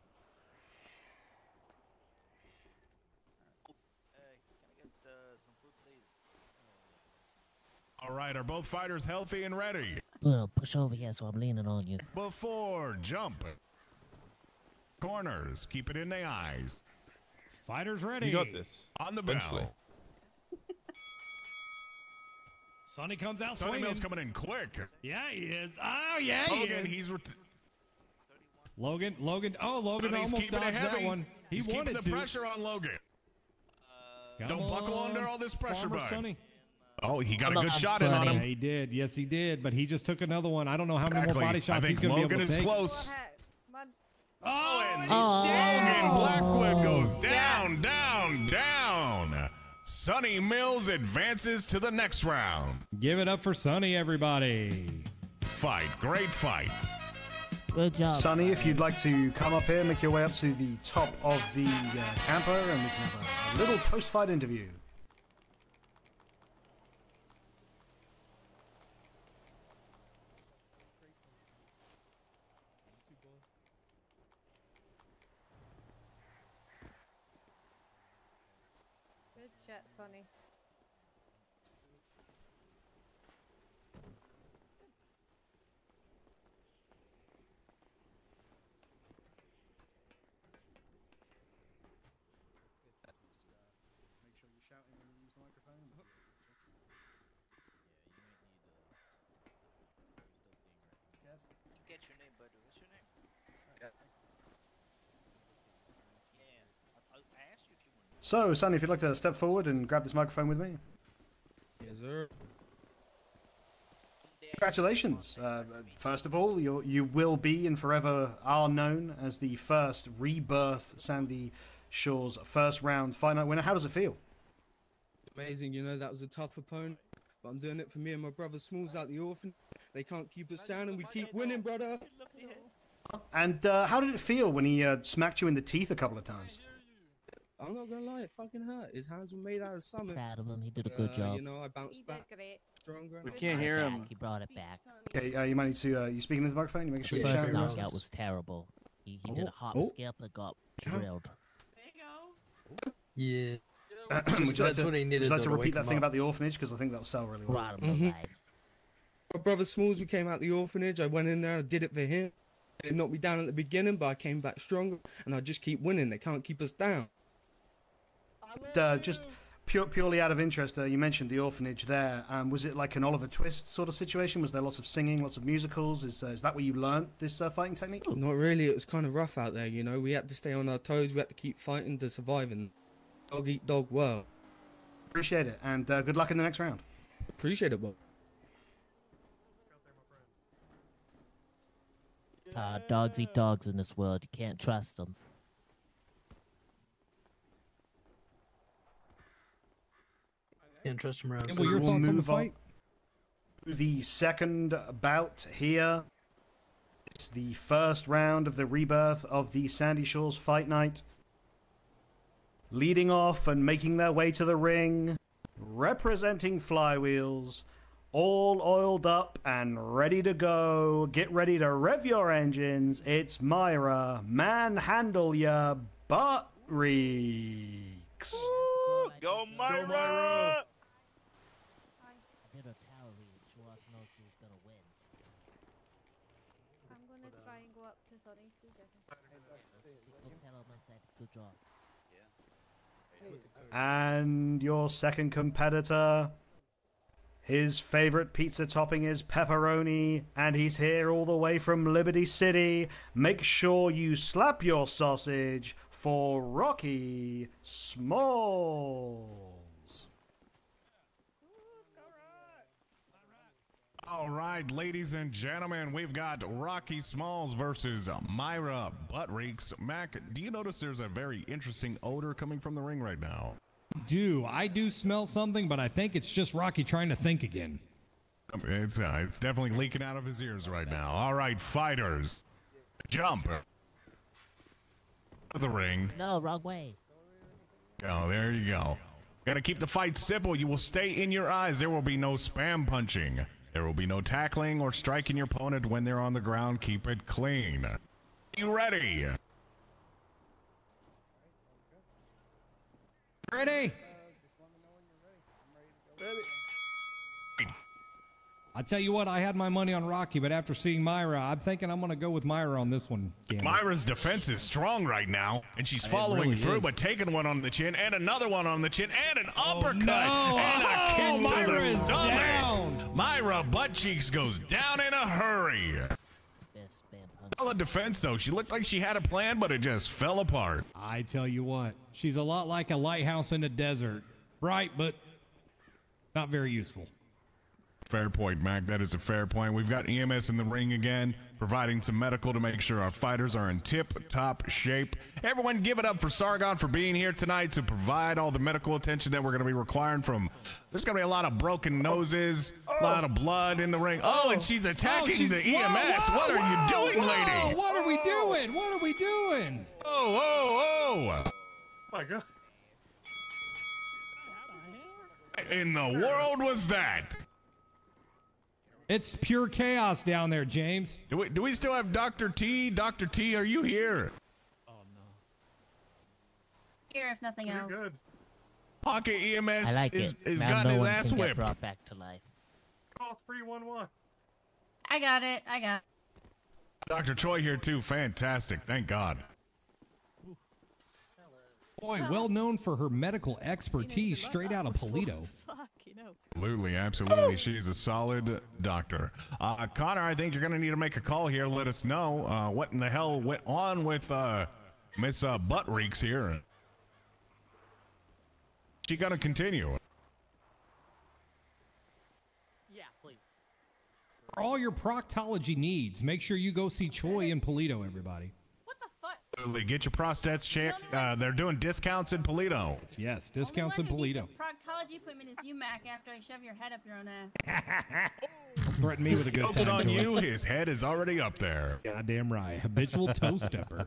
All right, are both fighters healthy and ready? Bruno, push over here so I'm leaning on you. Before jump. Corners, keep it in the eyes. Fighters ready. You got this. On the Eventually. bell. Sonny comes out Sonny swinging. Mills coming in quick. Yeah, he is. Oh, yeah, he Logan, is. he's Logan. Oh, Logan But he's almost keeping it dodged that heavy. one. He He's wanted keeping the to. pressure on Logan. Come Don't buckle on, under all this pressure, Farmer bud. Sonny. Oh, he got a Come good on, shot in on Sonny. him. Yeah, he did. Yes, he did. But he just took another one. I don't know how many Exactly. more body shots I think he's going to be Logan able to is take. close. Oh, and Logan Blackwood goes down, down, down. Sonny Mills advances to the next round. Give it up for Sonny, everybody. Fight, great fight. Good job. Sonny, if you'd like to come up here, make your way up to the top of the camper, and we can have a little post-fight interview. Good shit, Sonny. Make sure you're shouting when you use the microphone. Get your name, buddy. What's your name? Yeah. I asked you if you wanted. So, Sonny, if you'd like to step forward and grab this microphone with me. Yes, sir. Congratulations. First of all, you will be and forever are known as the first Rebirth Sandy Shores first round fight night winner. How does it feel? Amazing, you know, that was a tough opponent. But I'm doing it for me and my brother Smalls out the orphan. They can't keep us down and we keep winning, brother. And how did it feel when he smacked you in the teeth a couple of times? I'm not gonna lie, it fucking hurt. His hands were made out of something. Proud of him. He did a good job. You know, I bounced back stronger. We can't hear him. He brought it back. Okay, you might need to. You speaking into the microphone? You making sure The you're first shouting? knockout was terrible. He did a hop Oh. skip and got drilled. Yeah. Would you like That's to, what he would needed. you like to though, repeat wake that him thing up. about the orphanage? Because I think that'll sell really well. My brother Smalls, we came out the orphanage. I went in there, I did it for him. They knocked me down at the beginning, but I came back stronger, and I just keep winning. They can't keep us down. Just purely out of interest, you mentioned the orphanage there. Was it like an Oliver Twist sort of situation? Was there lots of singing, lots of musicals? Is that where you learned this fighting technique? Not really. It was kind of rough out there, you know. We had to stay on our toes. We had to keep fighting to survive in dog eat dog world. Appreciate it, and good luck in the next round. Appreciate it, Bob. Dogs eat dogs in this world. You can't trust them. Can't trust him around. So we will move on to the second bout here. the first round of the rebirth of the Sandy Shores Fight Night. Leading off and making their way to the ring, representing Flywheels, all oiled up and ready to go. Get ready to rev your engines. It's Myra. Manhandle ya butt reeks. Woo! Go Myra! I'm gonna try and go up to Sunny. 2 seconds. Good job. And your second competitor, his favorite pizza topping is pepperoni, and he's here all the way from Liberty City. Make sure you slap your sausage for Rocky Smalls. All right, ladies and gentlemen, we've got Rocky Smalls versus Myra Buttreeks. Mac, do you notice there's a very interesting odor coming from the ring right now? I do smell something, but I think it's just Rocky trying to think again. It's definitely leaking out of his ears right now. All right, fighters, jump to the ring. No, wrong way. Oh, there you go. Gotta keep the fight simple. You will stay in your eyes. There will be no spam punching. There will be no tackling or striking your opponent when they're on the ground. Keep it clean. You ready? Ready? I tell you what, I had my money on Rocky, but after seeing Myra, I'm thinking I'm going to go with Myra on this one. Gamble. Myra's defense is strong right now, and she's following really through, is. but taking one on the chin, and another one on the chin, and an uppercut, no. and a kick to Myra the is stomach. down. Myra butt cheeks goes down in a hurry. Solid defense, though. She looked like she had a plan, but it just fell apart. I tell you what, she's a lot like a lighthouse in the desert. Bright, but not very useful. Fair point, Mac. That is a fair point. We've got EMS in the ring again, providing some medical to make sure our fighters are in tip-top shape. Everyone give it up for Sargon for being here tonight to provide all the medical attention that we're going to be requiring from... There's going to be a lot of broken noses, a lot of blood in the ring. Oh, and she's attacking the EMS. What are you doing, lady? What are we doing? What are we doing? Oh. My God. In the world was that? It's pure chaos down there, James. Do we still have Dr. T? Dr. T, are you here? Here, if nothing else. Good. Pocket EMS I like is now got no his one ass can whipped. get brought back to life. Call 311. I got it. Dr. Choi here too. Fantastic. Thank God. Boy, well known for her medical expertise, straight out of Paleto. Absolutely. She's a solid doctor. Connor, I think you're going to need to make a call here. Let us know what in the hell went on with Miss Buttreeks here. She going to continue. Yeah, please. For all your proctology needs, make sure you go see Choi in Paleto, everybody. Get your prostats checked. They're doing discounts in Paleto. Yes, discounts in Paleto. Proctology appointment is you, Mac, after I shove your head up your own ass. Threaten me with a good Joke's time. on Choi. you. His head is already up there. Goddamn right. Habitual toe stepper.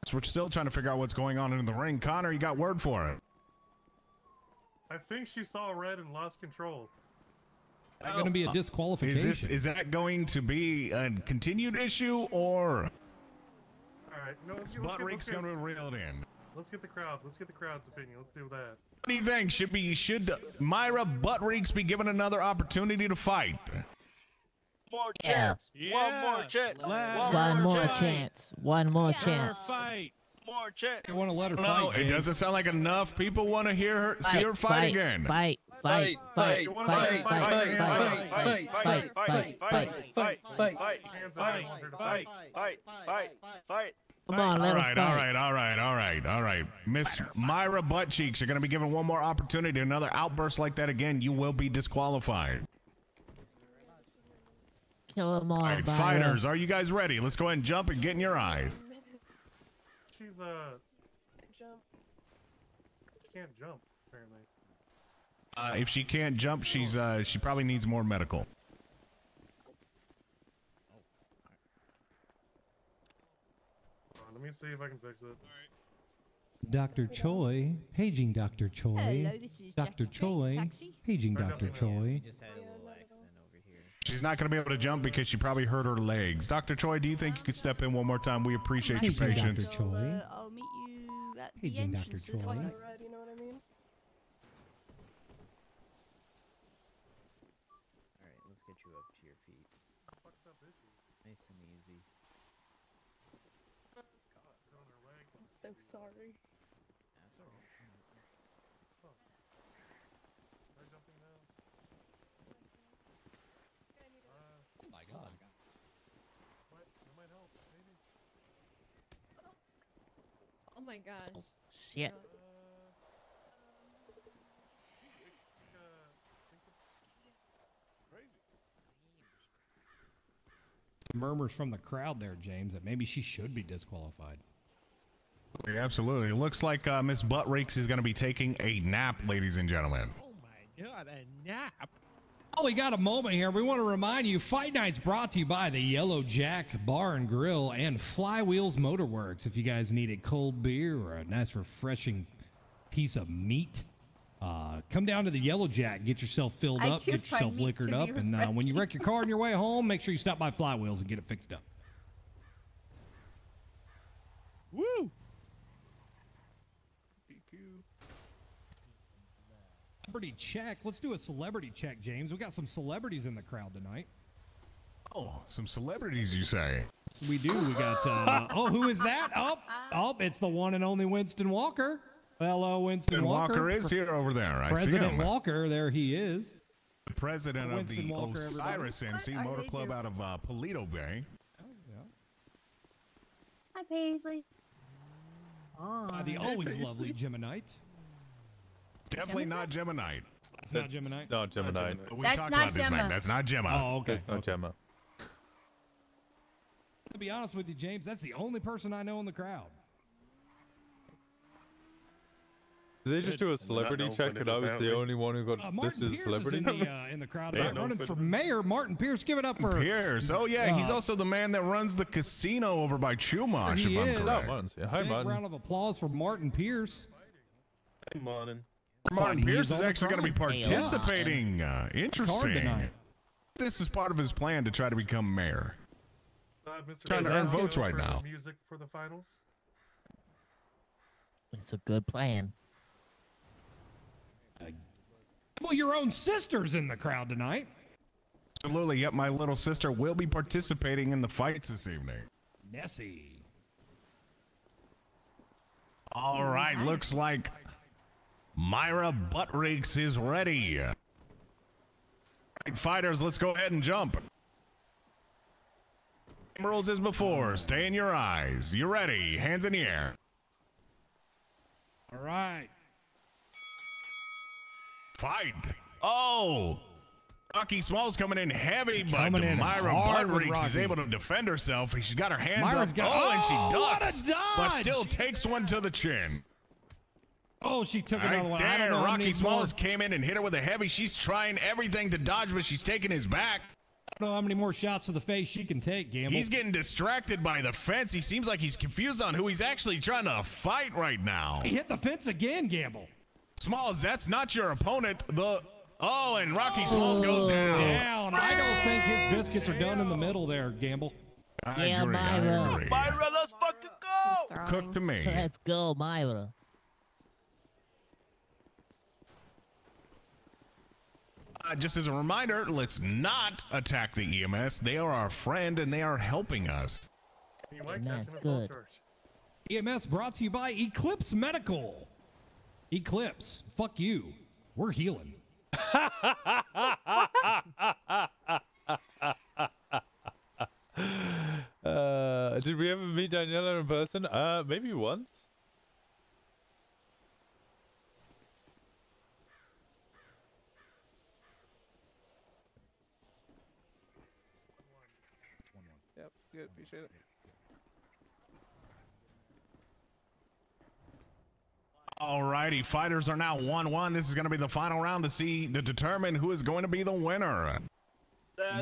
So we're still trying to figure out what's going on in the ring. Connor, you got word for it? I think she saw red and lost control. That's going to be a disqualification. Is that going to be a continued issue, or? All right, no. Buttreeks going to be reeled in. Let's get the crowd. Let's get the crowd's opinion. Let's do that. What do you think? Should Myra Buttreeks be given another opportunity to fight? More Yeah. chance. One more chance. One more chance. One more chance. Fight. More chance. I want to let her No, fight. it doesn't sound like enough people want to hear her, see her fight again. Fight. Come on, let us fight. All right. Miss Myra Buttcheeks, you're going to be given one more opportunity. Another outburst like that again, you will be disqualified. Kill them all, All right, Myra. fighters, are you guys ready? Let's go ahead and jump and get in your eyes. She's can't jump, apparently. If she can't jump, she probably needs more medical. Hold on, let me see if I can fix it. Dr. Choi, paging Dr. Choi. Hello, this is Dr. Jackie Choi, Taxi. paging Dr. Choi. She's not going to be able to jump because she probably hurt her legs. Dr. Choi, do you think you could step in one more time? We appreciate your Paging patience. Dr. Choi. I'll meet you at the Paging Dr. entrance to the Choi. final. You know what I mean? Alright, let's get you up to your feet. Nice and easy. I'm so sorry. That's alright. Oh my god. What? That might help, maybe. Oh my gosh. Shit. Murmurs from the crowd there, James, that maybe she should be disqualified. Yeah, absolutely. It looks like Miss Buttrakes is going to be taking a nap, ladies and gentlemen. Oh my god, a nap? Oh, we got a moment here. We want to remind you, Fight Night's brought to you by the Yellow Jack Bar and Grill and Flywheels Motorworks. If you guys need a cold beer or a nice refreshing piece of meat, come down to the Yellow Jack, get yourself filled I up, do get yourself find meat liquored to up, be and when you wreck your car on your way home, make sure you stop by Flywheels and get it fixed up. Woo! Celebrity check. Let's do a celebrity check, James. We got some celebrities in the crowd tonight. Oh, some celebrities, you say? We do. We got, oh, who is that? Oh, it's the one and only Winston Walker. Hello, Winston Walker. Walker is here over there. I see President him. Walker, there he is. The president of Winston the Walker, Osiris everybody. MC Motor Club out of Paleto Bay. Hi, Paisley. The always lovely Geminite. Definitely not Gemini. It's not Gemini. No, Gemini. We That's talked not about this, Gemma. man. That's not Gemma. Oh, okay. That's not Gemma. To be honest with you, James, that's the only person I know in the crowd. Did they just do a celebrity check and I was the only one who got listed as a celebrity? In the crowd. Running for mayor, Martin Pierce. Give it up for Pierce. Oh, yeah. He's also the man that runs the casino over by Chumash, if I'm correct. Hi, Big Martin. round of applause for Martin Pierce. Hey, Martin. Martin Pierce is actually going to be Hey, participating. Card Interesting. tonight. This is part of his plan to try to become mayor. Mr. Trying to earn Gonzalez, votes right for now. Music for the finals. It's a good plan. Well, your own sister's in the crowd tonight. Absolutely. Yep, my little sister will be participating in the fights this evening. Nessie. All right, looks like Myra Buttrakes is ready. All right, fighters, let's go ahead and jump. Same rules as before. Stay in your eyes. You ready? Hands in the air. All right. Fight. Oh! Rocky Small's coming in heavy, but coming in Myra hard with Buttrakes is Rocky. able to defend herself. She's got her hands Myra's up. got- and she Oh, what a ducks. dodge! But still takes one to the chin. Oh, she took another Right one. I don't there, know how Rocky many Smalls came in and hit her with a heavy. She's trying everything to dodge, but she's taking his back. I don't know how many more shots to the face she can take, Gamble. He's getting distracted by the fence. He seems like he's confused on who he's actually trying to fight right now. He hit the fence again, Gamble. Smalls, that's not your opponent. And Rocky Smalls goes down. I don't think his biscuits are done in the middle there, Gamble. I Yeah, agree. Myra. I agree. Myra, let's fucking go! Cook to me. Let's go, Myra. Just as a reminder, let's not attack the EMS. They are our friend and they are helping us. You might That's catch an assault good. charge. EMS brought to you by Eclipse Medical. Eclipse, fuck you. We're healing. Did we ever meet Daniela in person? Maybe once. Yep, good. Appreciate it. Alrighty, fighters are now 1-1. This is going to be the final round to determine who is going to be the winner.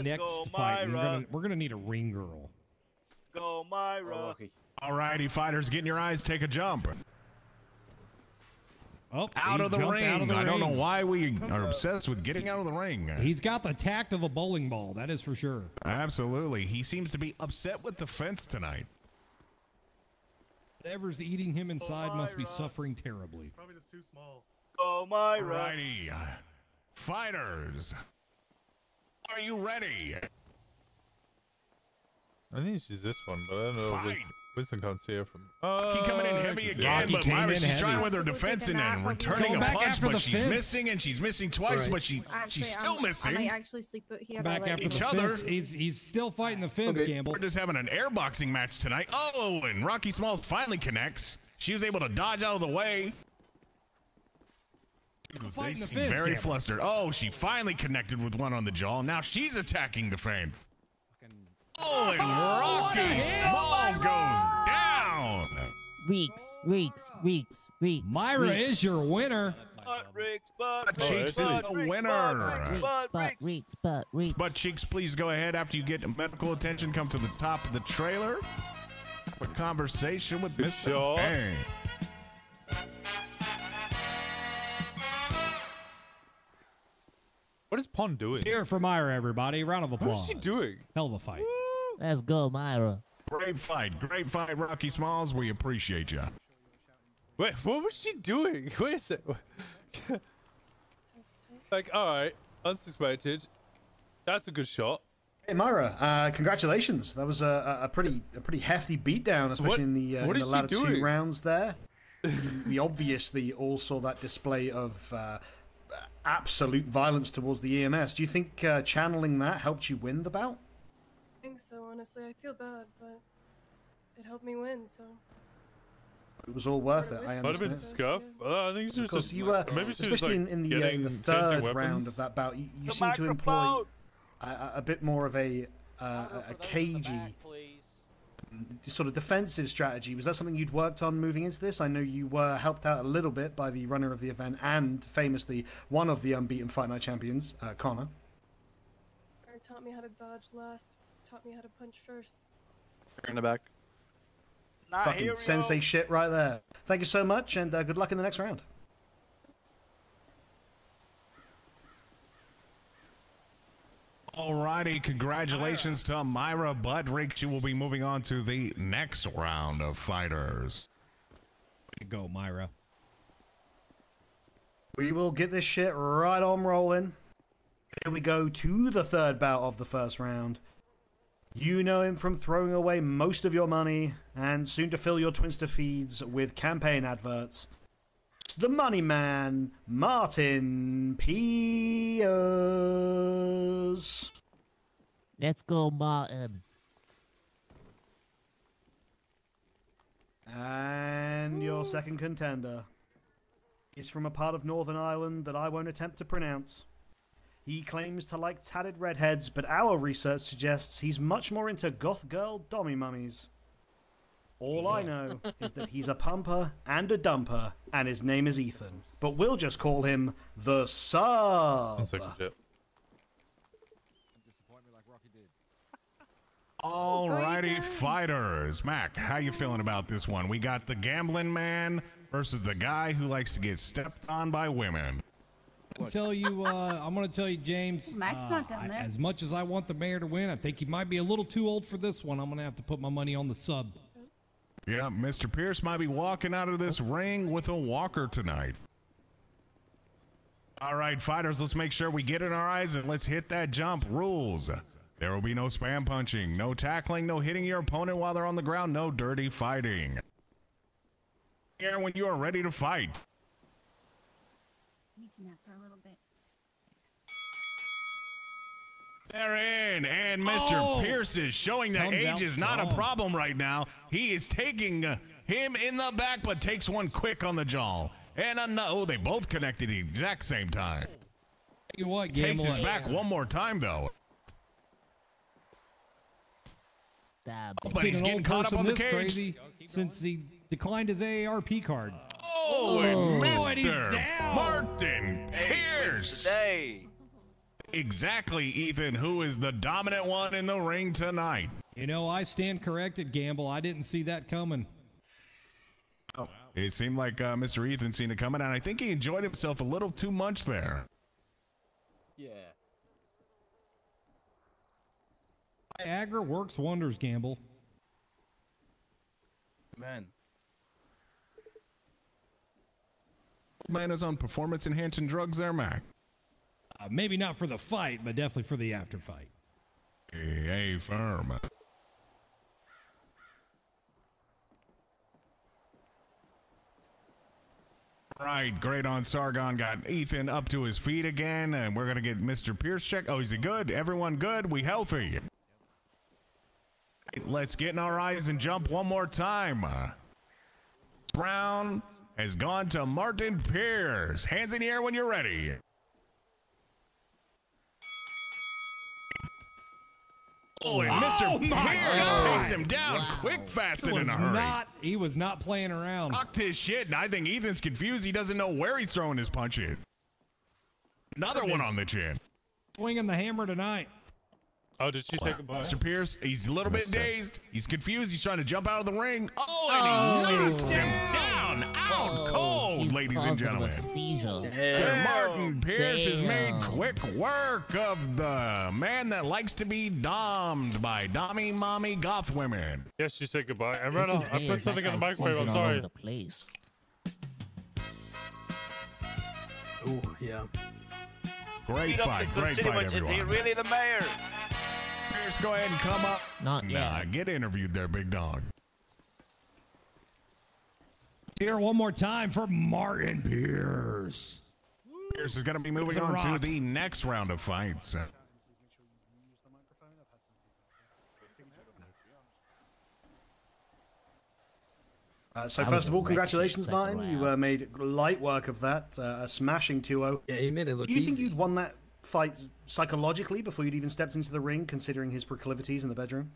Next fight, we're gonna need a ring girl. Go Myra. Alrighty, fighters, get in your eyes, take a jump. Oh, out he of the jumped ring. out of the I don't know ring. why we are obsessed with getting out of the ring. He's got the tact of a bowling ball, that is for sure. Absolutely. He seems to be upset with the fence tonight. Whatever's eating him inside must be suffering terribly. Probably just too small. Go Myra. Alrighty. Fighters, are you ready? I think she's this one, but I don't know. Winston can't see her from. Rocky coming in heavy again, but Myra, she's trying with her defense and returning a punch, but she's missing, and she's missing twice, but she's still missing. I might actually sleep here. Back after the fence. He's still fighting the fence, Gamble. We're just having an airboxing match tonight. Oh, and Rocky Smalls finally connects. She was able to dodge out of the way. Fighting the She's fence, very Gamble. flustered. Oh, she finally connected with one on the jaw. Now she's attacking the fence. Oh, and Rocky Smalls goes down. Reeks. Myra is your winner. Butt Cheeks is the winner. Butt Cheeks, please go ahead after you get medical attention. Come to the top of the trailer. Have a conversation with Mr. Bang. What is Pond doing? Cheer for Myra, everybody. Round of applause. What is she doing? Hell of a fight. Let's go, Myra. Great fight, Rocky Smalls. We appreciate you. Wait, what was she doing? Wait a sec. It's like, all right, unsuspected. That's a good shot. Hey Myra, congratulations. That was a pretty hefty beatdown, especially in the latter two rounds there. We obviously all saw that display of absolute violence towards the EMS. Do you think channeling that helped you win the bout? I think so, honestly. I feel bad, but it helped me win, so. It was all worth it. I Might have been understand. scuff. I think she was Because just. you were, maybe she was especially like in the changing third weapons. round of that bout, you seem to employ a bit more of a cagey, sort of defensive strategy. Was that something you'd worked on moving into this? I know you were helped out a little bit by the runner of the event and famously one of the unbeaten Fight Night champions, Connor. Or taught me how to dodge last, taught me how to punch first. In the back. Fucking sensei shit right there. Thank you so much, and good luck in the next round. Alrighty, congratulations to Myra Budrick. She will be moving on to the next round of fighters. Way to go, Myra. We will get this shit right on rolling. Here we go to the third bout of the first round. You know him from throwing away most of your money and soon to fill your Twinster feeds with campaign adverts. It's the money man, Martin Piers. Let's go, Martin. And your second contender is from a part of Northern Ireland that I won't attempt to pronounce. He claims to like tatted redheads, but our research suggests he's much more into goth girl dommy mummies. All I know is that he's a pumper and a dumper, and his name is Ethan. But we'll just call him the Sub. Alrighty, fighters. Mac, how you feeling about this one? We got the gambling man versus the guy who likes to get stepped on by women. I'm gonna tell you, James. Mac's not down there. As much as I want the mayor to win, I think he might be a little too old for this one. I'm gonna have to put my money on the Sub. Yeah, Mr. Pierce might be walking out of this ring with a walker tonight. All right, fighters, let's make sure we get in our eyes and let's hit that jump. Rules. There will be no spam punching, no tackling, no hitting your opponent while they're on the ground, no dirty fighting. Here when you are ready to fight. Need to nap for a little bit. They're in, and Mr. Pierce is showing that Comes age out is not a strong. problem right now. He is taking him in the back, but takes one quick on the jaw. And they both connected at the exact same time. You what, Takes his Gamble? back one more time, though. But Seen he's an getting old caught up person on the this cage. crazy since he declined his AARP card. Oh, and and he's Mr. down. Martin Pierce. Today. Exactly, Ethan. Who is the dominant one in the ring tonight? You know, I stand corrected, Gamble. I didn't see that coming. Oh, it seemed like Mr. Ethan seen it coming, and I think he enjoyed himself a little too much there. Yeah. Viagra works wonders, Gamble. Man. Man is on performance-enhancing drugs there, Mac. Maybe not for the fight, but definitely for the after fight. Hey, firm. Right, great on Sargon. Got Ethan up to his feet again, and we're going to get Mr. Pierce checked. Oh, is he good? Everyone good? We healthy? Let's get in our eyes and jump one more time. Brown has gone to Martin Pierce. Hands in the air when you're ready. Oh, and Mr. Pierce takes him down quick, fast, and in a hurry. He was not playing around. Fucked his shit, and I think Ethan's confused. He doesn't know where he's throwing his punches. Another one on the chin. Swinging the hammer tonight. Oh, did she say goodbye? Mr. Pierce, he's a little bit dazed. He's confused. He's trying to jump out of the ring. Oh, and he knocks him down. Out cold, ladies and gentlemen. Martin Pierce has made quick work of the man that likes to be dommed by dommy mommy goth women. Yes, she said goodbye. And Reynolds, I put something in the microwave. I'm sorry. Oh, yeah. Great fight, everyone. Is he really the mayor? Pierce, go ahead and come up. Not yet. Get interviewed there, big dog. Here one more time for Martin Pierce. Pierce is going to be moving on to the next round of fights. So first of all, congratulations, Martin. You made light work of that. A smashing 2-0. Yeah, he made it look Do you easy. think you'd won that fight psychologically before you'd even stepped into the ring, considering his proclivities in the bedroom?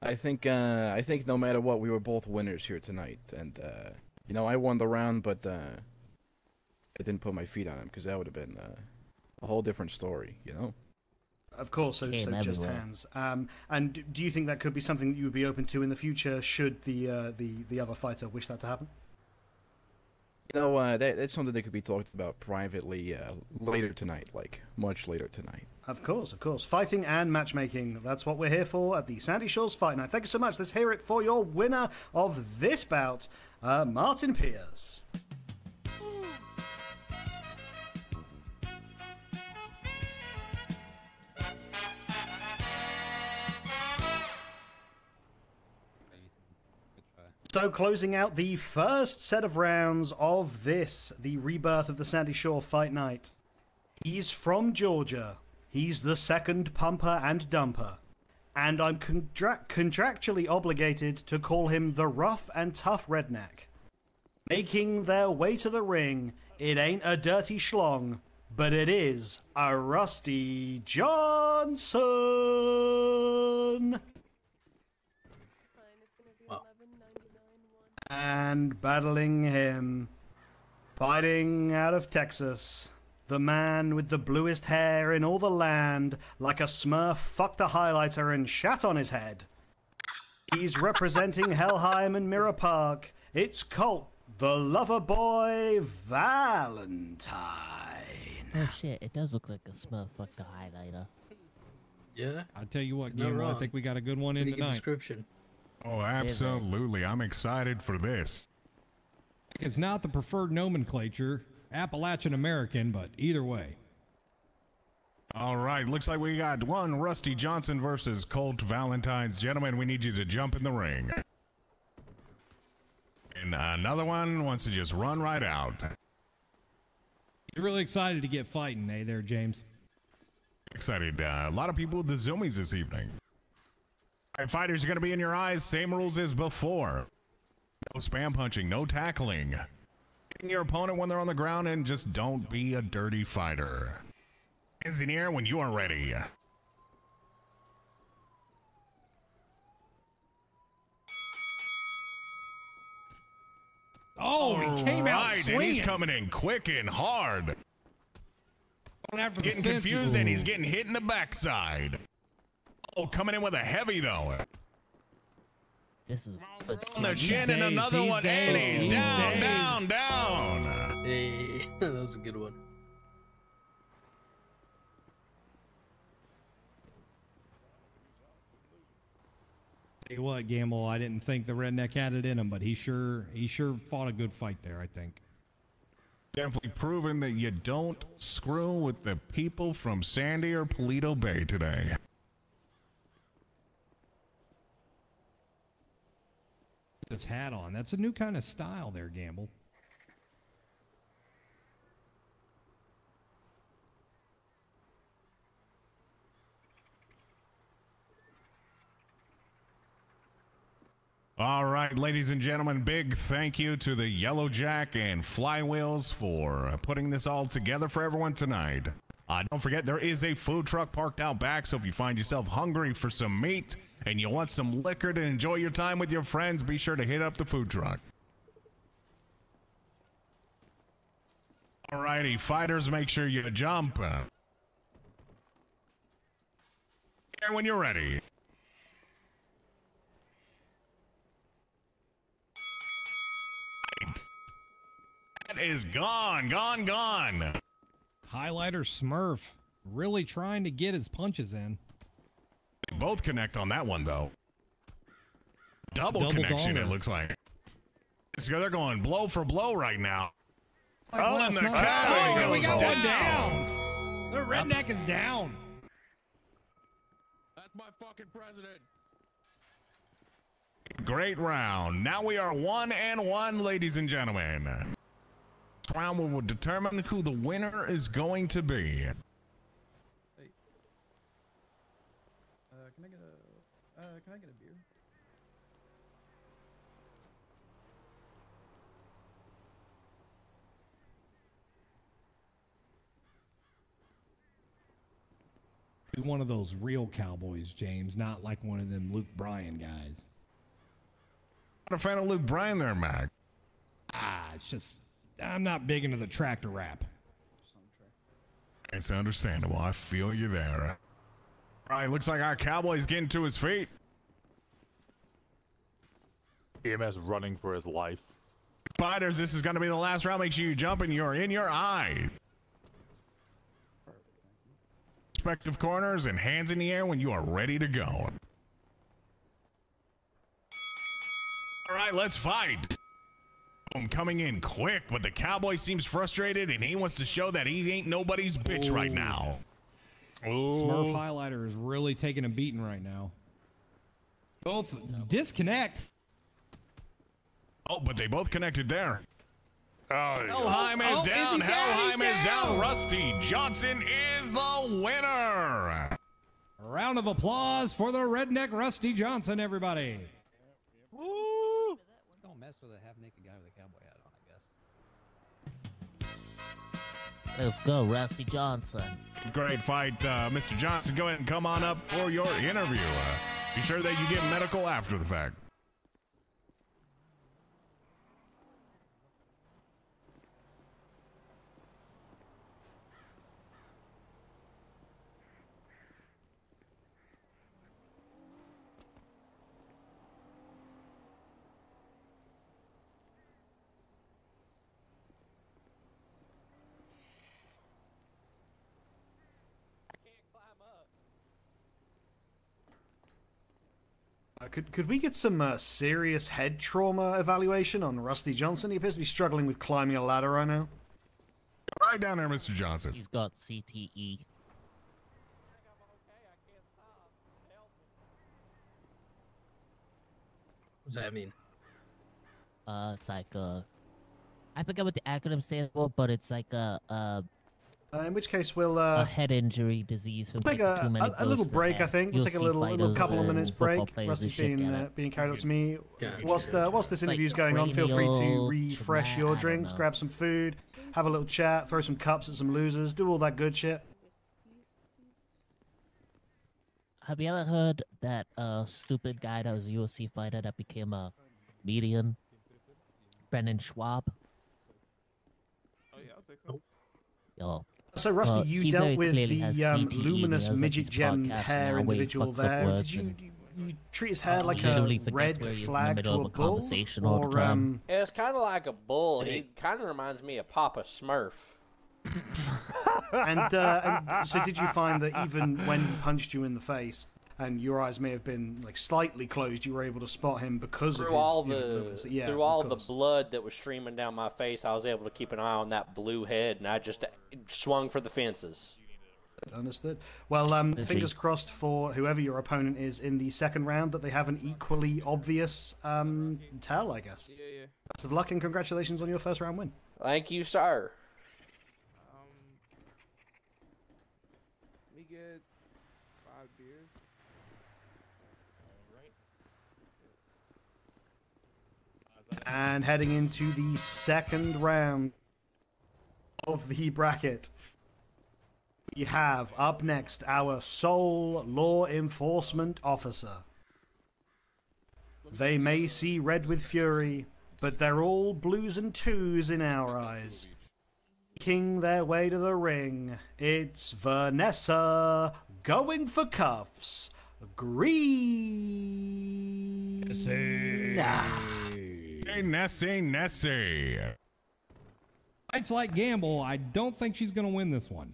I think no matter what, we were both winners here tonight, and you know, I won the round, but I didn't put my feet on him because that would have been a whole different story, you know. Of course, so just hands. And do you think that could be something that you would be open to in the future, should the other fighter wish that to happen? You know, that's something that could be talked about privately later tonight, like much later tonight. Of course, of course. Fighting and matchmaking. That's what we're here for at the Sandy Shores Fight Night. Thank you so much. Let's hear it for your winner of this bout, Martin Pierce. So closing out the first set of rounds of this, the rebirth of the Sandy Shore Fight Night. He's from Georgia. He's the second pumper and dumper. And I'm contractually obligated to call him the rough and tough redneck. Making their way to the ring, it ain't a dirty schlong, but it is a Rusty Johnson! And battling him, fighting out of Texas, the man with the bluest hair in all the land, like a smurf fucked a highlighter and shat on his head. He's representing Helheim and Mirror Park. It's Colt, the lover boy Valentine. Oh shit, it does look like a smurf fucked a highlighter. Yeah. I'll tell you what, It's not Gamer, I wrong. think we got a good one in Pretty good tonight. description. Oh, absolutely. I'm excited for this. It's not the preferred nomenclature, Appalachian American, but either way. All right, looks like we got one Rusty Johnson versus Colt Valentine's. Gentlemen, we need you to jump in the ring. And another one wants to just run right out. You're really excited to get fighting, eh there, James? Excited. A lot of people with the zoomies this evening. All right, fighters are going to be in your eyes. Same rules as before. No spam punching, no tackling. Hitting your opponent when they're on the ground, and just don't be a dirty fighter. Hands in the air when you are ready. Oh, he came out Right, swinging. and he's coming in quick and hard. After the Getting fence, confused, and he's ooh. getting hit in the backside. Oh, coming in with a heavy, though. This is On the chin, and another one, and he's down. Hey, that was a good one. Tell you what, Gamble, I didn't think the redneck had it in him, but he sure fought a good fight there, I think. Definitely proven that you don't screw with the people from Sandy or Paleto Bay today. This hat on. That's a new kind of style there, Gamble. All right, ladies and gentlemen, big thank you to the Yellow Jack and Flywheels for putting this all together for everyone tonight. Don't forget, there is a food truck parked out back, so if you find yourself hungry for some meat and you want some liquor to enjoy your time with your friends, be sure to hit up the food truck. All righty, fighters, make sure you jump. Here when you're ready. That is gone. Highlighter Smurf really trying to get his punches in. They both connect on that one, though. Double connection, donger. it looks like. So they're going blow for blow right now. Like last night. cowboy we got goes one down. The redneck is down. That's my fucking president. Great round. Now we are 1-1, ladies and gentlemen. This round will determine who the winner is going to be. Can I get a beer? Be one of those real cowboys, James, not like one of them Luke Bryan guys. Not a fan of Luke Bryan there, Mac. It's just, I'm not big into the tractor rap. It's understandable. I feel you there. All right, looks like our cowboy's getting to his feet. EMS running for his life. Fighters, this is going to be the last round. Make sure you jump and you're in your eye. Respective corners and hands in the air when you are ready to go. All right, let's fight. I'm coming in quick, but the cowboy seems frustrated and he wants to show that he ain't nobody's bitch right now. Smurf Highlighter is really taking a beating right now. Both disconnect. Oh, but they both connected there. Oh, Helheim is down. Helheim is down. Rusty Johnson is the winner. A round of applause for the redneck Rusty Johnson, everybody. Woo! Don't mess with a half-naked guy with a cowboy hat on, I guess. Let's go, Rusty Johnson. Great fight, Mr. Johnson. Go ahead and come on up for your interview. Be sure that you get medical after the fact. Could we get some serious head trauma evaluation on Rusty Johnson? He appears to be struggling with climbing a ladder right now. Right down there, Mr. Johnson. He's got CTE. What does that mean? It's like I forget what the acronym stands for, but it's like in which case we'll a head injury disease from take taking too many a little doses of break. I that. think we'll take a UFC little fighters couple of and minutes football break. players Rusty's and shit get it. being carried up to me. Gotcha. Whilst this It's interview's like going on, feel free to cranial refresh trauma, your I don't drinks, know. grab some food, have a little chat, throw some cups at some losers, do all that good shit. Have you ever heard that stupid guy that was a UFC fighter that became a comedian? Brennan Schwab. Oh yeah, I'll take that. Yo. So, Rusty, Well, you he dealt very with clearly the has CTE, luminous he knows, like, midget his gem podcast hair now where he individual fucks up there. words Did you, and you treat his hair like a literally forgets red where he is in the flag middle to of a a bull? conversation all the Or, time. It's kind of like a bull. He kind of reminds me of Papa Smurf. and so did you find that even when he punched you in the face and your eyes may have been like slightly closed, you were able to spot him because of Through his all luminous- yeah, through of all the course. blood that was streaming down my face, I was able to keep an eye on that blue head, and I just swung for the fences. Understood. Well, fingers crossed for whoever your opponent is in the second round that they have an equally obvious tell, I guess. Yeah. Best of luck and congratulations on your first round win. Thank you, sir. We get 5 beers. And heading into the second round of the bracket, we have up next our sole law enforcement officer. They may see red with fury, but they're all blues and twos in our eyes. Making their way to the ring, it's Vanessa going for cuffs. Green. Hey, Nessie. It's like gamble. I don't think she's going to win this one.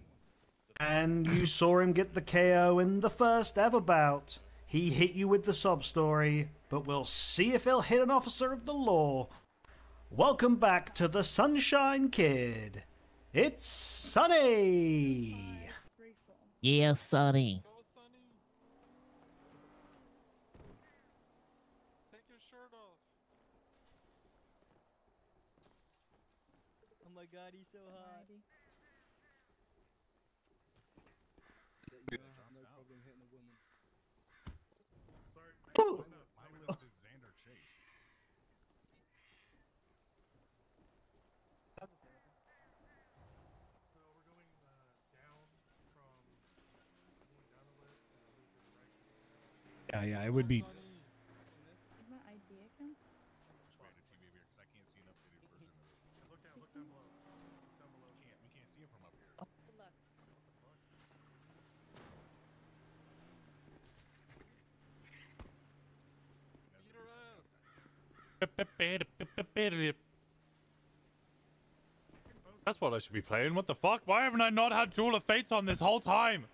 And you saw him get the KO in the first ever bout. He hit you with the sob story, but we'll see if he'll hit an officer of the law. Welcome back to the Sunshine Kid. It's Sunny. Yeah, Sonny. Oh my god, he's so hot. No problem hitting a woman. Yeah, it would be. My idea come? That's what I should be playing. What the fuck? Why haven't I not had Duel of Fates on this whole time?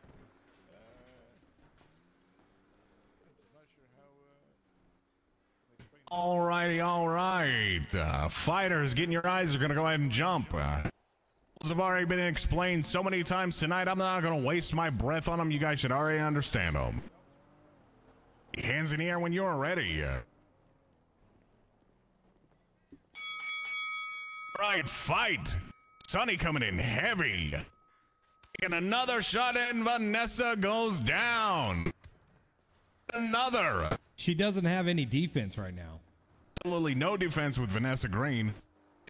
Alrighty, alright. Fighters, get in your eyes. Are going to go ahead and jump. Those have already been explained so many times tonight. I'm not going to waste my breath on them. You guys should already understand them. Hands in the air when you're ready. Right, fight. Sunny coming in heavy. And another shot and Vanessa goes down. Another. She doesn't have any defense right now. Absolutely no defense with Vanessa Green.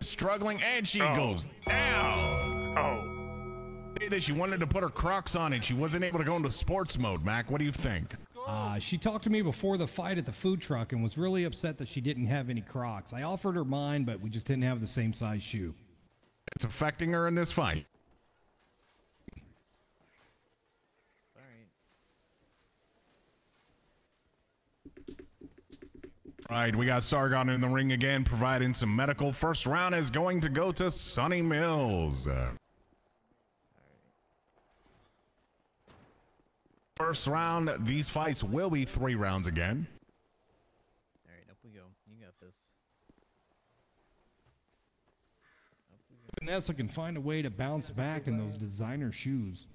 Struggling, and she goes down. Say that she wanted to put her Crocs on and she wasn't able to go into sports mode. Mac, what do you think? She talked to me before the fight at the food truck and was really upset that she didn't have any Crocs. I offered her mine, but we just didn't have the same size shoe. It's affecting her in this fight. Right, we got Sargon in the ring again, providing some medical. First round is going to go to Sunny Mills. First round, these fights will be 3 rounds again. Alright, up we go. You got this. Vanessa can find a way to bounce back in those designer shoes.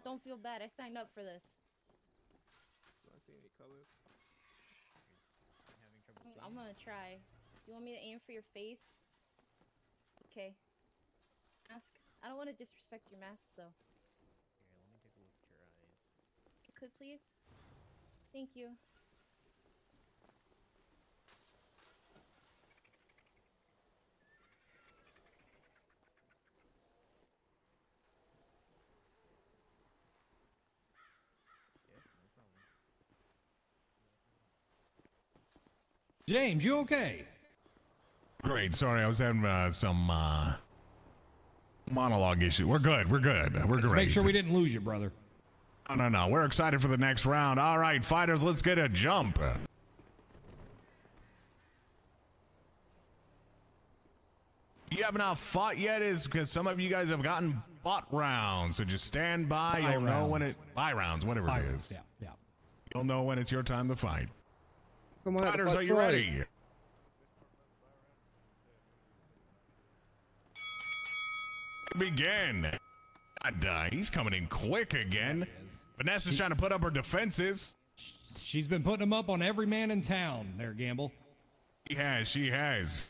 Don't feel bad. I signed up for this. I'm gonna try. You want me to aim for your face? Okay. Mask. I don't want to disrespect your mask though. Here, let me take a look at your eyes. You could please? Thank you. James, you okay? Great. Sorry, I was having some monologue issue. We're good. We're good. We're Let's great. make sure we didn't lose you, brother. No. We're excited for the next round. All right, fighters, let's get a jump. You have not fought yet is because some of you guys have gotten butt rounds. So just stand by. You'll know when it... Buy rounds, whatever it is. Yeah. You'll know when it's your time to fight. Come on, Fighters, fight are you right. ready? Begin. God, he's coming in quick again. Vanessa's trying to put up her defenses. She's been putting them up on every man in town there, Gamble. She has.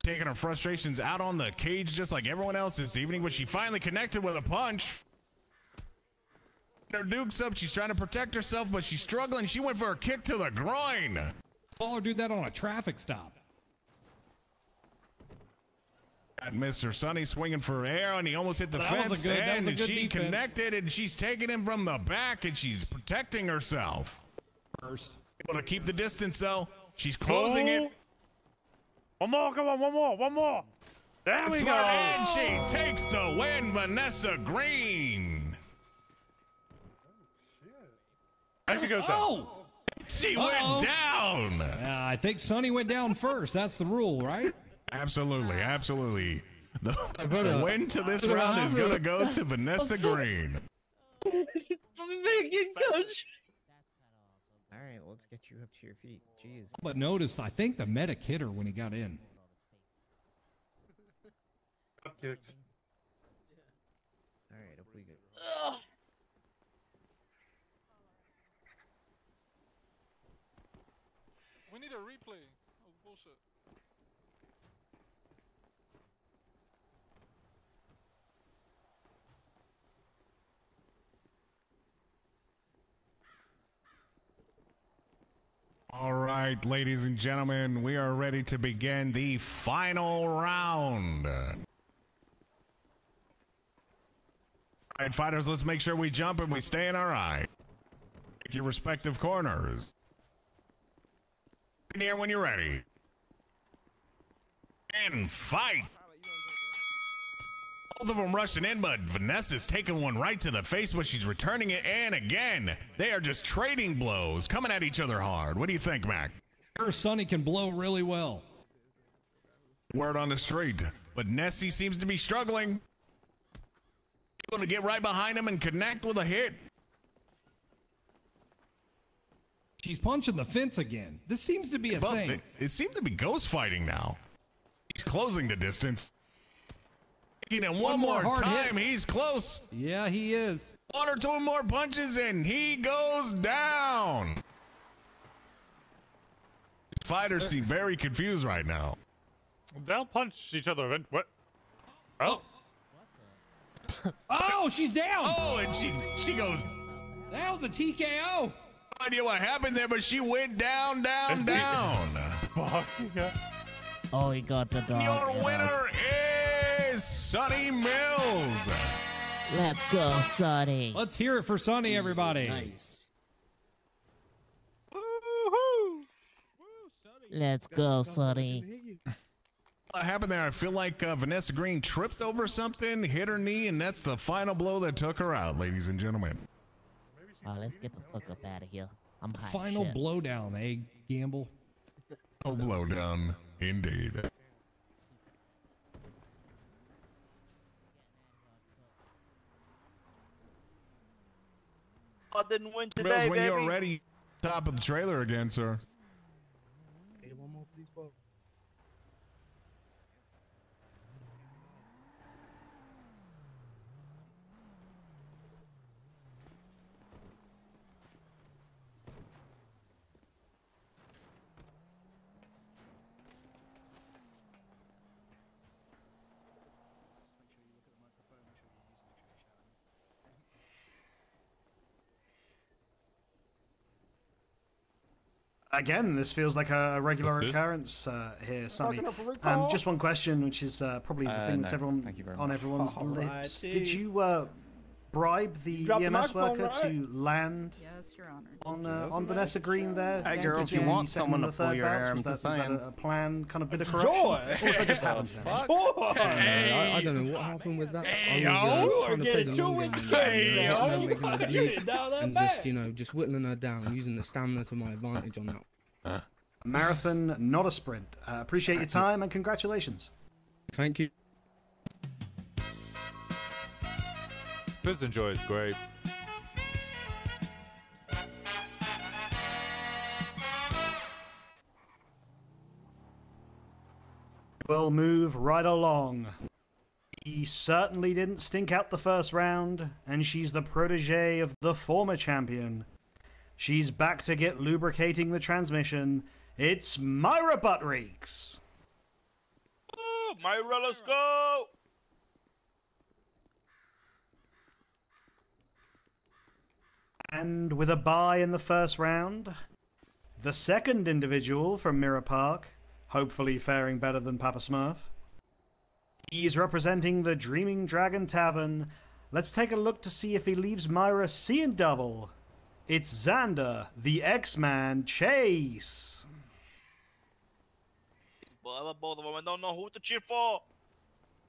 Taking her frustrations out on the cage just like everyone else this evening, but she finally connected with a punch. Her Duke's up. She's trying to protect herself, but she's struggling. She went for a kick to the groin. Saw her do that on a traffic stop. Got Mr. Sunny swinging for air, and he almost hit the That fence. was a good She defense. connected, and she's taking him from the back, and she's protecting herself. First. Able to keep the distance, though. She's closing it. One more, come on, one more. There we go. And she takes the win, Vanessa Green. There she goes down. Oh! She went down. I think Sunny went down first. That's the rule, right? Absolutely. The win to this round is going to go to Vanessa Green. Coach. All right, let's get you up to your feet. Jeez. But notice, I think the medic hit her when he got in. Kicked. All right, up we go. We need a replay. That was bullshit. All right, ladies and gentlemen, we are ready to begin the final round. All right, fighters, let's make sure we jump and we stay in our eye. Take your respective corners. In here when you're ready. And fight. Both of them rushing in, but Vanessa's taking one right to the face, but she's returning it. And again, they are just trading blows, coming at each other hard. What do you think, Mac? Her Sunny can blow really well. Word on the street. But Nessie seems to be struggling. Able to get right behind him and connect with a hit. She's punching the fence again. This seems to be a thing. It seems to be ghost fighting now. He's closing the distance. And one more time, he's close. Yeah, he is. One or two more punches, and he goes down. Fighters seem very confused right now. They'll punch each other. What? Oh. Oh, she's down. Oh, and she goes. That was a TKO. No idea what happened there, but she went down. Oh, he got the dog. Your winner is Sunny Mills. Let's go, Sunny. Let's hear it for Sunny, everybody. Nice. Let's go, Sunny. What happened there? I feel like Vanessa Green tripped over something, hit her knee, and that's the final blow that took her out, ladies and gentlemen. Let's get the fuck up out of here. I'm high. Final shit. blowdown, eh, Gamble? Oh, blowdown, indeed. I didn't win Mills, today, when baby. you're ready, top of the trailer again, sir. Hey, one more, please, Bob. Again, this feels like a regular What's this? occurrence here, Sonny. Fucking up a recall. Just one question, which is probably the thing that's no, thank you very on much. everyone's All right, lips. Did dude. you bribe the Drop the EMS microphone, worker right? to land Yes, Your Honor. on Vanessa Green there? Hey, girl, if Did you want second someone and to the pull third your bouts? hair, Was I'm that, just was that saying. a planned kind of bit of corruption? Joy! Or was that just happenstance? Hey! I don't know what happened with that. Hey, I was yo! trying to Get play it the too long with game and, Hey, yo! now making her Get bleed it down that and back. just, just whittling her down, using the stamina to my advantage on that. Marathon, not a sprint. Appreciate your time and congratulations. Thank you. Just enjoy. It's great. We'll move right along. He certainly didn't stink out the first round, and she's the protege of the former champion. She's back to get lubricating the transmission. It's Myra Buttreeks. Ooh, Myra, let's go! And with a bye in the first round, the second individual from Mirror Park, hopefully faring better than Papa Smurf. He's representing the Dreaming Dragon Tavern. Let's take a look to see if he leaves Myra seeing double. It's Xander, the X-Man Chase. Both of them, I don't know who to cheer for.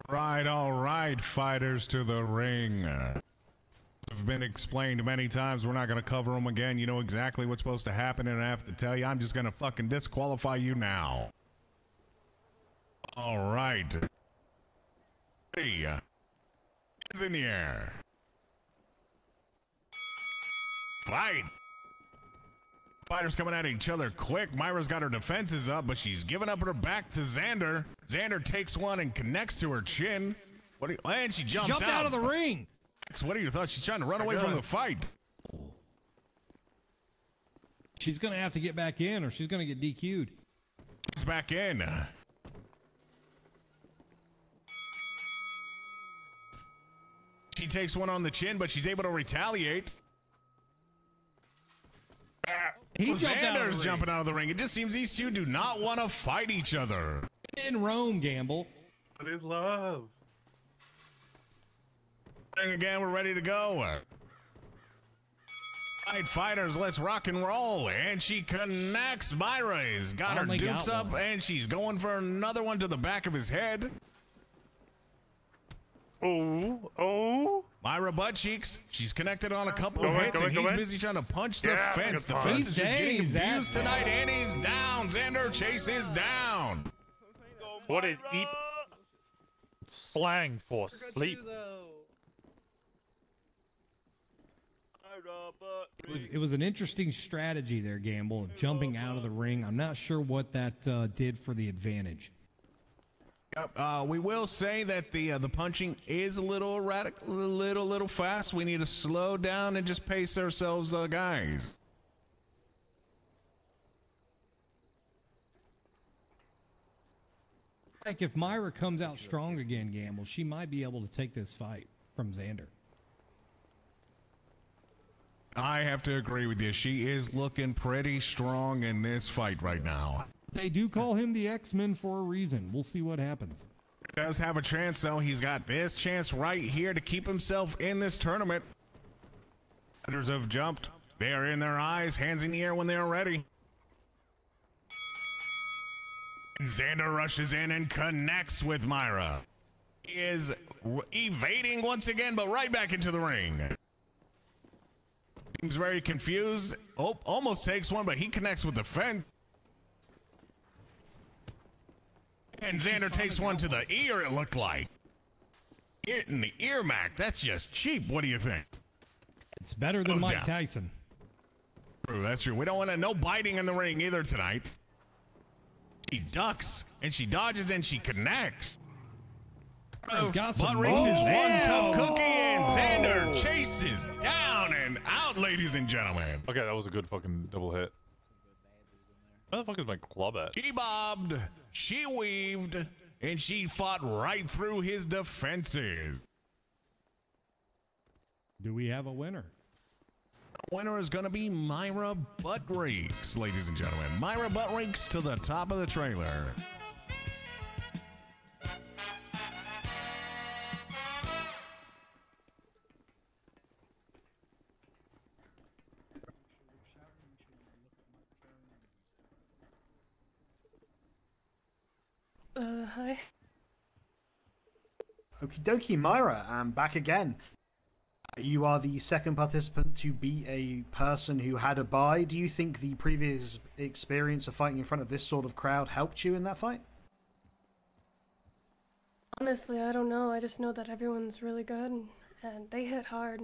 Right, all right, fighters to the ring. Have been explained many times. We're not going to cover them again. You know exactly what's supposed to happen, and I have to tell you, I'm just going to fucking disqualify you now. All right. Hey, hands in the air. Fight. Fighters coming at each other quick. Myra's got her defenses up, but she's giving up her back to Xander. Xander takes one and connects to her chin. And she jumps out of the ring. What are your thoughts? She's trying to run away from the fight. She's going to have to get back in, or she's going to get DQ'd. She's back in. She takes one on the chin, but she's able to retaliate. Xander's jumping out of the ring. It just seems these two do not want to fight each other. In Rome, Gamble. It is love. Again, we're ready to go. Right, fighters, let's rock and roll. And she connects. Myra's got her dukes up, and she's going for another one to the back of his head. Oh. Myra butt cheeks. She's connected on a couple of hits, and he's busy trying to punch the fence. The fence is just getting abused tonight, and he's down. Xander Chase is down. What is eep? Slang for sleep. It was an interesting strategy there, Gamble, of jumping out of the ring. I'm not sure what that did for the advantage. We will say that the punching is a little erratic, a little fast. We need to slow down and just pace ourselves, guys. Like if Myra comes out strong again, Gamble, she might be able to take this fight from Xander. I have to agree with you. She is looking pretty strong in this fight right now. They do call him the X-Men for a reason. We'll see what happens. Does have a chance, though. He's got this chance right here to keep himself in this tournament. Others have jumped. They are in their eyes, hands in the air when they are ready. Xander rushes in and connects with Myra. He is evading once again, but right back into the ring. Seems very confused. Oh, almost takes one, but he connects with the fence. And Xander takes one to the ear, it looked like. Hitting the ear, Mac. That's just cheap. What do you think? It's better than Mike Tyson. True, that's true. We don't want no biting in the ring either tonight. She ducks, and she dodges, and she connects. Buttreeks is one tough cookie, and Xander chases down and out, ladies and gentlemen. Okay, that was a good fucking double hit. Where the fuck is my club at? She bobbed, she weaved, and she fought right through his defenses. Do we have a winner? The winner is going to be Myra Buttreeks, ladies and gentlemen. Myra Buttreeks to the top of the trailer. Hi. Okie dokie, Myra, I'm back again. You are the second participant to be a person who had a bye. Do you think the previous experience of fighting in front of this sort of crowd helped you in that fight? Honestly, I don't know. I just know that everyone's really good, and they hit hard.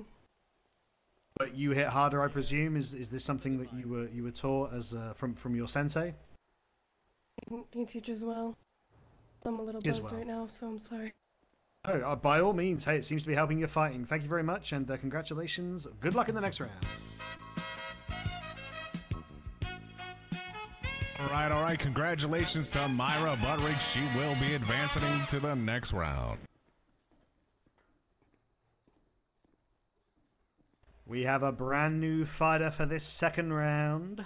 But you hit harder, I presume. Is this something that you were taught as from your sensei? He teaches well. I'm a little buzzed right now, so I'm sorry. Oh, by all means. Hey, it seems to be helping your fighting. Thank you very much, and congratulations. Good luck in the next round. All right. Congratulations to Myra Butterick. She will be advancing to the next round. We have a brand new fighter for this second round.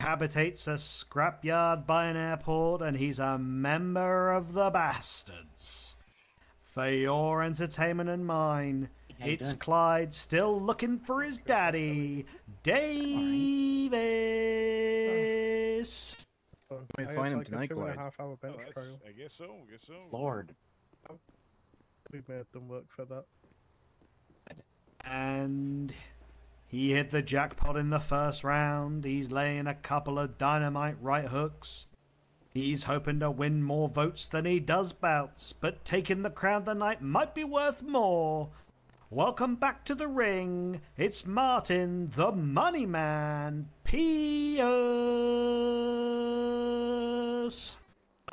Habitates a scrapyard by an airport, and he's a member of the Bastards. For your entertainment and mine, it's Clyde still looking for his daddy, Davis. We might find him tonight, Clyde. I guess so. Lord. We made them work for that. And he hit the jackpot in the first round. He's laying a couple of dynamite right hooks. He's hoping to win more votes than he does bouts, but taking the crown tonight might be worth more. Welcome back to the ring. It's Martin, the Money Man, Pierce.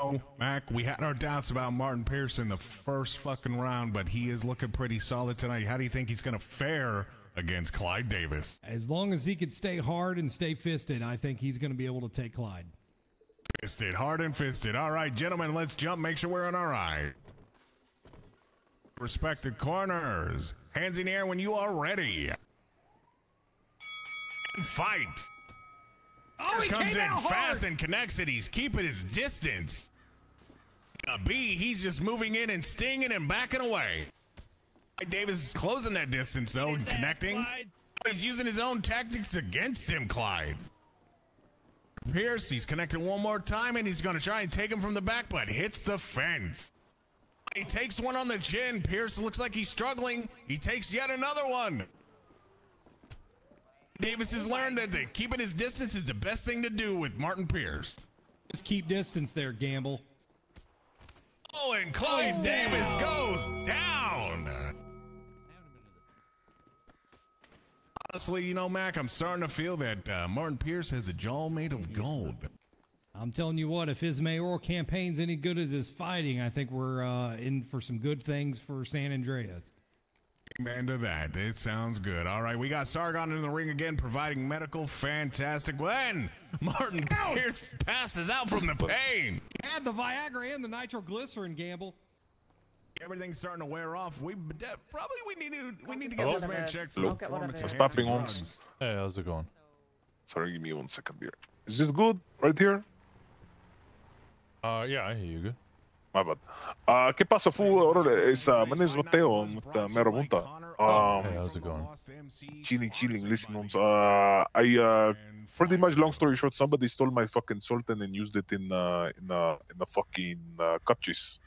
Oh, Mac, we had our doubts about Martin Pierce in the first fucking round, but he is looking pretty solid tonight. How do you think he's going to fare against Clyde Davis? As long as he can stay hard and stay fisted, I think he's going to be able to take Clyde. Fisted, hard and fisted. All right, gentlemen, let's jump. Make sure we're on our right. Respected corners. Hands in the air when you are ready. Fight. Oh, he comes came in out fast hard. and connects it. He's keeping his distance. B, he's just moving in and stinging and backing away. Davis is closing that distance, though, and connecting. He's using his own tactics against him, Clyde. Pierce, he's connected one more time, and he's going to try and take him from the back, but hits the fence. He takes one on the chin. Pierce looks like he's struggling. He takes yet another one. Davis has learned that keeping his distance is the best thing to do with Martin Pierce. Just keep distance there, Gamble. Oh, and Clyde Davis goes down. Honestly, you know, Mac, I'm starting to feel that Martin Pierce has a jaw made of gold. I'm telling you what, if his mayoral campaign's any good at his fighting, I think we're in for some good things for San Andreas. Amen to that. It sounds good. All right, we got Sargon in the ring again, providing medical. Fantastic. When Martin Pierce passes out from the pain. Add the Viagra and the nitroglycerin, Gamble. Everything's starting to wear off. We need to get this man checked for performance. What's popping, Onx? Hey, how's it going? Sorry, give me 1 second here. Is this good right here? Yeah, I hear you good. My bad. ¿Qué pasa, fool? My name is Mateo. I'm with Marabunta. Hey, how's it going? Chilling. Listen, I pretty much, long story short, somebody stole my fucking Sultan and used it in the fucking cupchis.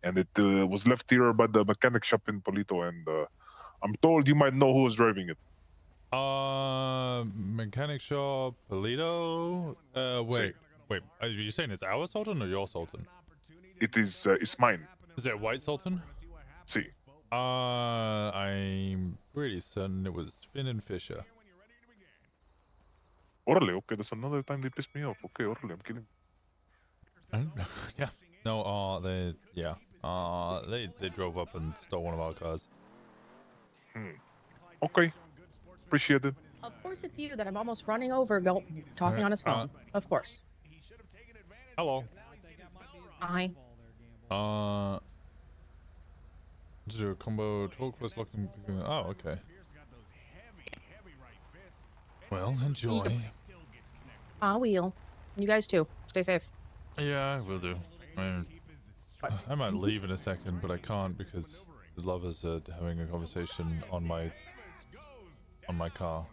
And it was left here by the mechanic shop in Paleto, and I'm told you might know who was driving it. Mechanic shop, Paleto. Wait. Are you saying it's our Sultan or your Sultan? It is. It's mine. Is it White Sultan? See. I'm pretty certain it was Finn and Fisher. Orale, okay, that's another time they pissed me off. Okay, orale, I'm kidding. Yeah. No, they drove up and stole one of our cars. Okay. Appreciate it. Of course it's you that I'm almost running over talking on his phone. Of course. Hello. Hi. Just do a combo talk plus locking. Oh, okay. Well, enjoy. I will. You guys too. Stay safe. Yeah, I will do. I might leave in a second, but I can't because the lovers are having a conversation on my car.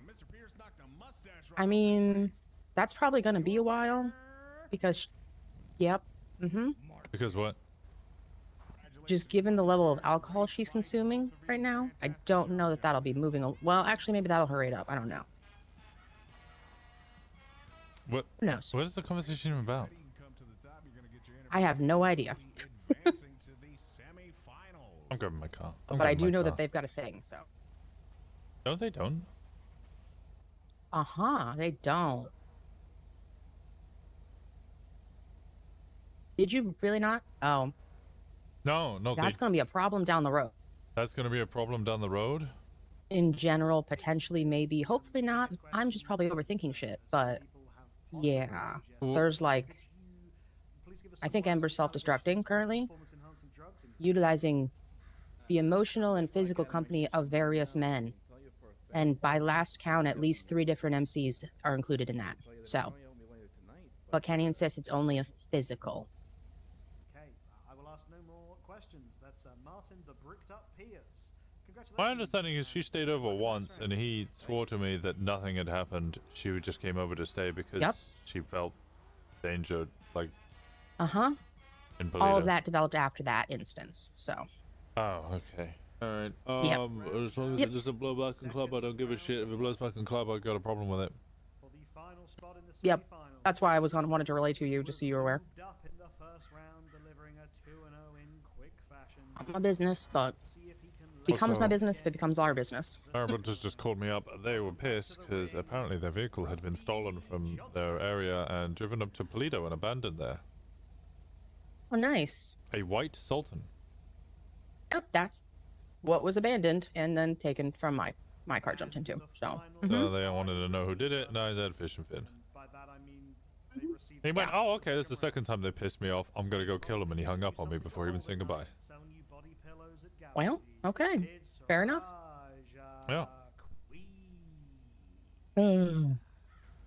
I mean, that's probably gonna be a while, because, yep, Because what? Just given the level of alcohol she's consuming right now, I don't know that that'll be moving. Well, actually, maybe that'll hurry it up. I don't know. What? Who knows? What is the conversation even about? I have no idea. I'm grabbing my car. But I do know that they've got a thing, so. No, they don't. They don't. Did you really not? Oh. No. That's going to be a problem down the road. That's going to be a problem down the road? In general, potentially, maybe. Hopefully not. I'm just probably overthinking shit, but yeah. There's like, I think Ember's self-destructing currently, utilizing the emotional and physical company of various men. And by last count, at least 3 different MCs are included in that. So, but Kenny insists it's only a physical. I will ask no more questions. That's Martin the Bricked Up Pierce. My understanding is she stayed over once, and he swore to me that nothing had happened. She just came over to stay because she felt danger, like. In Paleto. All of that developed after that instance. So. Oh, okay. All right. As long as it doesn't blow back in club, I don't give a shit. If it blows back in club, I got a problem with it. Yep. That's why I wanted to relay to you, just so you were aware. Not my business, but becomes my business if it becomes our business. Marabunta's just called me up. They were pissed because apparently their vehicle had been stolen from their area and driven up to Paleto and abandoned there. Oh, nice. A white Sultan. Yep, that's what was abandoned and then taken from my car jumped into. So. So they wanted to know who did it, and I said fish and fin. He went, oh, okay, this is the second time they pissed me off. I'm gonna go kill him, and he hung up on me before even saying goodbye. Well, okay, fair enough. Yeah.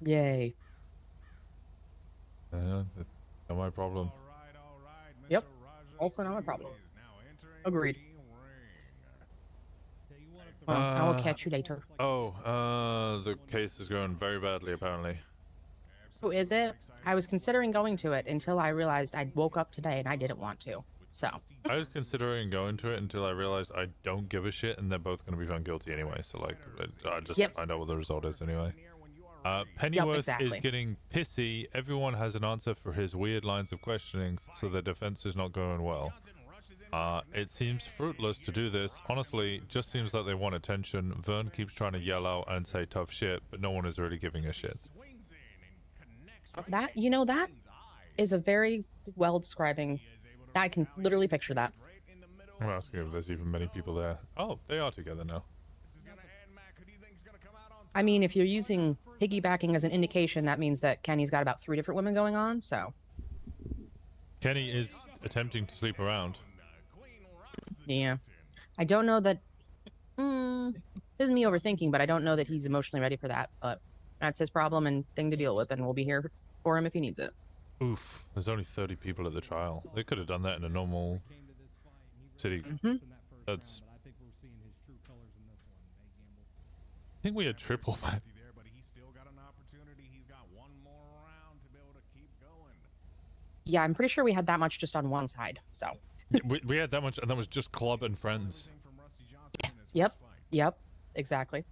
Yay. Not my problem. Yep. Also not my problem. Agreed. Well, I will catch you later. The case is going very badly, apparently. Who is it? I was considering going to it until I realized I woke up today and I didn't want to. So. I was considering going to it until I realized I don't give a shit, and they're both going to be found guilty anyway. So, like, I just find out what the result is anyway. Pennyworth is getting pissy. Everyone has an answer for his weird lines of questioning, so the defense is not going well. It seems fruitless to do this. Honestly, just seems like they want attention. Vern keeps trying to yell out and say tough shit, but no one is really giving a shit. That is a very well describing. I can literally picture that. I'm asking if there's even many people there. Oh, they are together now. I mean, if you're using piggybacking as an indication, that means that Kenny's got about 3 different women going on, so. Kenny is attempting to sleep around. Yeah. I don't know that... this is me overthinking, but I don't know that he's emotionally ready for that, but that's his problem and thing to deal with, and we'll be here for him if he needs it. Oof, there's only 30 people at the trial. They could have done that in a normal city. That's... I think we had triple that. Yeah, I'm pretty sure we had that much just on one side, so. we had that much, and that was just club and friends. Yep, exactly.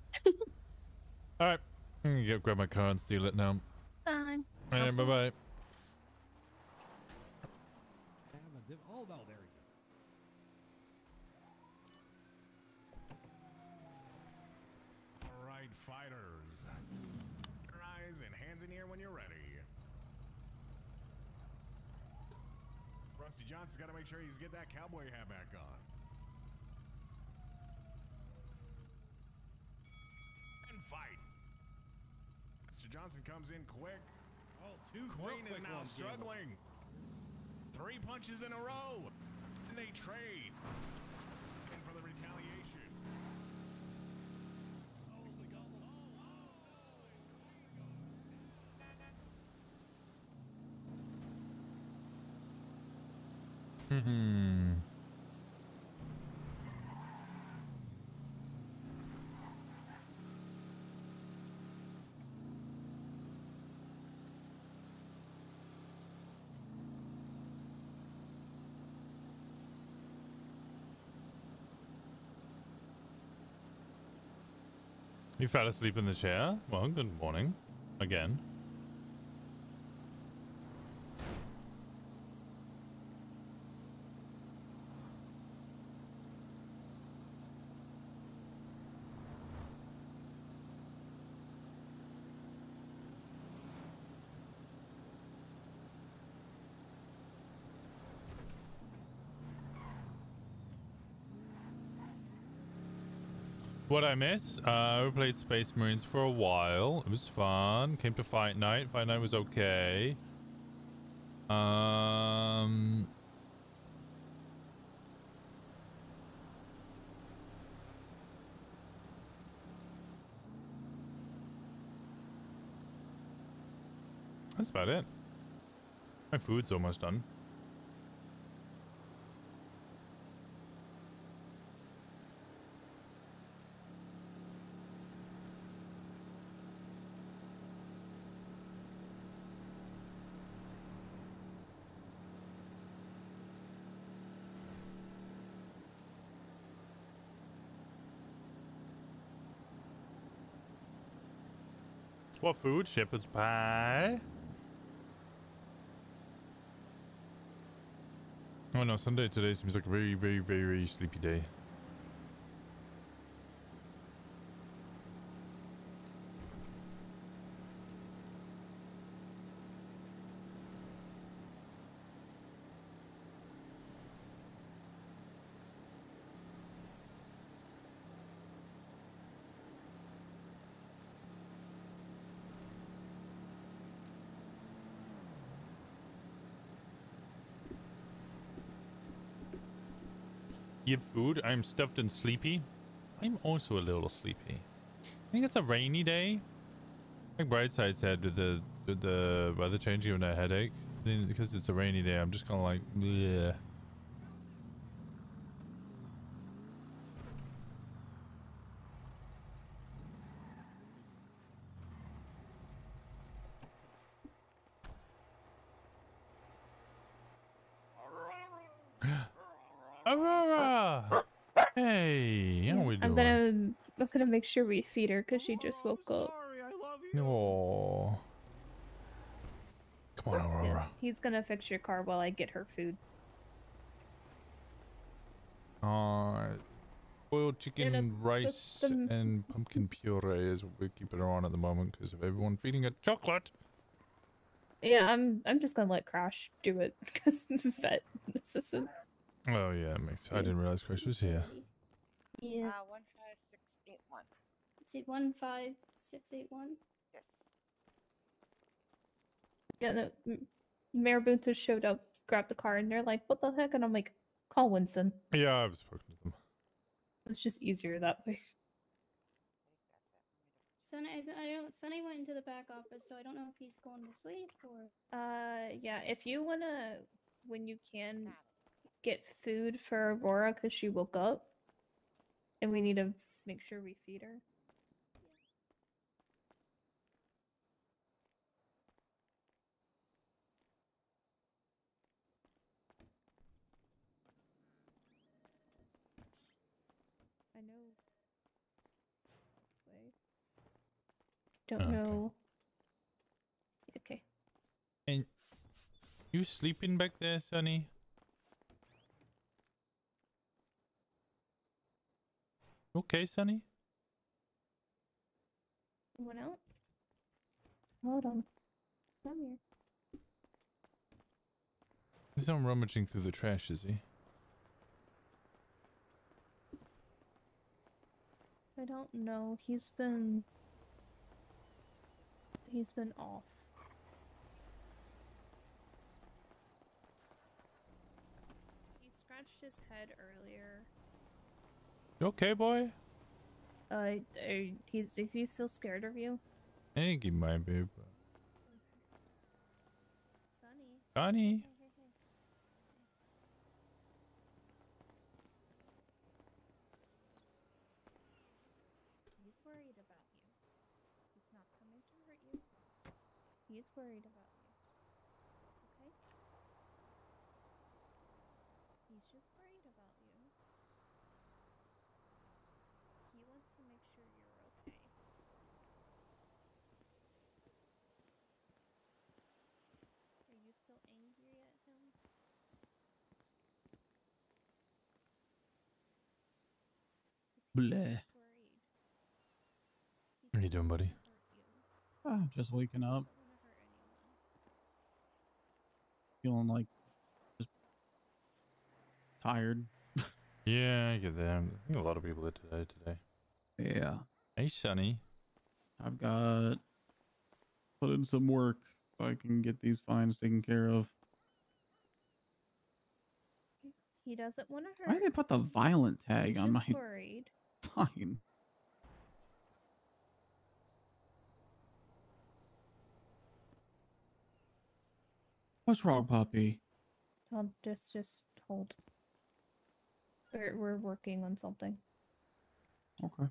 Alright, I'm gonna go grab my car and steal it now. Fine. Alright, bye-bye. Oh, no, there he goes. Alright, fighters. Your eyes and hands in here when you're ready. Rusty Johnson's got to make sure he's get that cowboy hat back on. And fight. Mr. Johnson comes in quick. Oh, Queen is now struggling. 3 punches in a row. And they trade. And for the retaliation. You fell asleep in the chair? Well, good morning. Again. What I miss? We played Space Marines for a while. It was fun. Came to Fight Night. Fight Night was okay. That's about it. My food's almost done. What food? Shepherd's pie? Oh no, Sunday today seems like a very, very, very, very sleepy day. Give food. I'm stuffed and sleepy. I'm also a little sleepy. I think it's a rainy day. Like Brightside said, with the weather changing and a headache. Then because it's a rainy day, I'm just kind of like, yeah. Aurora! Hey, how we doing? I'm gonna make sure we feed her because she just woke up. Oh. Come on, Aurora. Yeah, he's gonna fix your car while I get her food. Boiled chicken, rice, and pumpkin puree is what we're keeping her on at the moment because of everyone feeding her chocolate. Yeah, I'm just gonna let Crash do it because the vet assistant. Oh yeah, it makes. I didn't realize Chris was here. Yeah. 15681. Is it 15681? Yes. Yeah, no, Marabunta showed up, grabbed the car, and they're like, "What the heck?" And I'm like, "Call Winston." Yeah, I've spoken to them. It's just easier that way. Sunny, I don't. Sunny went into the back office, so I don't know if he's going to sleep or. Yeah, if you wanna, when you can, get food for Aurora because she woke up, and we need to make sure we feed her. I know. Wait. Don't Okay. know. Okay. And you sleeping back there, Sonny? Okay, Sonny? Went out? Hold on. Come here. He's not rummaging through the trash, is he? I don't know. He's been off. He scratched his head earlier. You okay, boy? Is he still scared of you? I think he might be, but... Sunny. Sonny? He's worried about you. He's not coming to hurt you. He's worried about you. Okay? He's just worried about you. He wants to make sure you're okay. Bleh. What are you doing, buddy? Oh, just waking up. Feeling like just tired. Yeah, I get that. I think a lot of people did today. Yeah. Hey, Sunny. I've got put in some work so I can get these fines taken care of. He doesn't want to hurt. Why did they put the violent tag on my Just worried. fine? What's wrong, puppy? I'll just hold. We're working on something. Okay.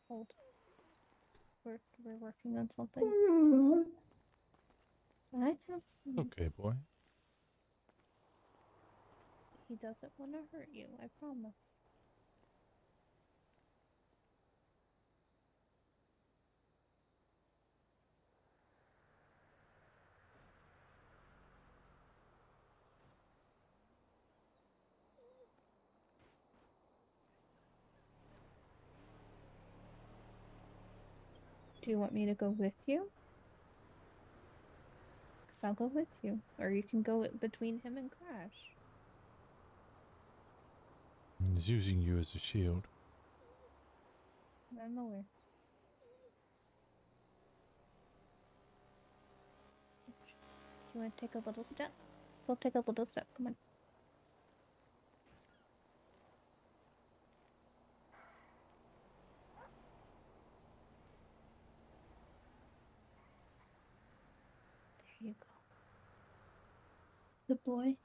Hold. We're working on something. I have. Okay, boy. He doesn't want to hurt you. I promise. Do you want me to go with you? Because I'll go with you. Or you can go between him and Crash. He's using you as a shield. I'm aware. Do you want to take a little step? We'll take a little step. Come on. There you go. Good boy.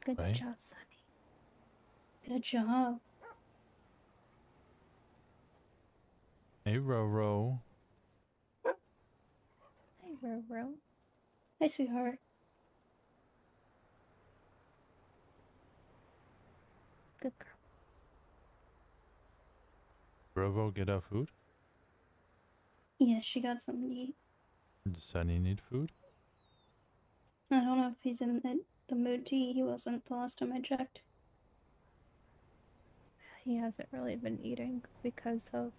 Good Okay. job, Sunny. Good job. Hey, Roro. Hi, Roro. Hi, sweetheart. Good girl. Roro, get our food? Yeah, she got something to eat. Does Sunny need food? I don't know if he's in the mood to eat. He wasn't the last time I checked. He hasn't really been eating because of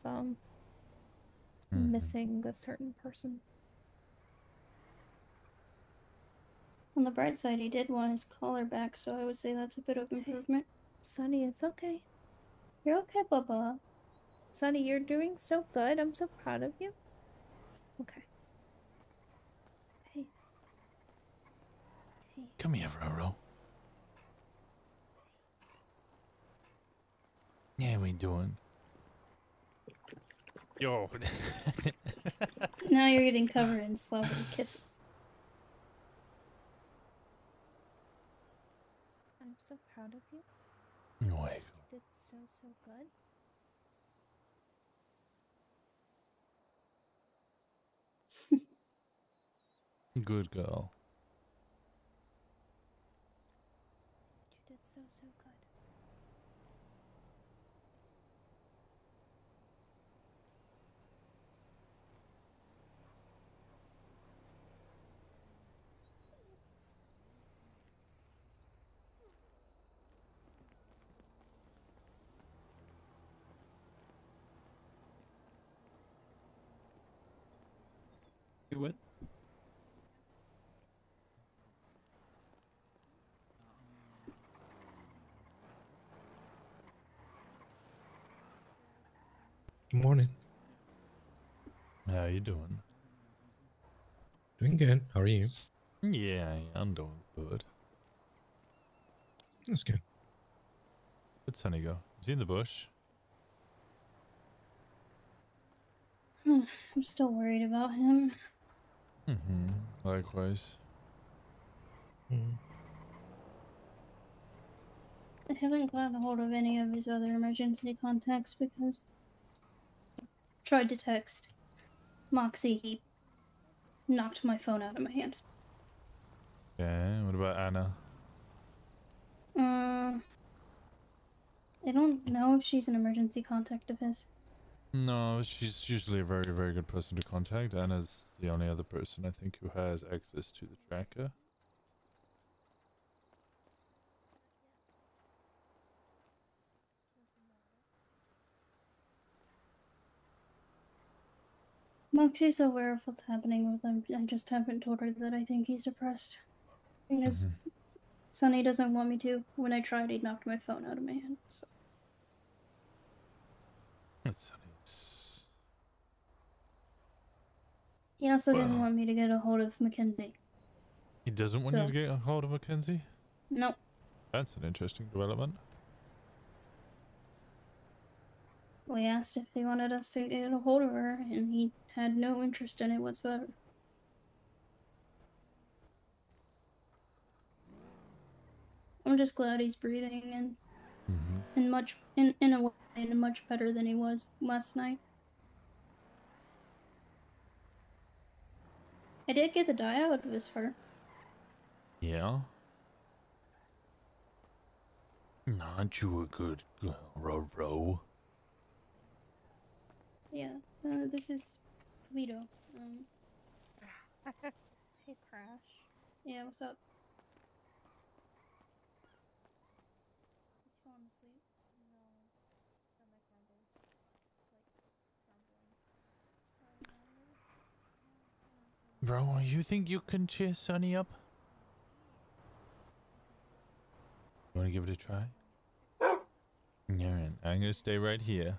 missing a certain person. On the bright side, he did want his collar back, so I would say that's a bit of improvement. Sunny, it's okay. You're okay, Bubba. Sunny, you're doing so good. I'm so proud of you. Okay. Hey. Hey. Come here, Roro. Yeah, we doing? Yo. Now you're getting covered in slobbering kisses. I'm so proud of you. No way. You did so good. Good girl. You did so good. You what? Good morning. How you doing? Doing good. How are you? Yeah, I'm doing good. That's good. Where'd Sunny go? Is he in the bush? I'm still worried about him. Mm-hmm. Likewise. I haven't gotten a hold of any of his other emergency contacts because I tried to text Moxie. He knocked my phone out of my hand. Yeah, what about Anna? I don't know if she's an emergency contact of his. No, she's usually a very, very good person to contact. Anna's the only other person I think who has access to the tracker. Moxie's aware of what's happening with him. I just haven't told her that I think he's depressed. Because Sunny doesn't want me to. When I tried, he knocked my phone out of my hand. So. That's Sunny's. He also didn't want me to get a hold of Mackenzie. He doesn't want you to get a hold of Mackenzie? Nope. That's an interesting development. We asked if he wanted us to get a hold of her, and he had no interest in it whatsoever. I'm just glad he's breathing and in a way much better than he was last night. I did get the dye out of his fur. Yeah? Aren't you a good girl, Roro? Yeah, this is Paleto. Hey, Crash. Yeah, what's up? He's falling asleep. Bro, you think you can cheer Sunny up? You wanna give it a try? Alright, I'm gonna stay right here.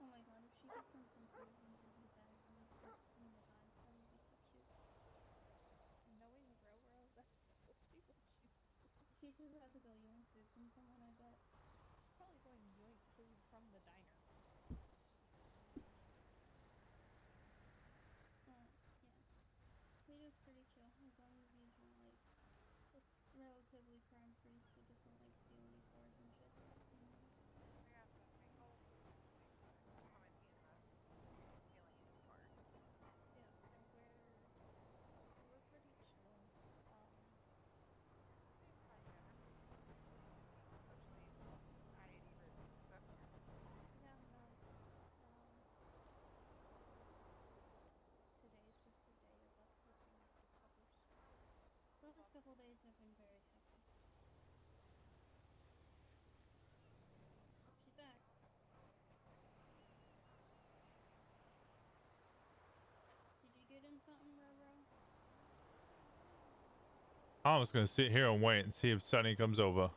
Oh my god, if she gets him some food and gives the bag and this in the time, that would be so cute. Knowing Roro, that's probably what she's doing. She's about to go yoink food from someone, I bet. She's probably going to yoink food from the diner. Yeah. Plato's pretty chill, as long as he's not like, it's relatively crime free, so doesn't like steal any cars and shit. We're pretty chill. Yeah, no. Today's just a day of us looking after puppers. The last couple days have been very hectic. She's back. Did you get him something, Roro? I'm just gonna sit here and wait and see if Sunny comes over.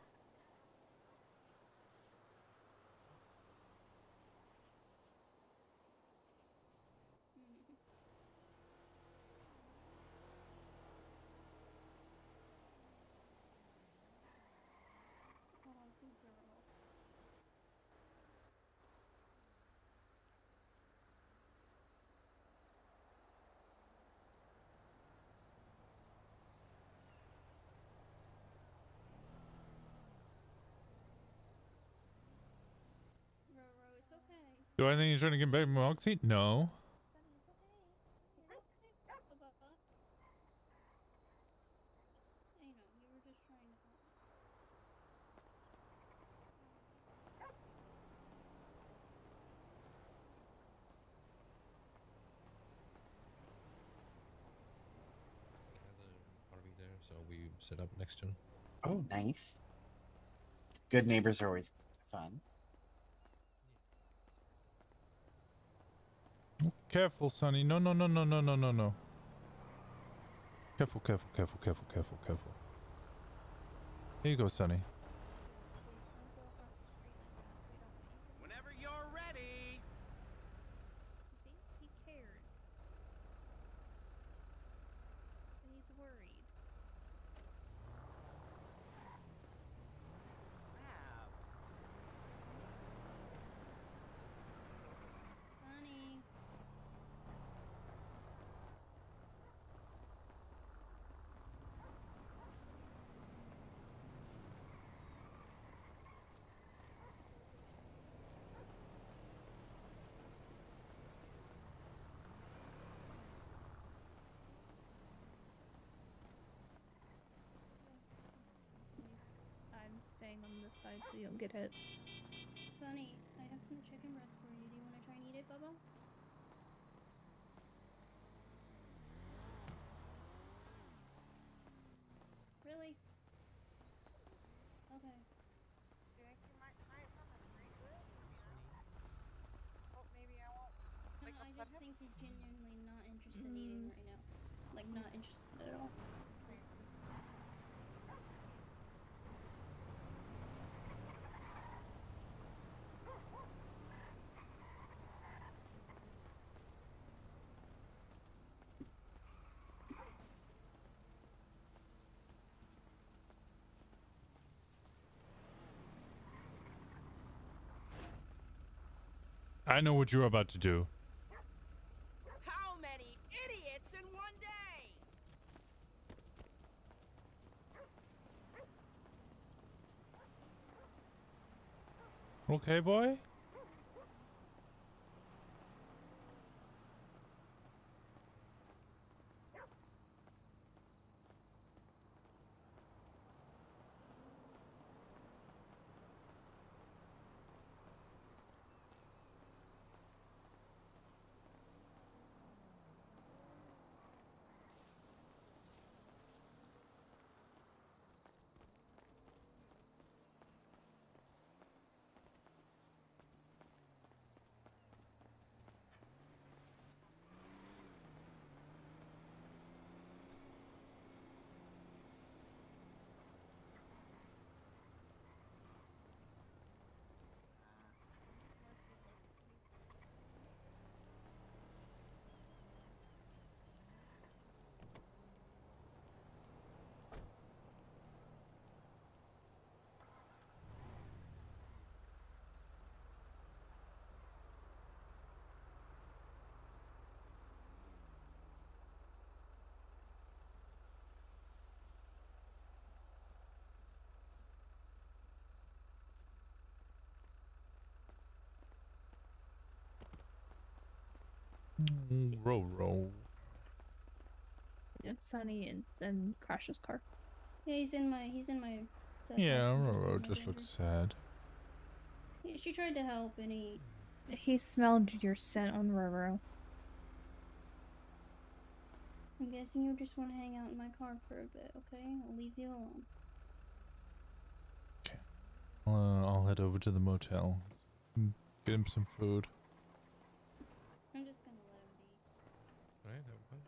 Roro, it's okay. Do I think he's trying to get back Moxie? No. Sunny, it's okay. It's okay. I know, you were just trying to help. RV there, so we set up next to him. Oh, nice. Good neighbors are always fun. Careful, Sunny. No, no, no, no, no, no, no, no. Careful, careful, careful, careful, careful, careful. Here you go, Sunny. Whenever you're ready. See, he cares. And he's worried. Sunny. I'm staying on this side so you don't get hit. Sunny, I have some chicken breast for you. Do you want to try and eat it, Bubba? Really? Okay. Do you think you might try it from a street food? Oh, maybe I won't. No, I just think he's genuinely not interested in eating right now. Like, not interested at all. I know what you're about to do. How many idiots in one day? Okay, boy? Roro. Yeah, Sunny and Crash's car. Yeah, he's in my. Yeah, Roro just looks sad. Yeah, she tried to help, and he smelled your scent on Roro. I'm guessing you just want to hang out in my car for a bit, okay? I'll leave you alone. I'll head over to the motel. Get him some food. I'm just gonna let him be. Alright, have fun.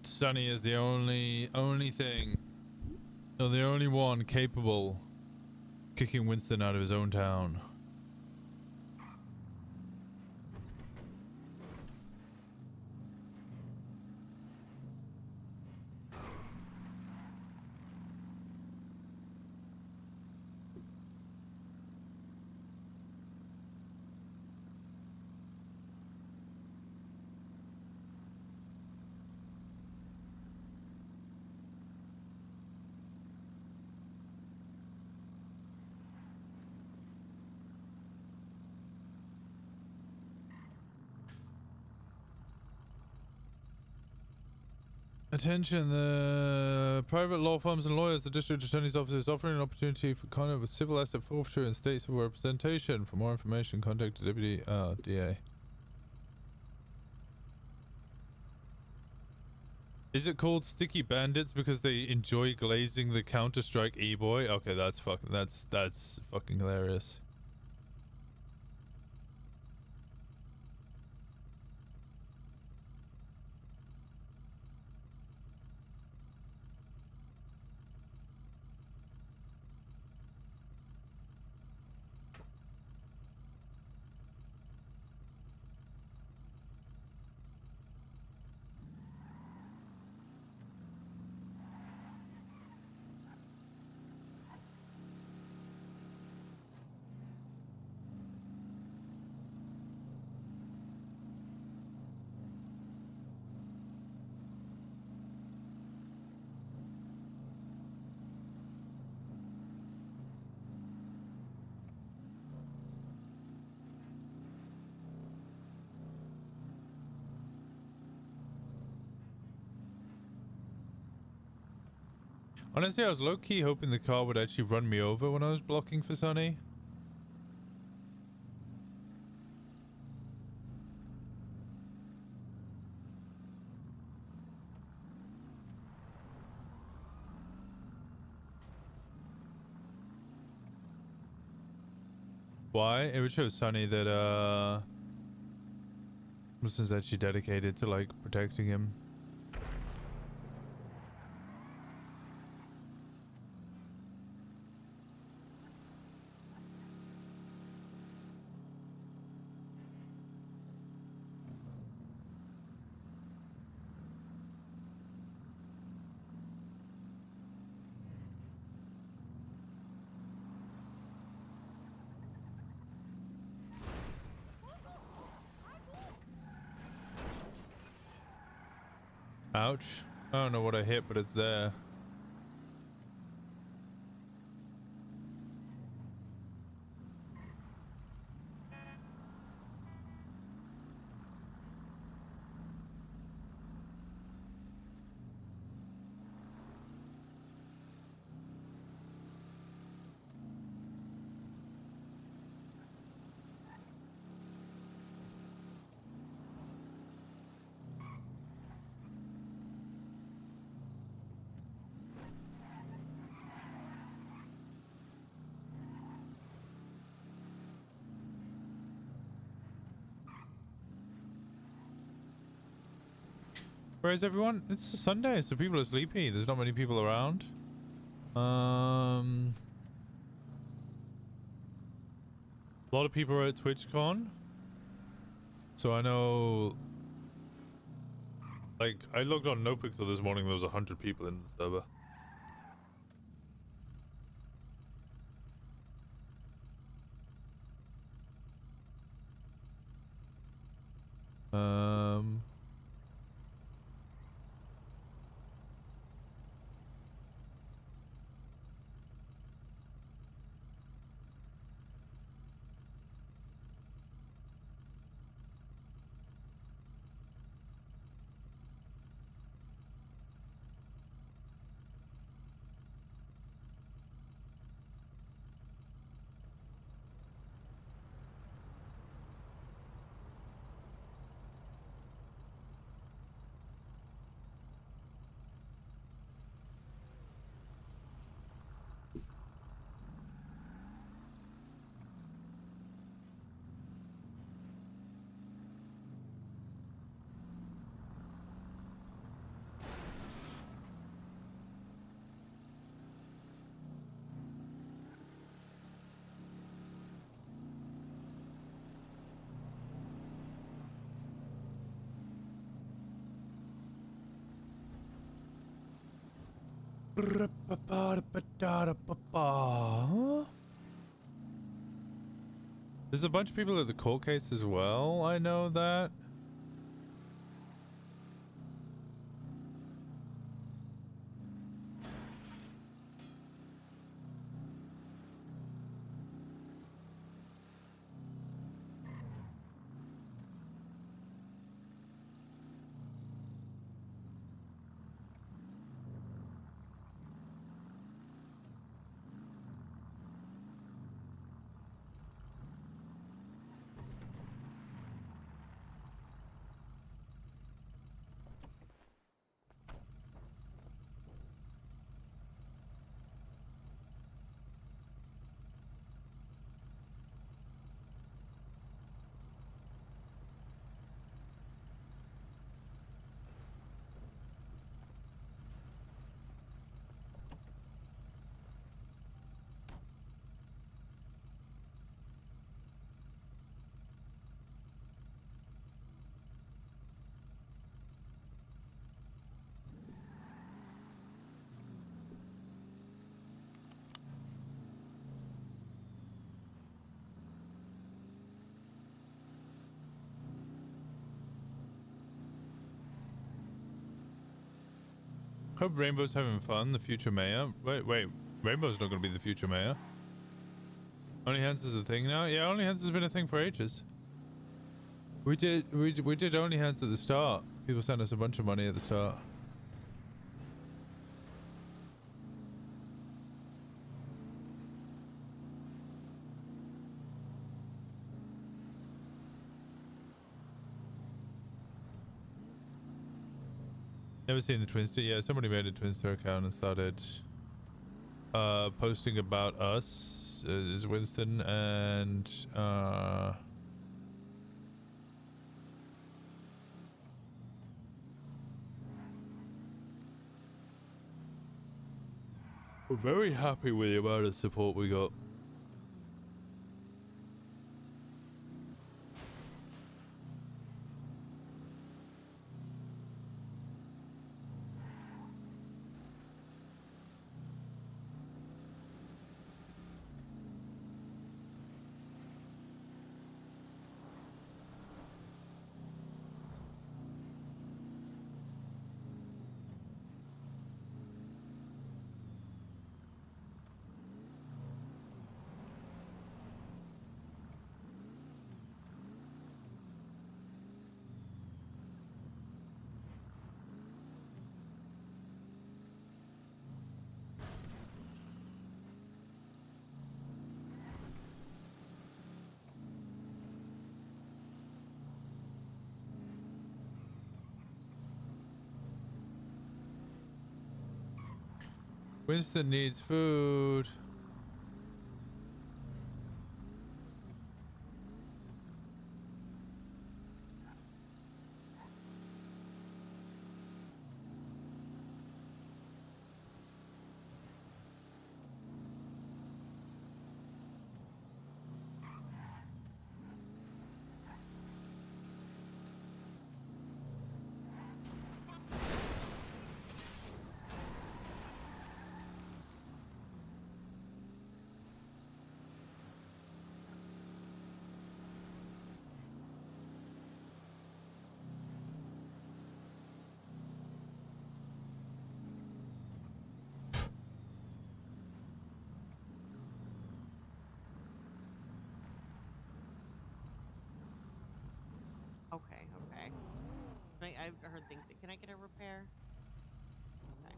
Sunny is the only thing, no, the only one capable kicking Winston out of his own town. Attention, the private law firms and lawyers, the district attorney's office is offering an opportunity for conduct with civil asset forfeiture and state civil representation. For more information, contact the deputy DA. Is it called Sticky Bandits because they enjoy glazing the Counter-Strike E-boy? Okay, that's fucking hilarious. Honestly, I was low-key hoping the car would actually run me over when I was blocking for Sunny. Why? It would show Sunny that, Winston's actually dedicated to, like, protecting him. Ouch. I don't know what I hit, but it's there. Where is everyone? It's a Sunday, so people are sleepy. There's not many people around. A lot of people are at TwitchCon. So I know... Like, I logged on NoPixel this morning, there was 100 people in the server. There's a bunch of people at the court case as well, I know that. Hope Rainbow's having fun, the future mayor. Wait, Rainbow's not going to be the future mayor. Only Hands is a thing now? Yeah, Only Hands has been a thing for ages. We did Only Hands at the start. People sent us a bunch of money at the start. Never seen the Twinster. Yeah, somebody made a Twinster account and started posting about us. Is Winston and we're very happy with the amount of support we got. Winston needs food. Okay. I've heard things. Can I get a repair? Okay.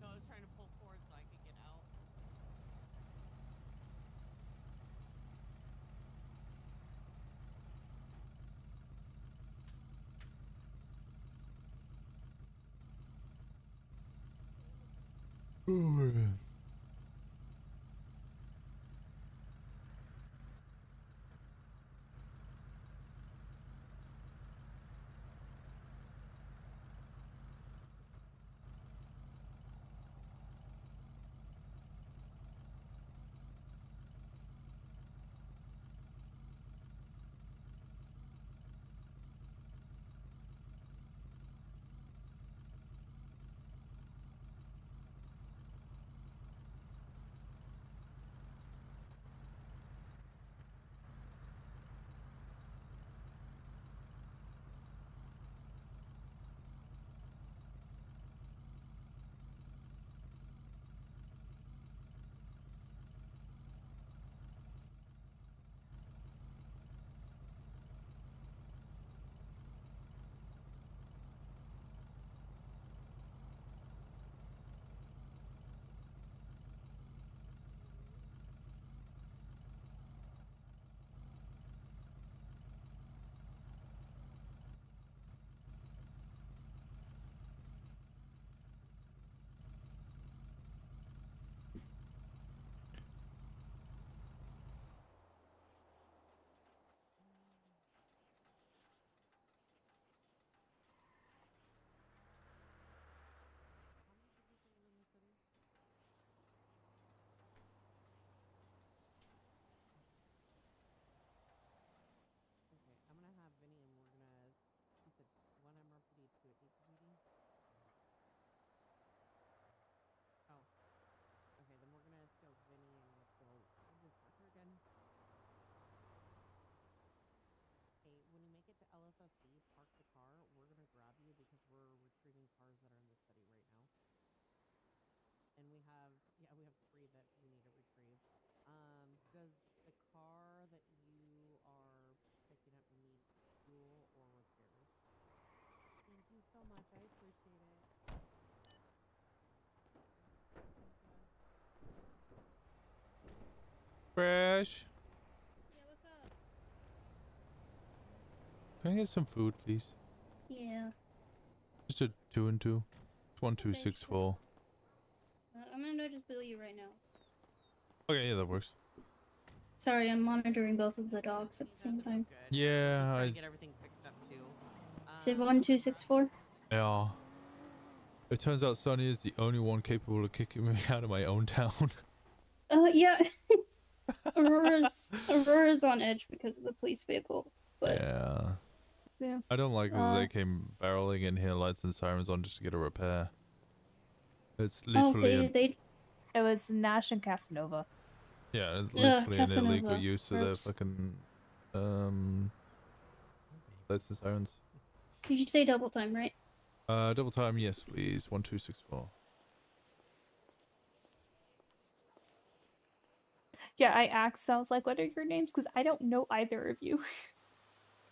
No, I was trying to pull forward so I could get out. Oh my God. have, yeah, we have 3 that we need to retrieve. Does the car that you are picking up need fuel or repairs? Thank you so much. I appreciate it. Fresh. Yeah, what's up? Can I get some food, please? Yeah. Just a 2 and 2. It's 1264. I'm gonna just bill you right now. Okay, yeah, that works. Sorry, I'm monitoring both of the dogs at the same time. Yeah, Just trying I. to get everything fixed up too. Is it 1264? Yeah. It turns out Sunny is the only one capable of kicking me out of my own town. Yeah. Aurora's on edge because of the police vehicle, but Yeah. yeah. I don't like that they came barreling in here, lights and sirens on just to get a repair. It's literally It was Nash and Casanova. yeah, it's literally an illegal Casanova. use of their Oops. fucking lights and sirens. Did you say double time, right? Double time, yes, please. 1264. Yeah, I asked. I was like, "What are your names?" Because I don't know either of you.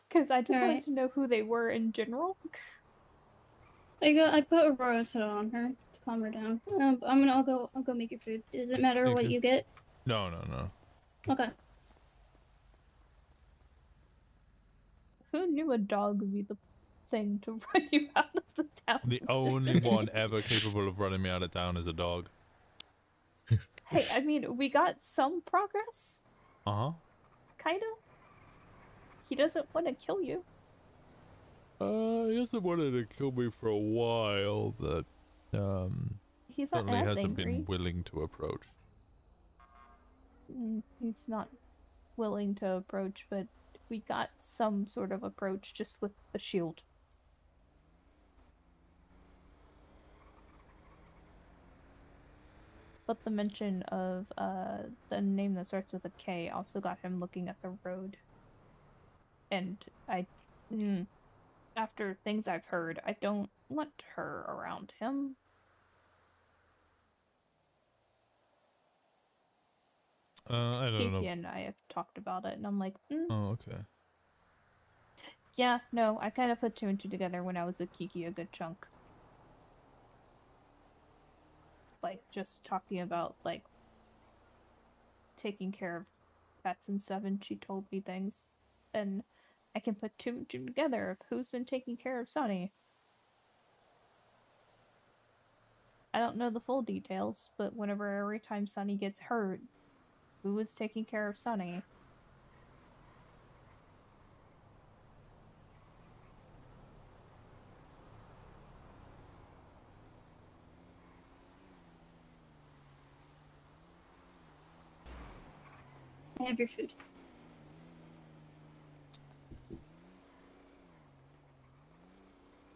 Because I just wanted Alright. to know who they were in general. I put Aurora's hood on her to calm her down. I'll go make your food. Does it matter Thank what you. you get? No, no, no. Okay. Who knew a dog would be the thing to run you out of the town? The only one ever capable of running me out of town is a dog. Hey, I mean, we got some progress. Uh-huh. Kinda. He doesn't want to kill you. He hasn't wanted to kill me for a while, but He's not certainly as hasn't angry. been willing to approach. He's not willing to approach, but we got some sort of approach just with a shield. But the mention of the name that starts with a K also got him looking at the road. And after things I've heard, I don't want her around him. I don't Kiki know. and I have talked about it, and I'm like, Oh, okay. yeah, no, I kind of put 2 and 2 together when I was with Kiki a good chunk. Like, just talking about, like, taking care of pets and stuff, and she told me things. And I can put 2 and 2 together of who's been taking care of Sunny. I don't know the full details, but every time Sunny gets hurt, who is taking care of Sunny? I have your food.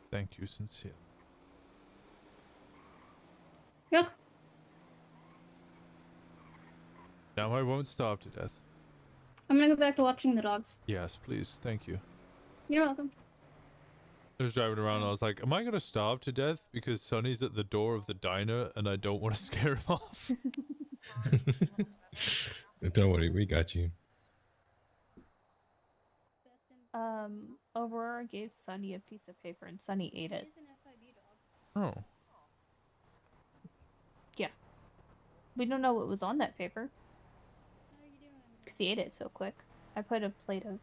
Thank you, sincerely. Look. Now I won't starve to death. I'm gonna go back to watching the dogs. Yes, please. Thank you. You're welcome. I was driving around and I was like, am I going to starve to death because Sonny's at the door of the diner and I don't want to scare him off? Don't worry, we got you. Aurora gave Sunny a piece of paper and Sunny ate it. Oh. Yeah. We don't know what was on that paper. Because he ate it so quick. I put a plate of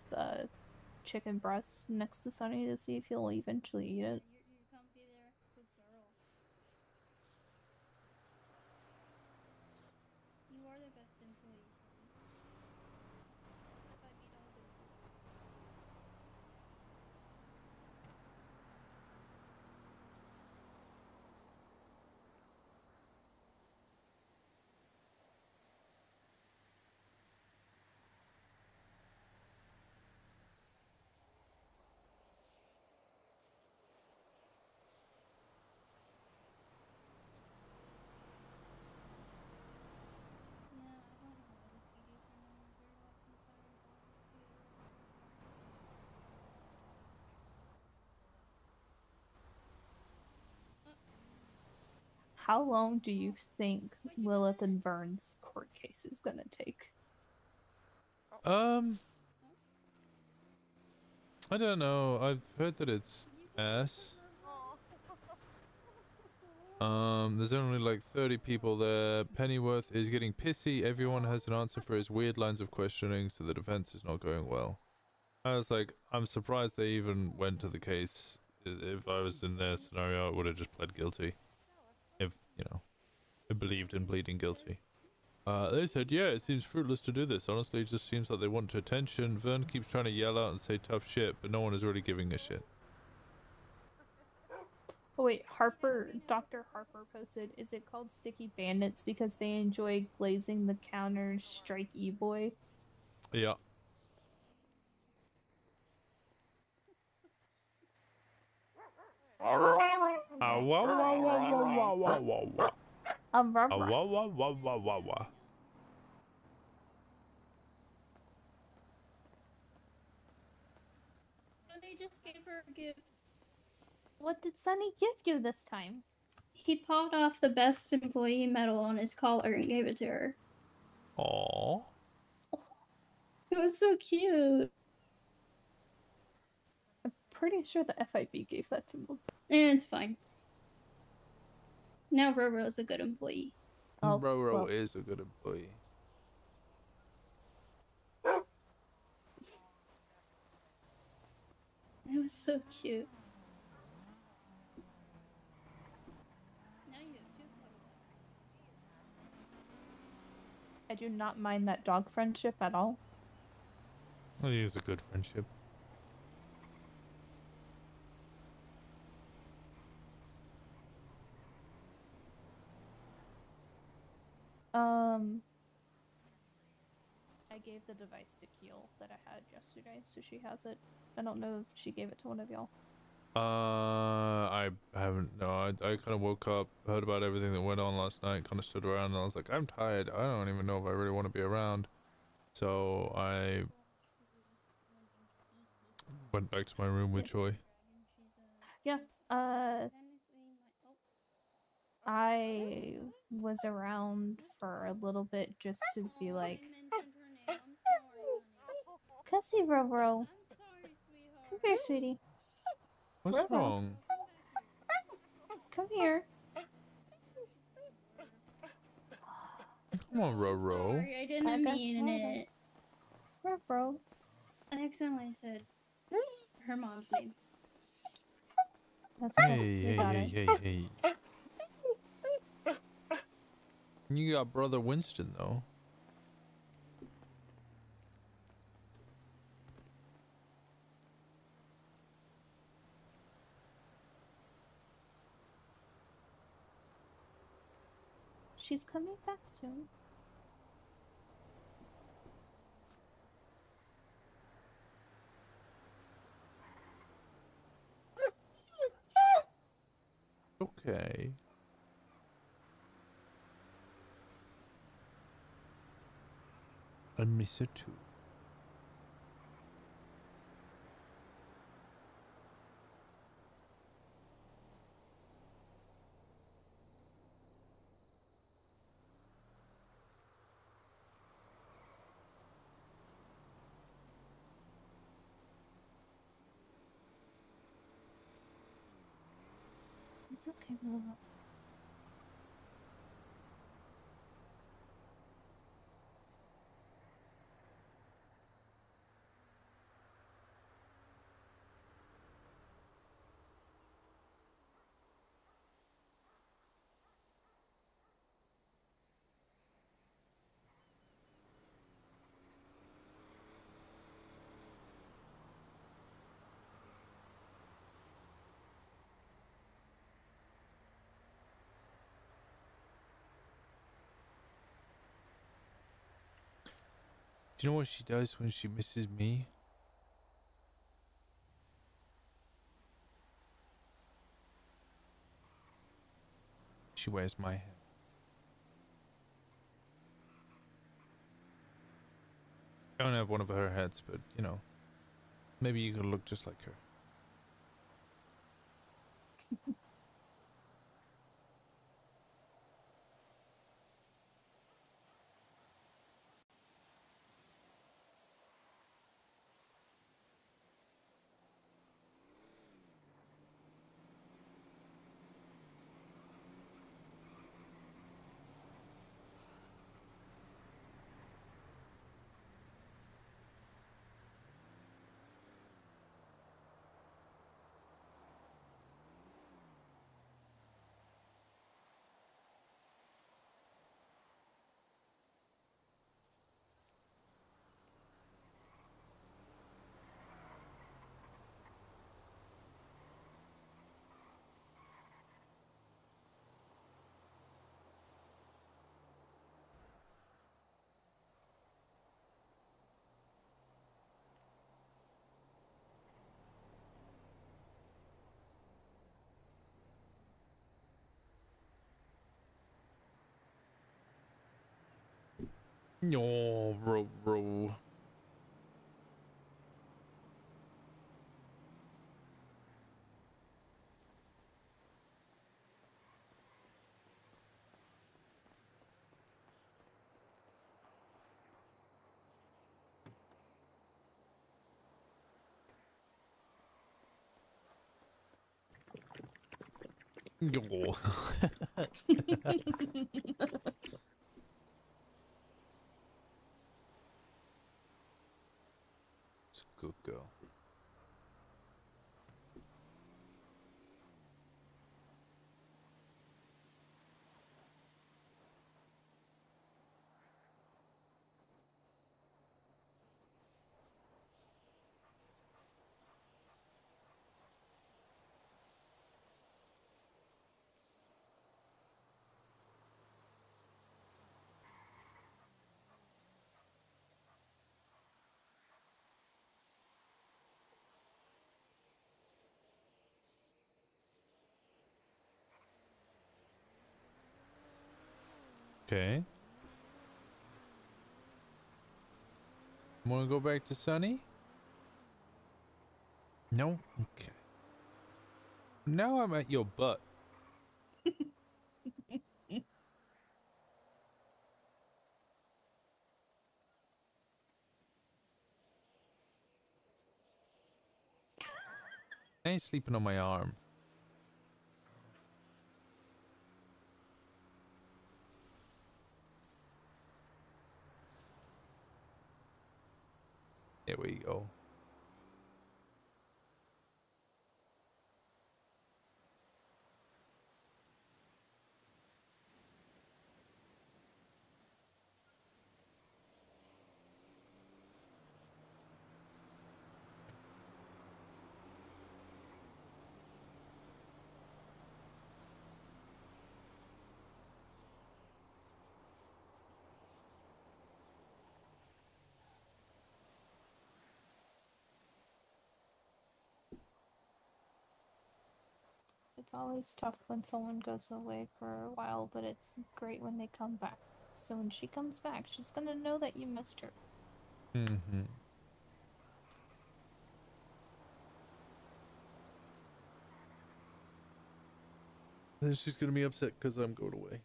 chicken breast next to Sunny to see if he'll eventually eat it. You're comfy there. Good girl. You are the best employee, Sunny. If I beat all the rules. How long do you think Lilith and Vern's court case is gonna take? I don't know. I've heard that it's ass. There's only like 30 people there. Pennyworth is getting pissy. Everyone has an answer for his weird lines of questioning, so the defense is not going well. I was like, I'm surprised they even went to the case. If I was in their scenario, I would have just pled guilty. If, you know, I believed in pleading guilty. They said, yeah, it seems fruitless to do this. Honestly, it just seems like they want attention. Vern keeps trying to yell out and say tough shit, but no one is really giving a shit. Oh wait, Dr. Harper posted, is it called Sticky Bandits because they enjoy glazing the counters strike E-boy? Yeah. Sunny just gave her a gift. What did Sunny give you this time? He popped off the best employee medal on his collar and gave it to her. Aww. It was so cute. I'm pretty sure the FIB gave that to me. It's fine. Now Roro's a good employee. Oh, Roro well. is a good employee. It was so cute. Now you have two I do not mind that dog friendship at all. Well, he is a good friendship. I gave the device to Keel that I had yesterday, so she has it. I don't know if she gave it to one of y'all. I haven't. No, I kind of woke up, heard about everything that went on last night, kind of stood around, and I was like, I'm tired. I don't even know if I really want to be around. So I went back to my room with Joy. Yeah, I was around for a little bit just to be like, Cussy Roro. Come here, sweetie. What's Roro. wrong? Come here. Come on, Roro. Sorry, I didn't mean it. Roro. I accidentally said her mom's name. That's Hey. You got brother Winston though. She's coming back soon. Okay. I miss her too. It's okay, Roro. Do you know what she does when she misses me? She wears my hair. I don't have one of her hats, but you know, maybe you could look just like her. No, bro. Yo. It's a good girl. Okay. Want to go back to Sunny? No? Okay. Now I'm at your butt. I ain't sleeping on my arm. There we go. It's always tough when someone goes away for a while, but it's great when they come back. So when she comes back, she's gonna know that you missed her. Mm-hmm. Then she's gonna be upset because I'm going away.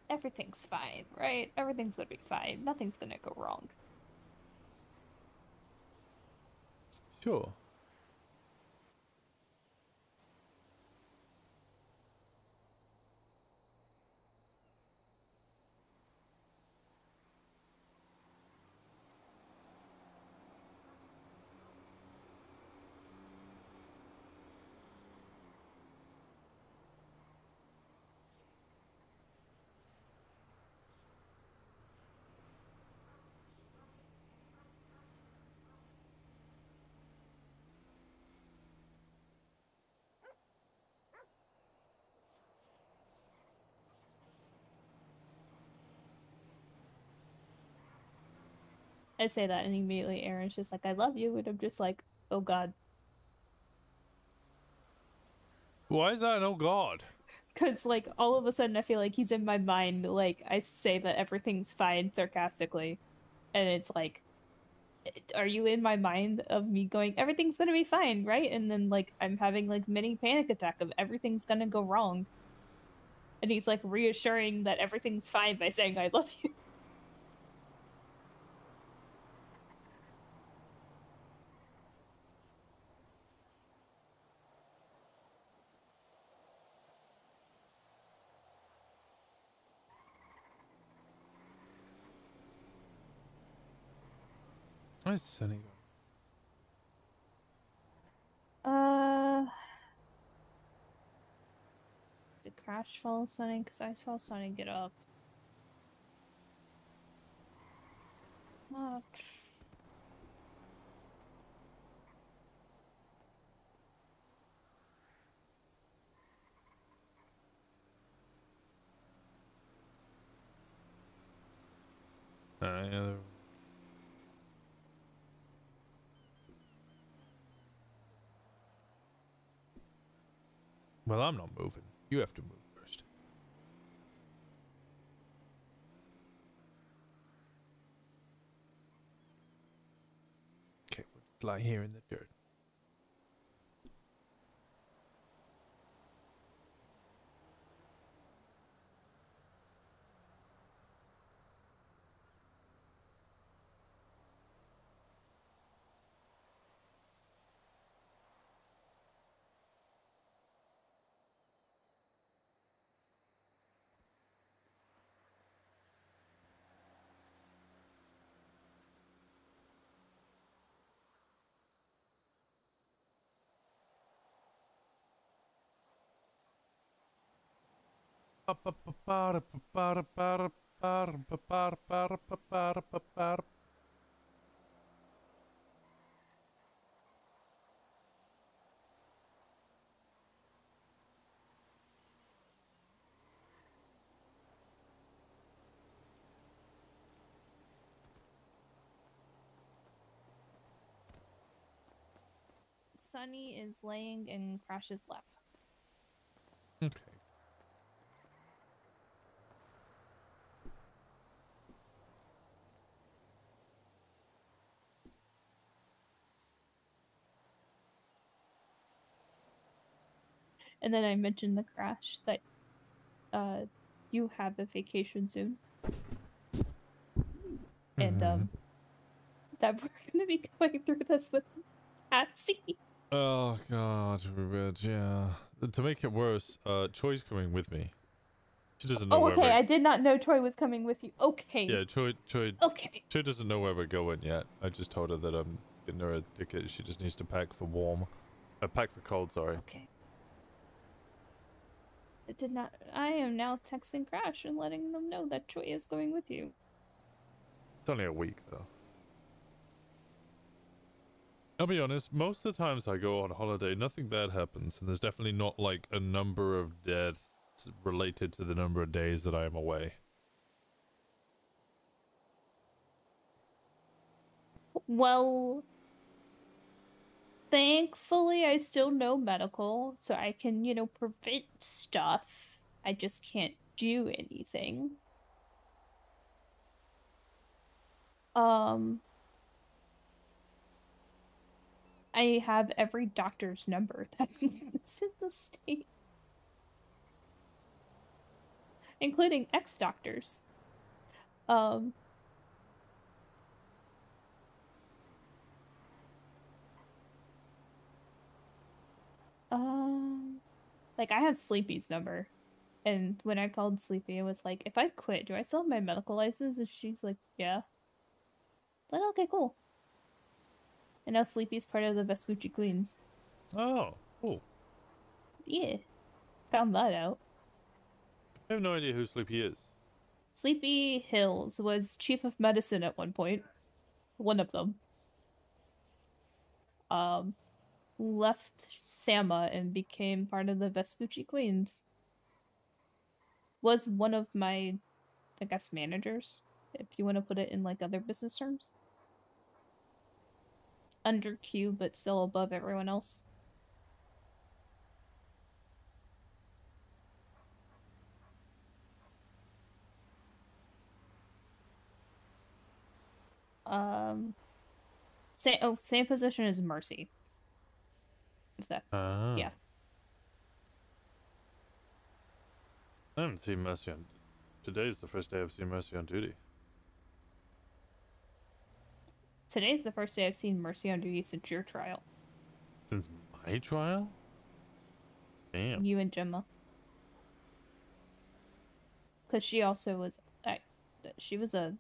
Everything's fine, right? Everything's gonna be fine. Nothing's gonna go wrong. Sure. I say that and immediately Aaron's just like, I love you, and I'm just like, oh god. Why is that an oh god? Because, like, all of a sudden I feel like he's in my mind, like, I say that everything's fine sarcastically, and it's like, are you in my mind of me going, everything's gonna be fine, right? And then, like, I'm having, like, mini panic attack of everything's gonna go wrong. And he's, like, reassuring that everything's fine by saying, I love you. Where's Sunny? Did Crash follow Sunny? Because I saw Sunny get up. Oh. Yeah. Well, I'm not moving. You have to move first. Okay, we'll just lie here in the dirt. Sunny is laying in Crash's lap. Okay. And then I mentioned the Crash that you have a vacation soon. And that we're gonna be going through this with Patsy. Oh god, bitch, yeah. To make it worse, Choi's coming with me. She doesn't know Oh, where okay. we're... I did not know Troy was coming with you. Okay. Yeah, Choi Okay. Choi doesn't know where we're going yet. I just told her that I'm getting her a ticket. She just needs to pack for warm. Pack for cold, sorry. Okay. It did not. I am now texting Crash and letting them know that Troy is going with you. It's only a week, though. I'll be honest, most of the times I go on holiday, nothing bad happens, and there's definitely not, like, a number of deaths related to the number of days that I am away. Well, thankfully I still know medical, so I can, prevent stuff. I just can't do anything. I have every doctor's number that is in the state. Including ex-doctors. Like, I have Sleepy's number. And when I called Sleepy, it was like, if I quit, do I still have my medical license? And she's like, yeah. Like, okay, cool. And now Sleepy's part of the Vespucci Queens. Oh, cool. Yeah. Found that out. I have no idea who Sleepy is. Sleepy Hills was chief of medicine at one point. One of them. Left Sama and became part of the Vespucci Queens. Was one of my, I guess, managers, if you want to put it in, like, other business terms. Under Q, but still above everyone else. Same position as Mercy. If that, yeah. I haven't seen Mercy on... Today's the first day I've seen Mercy on duty. Today's the first day I've seen Mercy on duty since your trial. Since my trial? Damn. You and Gemma. Because she also was... she was a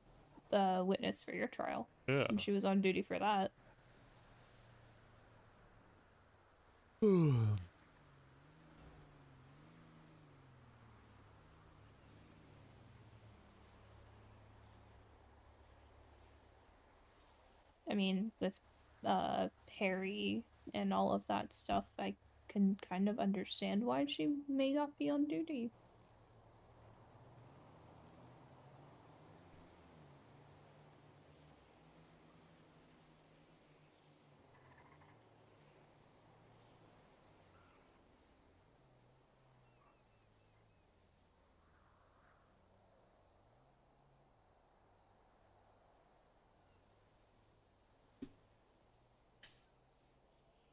witness for your trial. Yeah. And she was on duty for that. I mean, with Perry and all of that stuff, I can kind of understand why she may not be on duty.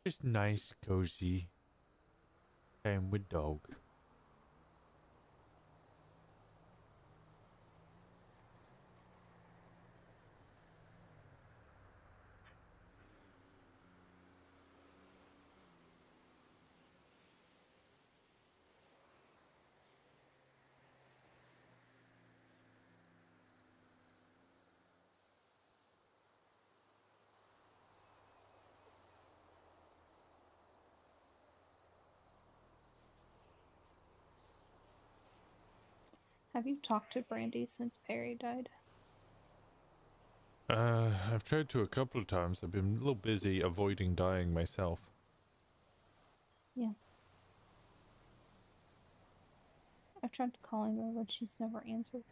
Just nice, cozy. Time with dog. Have you talked to Brandy since Perry died? I've tried to a couple of times. I've been a little busy avoiding dying myself. Yeah. I've tried calling her, but she's never answered.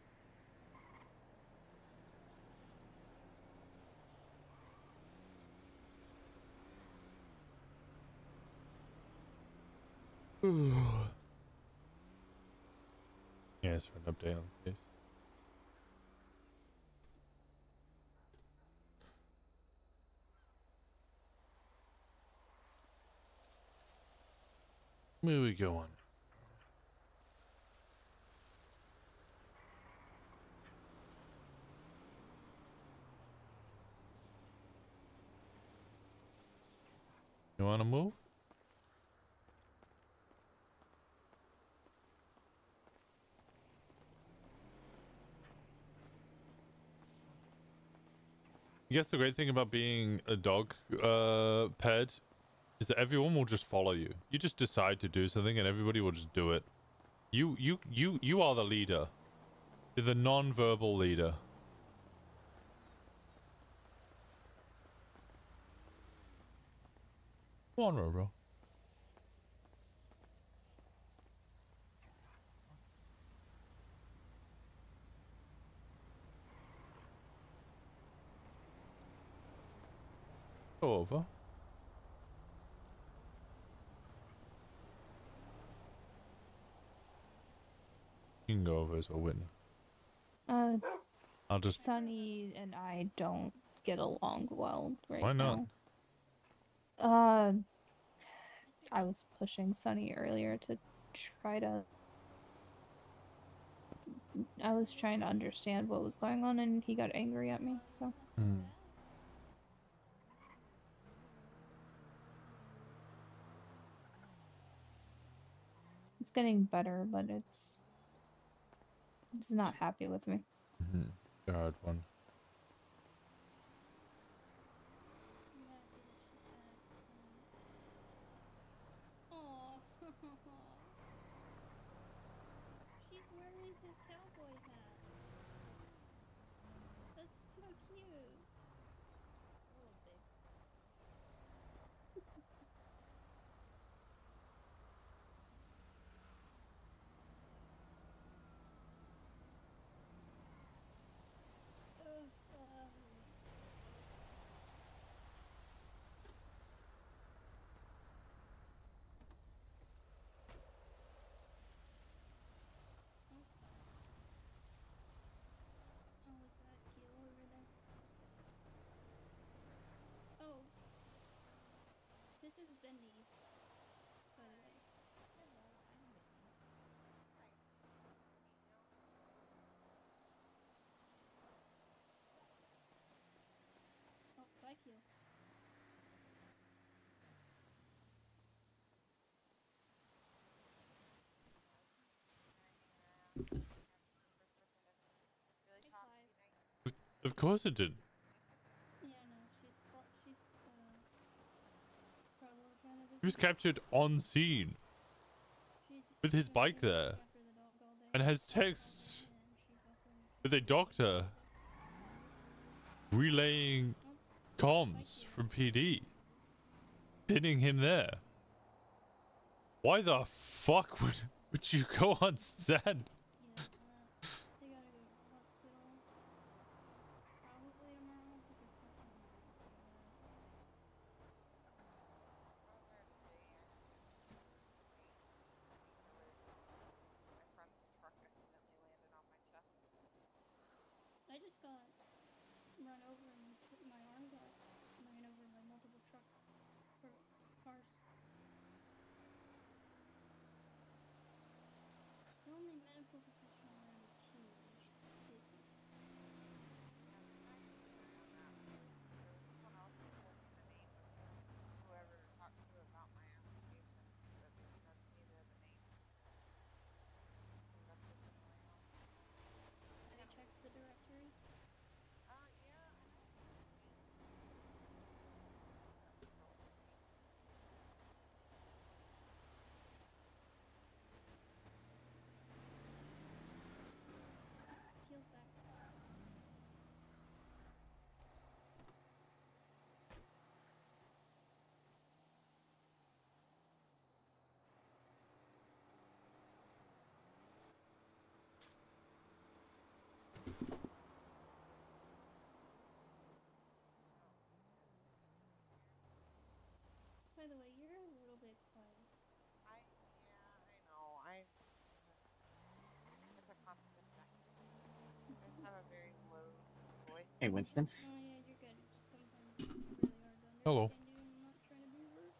Yes, for an update on this. Where we going? You want to move? I guess the great thing about being a dog pet is that everyone will just follow you. You just decide to do something and everybody will just do it. You are the leader. You're the non-verbal leader. Come on, Roro. Go over. You can go over as well, Whitney. I'll just... Sunny and I don't get along well right now. Why not? I was pushing Sunny earlier to try to... I was trying to understand what was going on and he got angry at me, so... It's getting better, but it's not happy with me. The hard one. Aw. She's wearing his cowboy hat. That's so cute. It's a little big. Oh, is that Keel over there? Oh. This is Bendy, by the way. Hello, I'm Whitney. Oh, bye, Keel. Of course it did. Yeah, no, she's probably trying to He was captured on scene with his bike there and has texts with a doctor relaying comms from PD pinning him there. Why the fuck would you go on stand? They gotta go to the hospital. Probably tomorrow because they're fucking I just got run over and my arm got ran over by multiple trucks. Or car Whoever to talk to about my application, but that's neither the name. Unless it's somebody else. Have you checked the directory? Yeah, I know. Heels back. By the way, you're a little bit quiet. I know. It's a constant battle. I just have a very low voice. Hey, Winston. Oh yeah, you're good. Just sometimes it's really hard to understand Hello. you. I'm not trying to be rude.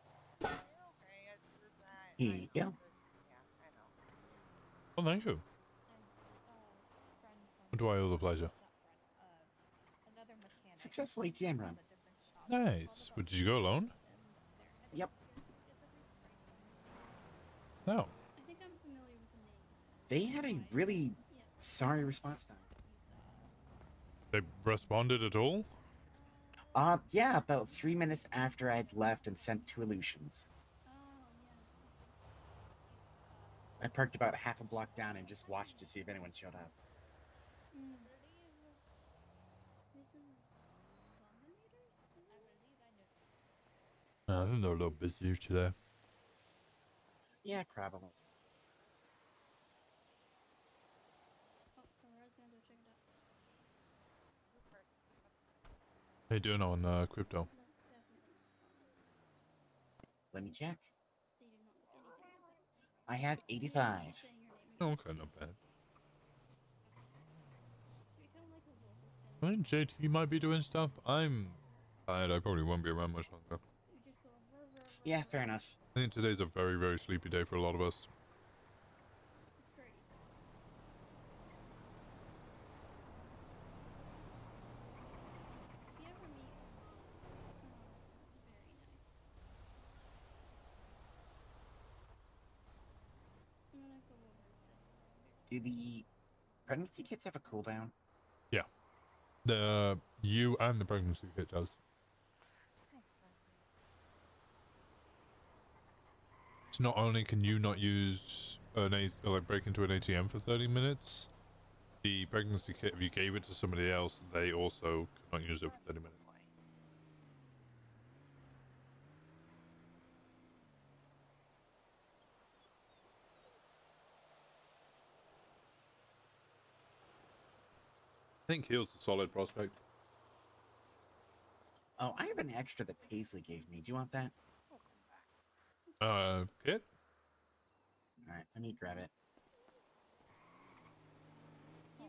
You're okay. It's just that Here you go. yeah, I know. Oh, thank you. What do I owe the pleasure? Successfully jam run. Nice. But did you go alone? Yep. No. I think I'm familiar with the names. They had a really sorry response time. They responded at all? Yeah, about 3 minutes after I'd left and sent 2 illusions. I parked about half a block down and just watched to see if anyone showed up. I think they're a little busier today. Yeah, probably. Oh, Colorado's gonna go check it out. How you doing on crypto? Let me check. I have 85. Oh, okay, not bad. I think JT might be doing stuff. I'm tired. I probably won't be around much longer. Yeah, fair enough. I think today's a very, very sleepy day for a lot of us. Do the pregnancy kits have a cooldown? Yeah. You and the pregnancy kit does. So not only can you not use break into an ATM for 30 minutes, the pregnancy kit, if you gave it to somebody else, they also cannot use it for 30 minutes. I think Heel's a solid prospect. Oh, I have an extra that Paisley gave me. Do you want that? Kit? Alright, let me grab it. I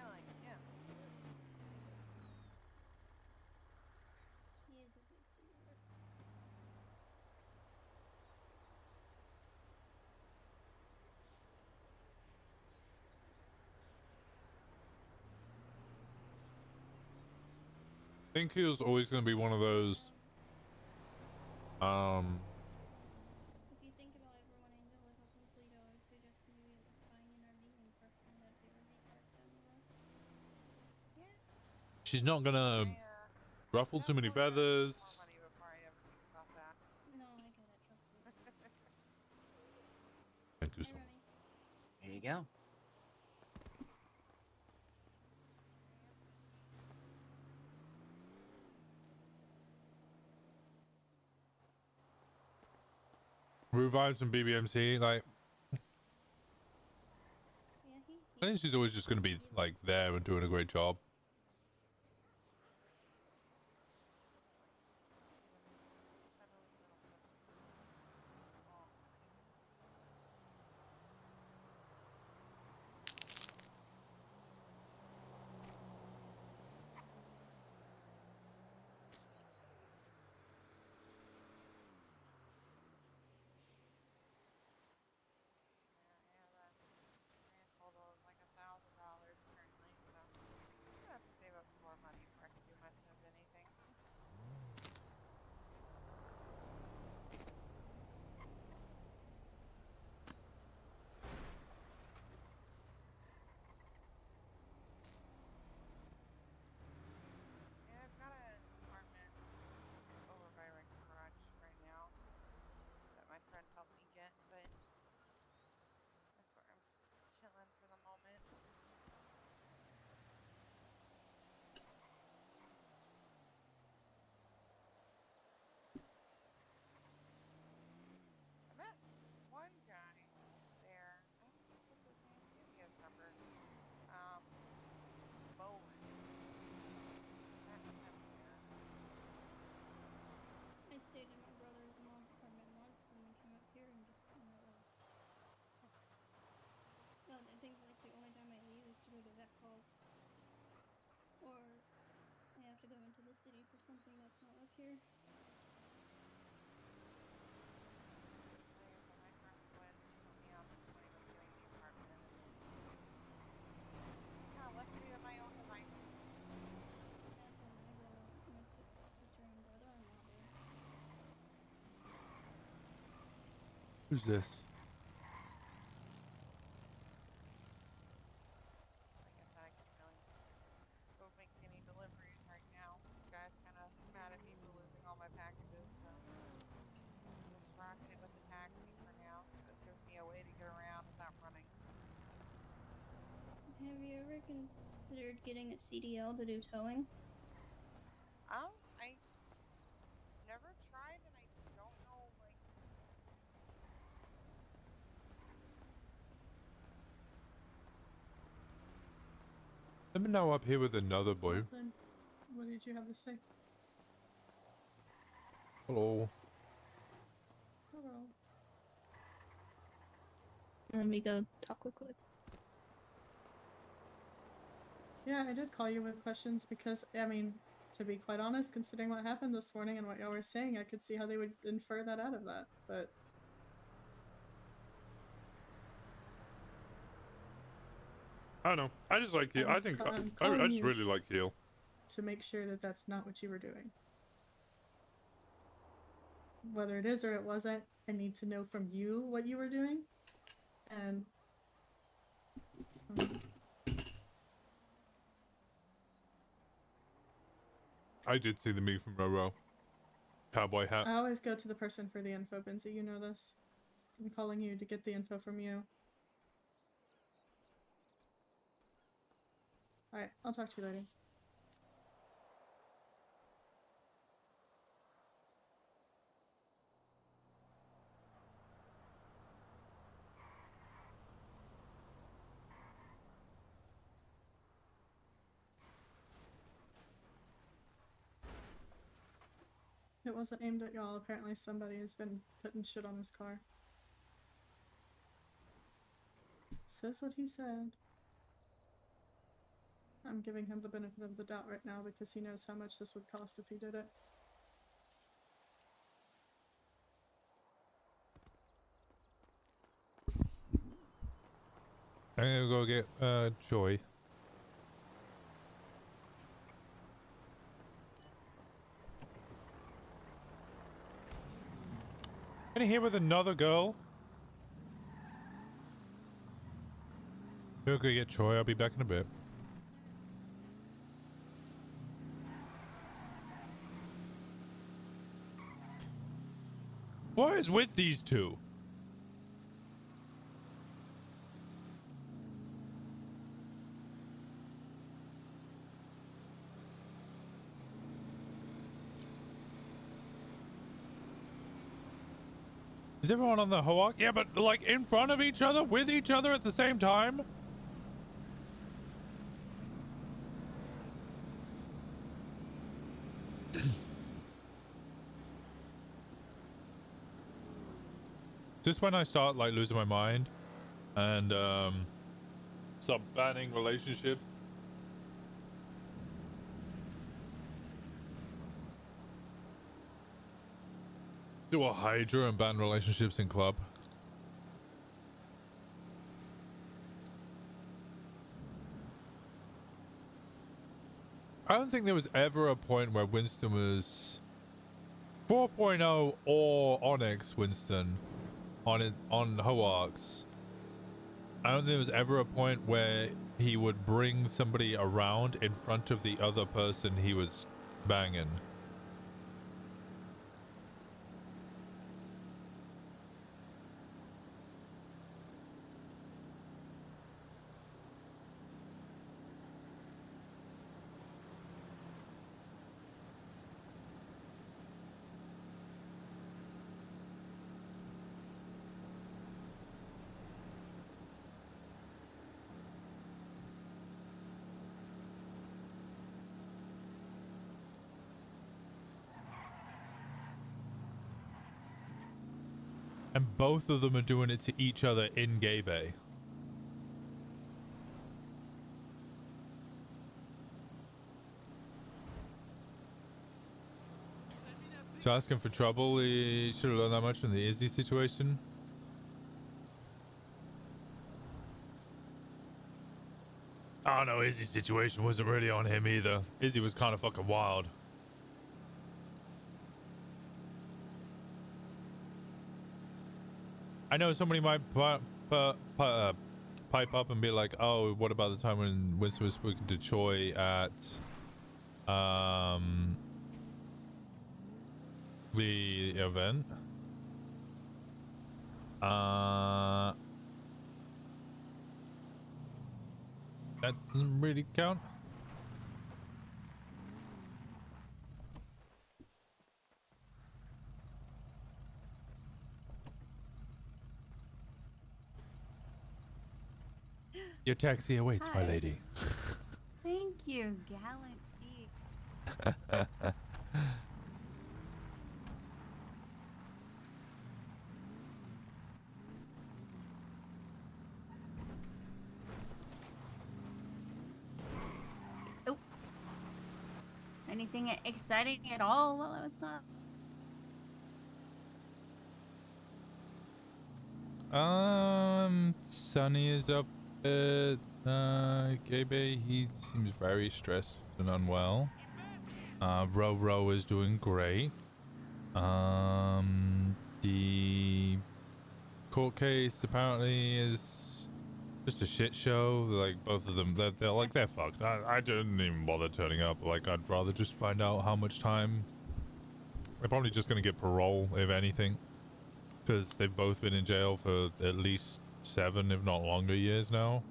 like him. He is a big sweetheart. I think Heel's always going to be one of those, If you think about everyone Angel with a Paleto, I suggest maybe buying an RV and parking that big RV park down the road. she's not going to ruffle too many feathers. No, I get it, trust me. Thank you so much. Here you go. Revives and BBMC, like, I think she's always just going to be like there and doing a great job. to get that calls. Or I have to go into the city for something that's not up here. Kind of left me to my own devices. That's when my sister and brother-in-law did. Who's this? Like I said, I can't really go make any deliveries right now. You guys kind of mad at me for losing all my packages, so I'm just rocking it with the taxi for now. It gives me a way to get around without running. Have you ever considered getting a CDL to do towing? I never tried, and I don't know, like. Let me know up here with another boy. Then, what did you have to say? Hello. Hello. Let me go talk quickly. Yeah, I did call you with questions because, I mean, to be quite honest, considering what happened this morning and what y'all were saying, I could see how they would infer that out of that, but... I don't know. I just like Heel. I think I just really like Heel. To make sure that that's not what you were doing. Whether it is or it wasn't, I need to know from you what you were doing. And... I did see the move from Roro. Cowboy hat. I always go to the person for the info, Benzie, you know this. I'm calling you to get the info from you. Alright, I'll talk to you later. It wasn't aimed at y'all. Apparently somebody has been putting shit on his car. Says what he said. I'm giving him the benefit of the doubt right now because he knows how much this would cost if he did it. I'm gonna go get Joy. In here with another girl. We'll go get Troy. I'll be back in a bit. What is with these two? Is everyone on the Hawk? Yeah, but like in front of each other, with each other at the same time? Just when I start like losing my mind and start banning relationships. Do a Hydra and ban relationships in club. I don't think there was ever a point where Winston was 4.0 or Onyx Winston on Hoarks. I don't think there was ever a point where he would bring somebody around in front of the other person he was banging. And both of them are doing it to each other in Gay Bay. asking for trouble. He should have learned that much from the Izzy situation. Oh no, Izzy's situation wasn't really on him either. Izzy was kind of fucking wild. I know somebody might pipe up and be like, oh, what about the time when Winston was speaking to Choi at the event? That doesn't really count. Your taxi awaits, my Hi. lady. Thank you, gallant Steve. Oh. Anything exciting at all while I was gone? Sunny is up at Gabe. He seems very stressed and unwell. Roro is doing great. The court case apparently is just a shit show. Like both of them, they're fucked. I didn't even bother turning up. Like I'd rather just find out how much time. They're probably just gonna get parole if anything, because they've both been in jail for at least 7, if not longer, years now.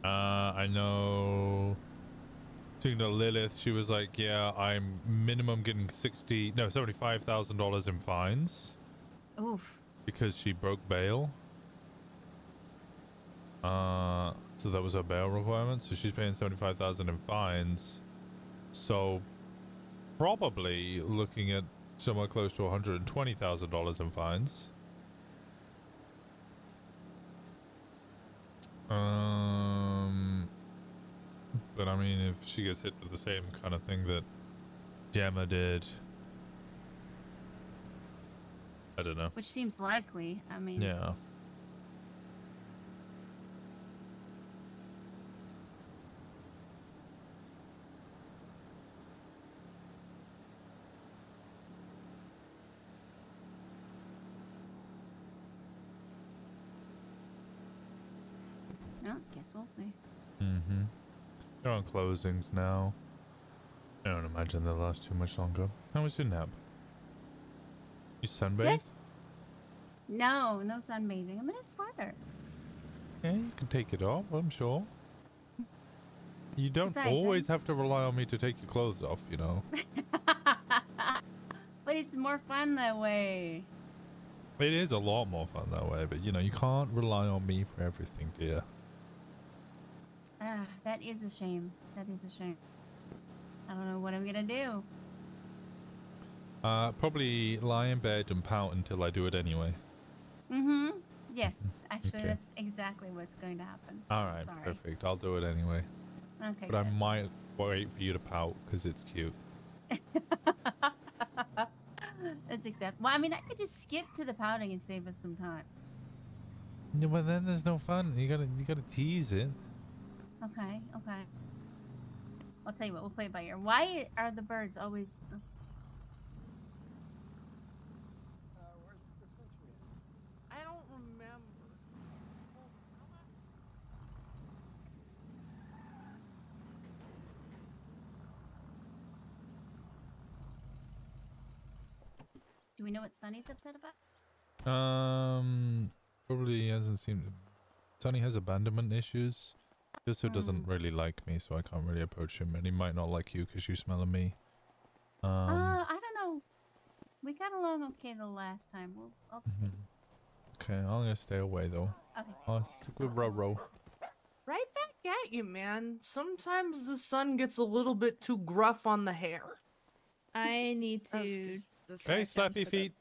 I know. Speaking to Lilith, she was like, "Yeah, I'm minimum getting $75,000 in fines." Oof. Because she broke bail. So that was her bail requirement. So she's paying $75,000 in fines. So probably looking at somewhere close to $120,000 in fines. But I mean, if she gets hit with the same kind of thing that Gemma did, I don't know. Which seems likely. I mean. Yeah. No, guess we'll see. Mm-hmm. They're on closings now. I don't imagine they'll last too much longer. How was your nap? You sunbathe? Good. No, no sunbathing. I'm in a sweater. Yeah, you can take it off, I'm sure. You don't Besides, always have to rely on me to take your clothes off, you know. But it's more fun that way. It is a lot more fun that way, but you know, you can't rely on me for everything, dear. Ah, that is a shame. That is a shame. I don't know what I'm gonna do. Probably lie in bed and pout until I do it anyway. Mm-hmm. Yes, actually, Okay. that's exactly what's going to happen. So Alright, sorry. perfect. I'll do it anyway. Okay. But I might wait for you to pout because it's cute. That's exactly. Well, I mean, I could just skip to the pouting and save us some time. Yeah, but then there's no fun. You gotta tease it. Okay. Okay. I'll tell you what. We'll play it by ear. Why are the birds always? I don't remember. Do we know what Sunny's upset about? Probably hasn't seemed. Sunny has abandonment issues. He also doesn't really like me, so I can't really approach him, and he might not like you because you smell of me. I don't know. We got along okay the last time. I'll see. Okay, I'm gonna stay away though. Okay. I'll stick with Roro. Right back at you, man. Sometimes the sun gets a little bit too gruff on the hair. I need to. Hey, slappy feet.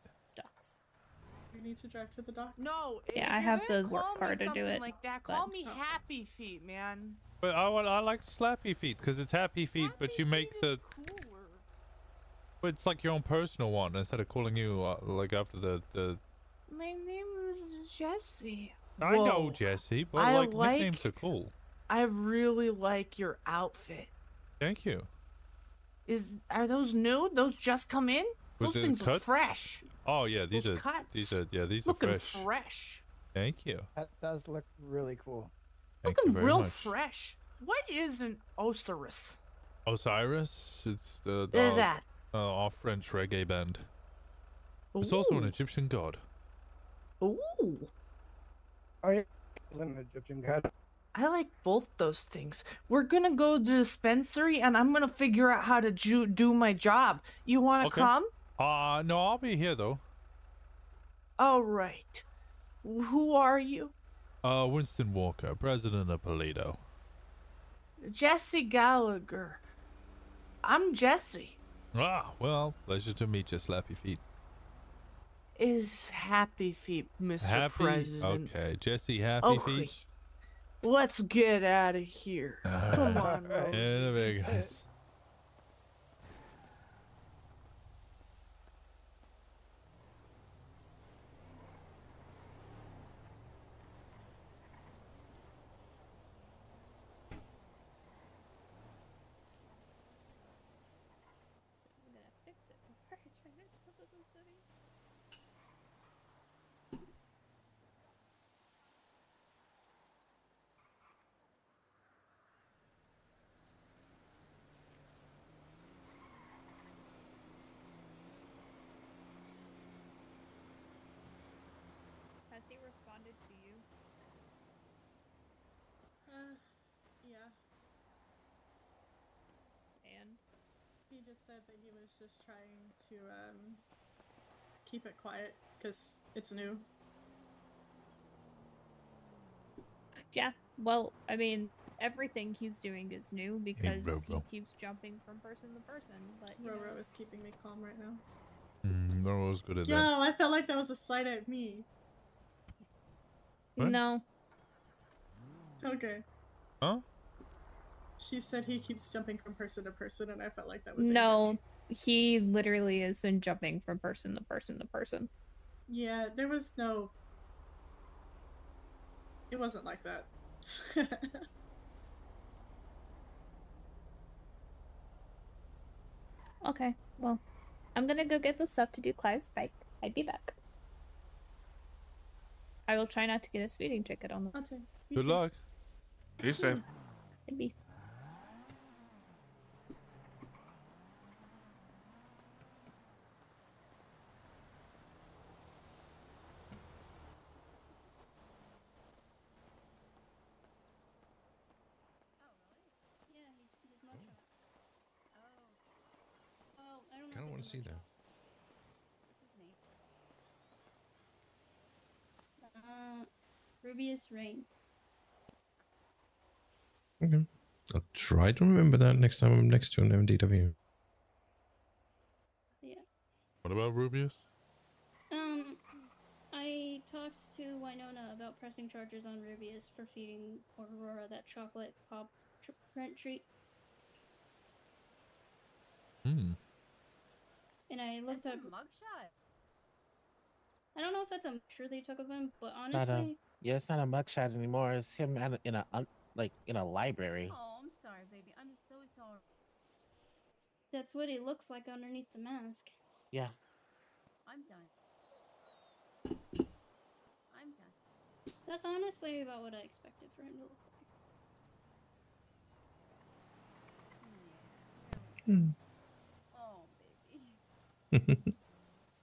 You need to drive to the docks. No. Yeah, if I you're have gonna the work call me car to do something it, like that, but- call me Happy Feet, man. But I like slappy feet because it's happy feet, but you make the. But it's like your own personal one instead of calling you like after the. My name is Jesse. I know Whoa. Jesse, but I like nicknames are cool. I really like your outfit. Thank you. Are those new? Those just come in? With Those the things look cuts? fresh. Oh yeah, these Those are cuts. these are Looking fresh. fresh. Thank you. That does look really cool. Thank you Looking very real much. fresh. What is an Osiris? Osiris, it's the That. our French reggae band. It's also an Ooh. Egyptian god. Ooh. Oh yeah, an Egyptian god. I like both those things. We're gonna go to the dispensary and I'm gonna figure out how to do my job. You wanna Okay. come? No, I'll be here though. All right. Who are you? Winston Walker, president of Paleto. Jesse Gallagher. I'm Jesse. Ah, well, pleasure to meet you, Slappy Feet. Is Happy Feet, Mr. Happy? President. Okay, Jesse Happy Okay. Feet. Let's get out of here. Come on, Rose. In a bit, guys. I'm gonna fix it before I try to put this in setting. Has he responded to you? Yeah. And He just said that he was just trying to keep it quiet because it's new. Yeah, well, I mean, everything he's doing is new because he Roro. keeps jumping from person to person. But you know, Roro is keeping me calm right now. Roro's good at Yo, that. I felt like that was a slight at me. What? No. Okay. Huh? She said he keeps jumping from person to person, and I felt like that was aimed at No, me. he literally has been jumping from person to person to person. Yeah, there was no. It wasn't like that. Okay, well, I'm gonna go get the stuff to do Clive's bike. I'll be back. I will try not to get a speeding ticket on the. Good luck. Be safe. Maybe. Yeah, he's mugshot. Oh, I don't know. Kind of want to see that. Rubius Rain. Okay. I'll try to remember that next time I'm next to an MDW. Yeah. What about Rubius? I talked to Winona about pressing charges on Rubius for feeding Aurora that chocolate pop print treat. Hmm. And I looked up mugshot. I don't know if that's a picture they took of him, but Not a, honestly, yeah, it's not a mugshot anymore. It's him in a like in a library. Oh, I'm sorry, baby. I'm so sorry. that's what he looks like underneath the mask. Yeah. I'm done. I'm done. That's honestly about what I expected for him to look like. Hmm. Oh, baby.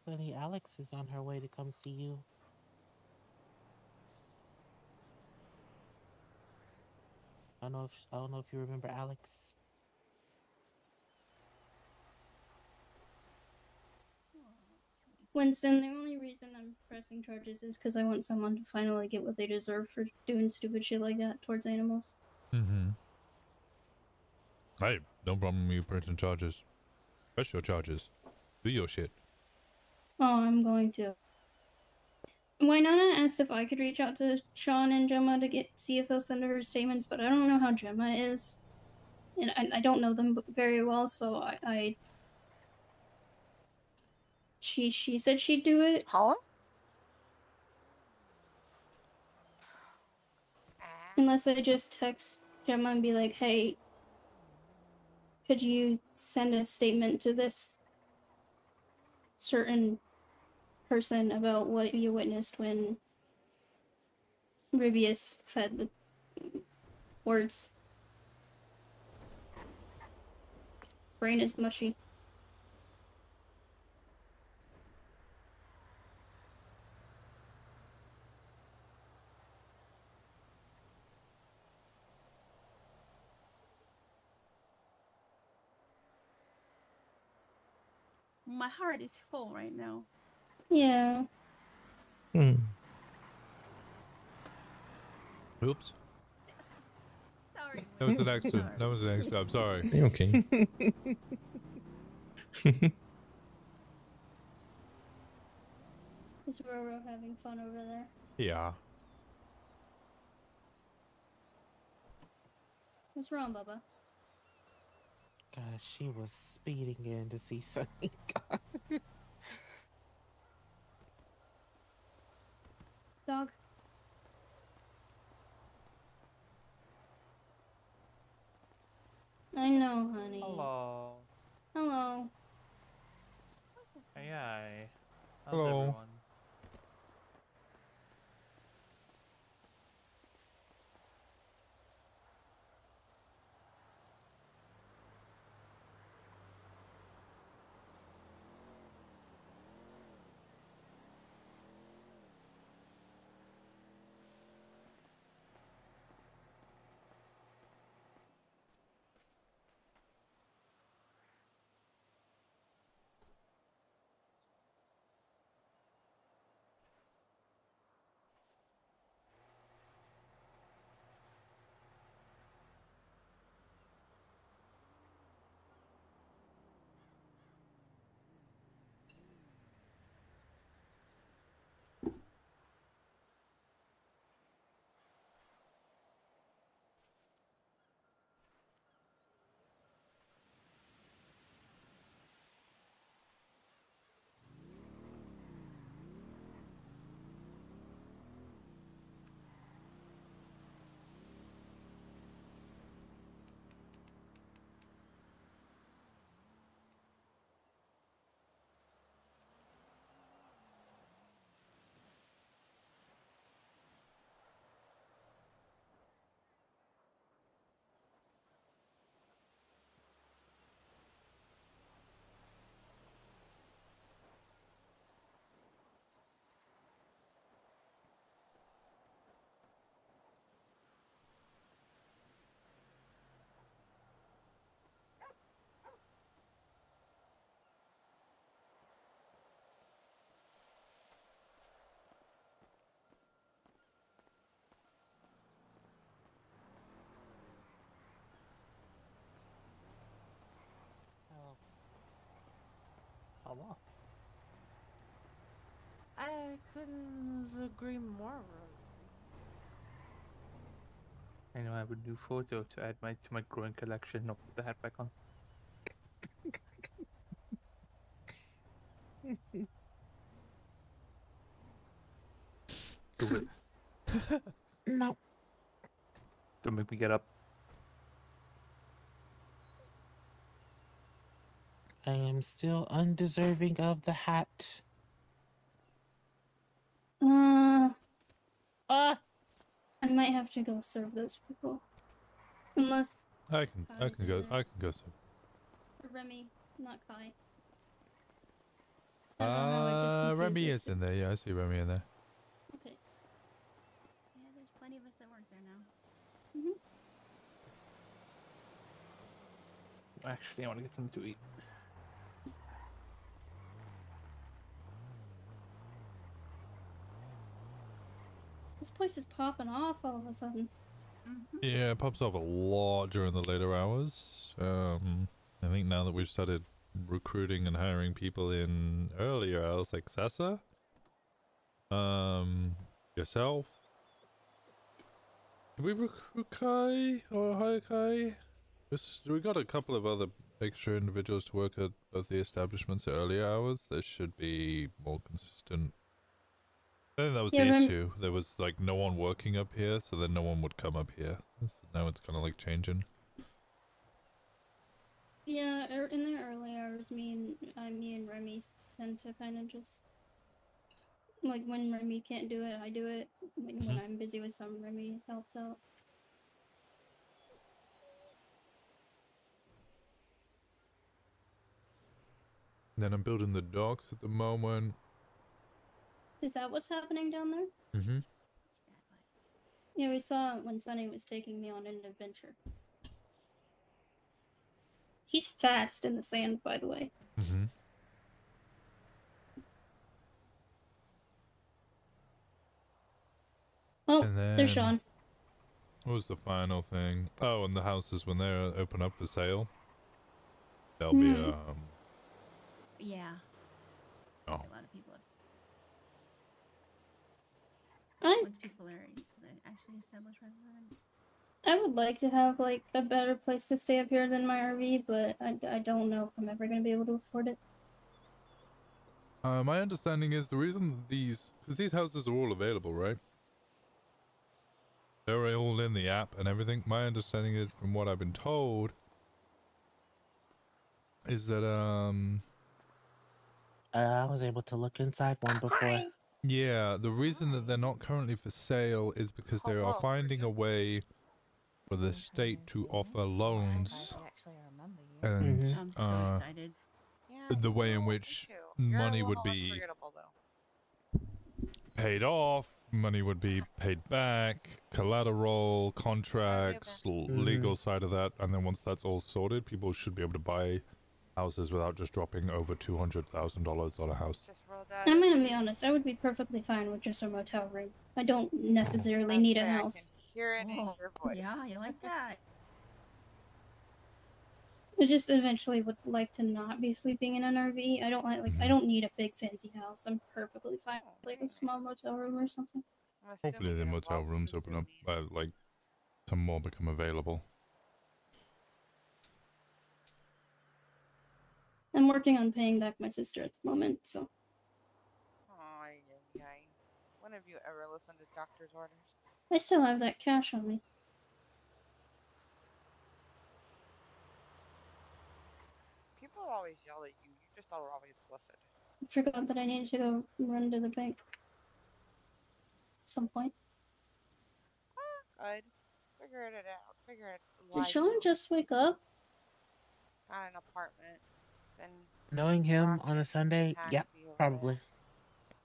Sunny, Alex is on her way to come see you. I don't know if you remember Alex. Winston, the only reason I'm pressing charges is because I want someone to finally get what they deserve for doing stupid shit like that towards animals. Mm-hmm. Hey, no problem with you pressing charges. Press your charges. Do your shit. Oh, I'm going to. Winona asked if I could reach out to Sean and Gemma to see if they'll send her statements, but I don't know how Gemma is. And I don't know them very well, so I She said she'd do it. Huh? Unless I just text Gemma and be like, hey, could you send a statement to this certain person about what you witnessed when Ribius fed the words? Brain is mushy. My heart is full right now. Yeah. Oops. Sorry. That was an accident. That was an accident. I'm sorry. You okay? Is Roro having fun over there? Yeah. What's wrong, Bubba? Gosh, she was speeding in to see Sunny. Dog? I know, honey. Hello. Hello. Hey, hi. How's Hello. everyone? Hello. I couldn't agree more, Rose. I know I have a new photo to add to my growing collection. I'll put the hat back on. Do it. No. Don't make me get up. I am still undeserving of the hat. I might have to go serve those people. Unless I can go. So. Remy, not Kai. I don't know how I just confused Remy those is two. in there. Yeah, I see Remy in there. Okay. Yeah, there's plenty of us that work there now. Actually, I want to get something to eat. This place is popping off all of a sudden. Yeah, it pops off a lot during the later hours. I think now that we've started recruiting and hiring people in earlier hours, like Sessa, yourself. Did we recruit Kai or hire Kai? We got a couple of other extra individuals to work at both the establishments at earlier hours, there should be more consistent. I think that was Yeah, the issue. There was like no one working up here, so then no one would come up here. So now it's kind of like changing. Yeah, in the early hours, me and Remy tend to kind of just like when Remy can't do it, I do it. When I'm busy with some, Remy helps out. Then I'm building the docks at the moment. Is that what's happening down there? Mm-hmm. Yeah, we saw it when Sunny was taking me on an adventure. He's fast in the sand, by the way. Mm-hmm. Oh, And then, there's Sean. what was the final thing? Oh, and the houses when they open up for sale, there'll be Yeah. Oh. A lot of people. Once people are actually established residents. I would like to have like a better place to stay up here than my RV, but I don't know if I'm ever gonna be able to afford it. My understanding is the reason because these houses are all available, right? They're all in the app and everything. My understanding is, from what I've been told, is that I was able to look inside one before. yeah, the reason that they're not currently for sale is because they are finding a way for the state to offer loans, and I'm so excited. the way in which money would be paid off, money would be paid back, collateral, contracts, legal side of that, and then once that's all sorted, people should be able to buy houses without just dropping over $200,000 on a house. I'm gonna be honest, I would be perfectly fine with just a motel room. I don't necessarily need a house. Hear it in your voice. Yeah, you like that. I just eventually would like to not be sleeping in an RV. I don't like I don't need a big fancy house. I'm perfectly fine with like a small motel room or something. Hopefully the motel rooms open up, like some more become available. I'm working on paying back my sister at the moment, so. Ay, ay, ay. When have you ever listened to doctor's orders? I still have that cash on me. People always yell at you. You just don't always listen. I forgot that I needed to go run to the bank. At some point. Good. Figured it out. Figure it Did Sean just wake up? Got an apartment. Then Knowing him on a Sunday, yeah, probably.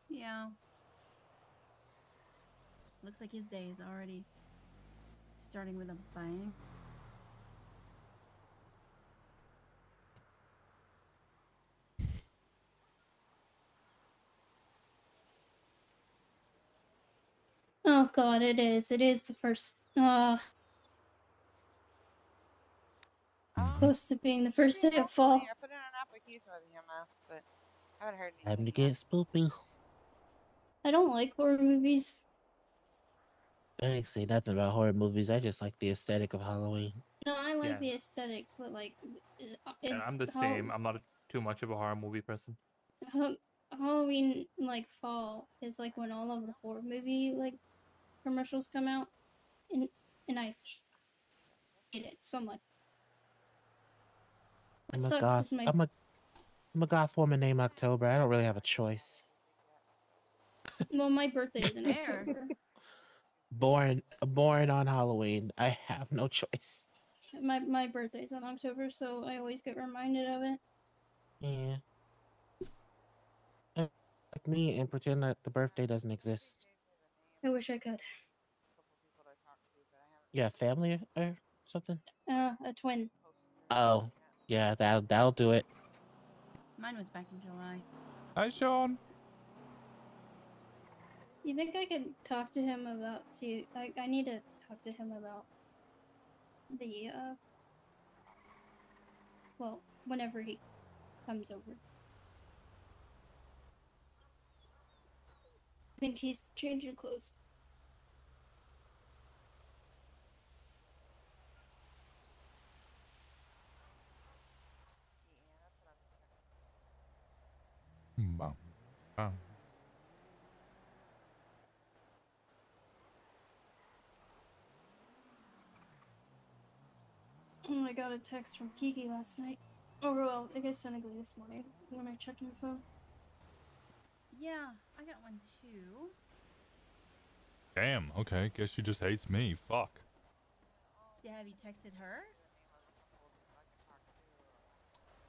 Yeah. Looks like his day is already starting with a bang. Oh god, it is. It is the first. It's close to being the first day of fall. I put in an application with EMS, but I haven't heard Time to get spoopy. I don't like horror movies. I ain't say nothing about horror movies. I just like the aesthetic of Halloween. No, I like Yeah. the aesthetic, but like, it's Yeah, I'm the same. I'm not too much of a horror movie person. Halloween, like fall, is like when all of the horror movie like commercials come out, and I hate it so much. I'm What a sucks goth. is my I'm a goth woman named October. I don't really have a choice. well, my birthday's in October. Born on Halloween. I have no choice. My birthday's in October, so I always get reminded of it. Yeah. Like me and pretend that the birthday doesn't exist. I wish I could. Yeah, family or something. A twin. Oh, yeah, that'll do it. Mine was back in July. Hi, Sean. You think I could talk to him about? See, I need to talk to him about the well, whenever he comes over. I think he's changing clothes. Wow. I got a text from Kiki last night. Oh, well, I guess technically this morning when I checked my phone. Yeah, I got one too. Damn. Okay. Guess she just hates me. Fuck. Yeah, have you texted her?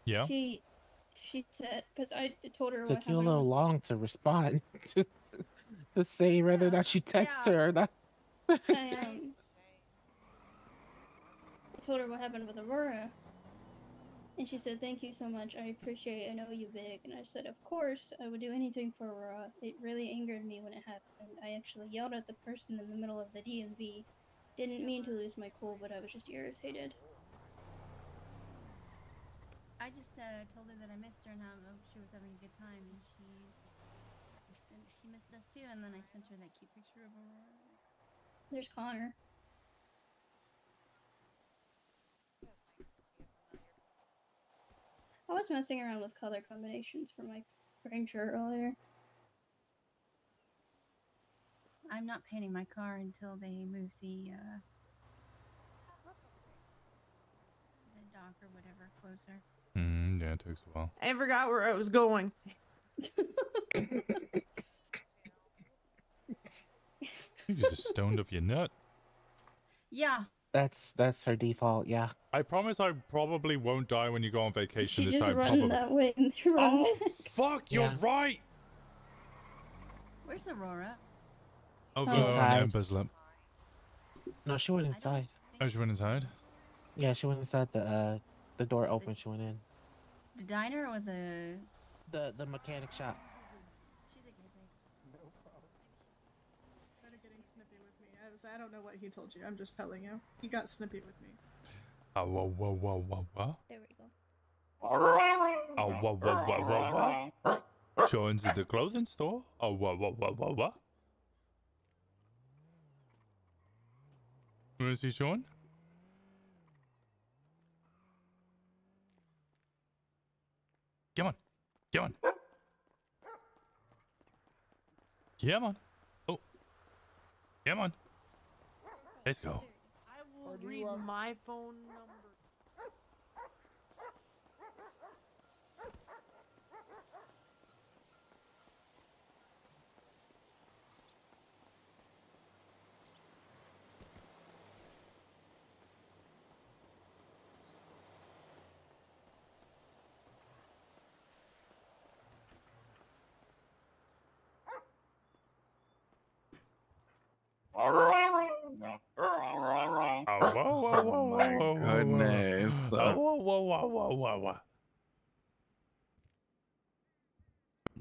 Yeah. She said, because I told her what Took you a happened. little long to respond to say whether or not you text her or not. I told her what happened with Aurora. And she said, thank you so much. I appreciate it. I know you big. And I said, of course, I would do anything for Aurora. It really angered me when it happened. I actually yelled at the person in the middle of the DMV. Didn't mean to lose my cool, but I was just irritated. I just told her that I missed her and how she was having a good time, and she missed us too. And then I sent her that cute picture of Aurora. There's Connor. I was messing around with color combinations for my Ranger earlier. I'm not painting my car until they move the dock or whatever closer. Yeah, it takes a while. I forgot where I was going. You just stoned up your nut. Yeah. That's her default. Yeah. I promise I probably won't die when you go on vacation She this just time. run Probably. that way and run Oh back. fuck! You're Yeah. right. Where's Aurora? Over Inside. on Ember's lip. No, she went inside. Oh, she went inside. Yeah, she went inside. The door open. She went in. The diner or the The mechanic shop. She's a good babe. Started getting snippy with me. I don't know what he told you. I'm just telling you. He got snippy with me. Oh, whoa. There we go. Oh, whoa. Joins the clothing store. Oh, whoa. Where is he, Sean? Come on. Oh. Come on. Let's go. I will read my phone number. Oh, my goodness. Whoa.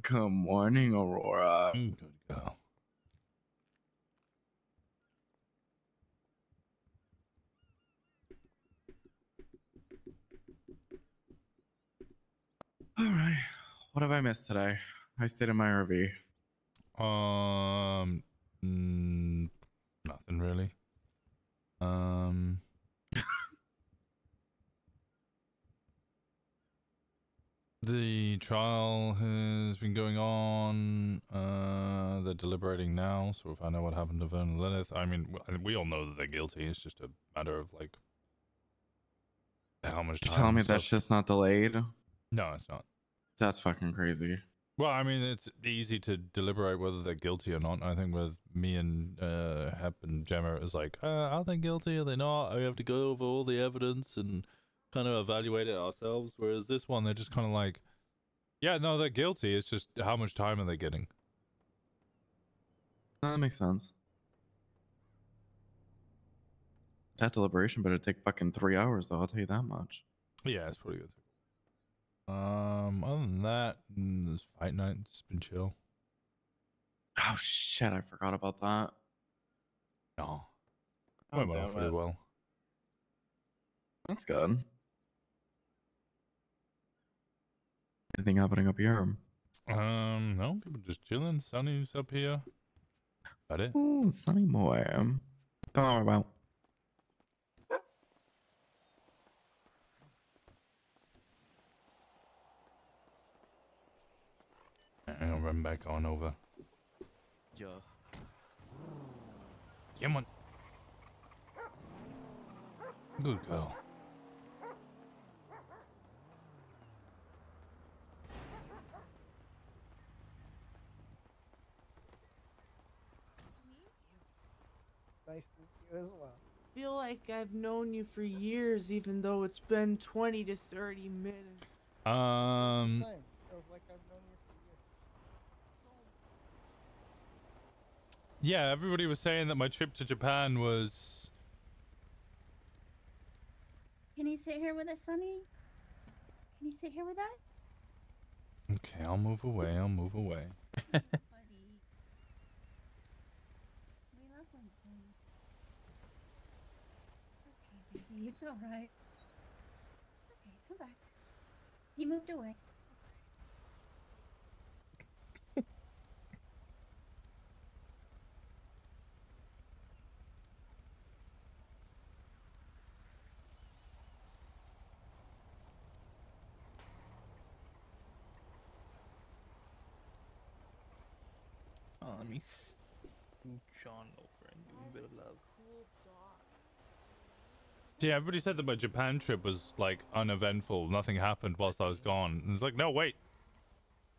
Good morning, Aurora. Good girl. All right. What have I missed today? I stayed in my RV. Nothing really. The trial has been going on. They're deliberating now, so we'll find out what happened to Vern and Lilith. I mean, we all know that they're guilty. It's just a matter of like how much time. You're telling me and that's stuff. just not delayed? No, it's not. That's fucking crazy. Well, I mean, it's easy to deliberate whether they're guilty or not. I think with me and Hep and Gemma, it was like, are they guilty? Are they not? We have to go over all the evidence and kind of evaluate it ourselves. Whereas this one, they're just kind of like, yeah, no, they're guilty. It's just how much time are they getting? That makes sense. That deliberation better take fucking 3 hours, though. I'll tell you that much. Yeah, it's pretty good. Other than that, this fight night, it's been chill. Oh shit, I forgot about that. No. Oh, Went well, damn pretty it. well. That's good. Anything happening up here? No, people just chilling. Sunny's up here. Got it. Ooh, Sunny boy. Oh, well. I'll run back on over. Yeah. Come on. Good girl. Nice to meet you as well. Feel like I've known you for years, even though it's been 20 to 30 minutes. It's the same. Feels like I've known you for years. Yeah, everybody was saying that my trip to Japan was... Can you sit here with us, Sunny? Can you sit here with us? Okay, I'll move away, I'll move away. Buddy. We love Winston. It's okay, baby. It's alright. It's okay. Come back. He moved away. Oh, let me scooch on over and do a bit of love. Yeah, everybody said that my Japan trip was like uneventful. Nothing happened whilst I was gone. And it's like, no, wait.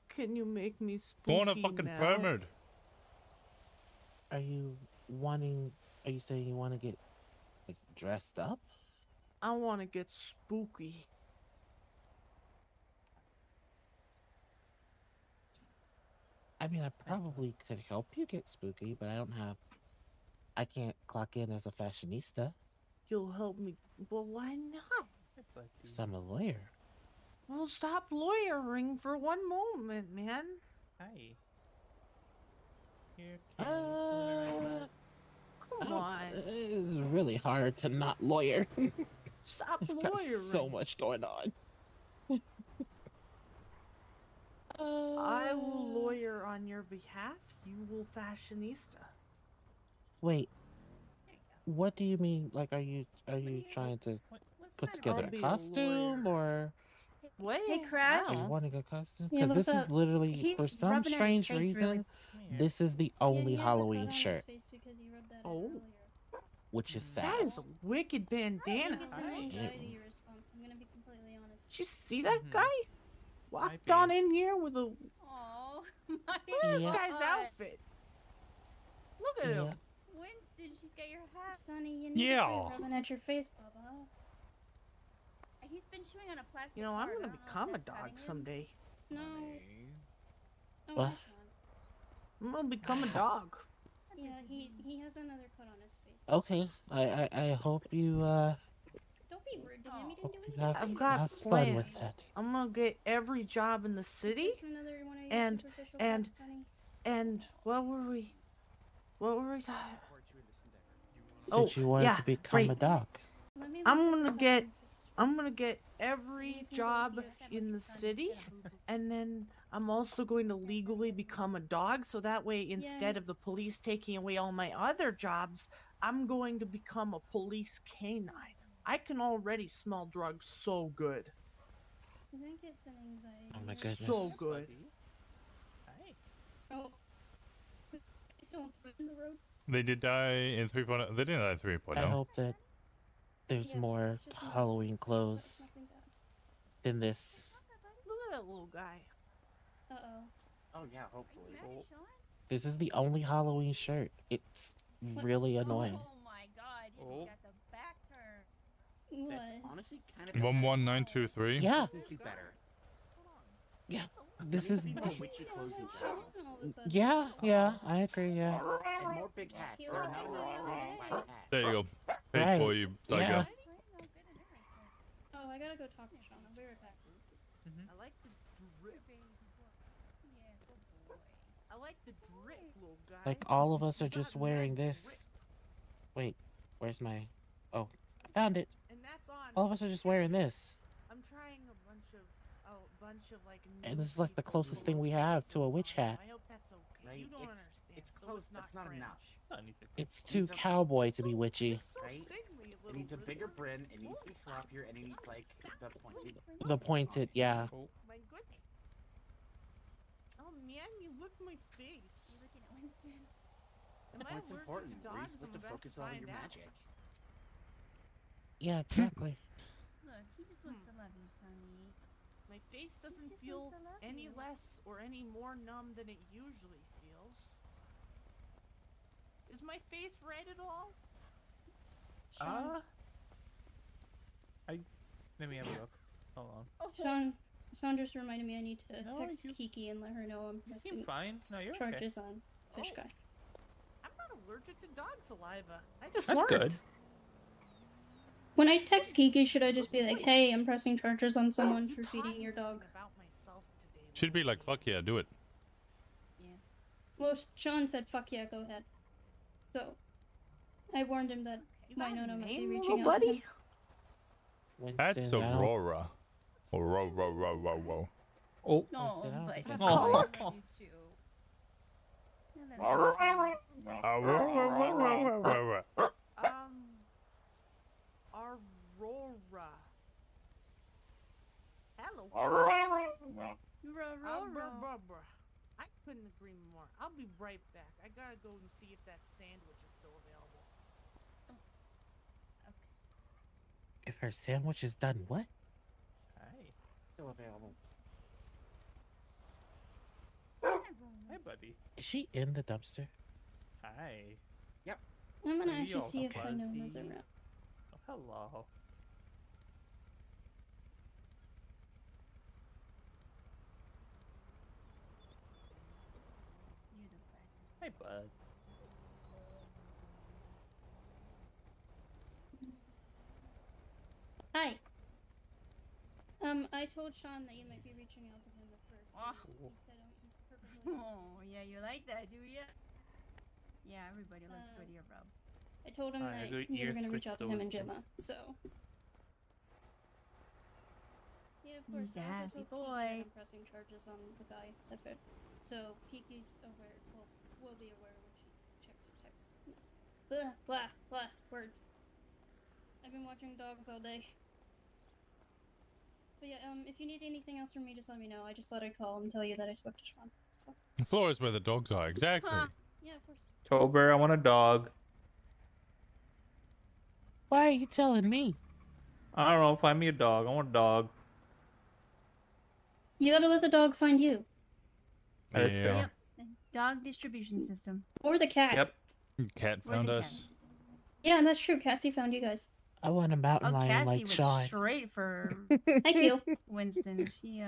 Can you make me spooky Go on a fucking now? permit. Are you saying you want to get like dressed up? I want to get spooky. I mean, I probably could help you get spooky, but I can't clock in as a fashionista. You'll help me. Well, why not? Because I'm a lawyer. Well, stop lawyering for one moment, man. Hi. Here, Come on. It's really hard to not lawyer. Stop I've got lawyering. so much going on. I will lawyer on your behalf. You will fashionista. Wait. What do you mean? Like, are you trying to put together I'll a be a costume or? What? Hey, Crash. Are you wanting a costume? Yeah, Because this what's is up? literally, He's for some rubbing at his strange face reason, really- this is the only Halloween shirt, Oh. which is sad. That is a wicked bandana. It's an anxiety response. I'm gonna be completely honest. Did you see that guy? Walked be. on in here with a. Oh, Look at this Yeah. guy's outfit. Look at him. Yeah. Winston, she's got your hat. Sonny, you need Yeah. to quit rubbing at your face, Baba. He's been chewing on a plastic You know, I'm card. I gonna don't know if become a that's dog cutting him. someday. No. Oh, What? I'm gonna become a dog. Yeah, he has another cut on his face. Okay, I hope you Don't be rude to him. He didn't do you anything. I've got have fun plans. with that. I'm gonna get every job in the city. Is this another one of your And superficial and cuts, Sonny? and what were we talking? Since you wanted to become a dog. Let me I'm look gonna at the get face. every job in the city, and then I'm also going to legally become a dog, so that way instead of the police taking away all my other jobs, I'm going to become a police canine. I can already smell drugs so good. I think it's an anxiety. Oh my response. goodness. So good. Oh. Please don't put in the road. They did die in 3.0. They didn't die in 3.0. I hope that there's Yeah, more it's just not- Halloween it's clothes nothing bad. than this. Look at that little guy. Uh-oh. Oh yeah, hopefully. This is the only Halloween shirt. It's really annoying. Oh my god, you Oh. just got the back turn. That's What? honestly kind of 11923. Yeah, do better. yeah. This is. More witchy clothes in general. All of a sudden. Yeah, I agree. Yeah. And more big hats. There are not a lot of big black hats. There you go. Paid Right. for you, psycho. Yeah. Oh, I gotta go talk to Sean. I'll be right back. I like the drip. I like the drip, little guy. Like all of us are just wearing this. Wait, where's my? Oh, I found it. And that's on. All of us are just wearing this, I'm trying a bunch of like. and this is like the closest thing we have to a witch hat. I hope that's okay. Right? You don't understand. It's so close, it's but it's not French. enough. It's too cowboy to be witchy. Right? It needs a bigger brim, it needs to be floppier, and it needs like the pointed. The pointed, yeah. My goodness. Oh man? You look at my face. You're looking at Winston. Am I What's allergic important? to Where are you dogs? supposed I'm to about focus all find your out. magic? Yeah, exactly. Look, he just wants to love you, Sunny. My face doesn't just feel wants to love any you. less or any more numb than it usually feels. Is my face red at all? Let me have a look. Hold on. Sean just reminded me I need to No, text you- Kiki and let her know I'm You pressing seem fine. No, you're charges okay. on Fish Guy. I'm not allergic to dog saliva. I just That's learned. good. When I text Kiki, should I just be like, "Hey, I'm pressing charges on someone for feeding your dog"? Should be like, fuck yeah, do it. Well, Sean said, "Fuck yeah, go ahead." So, I warned him that my Nona might be reaching out to him. That's Winston, I don't- Aurora. Oh, whoa. Oh. Winston, I don't think that's Oh. correct. You two. Aurora. Hello. Roro. I couldn't agree more. I'll be right back. I gotta go and see if that sandwich is still available. If her sandwich is done, what? Hi. Still available. Hey, buddy. Is she in the dumpster? Hi. Yep. I'm gonna Are you actually all see if I know those fuzzy? around. Oh, hello. Hey, bud. Hi. I told Sean that you might be reaching out to him at first. So he said he's perfectly. Oh, yeah, you like that, do ya? Yeah, everybody looks good here, bro. I told him that good you were ears gonna reach with out to him those and Gemma. things. So. Yeah, of course. He's a I also happy told Kiki boy. that I'm pressing charges on the guy that bit. So Kiki's aware. Well, will be aware when she checks her text. Blah blah blah words. I've been watching dogs all day. But yeah, if you need anything else from me, just let me know. I just thought I'd call and tell you that I spoke to Sean. So. The floor is where the dogs are, exactly. Yeah, of course. Tober, I want a dog. Why are you telling me? I don't know. Find me a dog. I want a dog. You gotta let the dog find you. That's fair. Yep. The dog distribution system. Or the cat. Yep. Cat Or the found cat. us. Yeah, that's true. Catsy found you guys. I want a mountain Oh, lion Cassie like went Sean. straight for Thank you. Winston. She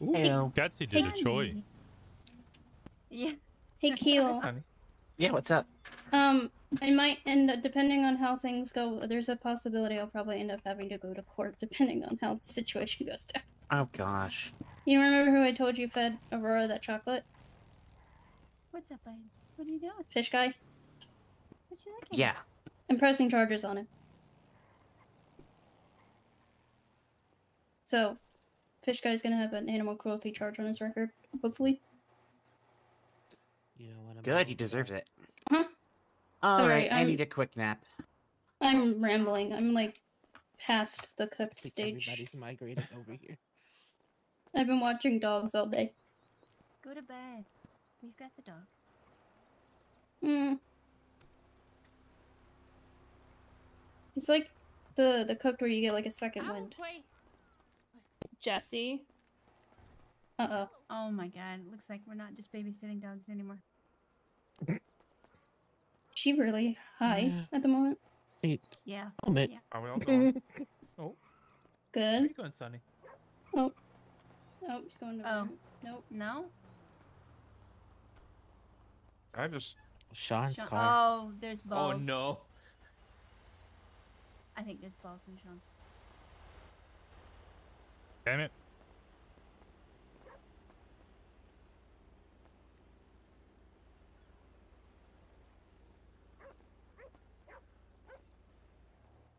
Ew. Gatsy did a choy. Yeah. Hey, Keel. Yeah, what's up? I might end up, depending on how things go, there's a possibility I'll probably end up having to go to court, depending on how the situation goes down. Oh gosh. You remember who I told you fed Aurora that chocolate? What's up, bud? What are you doing? Fish guy? What you looking? Yeah. I'm pressing charges on him. So, Fish guy's gonna have an animal cruelty charge on his record, hopefully. You know what? Good, he deserves it. Huh? All Sorry, right, I I'm- need a quick nap. I'm rambling. I'm like past the cooked I think stage. everybody's migrating over here. I've been watching dogs all day. Go to bed. We've got the dog. It's like the cooked where you get like a second wind. Jesse. Uh-oh. Oh my god. Looks like we're not just babysitting dogs anymore. She really high at the moment. Yeah. Yeah. Are we all going? Oh. Good. Where are you going, Sunny? Oh, he's going to. Oh. Nope. No? I just. Sean's Sean- car. Oh, there's balls. Oh no. I think there's balls in Sean's. Damn it.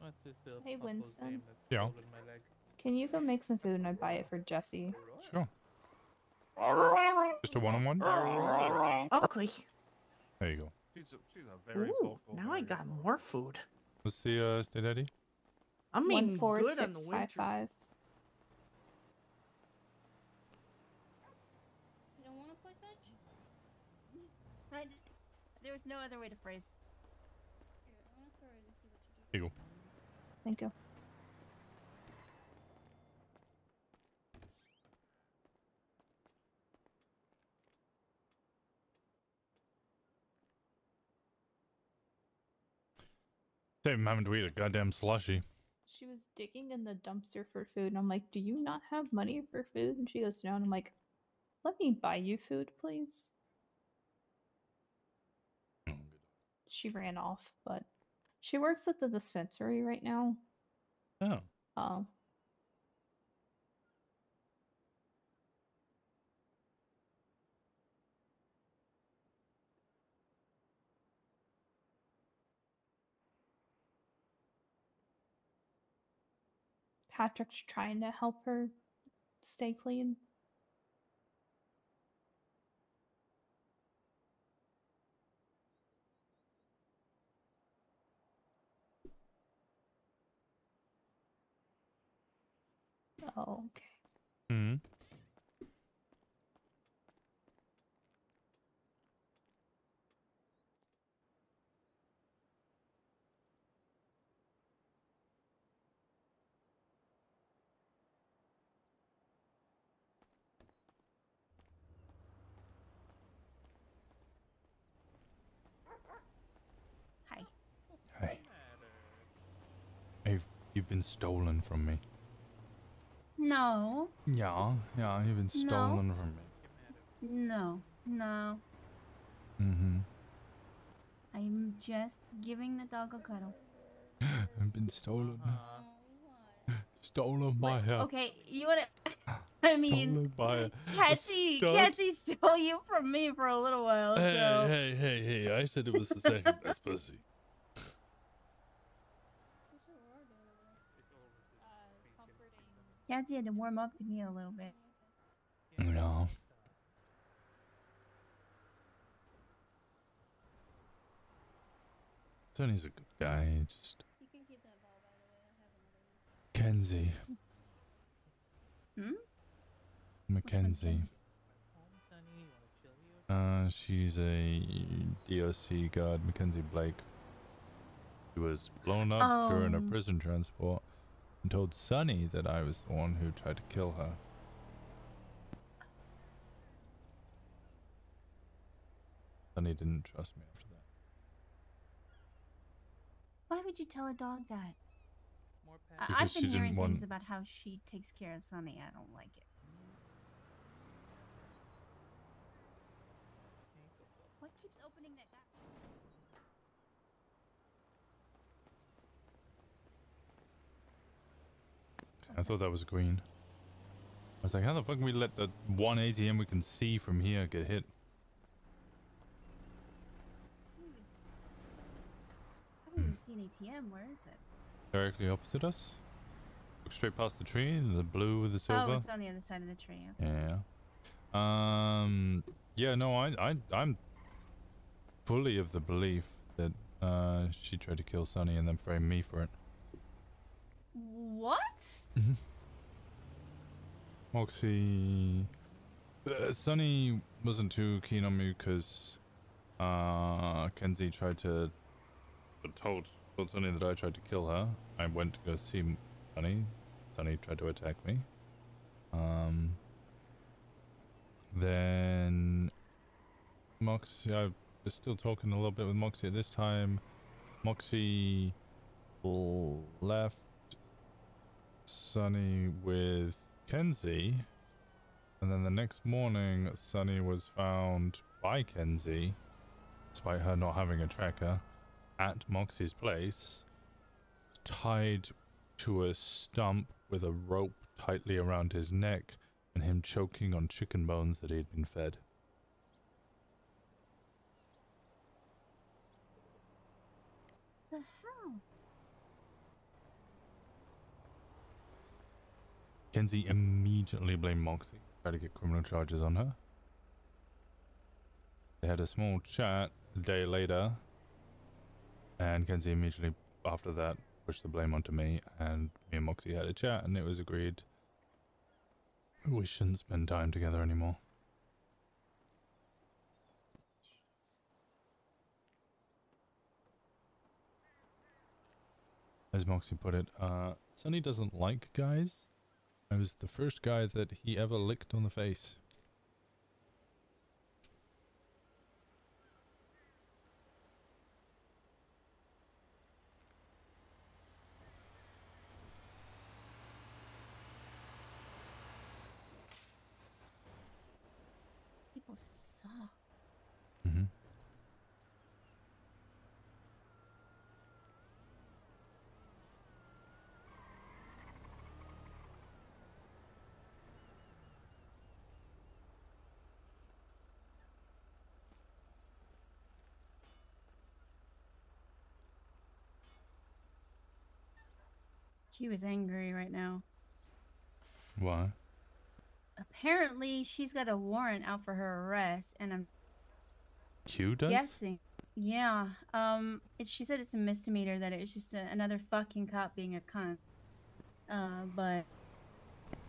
What's this Hey, puzzle Winston. game that's Yeah. holding my leg? Can you go make some food and I'd buy it for Jesse? Sure. Just a one-on-one? Okay. There you go. She's a very Ooh, vocal. now I got more food. What's the state ID? I'm eating good on the winter. 14655. There was no other way to phrase. Here you go. Thank you. Save him having to eat a goddamn slushy. She was digging in the dumpster for food, and I'm like, "Do you not have money for food?" And she goes, "No." And I'm like, "Let me buy you food, please." She ran off, but she works at the dispensary right now. Oh. Patrick's trying to help her stay clean. Oh, okay. Hmm. Hi. Hey. You've been stolen from me. No. Yeah, you've been stolen from me. No. No. Mm-hmm. I'm just giving the dog a cuddle. I've been stolen. Stolen by her. Okay, you wanna... I mean, Stolen by a Cassie stud. stole you from me for a little while, so... Hey, I said it was the second best pussy. Cassie had to warm up to me a little bit. No. Sonny's a good guy, just... Kenzie. Hmm? Mackenzie. She's a DOC guard, Mackenzie Blake. She was blown up during a prison transport and told Sunny that I was the one who tried to kill her. Sunny didn't trust me after that. Why would you tell a dog that? Because I've she been hearing didn't want- things about how she takes care of Sunny. I don't like it. What keeps opening that back? I thought that was green. I was like, how the fuck can we let the one ATM we can see from here get hit? I haven't even seen ATM. Where is it? Directly opposite us. Look straight past the tree, the blue with the silver. Oh, it's on the other side of the tree. Okay. Yeah. Yeah, no, I'm fully of the belief that she tried to kill Sunny and then frame me for it. What? Moxie... Sunny wasn't too keen on me because Kenzie tried to... told Sunny that I tried to kill her. I went to go see Sunny. Sunny tried to attack me. Then... Moxie... I was still talking a little bit with Moxie at this time. Moxie left Sunny with Kenzie, and then the next morning Sunny was found by Kenzie, despite her not having a tracker, at Moxie's place, tied to a stump with a rope tightly around his neck and him choking on chicken bones that he had been fed. The hell? Kenzie immediately blamed Moxie, tried to get criminal charges on her. They had a small chat a day later, and Kenzie immediately after that pushed the blame onto me, and me and Moxie had a chat, and it was agreed we shouldn't spend time together anymore. as Moxie put it, Sunny doesn't like guys. I was the first guy that he ever licked on the face. People suck. Mm-hmm. Q is angry right now. Why? Apparently, she's got a warrant out for her arrest, and I'm Q does? guessing. Yeah. She said it's a misdemeanor. That it's just another fucking cop being a cunt. But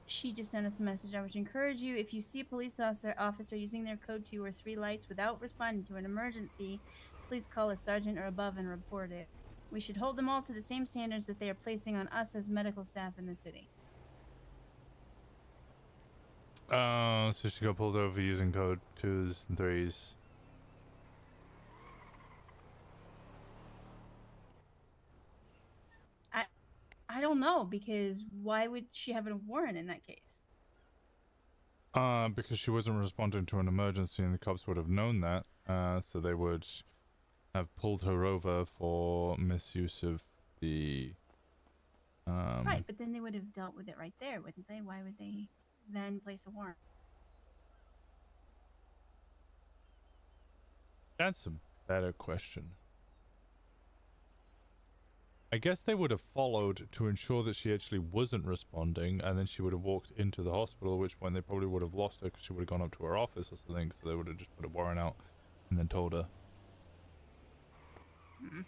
she just sent us a message. I would encourage you, if you see a police officer using their code 2 or 3 lights without responding to an emergency, please call a sergeant or above and report it. We should hold them all to the same standards that they are placing on us as medical staff in the city. So she got pulled over using code 2s and 3s. I don't know, because why would she have a warrant in that case? Because she wasn't responding to an emergency and the cops would have known that. So they would have pulled her over for misuse of the... Right, but then they would have dealt with it right there, wouldn't they? Why would they then place a warrant? That's a better question. I guess they would have followed to ensure that she actually wasn't responding, and then she would have walked into the hospital, at which point they probably would have lost her because she would have gone up to her office or something, so they would have just put a warrant out and then told her. Hmm.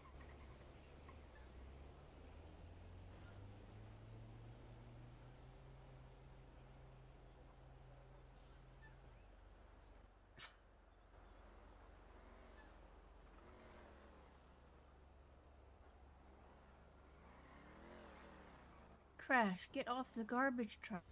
Crash, get off the garbage truck.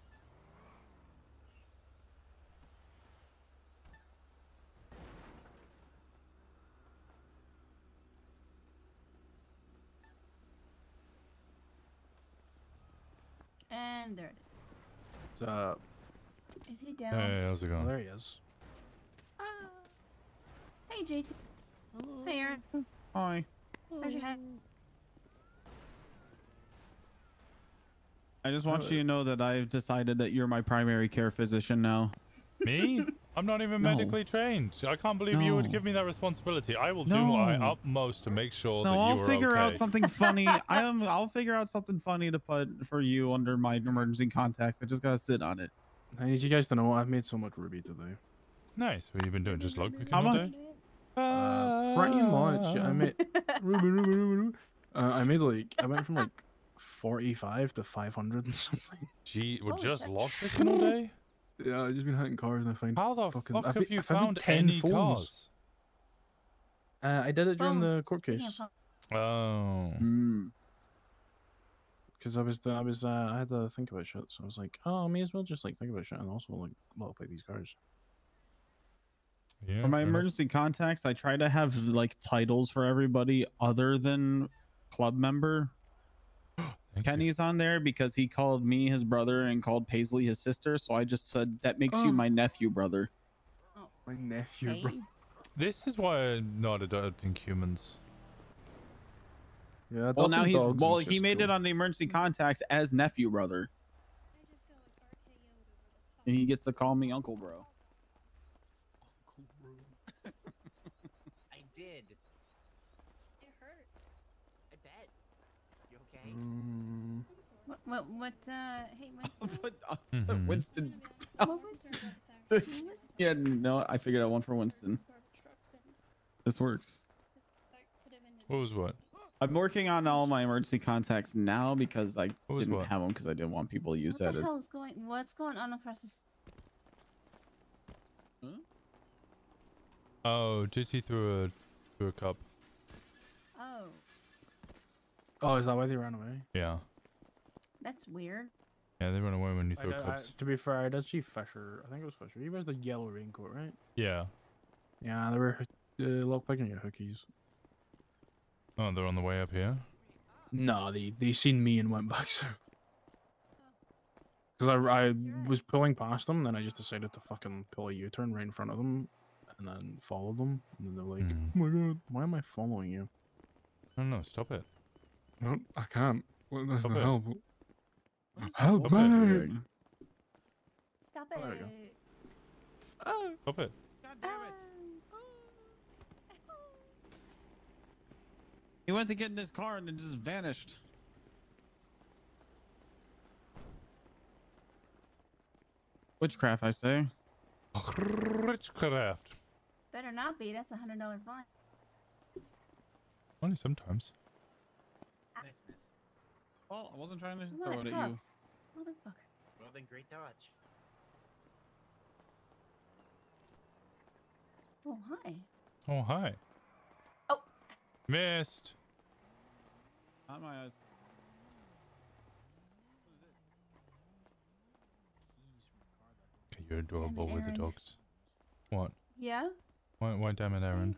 And there it is. What's up? Is he down? Hey, how's it going? There he is. Hey, JT. Hey, Aaron. Hi. How's your head? I just want you to know that I've decided that you're my primary care physician now. Me? I'm not even No. medically trained. I can't believe you would No. give me that responsibility. I will do my No. utmost to make sure No, that you I'll are figure okay. out something funny. I'll figure out something funny to put for you under my emergency contacts. I just gotta sit on it. I need you guys to know I've made so much Ruby today. Nice. What have you been doing? Just log picking How all much? day? Pretty much. I made Ruby. I made like I went from like 45 to 500 and something. Gee, we're just log picking all day? Yeah, I've just been hunting cars and I find How the fucking. fuck I have you found found 10 any phones. cars? I did it during the court Speaking case. of Oh. Because I had to think about shit, so I was like, oh, I may as well just like think about shit and also like log pick these cars. Yeah, For my fair enough. emergency contacts, I try to have like titles for everybody other than club member. Kenny's on there because he called me his brother and called Paisley his sister, so I just said that makes you my nephew brother. My nephew, bro. This is why I'm not adopting humans. Yeah, Well, now adopting he's dogs is he just made cool. it on the emergency contacts as nephew brother, and he gets to call me Uncle Bro. I did. It hurt. I bet. You okay? Hey, Winston. Put Winston. What was Yeah, no, I figured out one for Winston. This works. What was what? I'm working on all my emergency contacts now because I was didn't what? have them because I didn't want people to use What that the as. hell is what's going on across the Oh, JT threw a cup. Oh. Oh, is that why they ran away? Yeah. That's weird. Yeah, they run away when you throw clubs. To be fair, I did see Fisher. I think it was Fisher. He wears the yellow raincoat, right? Yeah. Yeah, they were lockpicking at hookies. Oh, they're on the way up here? No, they seen me and went back south. Because I was pulling past them, then I just decided to fucking pull a U-turn right in front of them, and then follow them. And then they're like, "Oh my god, why am I following you?" No, stop it. No, I can't. Well, that's Stop the it. help. Stop Help it. me! Stop Oh, there you it. go. Stop it. He went to get in his car and then just vanished. Witchcraft, I say. Witchcraft. Better not be. That's $100 fine. Only sometimes. Nice miss. Well, I wasn't trying to Come throw on, it at you. Pups. Motherfucker. Well then, great dodge. Oh, hi. Oh, hi. Oh. Missed. Not my eyes. Okay, you're adorable with the Aaron. dogs. What? Yeah? Why damn it, Aaron?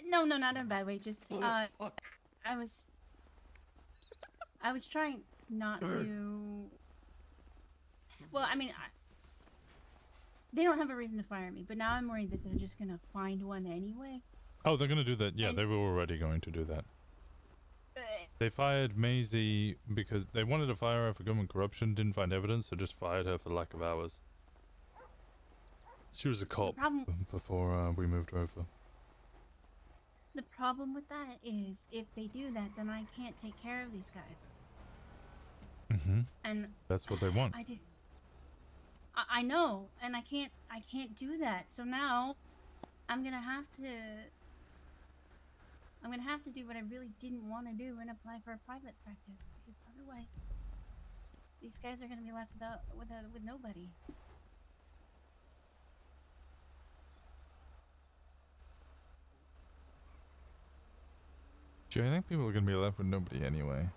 No, not in a bad way. Just I was trying not to. Well, I mean, they don't have a reason to fire me, but now I'm worried that they're just gonna find one anyway. Oh, they're gonna do that. Yeah, they were already going to do that. They fired Maisie because they wanted to fire her for government corruption, didn't find evidence, so just fired her for lack of hours. She was a cop before we moved her over. The problem with that is, if they do that, then I can't take care of these guys. Mm-hmm. And That's what they want. I know, and I can't do that. So now, I'm gonna have to do what I really didn't want to do and apply for a private practice, because otherwise, these guys are gonna be left with nobody. Gee, I think people are gonna be left with nobody anyway.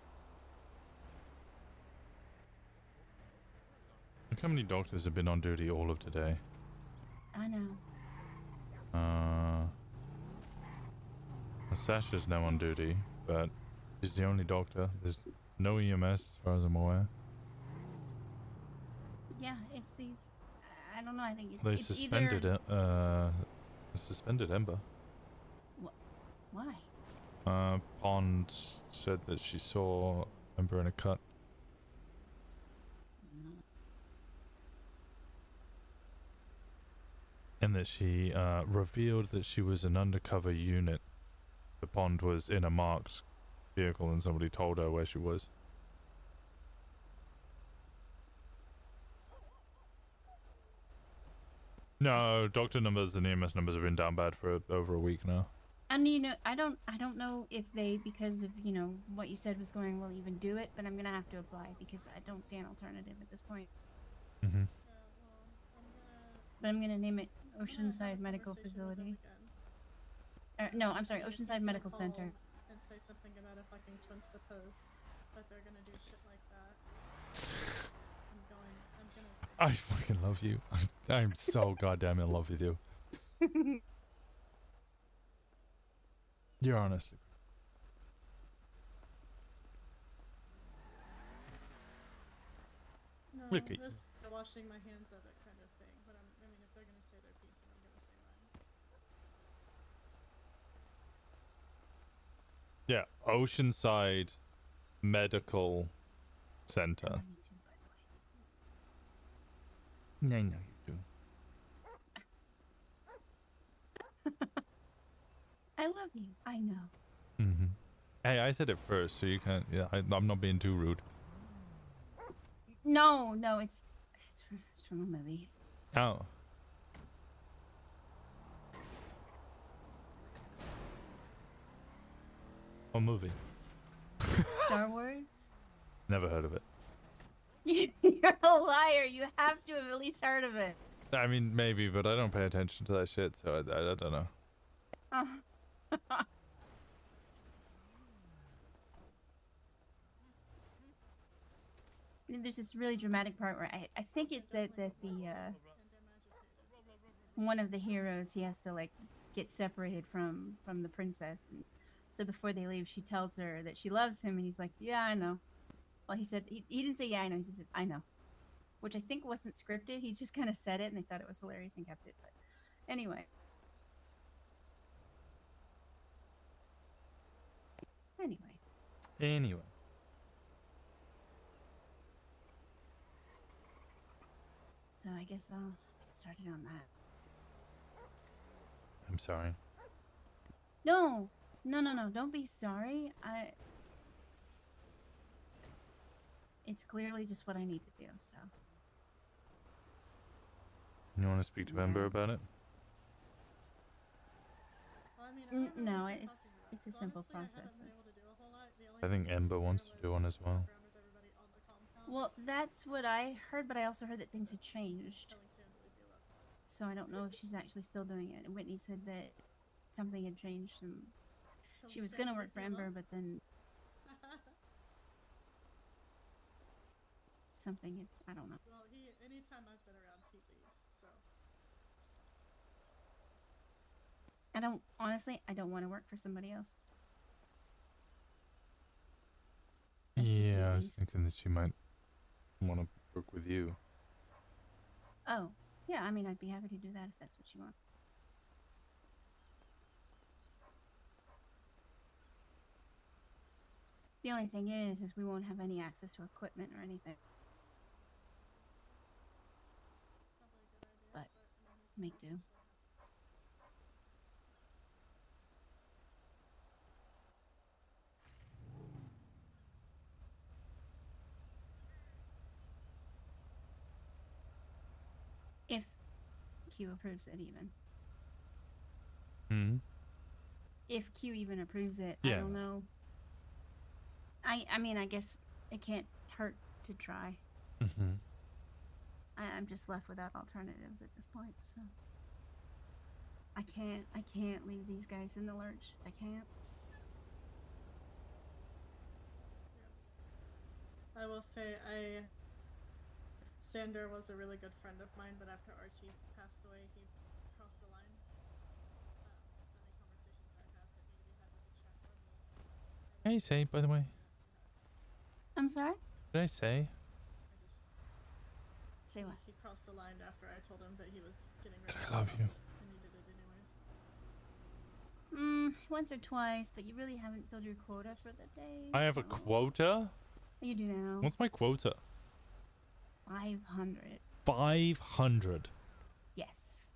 Look how many doctors have been on duty all of today. I know. Sasha's now on duty, but she's the only doctor. There's no EMS as far as I'm aware. Yeah, it's these. I don't know. I think it's. They it's suspended either... it. Suspended Ember. Why? Pond said that she saw Ember in a cut. And that she revealed that she was an undercover unit. The Pond was in a marked vehicle and somebody told her where she was. No, doctor numbers and EMS numbers have been down bad for over a week now. And I don't know if they, because of what you said was going, will even do it. But I'm gonna have to apply because I don't see an alternative at this point. Mm-hmm. But I'm gonna name it Oceanside Medical Facility. No, I'm sorry, Oceanside Medical Center. And say something about a fucking twins to post that they're gonna do shit like that. I'm gonna. I fucking love you. I'm so goddamn in love with you. You're honestly. No, Look at you. just washing my hands of it kind of thing. But I mean, if they're gonna say their piece, then I'm gonna say mine. Yeah, Oceanside Medical Center. No, you do. I love you. I know. Mm-hmm. Hey, I said it first, so you can't. Yeah, I'm not being too rude. No, it's from a movie. Oh. What movie? Star Wars. Never heard of it. You're a liar. You have to have at least heard of it. I mean, maybe, but I don't pay attention to that shit, so I don't know. there's this really dramatic part where I think it's that the one of the heroes, he has to like get separated from the princess, and so before they leave, she tells her that she loves him, and he's like, yeah, I know. Well, he said he didn't say yeah, I know. He just said I know, which I think wasn't scripted. He just kind of said it, and they thought it was hilarious and kept it. But anyway. Anyway. So I guess I'll get started on that. I'm sorry. No, don't be sorry. It's clearly just what I need to do, so. You want to speak to Ember about it? No, it's a simple process. I think Ember wants to do one as well. Well, that's what I heard, but I also heard that things had changed. So I don't know if she's actually still doing it. And Whitney said that something had changed and she was going to work for Ember, but then something had, I don't know. Well, anytime I've been around, he leaves, so. Honestly, I don't want to work for somebody else. Yeah, I was thinking that she might want to work with you. Oh, yeah, I mean, I'd be happy to do that if that's what you want. The only thing is we won't have any access to equipment or anything. But make do. If Q approves it, even. Hmm. If Q even approves it, Yeah. I don't know. I mean, I guess it can't hurt to try. Mm-hmm. I'm just left without alternatives at this point, so. I can't leave these guys in the lurch. I can't. I will say, Sander was a really good friend of mine, but after Archie passed away, he crossed the line. What did I say, by the way? I'm sorry? What did I say? Say what? He crossed the line after I told him that he was getting ready. I love you. And he did it anyways. Once or twice, but you really haven't filled your quota for the day. I have a quota? You do now. What's my quota? 500. 500. Yes.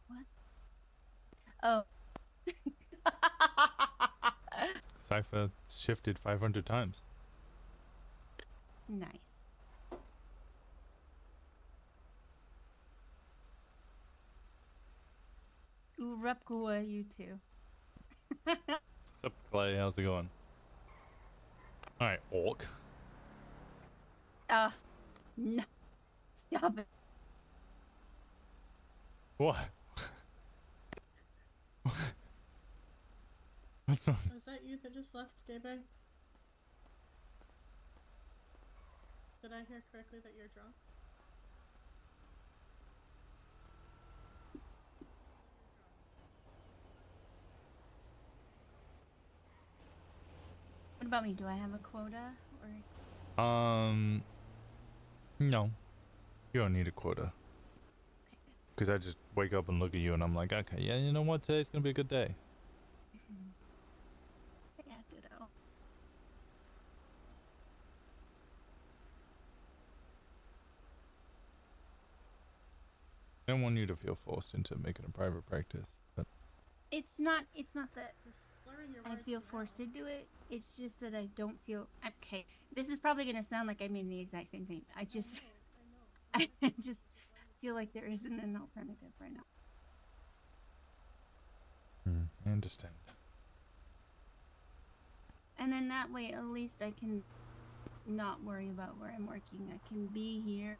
What? Oh. Cypher shifted 500 times. Nice. Urupkua, you too. What's up, Clay? How's it going? Alright, orc. No. Stop it. What? What's wrong? Was that you that just left, Gabe? Did I hear correctly that you're drunk? What about me? Do I have a quota? Or No. You don't need a quota. Because I just wake up and look at you and I'm like, okay, yeah, you know what? Today's going to be a good day. Yeah, ditto. I don't want you to feel forced into making a private practice. But It's not that. slurring your I words feel now. forced to do it. It's just that I don't feel okay. This is probably gonna sound like I mean the exact same thing. I just, I just feel like there isn't an alternative right now. I understand. And then that way, at least I can not worry about where I'm working. I can be here.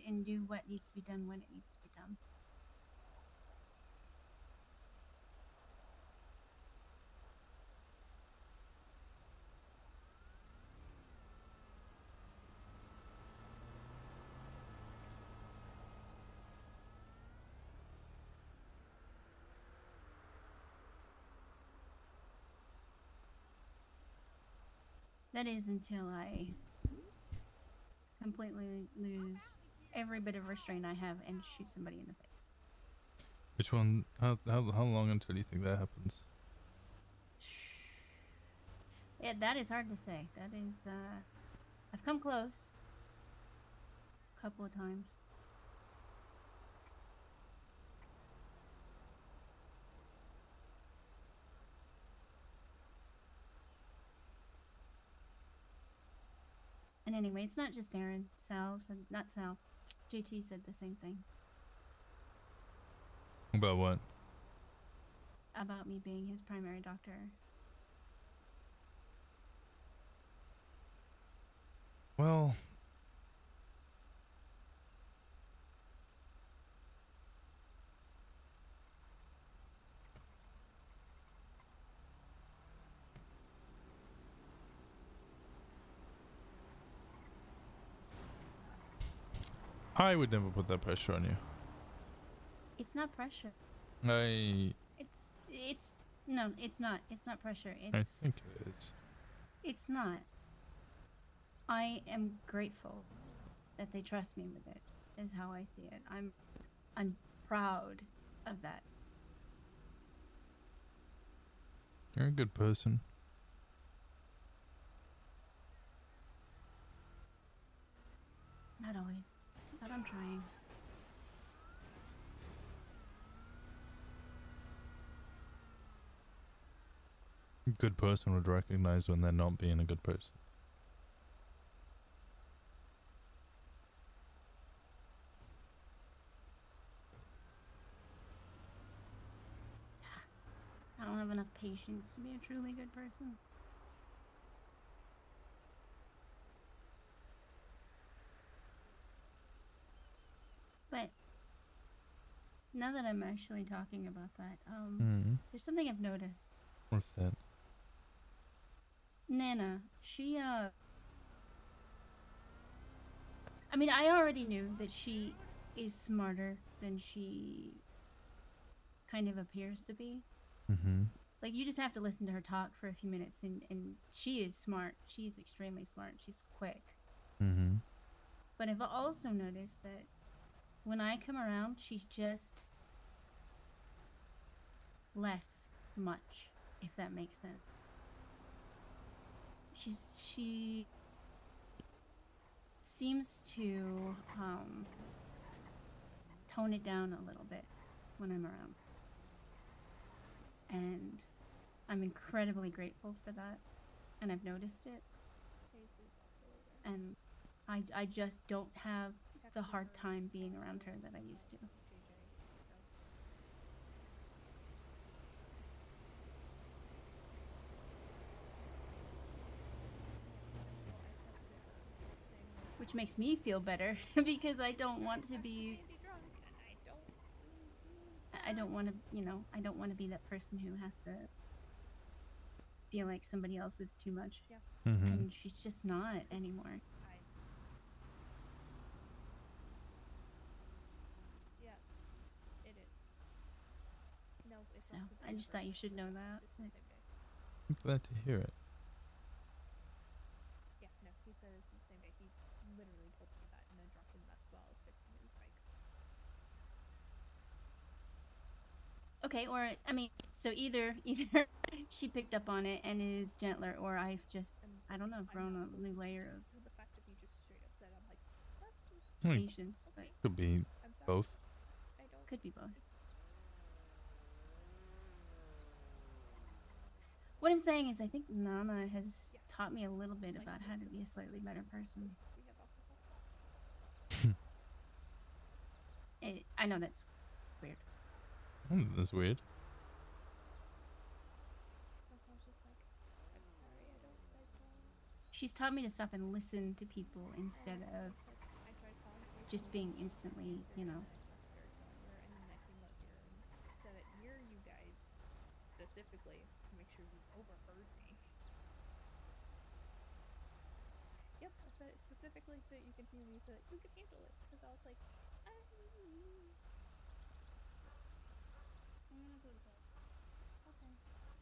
And do what needs to be done when it needs to be done. That is until I completely lose every bit of restraint I have and shoot somebody in the face. Which one? How long until you think that happens? Yeah, that is hard to say. That is, I've come close. A couple of times. And anyway, it's not just Aaron. Sal said, not Sal, JT said the same thing. About what? About me being his primary doctor. Well, I would never put that pressure on you. It's not pressure. No, it's not. It's not pressure. I It's think it is. It's not. I am grateful that they trust me with it, is how I see it. I'm proud of that. You're a good person. Not always, but I'm trying. A good person would recognize when they're not being a good person. I don't have enough patience to be a truly good person. But now that I'm actually talking about that, there's something I've noticed. What's that? Nana, she, I mean, I already knew that she is smarter than she kind of appears to be. Mm-hmm. Like, you just have to listen to her talk for a few minutes, and she is smart. She's extremely smart. She's quick. Mm-hmm. But I've also noticed that when I come around, she's just less much, if that makes sense. She seems to tone it down a little bit when I'm around. And I'm incredibly grateful for that. And I've noticed it. And I just don't have the hard time being around her that I used to. Which makes me feel better because I don't want to be. I don't want to, you know, I don't want to be that person who has to feel like somebody else is too much. Mm-hmm. And she's just not anymore. Yeah, it is. No, it's So I just thought you should know that. I'm glad to hear it. Yeah, no, he said it's the same day. He literally told me that in a drunken mess while I was fixing his bike. Okay, or I mean, so either she picked up on it and is gentler, or I've just, I don't know, grown a new layer of. So the fact that he just straight up said, I'm like, what? patience, but Could be both. could be both. What I'm saying is, I think Nana has taught me a little bit about how to be a slightly better person. I know that's weird. That's weird. She's taught me to stop and listen to people instead of just being instantly, you know. Said it near you guys specifically to make sure you overheard me. Yep, I said it specifically so you can hear me so that you can handle it. Because I was like, I'm gonna go to bed. okay.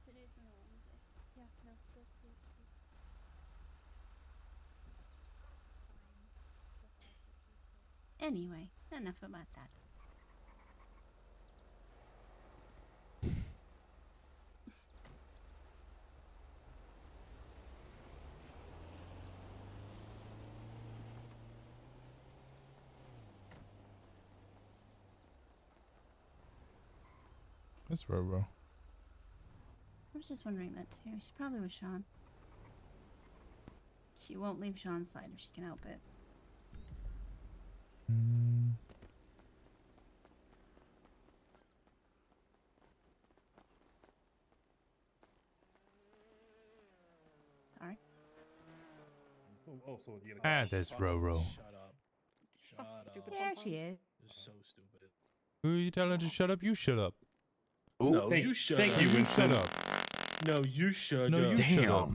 Today's been a long day. Yeah, no, go sleep, please. Anyway, enough about that. That's Roro. I was just wondering that too. She's probably with Sean. She won't leave Sean's side if she can help it. Sorry. There's Roro. Shut up. Shut up. There she is. This is so stupid. Who are you telling to shut up? You shut up. No, you shut up. Thank you, Winston. Shut up. No, you shut No, up. you shut up.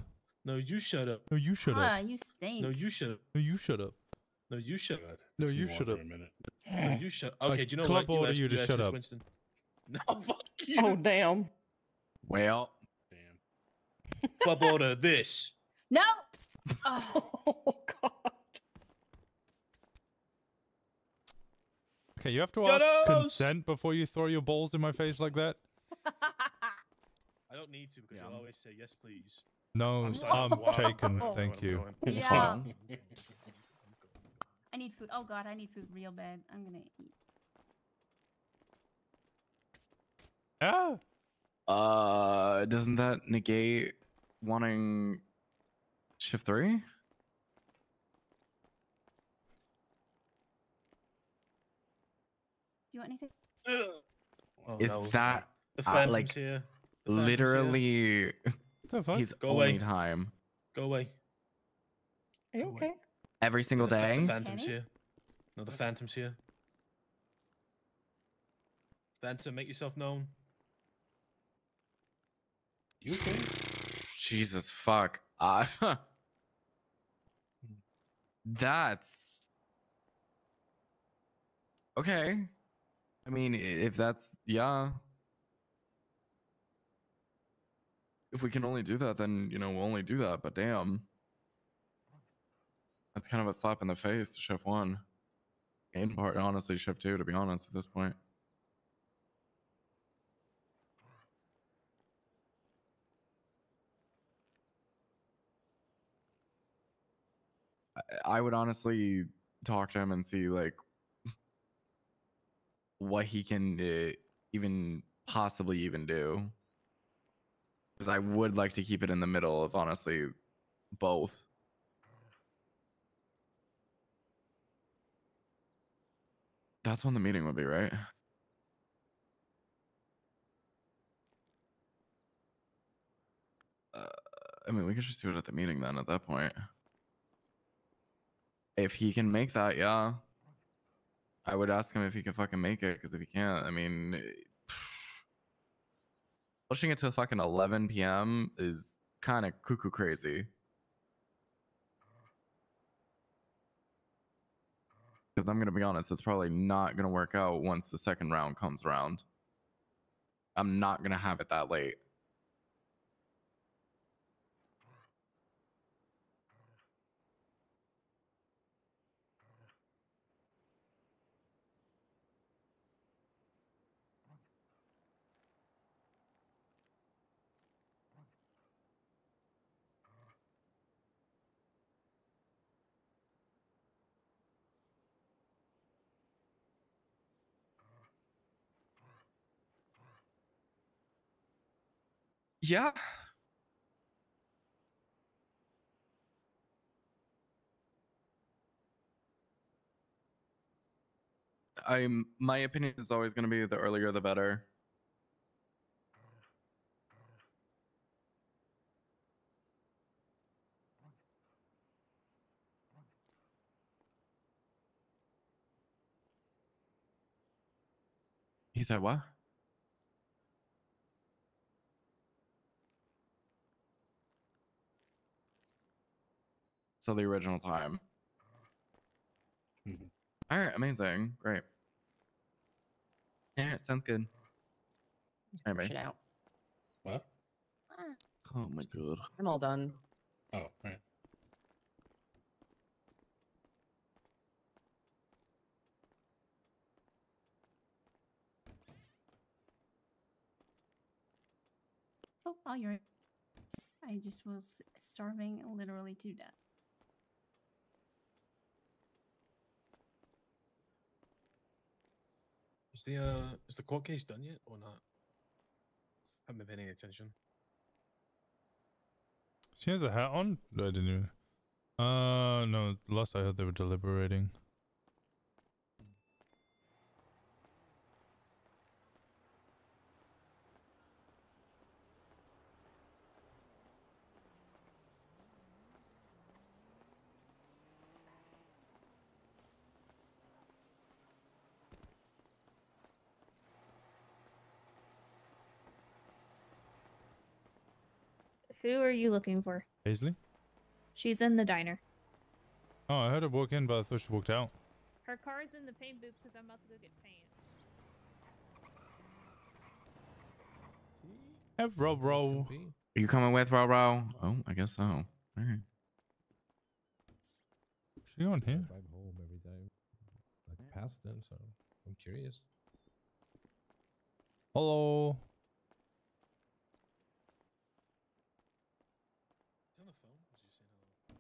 No, you shut up. No, you shut Ah, up. you stink. No, you shut up. No, you shut up. No, you shut up. No, you shut up. No, you shut. Okay, I do you know club what? order you to ask shut this, up. Winston. No, fuck you. Oh damn. Well. Club order this. No. Oh. Okay, you have to Shut ask up! consent before you throw your balls in my face like that. I don't need to because you'll always say yes, please. No, I'm sorry, I'm wow. taken. I'm Thank going, you. I'm going. Yeah. I need food. Oh god, I need food real bad. I'm gonna eat. Ah. Doesn't that negate wanting shift 3? Do you want anything? Oh, Is no. that The Phantom's like here. The Phantom's literally the fuck? his Go only away. time Go away. Are you okay? every single The day? Phantom's here. No, the Phantom's here. Phantom, make yourself known. You okay? Jesus fuck. That's okay. I mean, if that's yeah. If we can only do that, then you know we'll only do that. But damn, that's kind of a slap in the face to shift 1, and part honestly shift 2. To be honest, at this point. I would honestly talk to him and see like what he can even possibly even do, because I would like to keep it in the middle of honestly both. That's when the meeting would be, right? I mean, we could just do it at the meeting then at that point. If he can make that, yeah. I would ask him if he can fucking make it, because if he can't, I mean, pushing it to fucking 11 p.m. is kind of cuckoo crazy. Because I'm going to be honest, it's probably not going to work out once the second round comes around. I'm not going to have it that late. Yeah. My opinion is always going to be the earlier the better. He said what? So the original time. All right, amazing, great. Yeah, sounds good. All right, Shit out. What? Oh my god. I'm all done. Oh, all right. Oh, you're right. I just was starving literally to death. Is the court case done yet or not? Haven't been paying attention. She has a hat on? I didn't even. No. Last I heard, they were deliberating. Who are you looking for? Paisley? She's in the diner. Oh, I heard her walk in, but I thought she walked out. Her car's in the paint booth because I'm about to go get paint. Have Roro. Are you coming with Roro? Oh, I guess so. All right. She on here? Drive home every time. Like past them, so I'm curious. Hello. He's on the phone.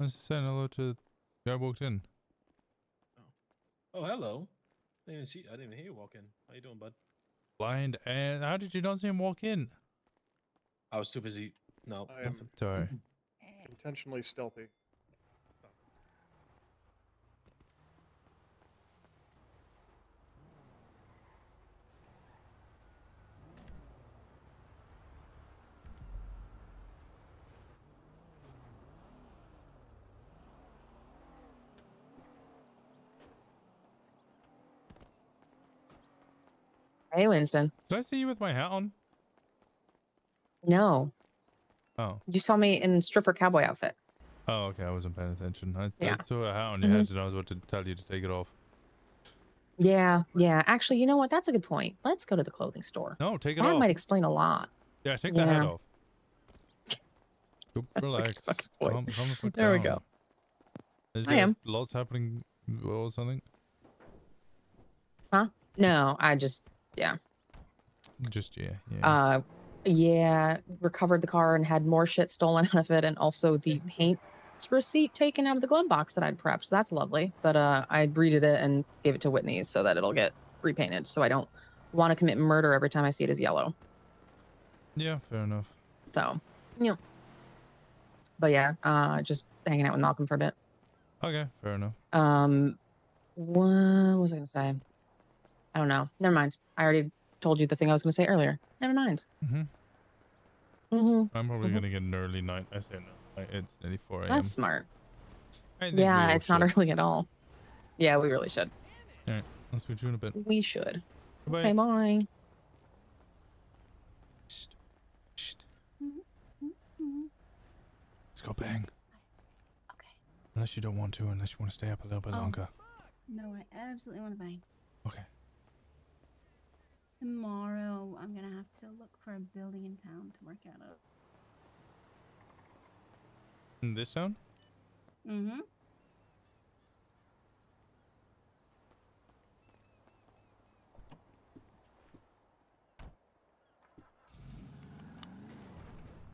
Was you saying hello? I was saying hello to the guy who walked in. Oh, hello. I didn't even hear you walk in. How you doing, bud? Blind, and how did you not see him walk in? I was too busy. No, I am nothing. Sorry. intentionally stealthy. Hey, Winston. Did I see you with my hat on? No, Oh. you saw me in stripper cowboy outfit. Oh, okay. I wasn't paying attention. I Yeah. saw a hat on your head, and I was about to tell you to take it off. Yeah, yeah. Actually, you know what? That's a good point. Let's go to the clothing store. No, take it that off. might explain a lot. Yeah, take the hat Yeah. off. Go That's a good relax. fucking point. Calm the fuck There we down. go. Is I there am. lots happening or something? Huh? No, I just, yeah. Just yeah. Yeah, recovered the car and had more shit stolen out of it, and also the paint receipt taken out of the glove box that I'd prepped. So that's lovely. But I redid it and gave it to Whitney so that it'll get repainted. So I don't want to commit murder every time I see it as yellow. Yeah, fair enough. So, yeah. But yeah, just hanging out with Malcolm for a bit. Okay, fair enough. What was I gonna say? I don't know. Never mind. I already told you the thing I was gonna say earlier. Never mind. I'm probably gonna get an early night. I say no. It's nearly 4 a.m. That's smart. I think Yeah, we all it's not should. early at all. Yeah, we really should. All right, I'll speak to you in a bit. We should. Bye-bye. Okay, bye. Let's go bang. Okay. Unless you don't want to, unless you want to stay up a little bit Oh. longer. No, I absolutely want to bang. Okay. Tomorrow, I'm gonna have to look for a building in town to work out of. In this town? Mm-hmm.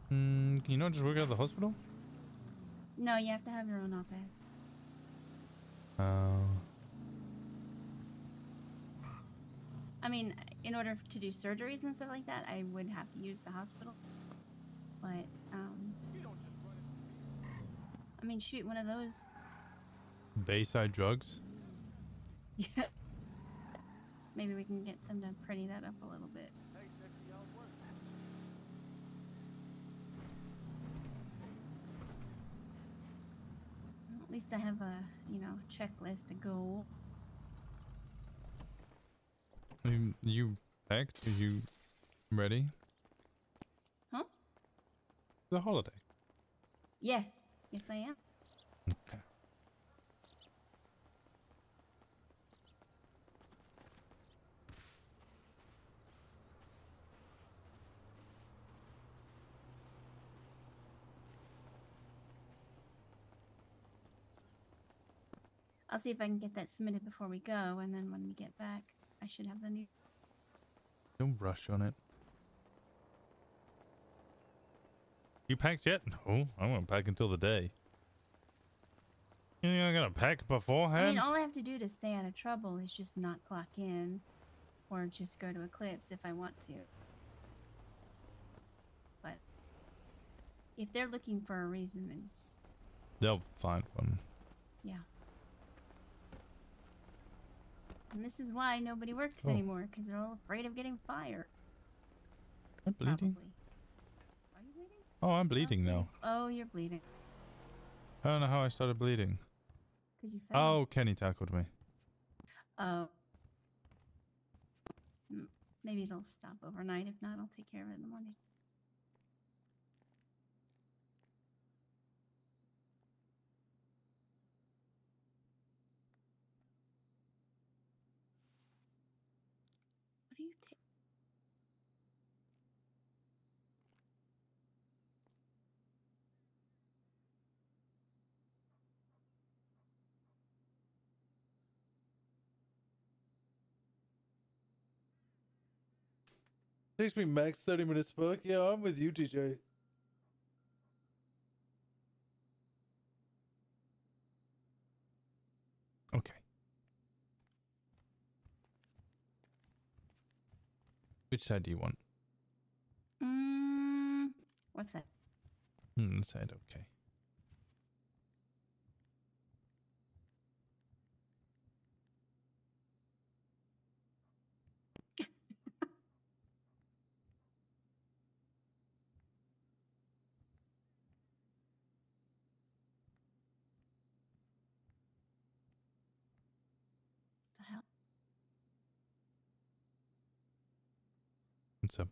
Can you not just work out of the hospital? No, you have to have your own op-ed. I mean, in order to do surgeries and stuff like that, I would have to use the hospital. but I mean, shoot, one of those. Bayside drugs. Yeah. Maybe we can get them to pretty that up a little bit. At least I have a, checklist to go. You packed? Are you ready? Huh? The holiday. Yes. Yes, I am. Okay. I'll see if I can get that submitted before we go, and then when we get back, I should have the new. Don't rush on it. You packed yet? No, I won't pack until the day. You think I'm gonna pack beforehand? I mean, all I have to do to stay out of trouble is just not clock in, or just go to Eclipse if I want to. But if they're looking for a reason, then just... They'll find one. Yeah. And this is why nobody works Oh. anymore, because they're all afraid of getting fired. I'm bleeding. Probably. Are you bleeding? Oh, I'm bleeding now. Oh, you're bleeding. I don't know how I started bleeding. Because you fell. Oh, Kenny tackled me. Oh. Maybe it'll stop overnight. If not, I'll take care of it in the morning. What do you take? Takes me max 30 minutes to book. Yeah, I'm with you, DJ. Okay. Which side do you want? What's that? This side, okay. The hell? What's up?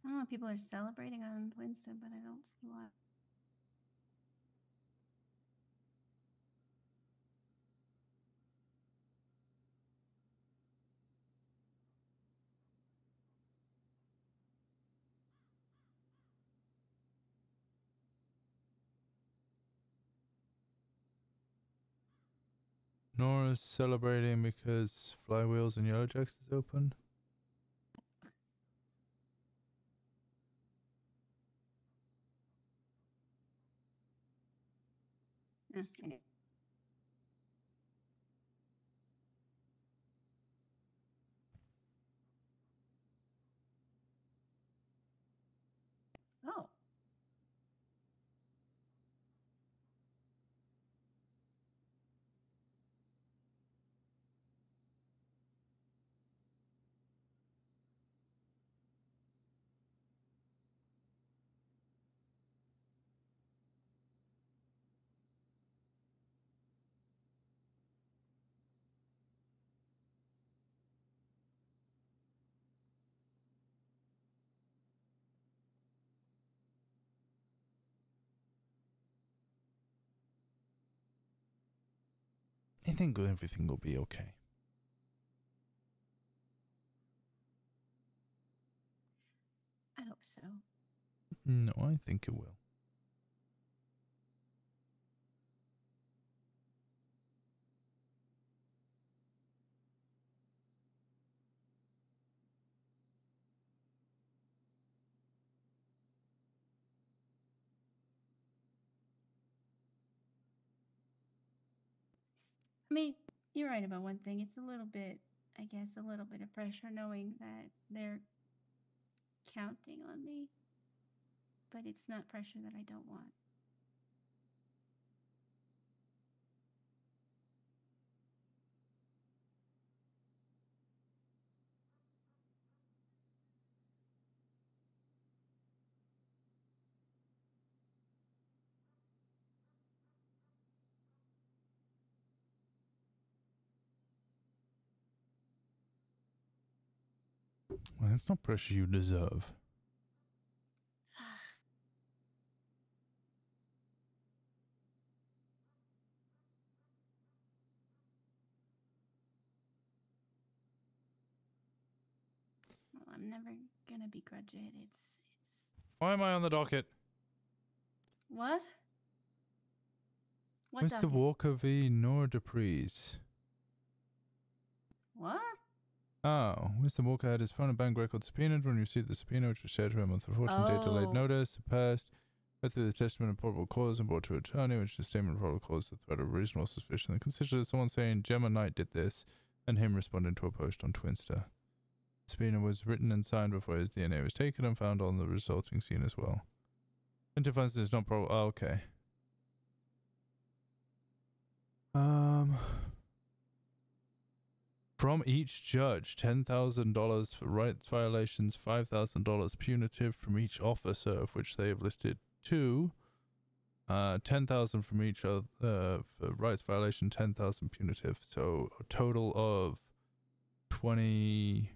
I don't know. People are celebrating on Winston, but I don't see why. Nora's celebrating because Flywheels and Yellowjacks is open. Okay. Oh. I think everything will be okay. I hope so. No, I think it will. I mean, you're right about one thing. It's a little bit, I guess, a little bit of pressure knowing that they're counting on me. but it's not pressure that I don't want. Well, that's not pressure you deserve. Well, I'm never gonna begrudge it. It's Why am I on the docket? what? What Mr. docket? Walker v. Nora Dupree's. What? Oh, Mr. Walker had his phone and bank record subpoenaed when he received the subpoena, which was shared to him on the 14th day delayed Oh. notice, passed, went through the testament of probable cause and brought to attorney, which is the statement of probable cause, the threat of reasonable suspicion. That consisted of someone saying Gemma Knight did this, and him responding to a post on Twinster. The subpoena was written and signed before his DNA was taken and found on the resulting scene as well. Interference is not probable. Oh, okay. From each judge, $10,000 for rights violations, $5,000 punitive from each officer, of which they have listed 2. $10,000 from each for rights violation, $10,000 punitive. So a total of 20,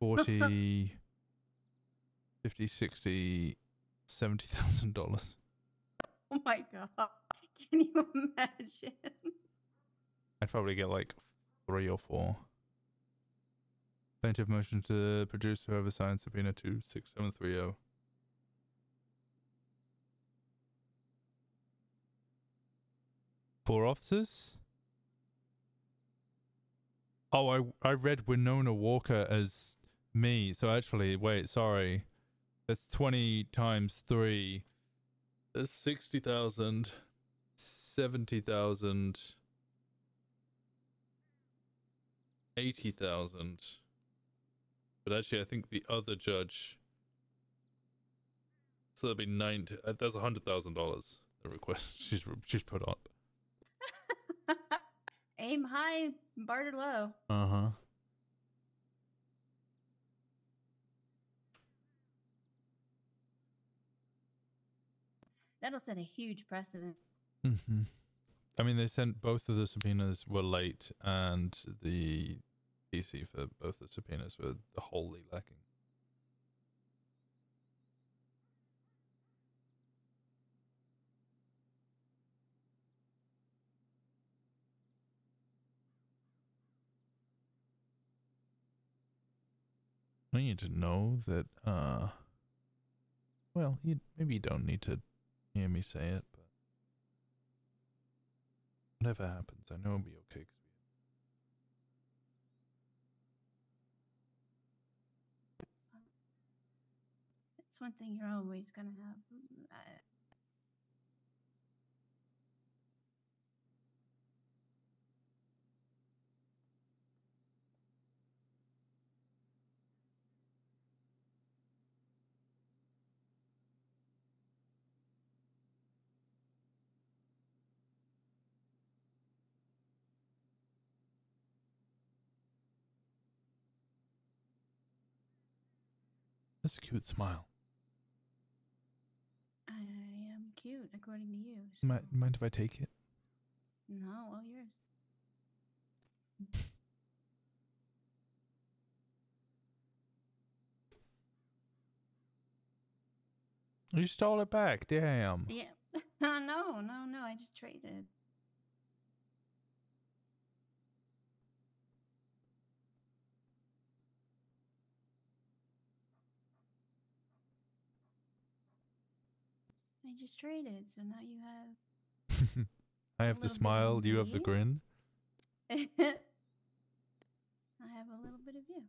40, 50, 60, $70,000. Oh my god. Can you imagine? I'd probably get like 3 or 4. Plaintiff motion to produce whoever signed subpoena 26730. Four officers? Oh, I read Winona Walker as me. So actually, wait, sorry. That's 20 times 3. That's 60,000. 70,000. 80,000. But actually, I think the other judge. So that'd be 90. That's $100,000. The request she's put on. Aim high, barter low. Uh-huh. That'll set a huge precedent. Mm-hmm. I mean, they sent both of the subpoenas were late, and the DC for both the subpoenas were wholly lacking. I need to know that, well, maybe you don't need to hear me say it, but whatever happens, I know it'll be okay. It's one thing you're always gonna have. That's a cute smile. I am cute, according to you. So. Mind if I take it? No, all yours. You stole it back, damn. Yeah. No. I just traded. I just traded, so now you have. I have the smile, you have the me. grin. I have a little bit of you.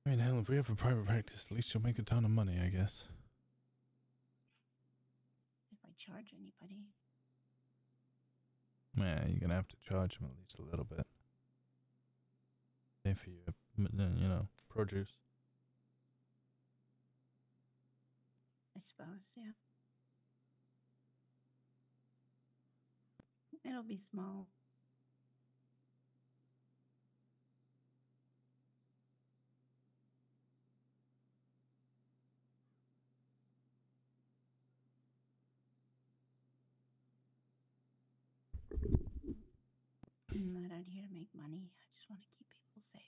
I mean, hell, if we have a private practice, at least you'll make a ton of money, I guess. If I charge anybody. Yeah, you're gonna have to charge them at least a little bit. Pay for your, you know, produce. I suppose, yeah. It'll be small. I'm not out here to make money. I just want to keep people safe.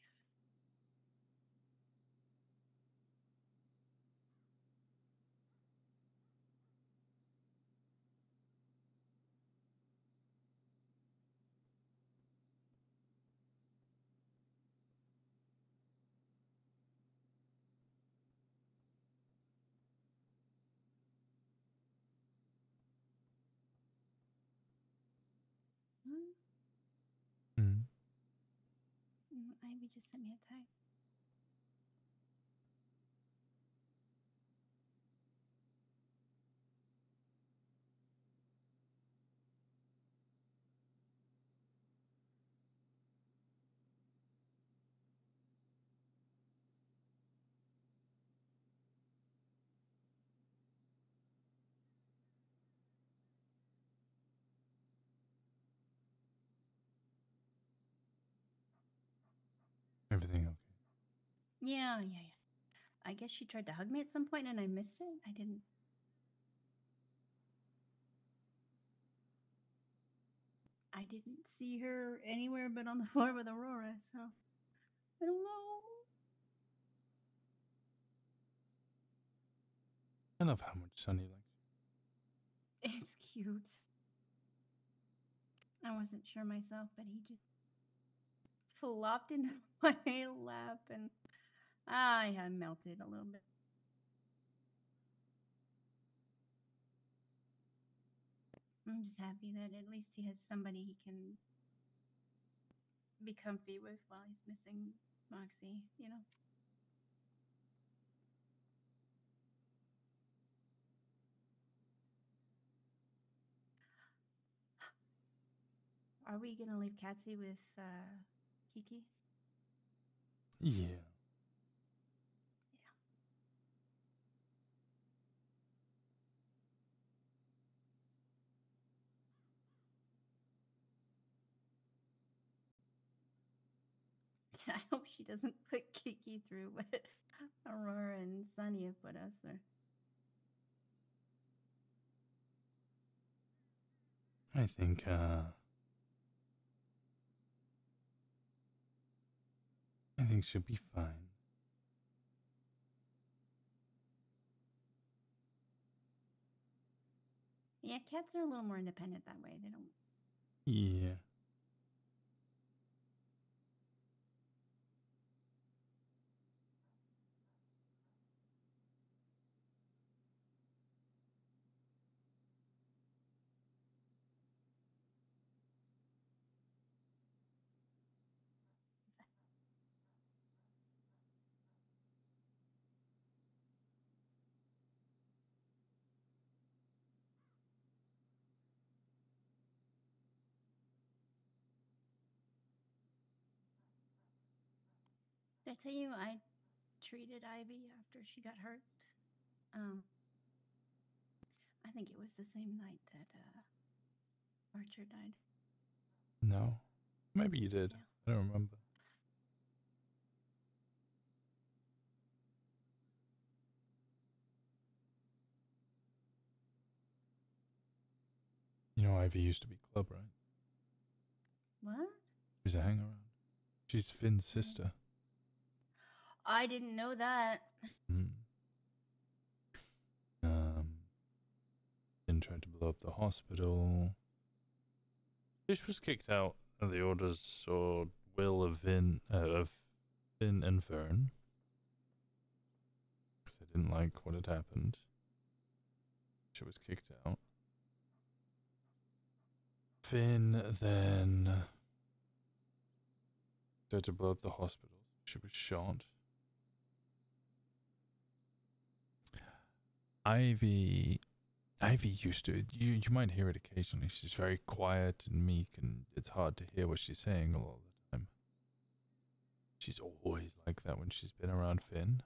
Mm. Ivy just sent me a text. Everything okay? Yeah. I guess she tried to hug me at some point and I missed it. I didn't. I didn't see her anywhere but on the floor with Aurora, so I don't know. I love how much Sunny likes. It's cute. I wasn't sure myself, but he just flopped into my lap and I melted a little bit. I'm just happy that at least he has somebody he can be comfy with while he's missing Moxie, you know? Are we gonna leave Katsy with Kiki? Yeah. I hope she doesn't put Kiki through what Aurora and Sunny have put us through. I think she'll be fine. Yeah, cats are a little more independent that way. They don't. Yeah. Did I tell you I treated Ivy after she got hurt? I think it was the same night that Archer died. No. Maybe you did. I don't remember. You know Ivy used to be Club, right? What? She's a hang around. She's Finn's sister. I didn't know that. Finn tried to blow up the hospital. Fish was kicked out of the orders or will of Finn and Vern. Because they didn't like what had happened. She was kicked out. Finn then tried to blow up the hospital. She was shot. Ivy used to. You might hear it occasionally. She's very quiet and meek, and it's hard to hear what she's saying a lot of the time. She's always like that when she's been around Finn.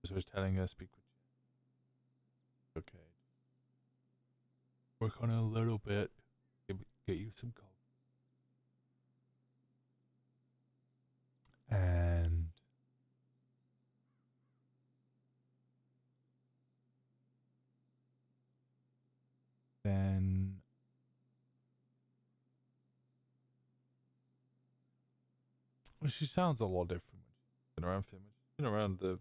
So I was telling her, speak with you. Okay. Work on it a little bit. Get you some coffee. And then well, she sounds a lot different when she's been around Finn. When she's been around the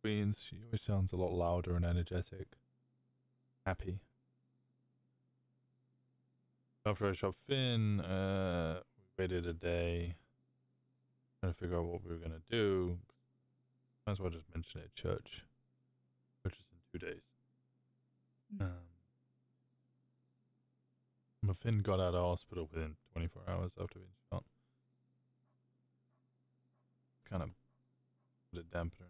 Queens, she always sounds a lot louder and energetic. Happy. After I shot Finn, we waited a day trying to figure out what we were going to do. Might as well just mention it at church, which is in 2 days. But Finn got out of hospital within 24 hours after being shot. Kind of put a dampener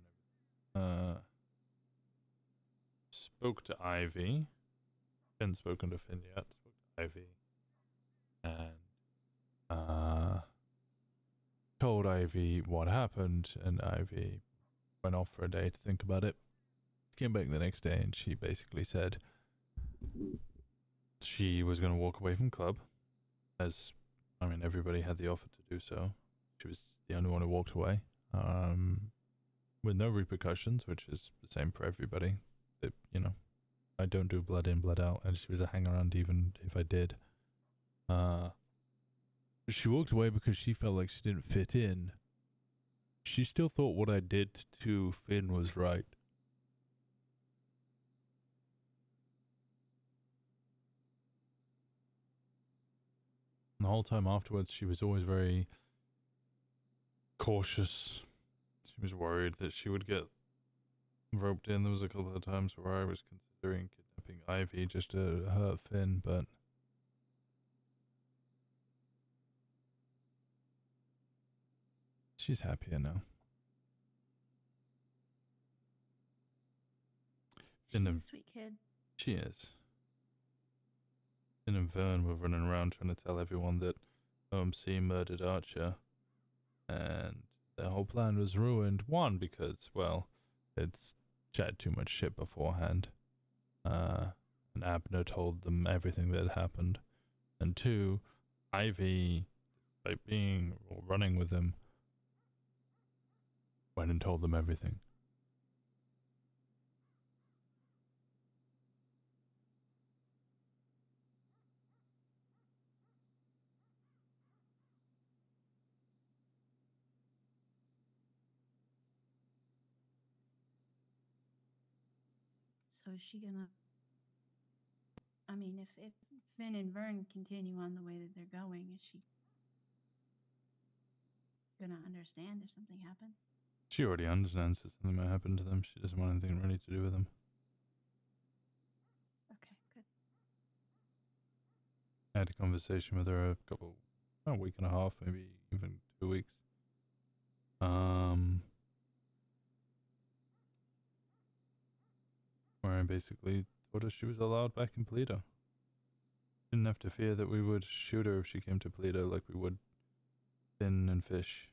and everything. Spoke to Ivy. Hadn't spoken to Finn yet. Spoke to Ivy. And told Ivy what happened, and Ivy went off for a day to think about it. Came back the next day, and she basically said she was going to walk away from club, as I mean everybody had the offer to do so. She was the only one who walked away, with no repercussions, which is the same for everybody. It, you know, I don't do blood in, blood out, and she was a hang around even if I did. She walked away because she felt like she didn't fit in. She still thought what I did to Finn was right. And the whole time afterwards, she was always very cautious. She was worried that she would get roped in. There was a couple of times where I was considering kidnapping Ivy just to hurt Finn, but she's happier now. She's a sweet kid. She is. Finn and Vern were running around trying to tell everyone that OMC murdered Archer, and their whole plan was ruined. One, because, well, it's chatted too much shit beforehand, and Abner told them everything that had happened. And two, Ivy, by being or running with him, went and told them everything. So is she gonna? I mean, if Finn and Vern continue on the way that they're going, is she gonna understand if something happened? She already understands that something might happen to them. She doesn't want anything really to do with them. Okay, good. I had a conversation with her a week and a half, maybe even 2 weeks. Where I basically told her she was allowed back in Paleto. Didn't have to fear that we would shoot her if she came to Paleto like we would Finn and Fish.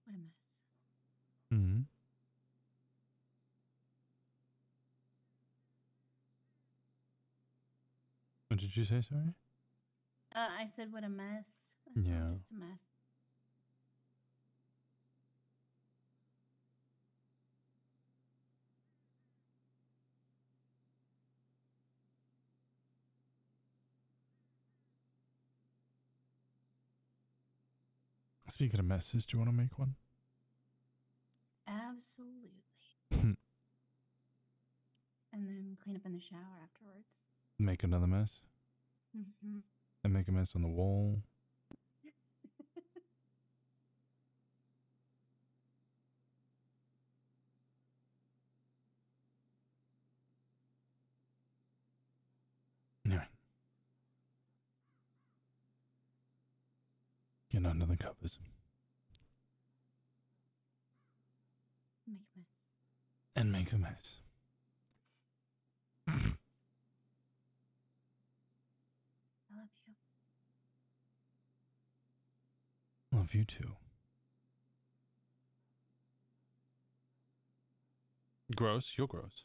What a mess. Mm-hmm. What did you say, sorry? I said what a mess. I said Yeah. just a mess. Speaking of messes, do you want to make one? Absolutely. And then clean up in the shower afterwards. Make another mess? Mm-hmm. And make a mess on the wall? Anyway. Get under the covers. Make a mess. And make a mess. I love you. Love you too. Gross, you're gross.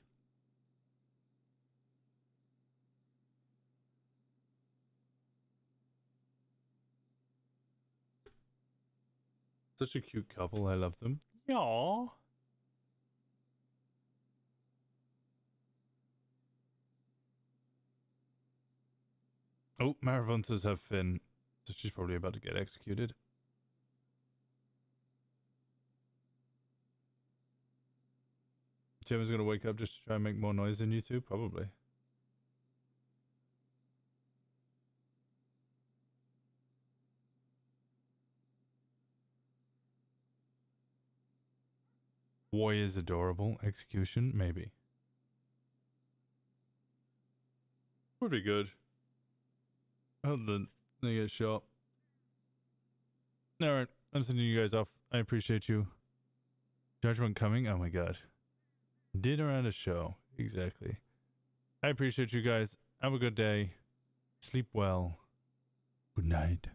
Such a cute couple, I love them. Aww. Oh, Marabuntas have Finn, so she's probably about to get executed. Gemma's gonna wake up just to try and make more noise than you two? Probably. Boy is adorable. Execution? Maybe. Would be good. Other than they get shot. Alright, I'm sending you guys off. I appreciate you. Judgment coming? Oh my god. Dinner and a show. Exactly. I appreciate you guys. Have a good day. Sleep well. Good night.